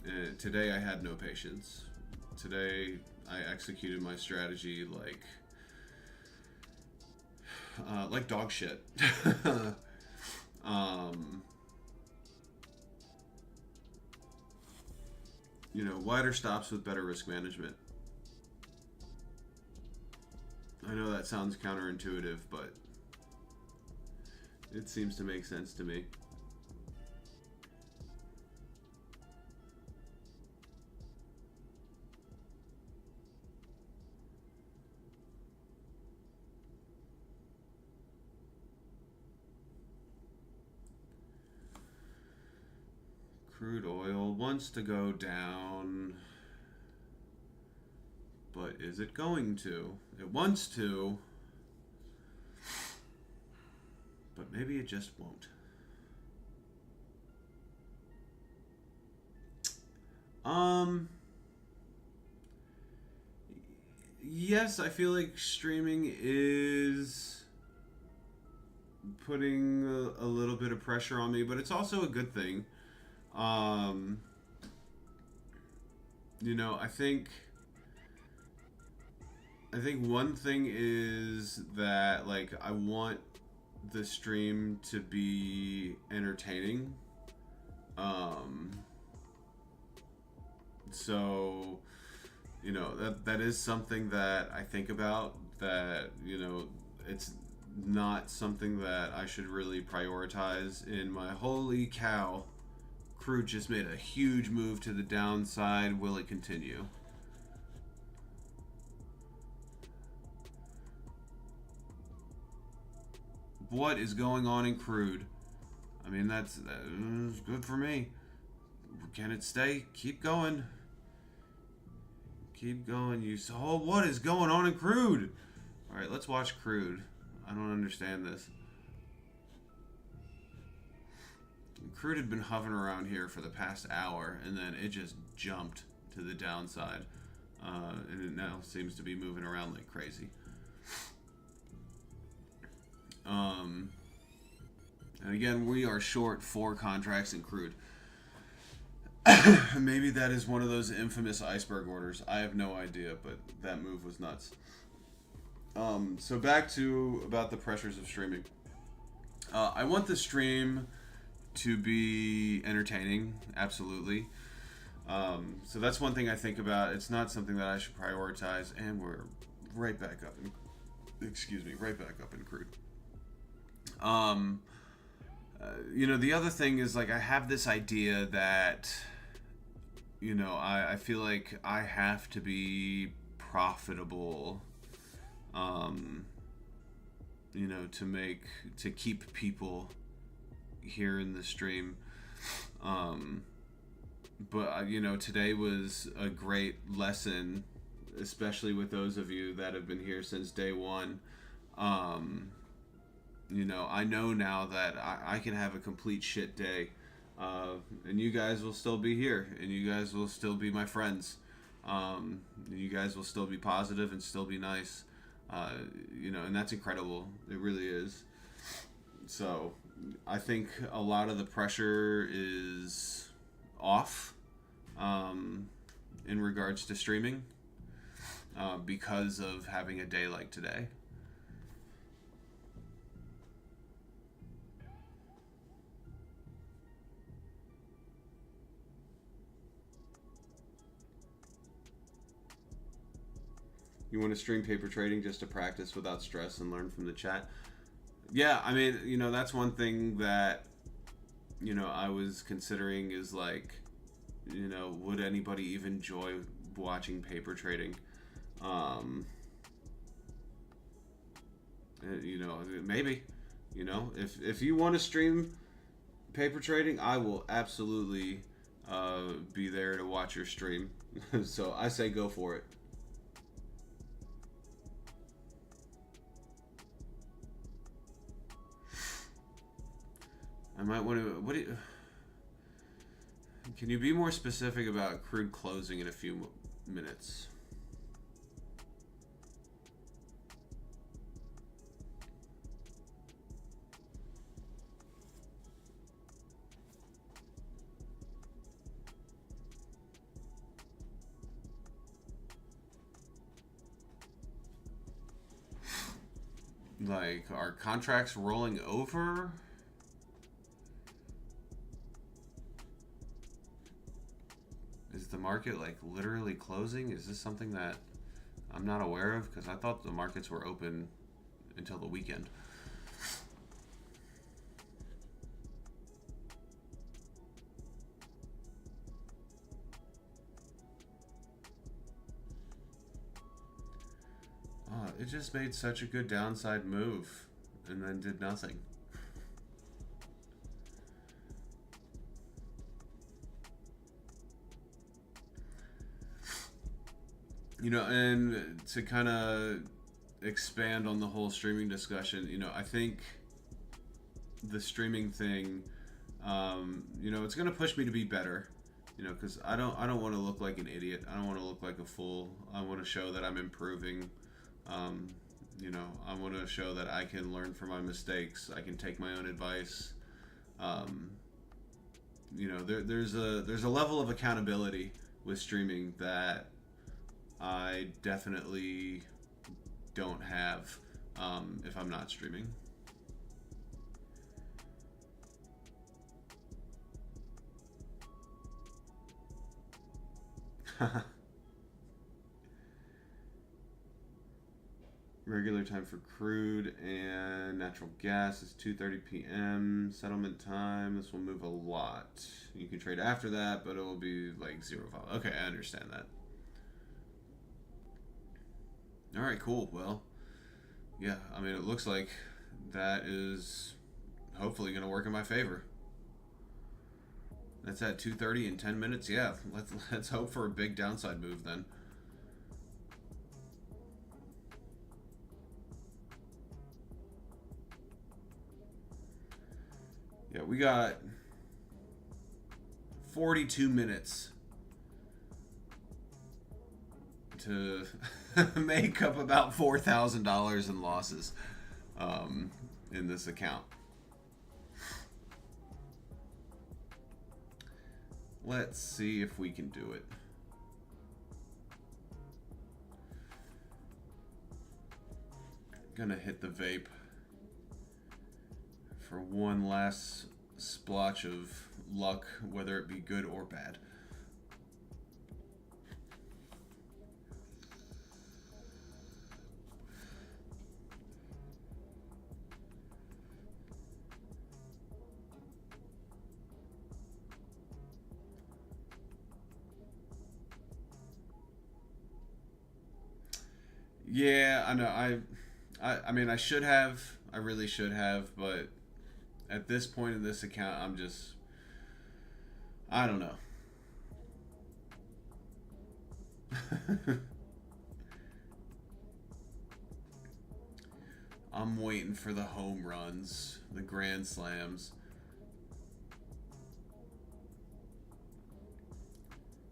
And today I had no patience. Today I executed my strategy like dog shit. Wider stops with better risk management. I know that sounds counterintuitive, but it seems to make sense to me. Crude oil wants to go down, but is it going to? It wants to, but maybe it just won't. Yes, I feel like streaming is putting a little bit of pressure on me, but it's also a good thing. I think one thing is that I want the stream to be entertaining. So that is something that I think about, that it's not something that I should really prioritize in my holy cow. Crude just made a huge move to the downside. Will it continue? What is going on in crude? I mean, that's good for me. Can it stay? Keep going. Keep going. What is going on in crude? All right, let's watch crude. I don't understand this. Crude had been hovering around here for the past hour, and then it just jumped to the downside. And it now seems to be moving around like crazy. And again, we are short 4 contracts in crude. Maybe that is one of those infamous iceberg orders. I have no idea, but that move was nuts. So back to about the pressures of streaming. I want the stream to be entertaining, absolutely. So that's one thing I think about. It's not something that I should prioritize, and we're right back up in, right back up in crude. The other thing is, like, I have this idea that, I feel like I have to be profitable, to keep people here in the stream. But today was a great lesson, especially with those of you that have been here since day one. I know now that I can have a complete shit day, and you guys will still be here, and you guys will still be my friends. You guys will still be positive and still be nice, and that's incredible. It really is. So I think a lot of the pressure is off in regards to streaming because of having a day like today. You want to stream paper trading just to practice without stress and learn from the chat? Yeah, I mean, that's one thing that, I was considering is like, would anybody even enjoy watching paper trading? Maybe, if you want to stream paper trading, I will absolutely be there to watch your stream. So I say go for it. I might want to. Can you be more specific about crude closing in a few minutes? Like, are contracts rolling over? Is the market like literally closing? Is this something that I'm not aware of? Because I thought the markets were open until the weekend. It just made such a good downside move and then did nothing. And to kind of expand on the whole streaming discussion, I think the streaming thing, it's going to push me to be better, because I don't want to look like an idiot. I don't want to look like a fool. I want to show that I'm improving. I want to show that I can learn from my mistakes. I can take my own advice. There's a level of accountability with streaming that I definitely don't have if I'm not streaming. Regular time for crude and natural gas is 2:30 p.m. Settlement time. This will move a lot. You can trade after that, but it will be like 0.5. Okay, I understand that. All right, cool. Well, yeah, I mean, it looks like that is hopefully going to work in my favor. That's at 2:30 in 10 minutes. Yeah, let's hope for a big downside move then. Yeah, we got 42 minutes to make up about $4,000 in losses in this account. Let's see if we can do it. Gonna hit the vape for one last splotch of luck, whether it be good or bad. Yeah, I know. I mean, I should have. I really should have, but at this point in this account, I'm just, I don't know. I'm waiting for the home runs, the grand slams.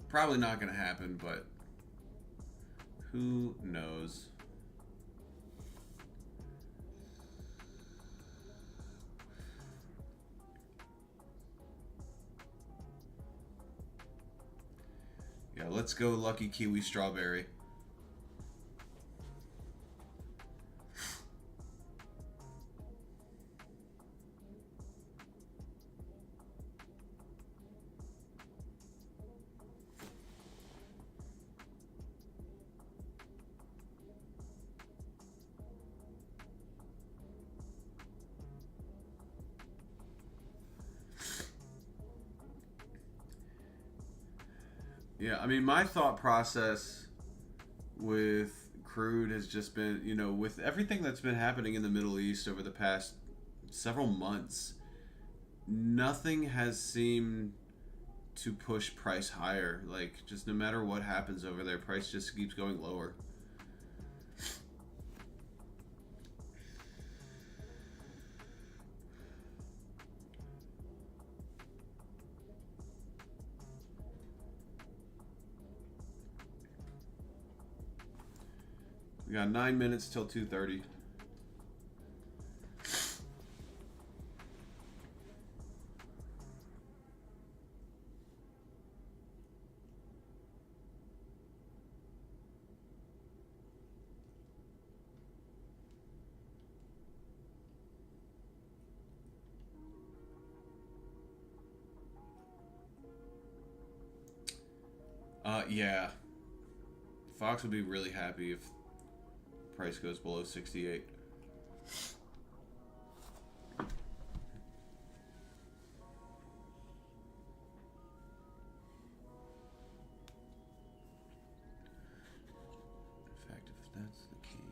Probably not going to happen, but who knows? Yeah, let's go Lucky Kiwi Strawberry. Yeah, I mean, my thought process with crude has just been, you know, with everything that's been happening in the Middle East over the past several months, nothing has seemed to push price higher. Like, just no matter what happens over there, price just keeps going lower. We got 9 minutes till 2:30. Yeah. Fox would be really happy if price goes below 68. In fact, if that's the case,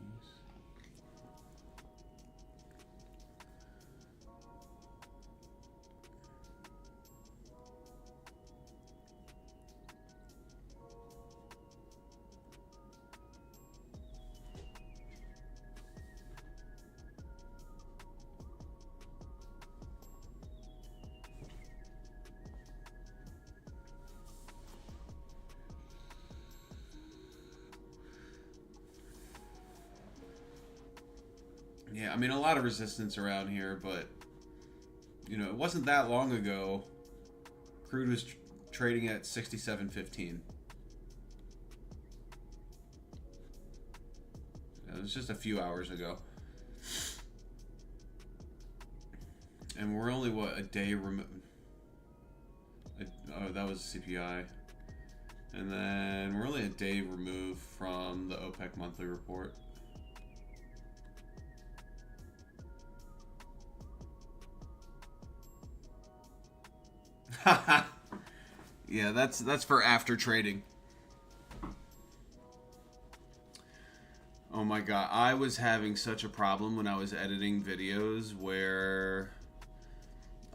yeah, I mean, a lot of resistance around here, but, you know, it wasn't that long ago. Crude was trading at 67.15. It was just a few hours ago. And we're only, what, a day removed? Oh, that was CPI. And then we're only a day removed from the OPEC monthly report. Yeah, that's for after trading. Oh my god, I was having such a problem when I was editing videos where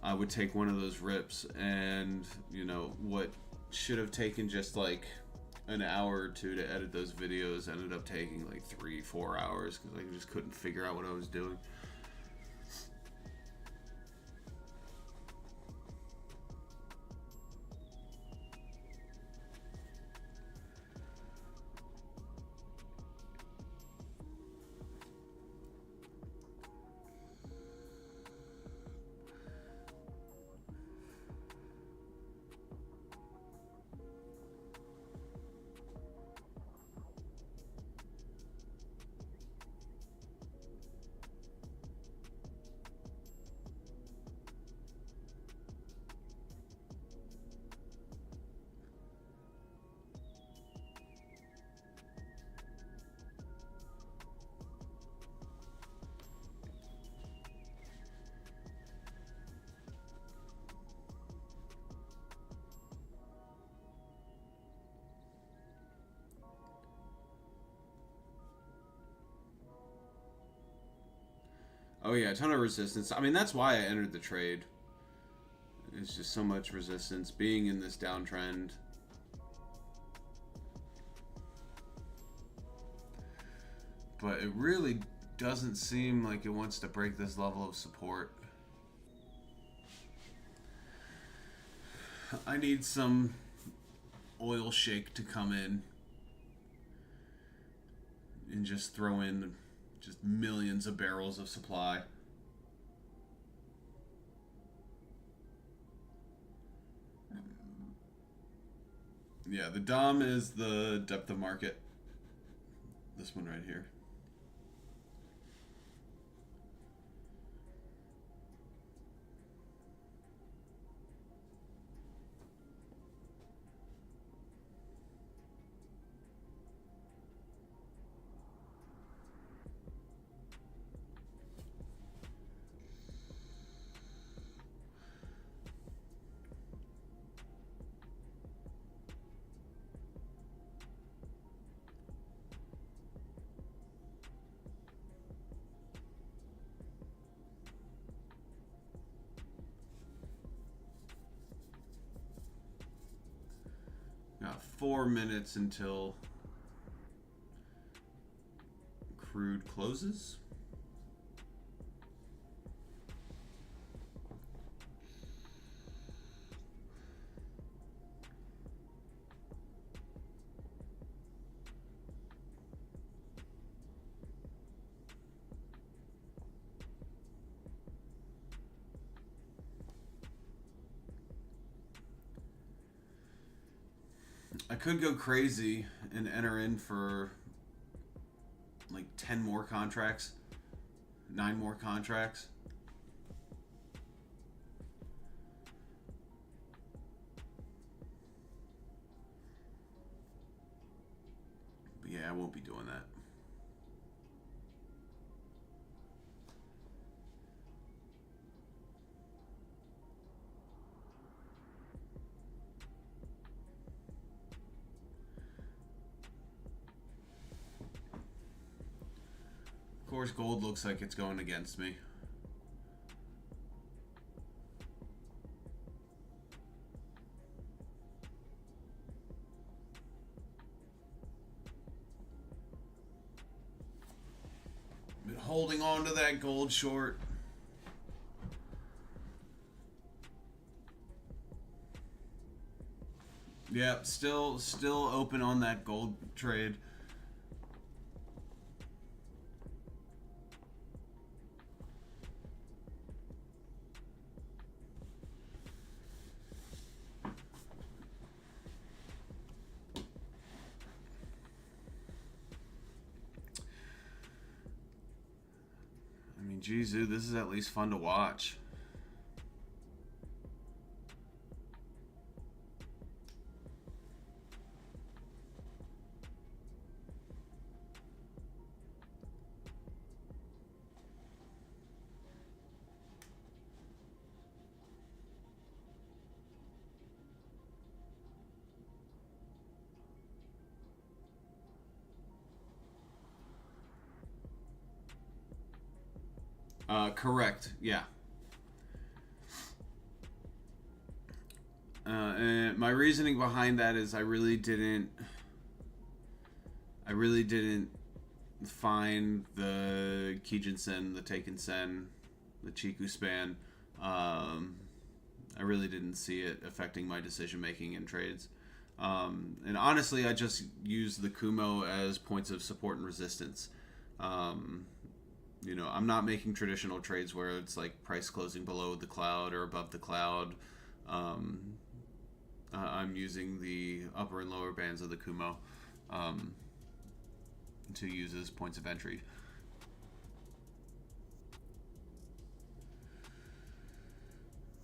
I would take one of those rips and, you know, what should have taken just like an hour or two to edit those videos ended up taking like 3-4 hours because I just couldn't figure out what I was doing. Oh yeah, a ton of resistance. I mean, that's why I entered the trade. It's just so much resistance being in this downtrend. But it really doesn't seem like it wants to break this level of support. I need some oil shake to come in and just throw in just millions of barrels of supply. Yeah, the DOM is the depth of market. This one right here. Got 4 minutes until crude closes. I could go crazy and enter in for like 10 more contracts, 9 more contracts. But yeah, I won't be doing that. Of course, gold looks like it's going against me. Been holding on to that gold short. Yeah, still open on that gold trade. I mean, geez, dude, this is at least fun to watch. Correct. Yeah. And my reasoning behind that is I really didn't find the Kijin Sen, the Taken Sen, the Chiku span. I really didn't see it affecting my decision making in trades. And honestly, I just used the Kumo as points of support and resistance. You know, I'm not making traditional trades where it's like price closing below the cloud or above the cloud. I'm using the upper and lower bands of the Kumo to use as points of entry.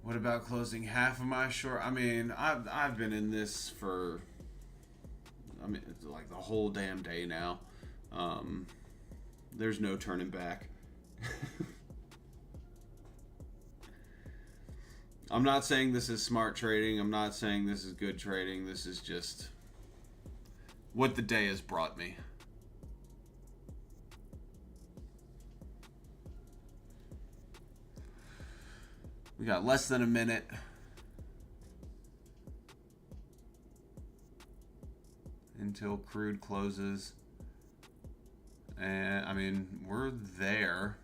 What about closing half of my short? I mean, I've been in this for, I mean, it's like the whole damn day now. There's no turning back. I'm not saying this is smart trading. I'm not saying this is good trading. This is just what the day has brought me. We got less than a minute. Until crude closes. And I mean, we're there.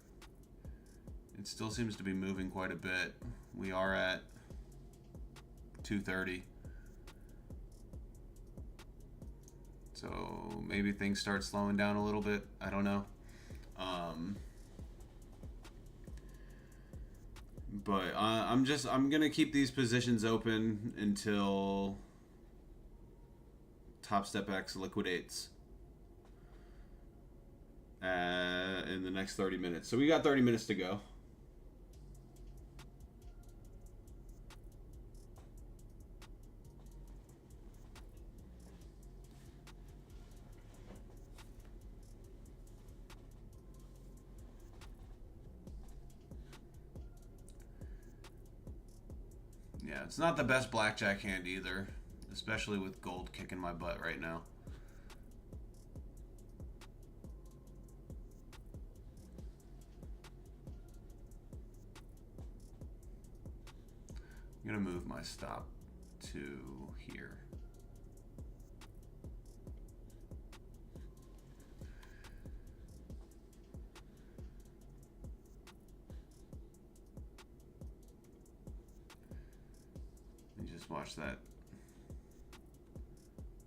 It still seems to be moving quite a bit. We are at 230. So maybe things start slowing down a little bit. I don't know. But I'm gonna keep these positions open until Topstep X liquidates in the next 30 minutes. So we got 30 minutes to go. Yeah, it's not the best blackjack hand either, especially with gold kicking my butt right now. I'm gonna move my stop to here. And just watch that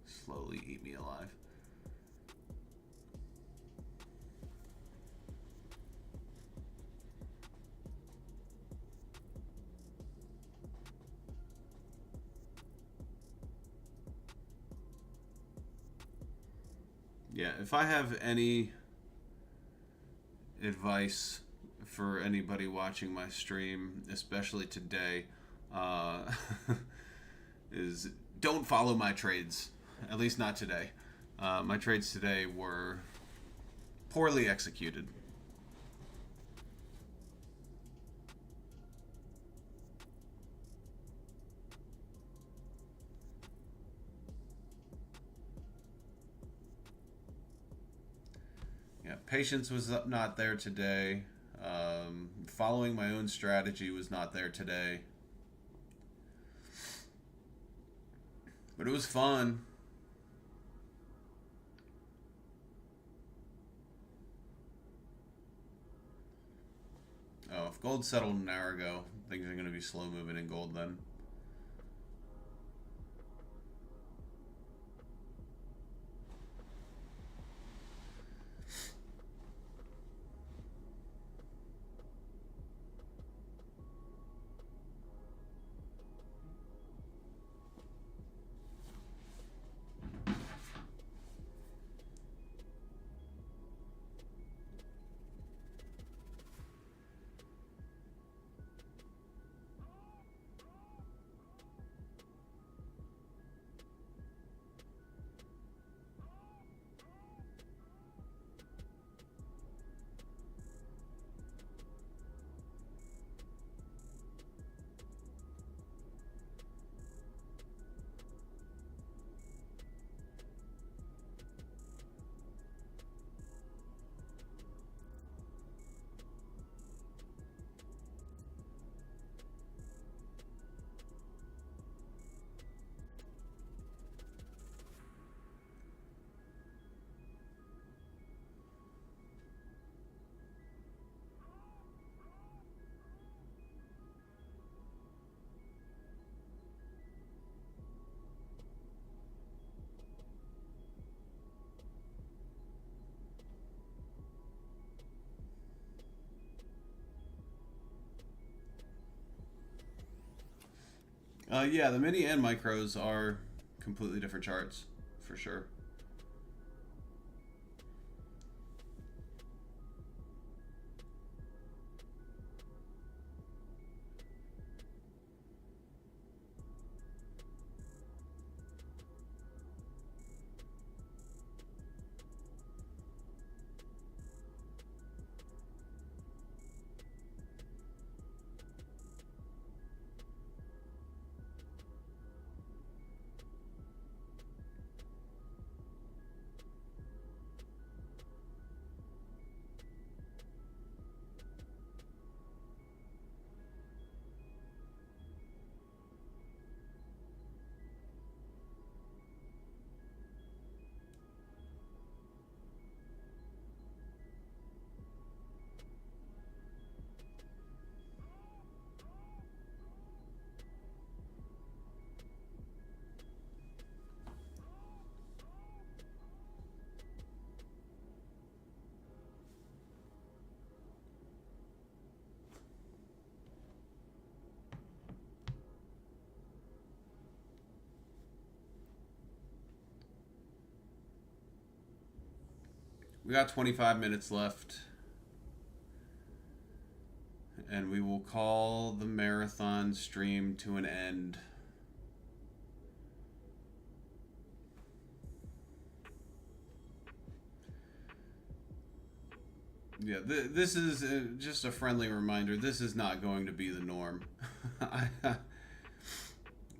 slowly eat me alive. Yeah, if I have any advice for anybody watching my stream, especially today, is don't follow my trades. At least not today. My trades today were poorly executed. Yeah, patience was not there today. Following my own strategy was not there today. But it was fun. Oh, if gold settled an hour ago, things are going to be slow moving in gold then. Yeah, the mini and micros are completely different charts, for sure. We got 25 minutes left. And we will call the marathon stream to an end. Yeah, this is just a friendly reminder. This is not going to be the norm.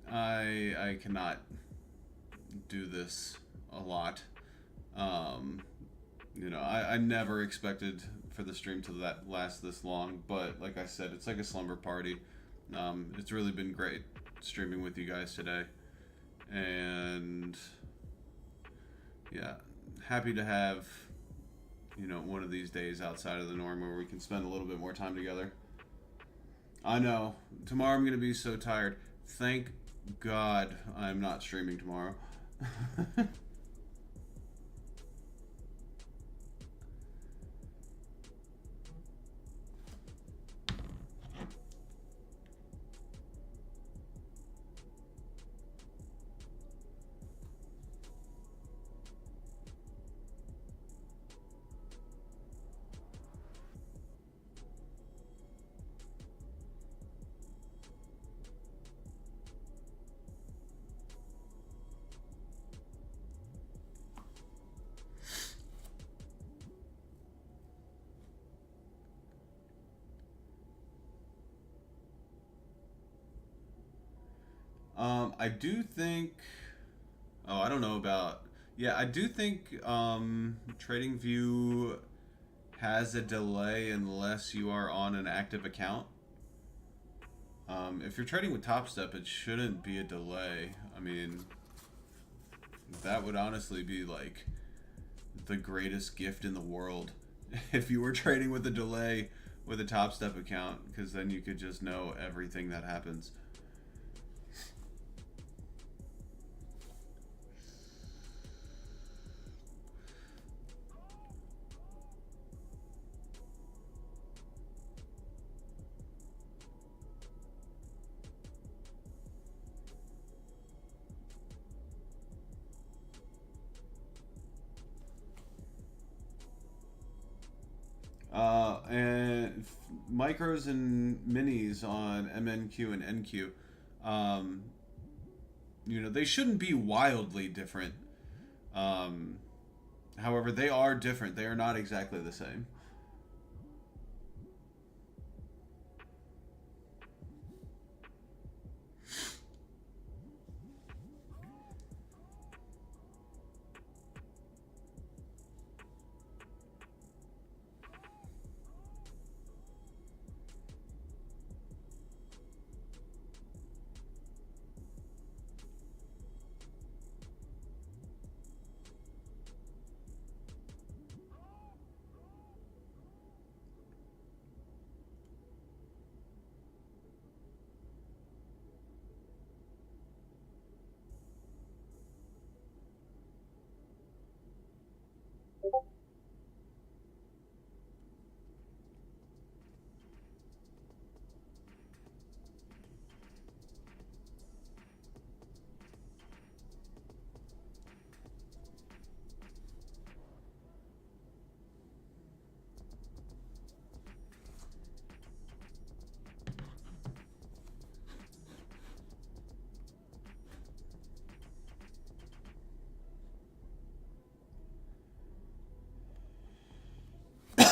I cannot do this a lot. You know, I never expected for the stream to last this long, but like I said, it's like a slumber party. It's really been great streaming with you guys today, and yeah, happy to have, you know, one of these days outside of the norm where we can spend a little bit more time together. I know, tomorrow I'm gonna be so tired. Thank God I'm not streaming tomorrow. I do think. Oh, I don't know about. Yeah, I do think TradingView has a delay unless you are on an active account. If you're trading with Topstep, it shouldn't be a delay. I mean, that would honestly be like the greatest gift in the world if you were trading with a delay with a Topstep account, because then you could just know everything that happens. And micros and minis on MNQ and NQ, you know, they shouldn't be wildly different. However, they are different. They are not exactly the same.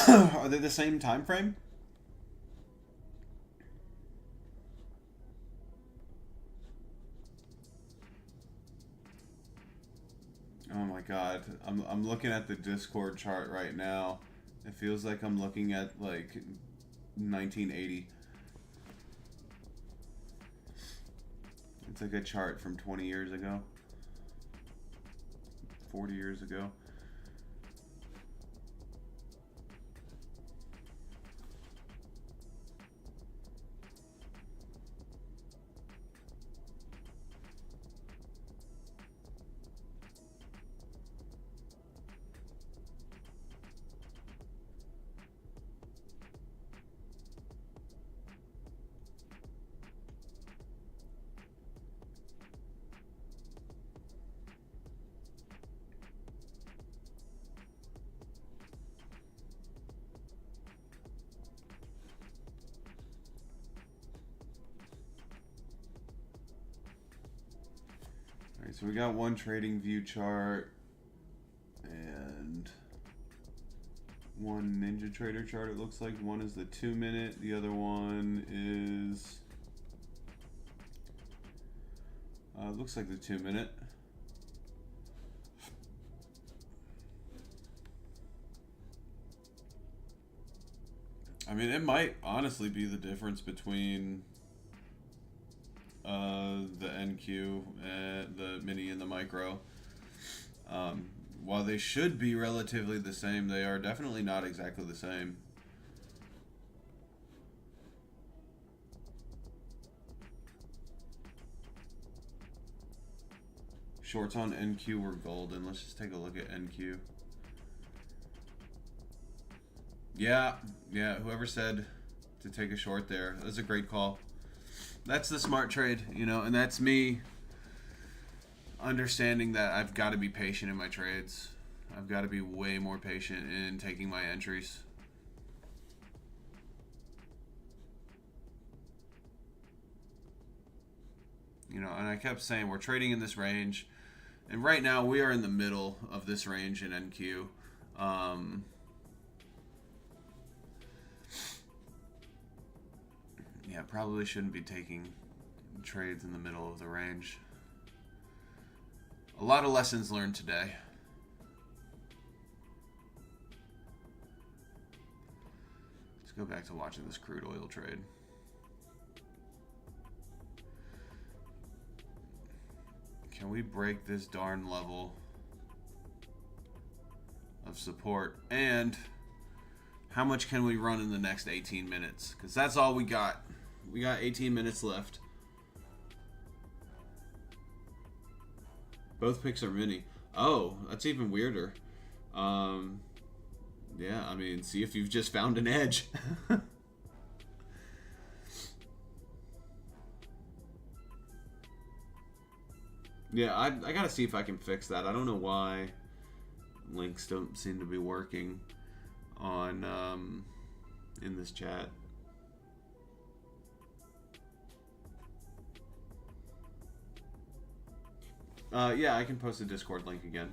Are they the same time frame? Oh my god, I'm looking at the Discord chart right now. It feels like I'm looking at like 1980. It's like a chart from 20 years ago, 40 years ago. Alright, so we got one trading view chart and one Ninja Trader chart, it looks like. One is the 2-minute, the other one is looks like the 2-minute. I mean, it might honestly be the difference between the NQ, and the mini, and the micro. While they should be relatively the same, they are definitely not exactly the same. Shorts on NQ were golden. Let's just take a look at NQ. Yeah, whoever said to take a short there, that was a great call. That's the smart trade, you know, and that's me understanding that I've got to be patient in my trades. I've got to be way more patient in taking my entries. You know, and I kept saying we're trading in this range, and right now we are in the middle of this range in NQ. Yeah, probably shouldn't be taking trades in the middle of the range. A lot of lessons learned today. Let's go back to watching this crude oil trade. Can we break this darn level of support? And how much can we run in the next 18 minutes? Because that's all we got. We got 18 minutes left. Both picks are mini. Oh, that's even weirder. Yeah, I mean, see if you've just found an edge. Yeah, I gotta see if I can fix that. I don't know why links don't seem to be working on in this chat. Yeah, I can post a Discord link again.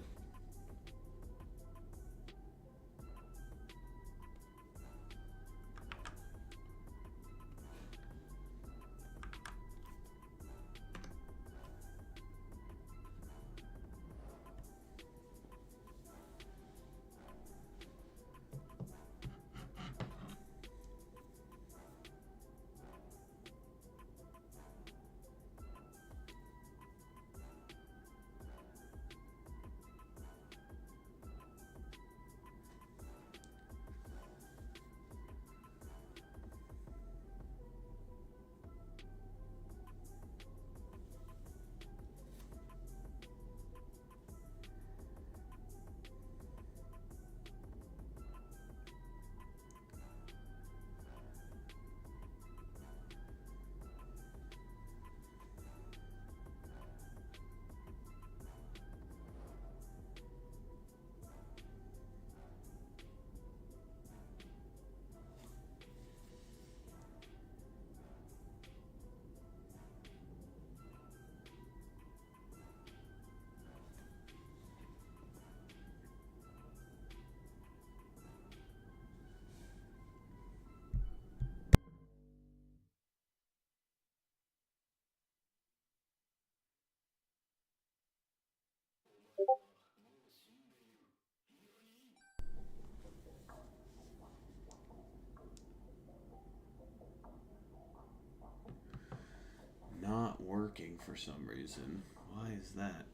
Not working for some reason. Why is that?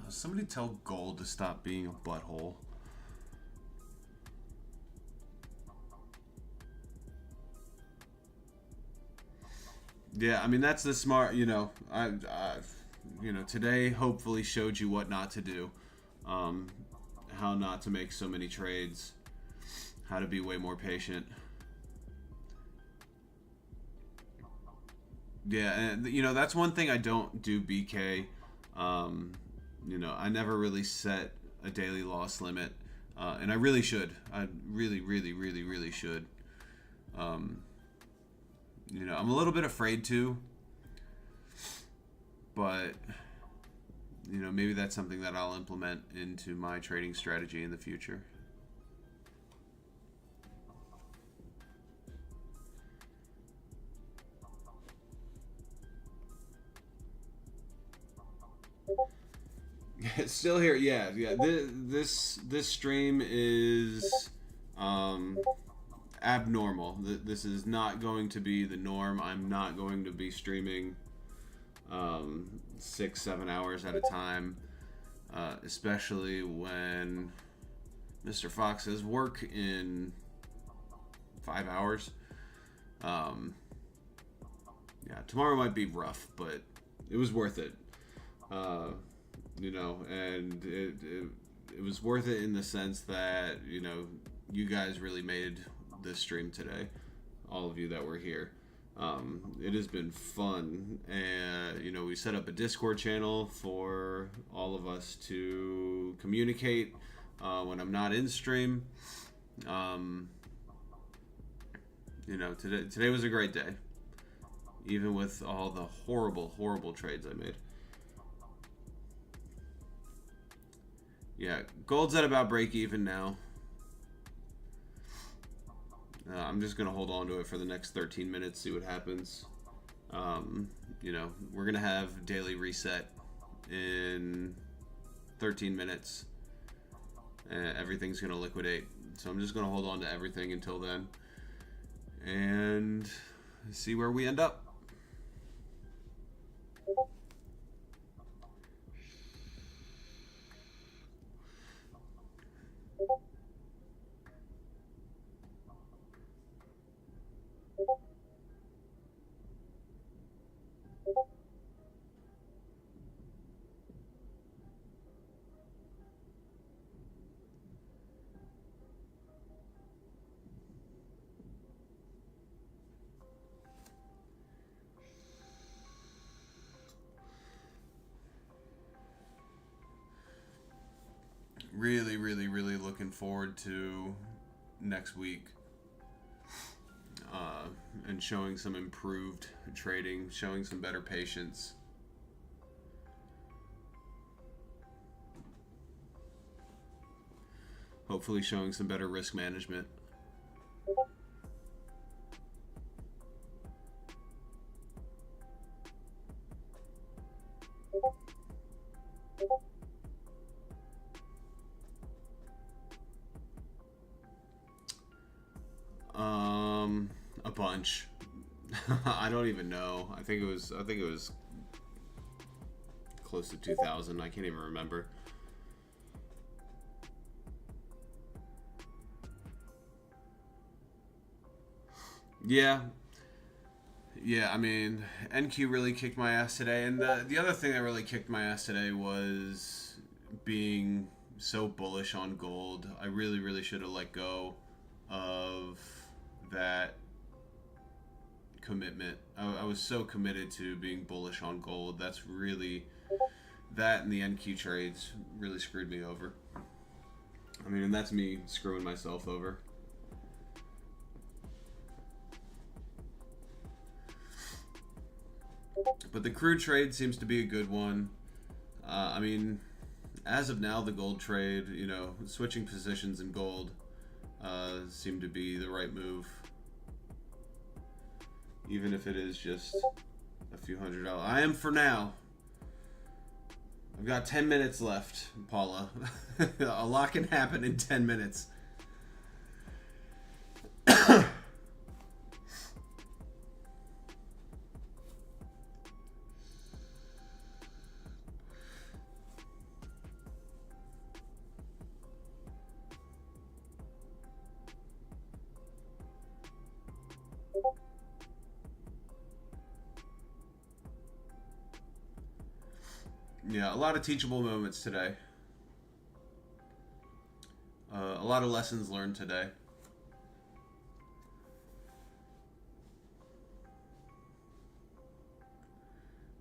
Somebody tell gold to stop being a butthole. Yeah, I mean that's the smart. You know, you know, today hopefully showed you what not to do. How how not to make so many trades, how to be way more patient. Yeah, and you know, that's one thing I don't do, BK. You know, I never really set a daily loss limit, and I really should. I really should. You know, I'm a little bit afraid to, but you know, maybe that's something that I'll implement into my trading strategy in the future. Still here, yeah. This stream is abnormal. This is not going to be the norm. I'm not going to be streaming 6-7 hours at a time, especially when Mr. Fox has work in 5 hours. Yeah, tomorrow might be rough, but it was worth it. You know, and it was worth it in the sense that, you know, you guys really made this stream today, all of you that were here. It has been fun, and you know, we set up a Discord channel for all of us to communicate when I'm not in stream. You know, today was a great day, even with all the horrible trades I made. Yeah, gold's at about break even now. I'm just going to hold on to it for the next 13 minutes, see what happens. You know, we're going to have daily reset in 13 minutes. Everything's going to liquidate. So I'm just going to hold on to everything until then and see where we end up. Really looking forward to next week and showing some improved trading, showing some better patience. Hopefully showing some better risk management. A bunch. I don't even know. I think it was close to 2,000. I can't even remember. Yeah, I mean, NQ really kicked my ass today, and the other thing that really kicked my ass today was being so bullish on gold. I really should have let go of that commitment. I was so committed to being bullish on gold. That's really, that and the NQ trades really screwed me over. I mean, and that's me screwing myself over. But the crude trade seems to be a good one. I mean, as of now, the gold trade, you know, switching positions in gold seem to be the right move. Even if it is just a few $100. I am for now. I've got 10 minutes left, Paula. A lot can happen in 10 minutes. Yeah, a lot of teachable moments today. a lot of lessons learned today.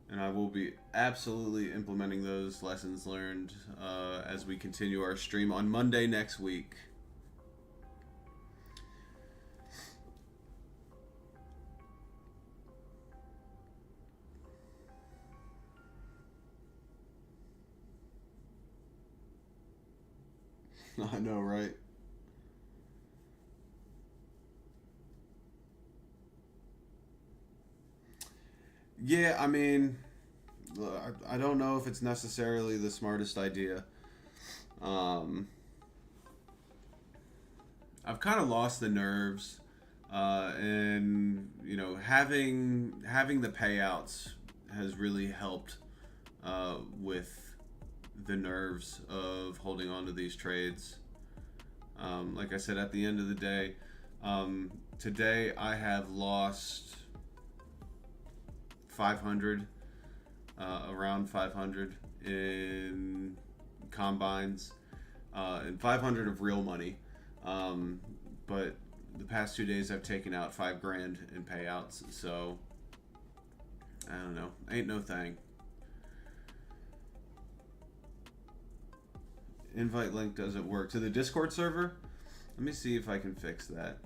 And I will be absolutely implementing those lessons learned as we continue our stream on Monday next week. I know, right? Yeah, I mean, I don't know if it's necessarily the smartest idea. I've kind of lost the nerves, and you know, having the payouts has really helped with the nerves of holding on to these trades. Like I said, at the end of the day, today I have lost 500, around 500 in combines, and 500 of real money. But the past 2 days I've taken out $5,000 in payouts, so I don't know. Ain't no thing. Invite link doesn't work to the Discord server. Let me see if I can fix that.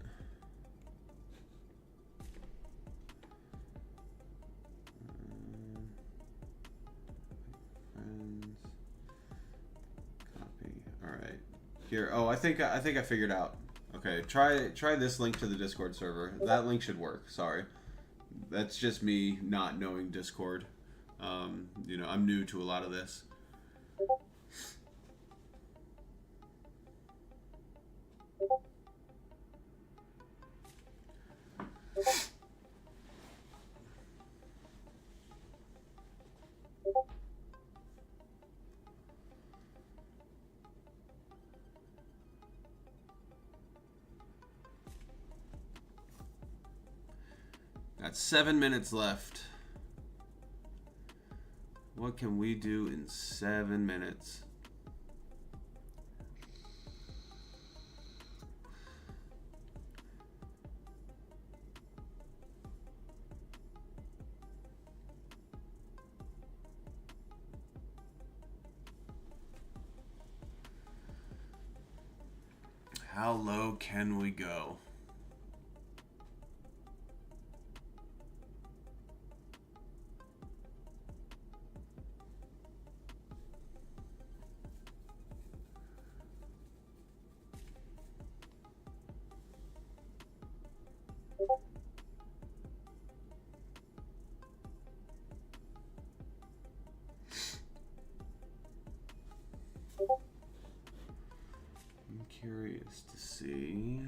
Friends, copy. All right. Here. Oh, I think I figured out. Okay, try this link to the Discord server. That link should work. Sorry, that's just me not knowing Discord. You know, I'm new to a lot of this. Got 7 minutes left. What can we do in 7 minutes? How low can we go? I'm curious to see.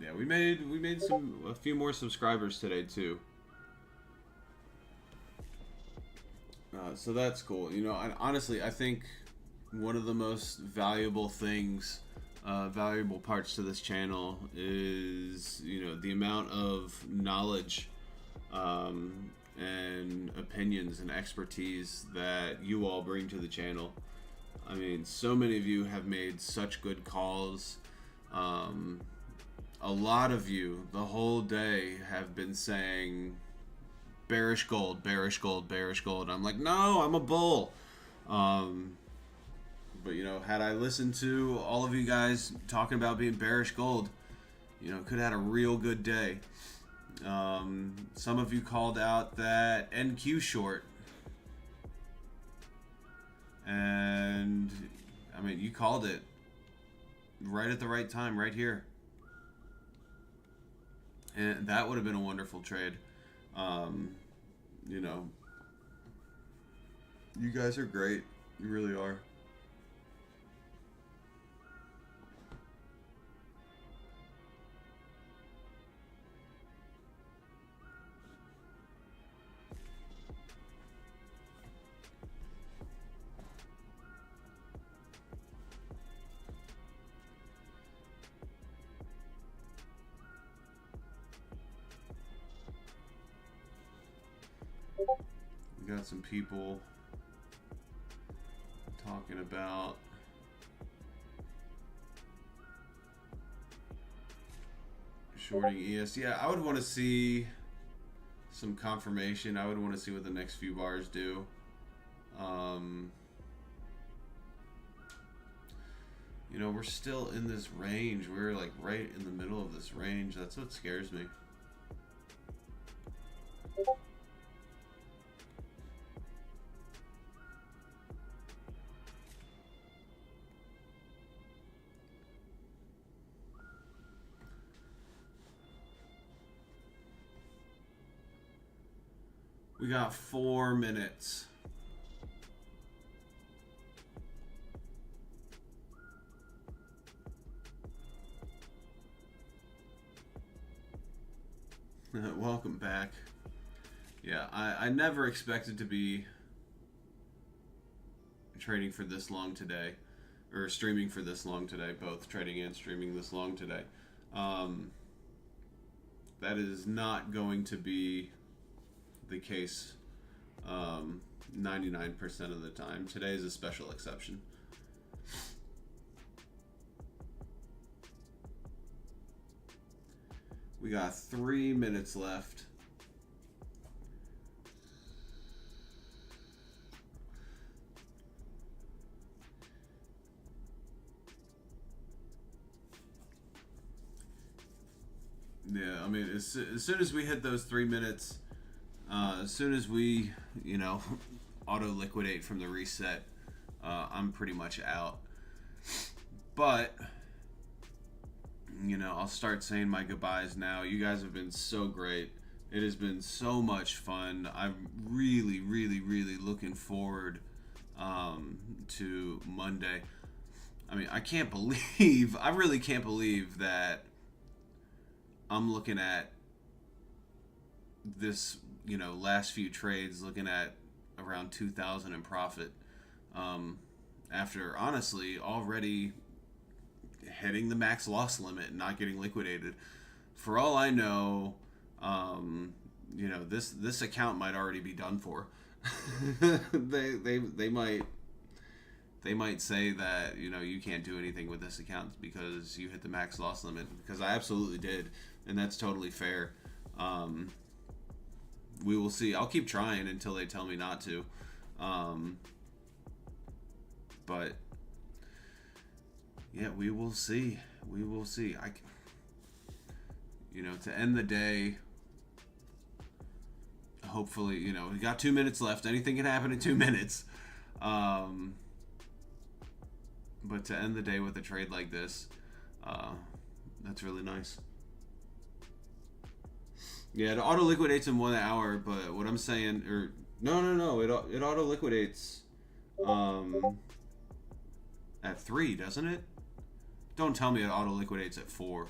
Yeah, we made a few more subscribers today too. So that's cool. You know, and honestly, I think one of the most valuable things, valuable parts to this channel is, you know, the amount of knowledge and opinions and expertise that you all bring to the channel. I mean, so many of you have made such good calls. A lot of you the whole day have been saying bearish gold, bearish gold, bearish gold. I'm like, no, I'm a bull. But you know, had I listened to all of you guys talking about being bearish gold, you know, could have had a real good day. Some of you called out that NQ short, and I mean, you called it right at the right time, right here. And that would have been a wonderful trade. You know, you guys are great. You really are. We got some people talking about shorting ES. Yeah, I would want to see some confirmation. I would want to see what the next few bars do. You know, we're still in this range. We're like right in the middle of this range. That's what scares me. We got 4 minutes. Welcome back. Yeah, I never expected to be trading for this long today, or streaming for this long today, both trading and streaming this long today. That is not going to be the case 99% of the time. Today is a special exception. We got 3 minutes left. Yeah, I mean, as soon as we hit those 3 minutes, as soon as we, you know, auto liquidate from the reset, I'm pretty much out. But, you know, I'll start saying my goodbyes now. You guys have been so great. It has been so much fun. I'm really, really, really looking forward to Monday. I mean, I really can't believe that I'm looking at this, you know, last few trades, looking at around 2,000 in profit, after honestly already hitting the max loss limit and not getting liquidated. For all I know, you know, this account might already be done for. they might say that, you know, you can't do anything with this account because you hit the max loss limit, because I absolutely did, and that's totally fair. We will see. I'll keep trying until they tell me not to. But yeah, we will see. We will see. You know, to end the day, hopefully, you know, we got 2 minutes left. Anything can happen in 2 minutes. But to end the day with a trade like this, that's really nice. Yeah, it auto liquidates in 1 hour, but what I'm saying, or no, it auto liquidates at 3, doesn't it? Don't tell me it auto liquidates at 4.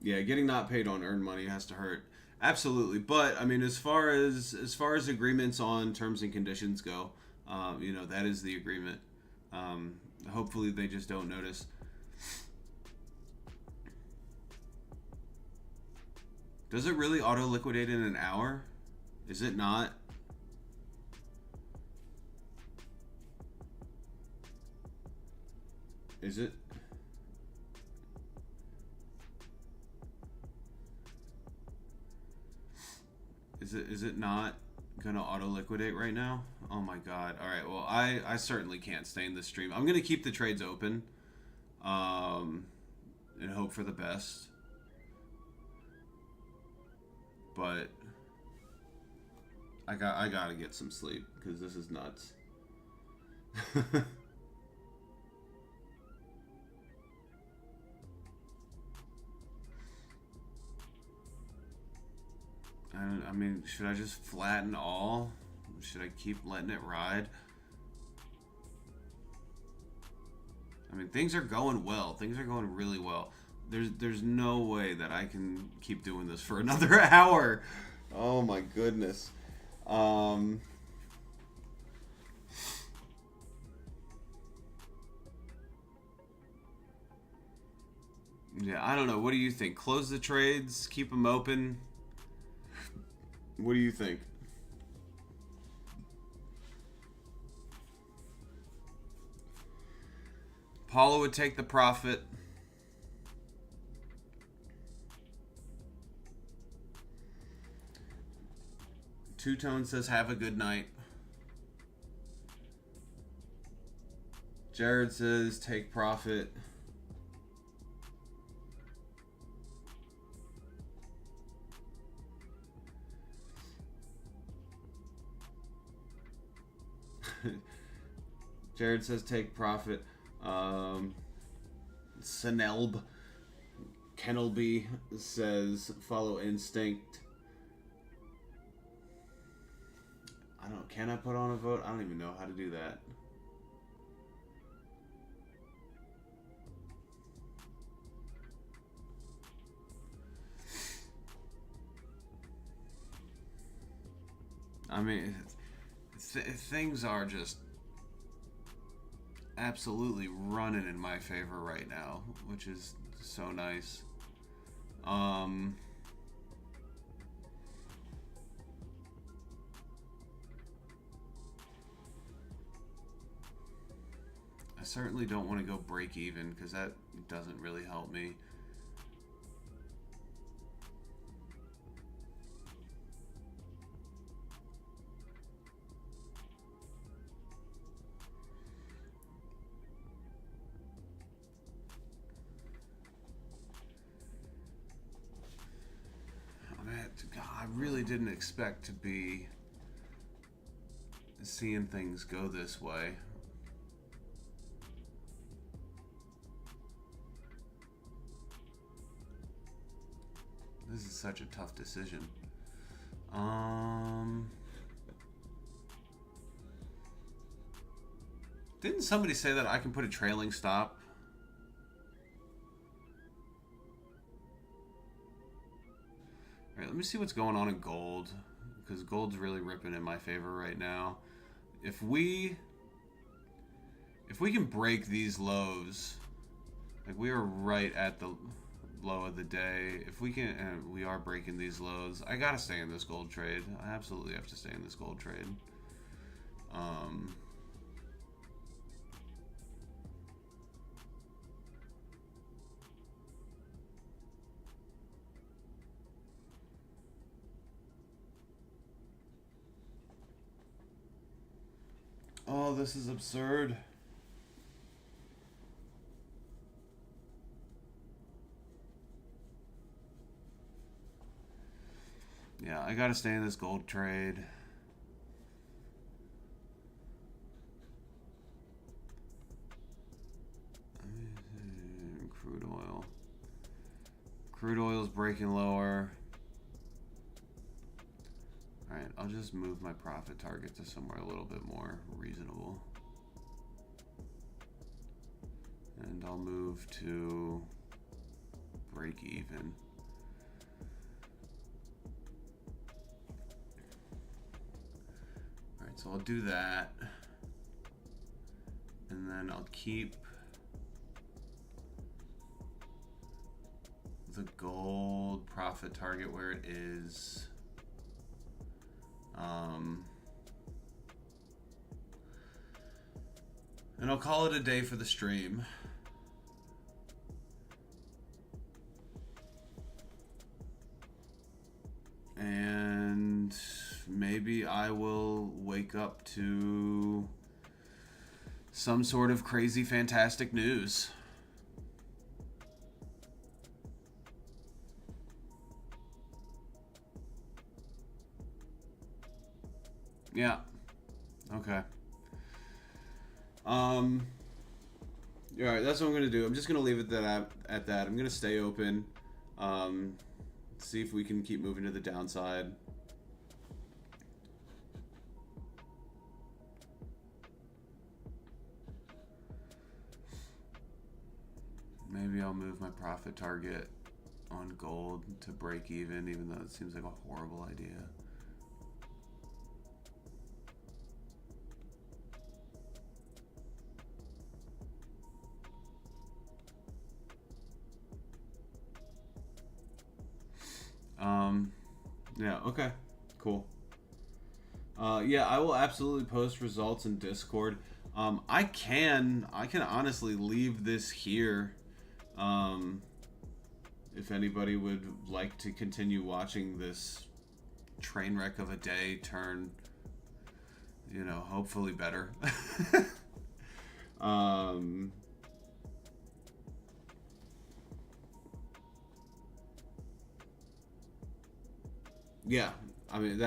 Yeah, getting not paid on earned money has to hurt. Absolutely, but I mean, as far as agreements on terms and conditions go, you know, that is the agreement. Hopefully, they just don't notice. Does it really auto liquidate in an hour? Is it not? Is it? Is it not gonna auto liquidate right now? Oh my god. All right, well, I certainly can't stay in this stream. I'm gonna keep the trades open and hope for the best, but I gotta get some sleep because this is nuts. I mean, should I just flatten all? Should I keep letting it ride? I mean, things are going well. Things are going really well. There's no way that I can keep doing this for another hour. Oh my goodness. Yeah, I don't know. What do you think? Close the trades, keep them open. What do you think? Paula would take the profit. Two Tone says have a good night. Jared says take profit. Jared says take profit. Senelb Kennelby says follow instinct. I don't. Can I put on a vote? I don't even know how to do that. I mean, things are just absolutely running in my favor right now, which is so nice. I certainly don't want to go break even because that doesn't really help me. God, I really didn't expect to be seeing things go this way. This is such a tough decision. Didn't somebody say that I can put a trailing stop? All right, let me see what's going on in gold, because gold's really ripping in my favor right now. If we can break these lows, like we are right at the low of the day. If we can, and we are breaking these lows, I gotta stay in this gold trade. I absolutely have to stay in this gold trade. Oh, this is absurd. Yeah, I gotta stay in this gold trade. Crude oil. Crude oil's breaking lower. Alright, I'll just move my profit target to somewhere a little bit more reasonable. And I'll move to break even. Alright, so I'll do that. And then I'll keep the gold profit target where it is. And I'll call it a day for the stream. And maybe I will wake up to some sort of crazy, fantastic news. Yeah. Okay. Alright, that's what I'm gonna do. I'm just gonna leave it at that. I'm gonna stay open. See if we can keep moving to the downside. Maybe I'll move my profit target on gold to break even though it seems like a horrible idea. Yeah, okay. Cool. Yeah, I will absolutely post results in Discord. I can honestly leave this here. If anybody would like to continue watching this train wreck of a day turn, you know, hopefully better. Yeah, I mean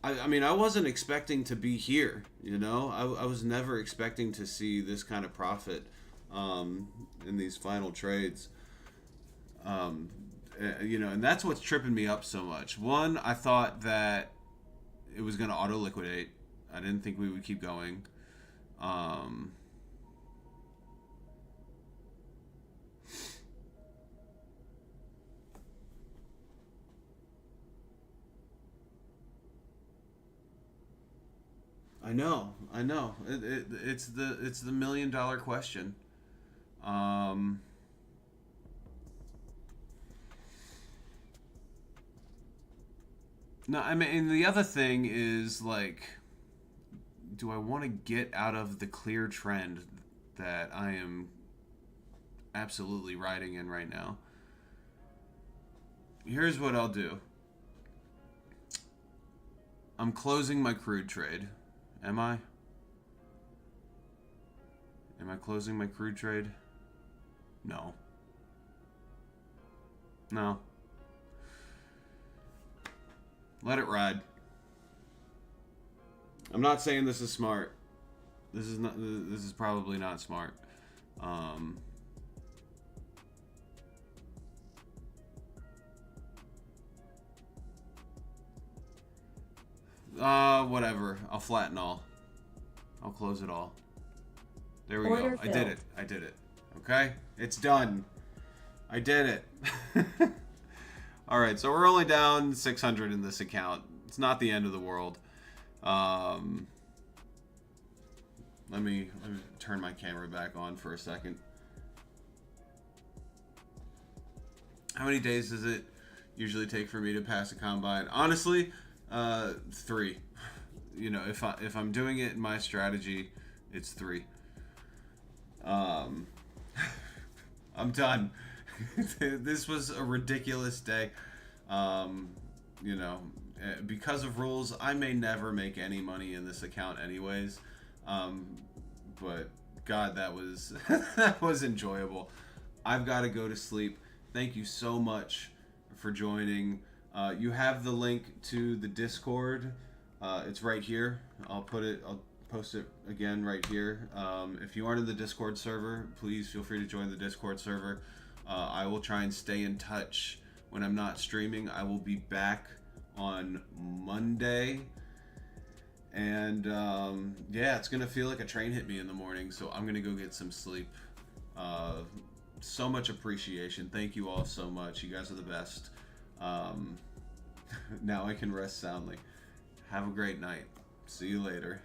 I mean, I wasn't expecting to be here, you know? I was never expecting to see this kind of profit in these final trades. You know, and that's what's tripping me up so much. One, I thought that it was going to auto liquidate. I didn't think we would keep going. I know. It's the $1 million question. No, I mean, and the other thing is like, do I want to get out of the clear trend that I am absolutely riding in right now? Here's what I'll do. I'm closing my crude trade. Am I? Am I closing my crude trade? No. No. Let it ride. I'm not saying this is smart. This is probably not smart. Whatever. I'll flatten all. I'll close it all. There we Order go. filled. I did it. Okay? It's done. I did it. Alright, so we're only down 600 in this account. It's not the end of the world. Let me turn my camera back on for a second. How many days does it usually take for me to pass a combine? Honestly, 3. You know, if I'm doing it in my strategy, it's 3. I'm done. This was a ridiculous day. You know, because of rules, I may never make any money in this account anyways. But God, that was that was enjoyable. I've got to go to sleep. Thank you so much for joining. You have the link to the Discord. It's right here. I'll post it again right here. If you aren't in the Discord server, please feel free to join the Discord server. I will try and stay in touch when I'm not streaming. I will be back on Monday. And yeah, it's going to feel like a train hit me in the morning, so I'm going to go get some sleep. So much appreciation. Thank you all so much. You guys are the best. Now I can rest soundly. Have a great night. See you later.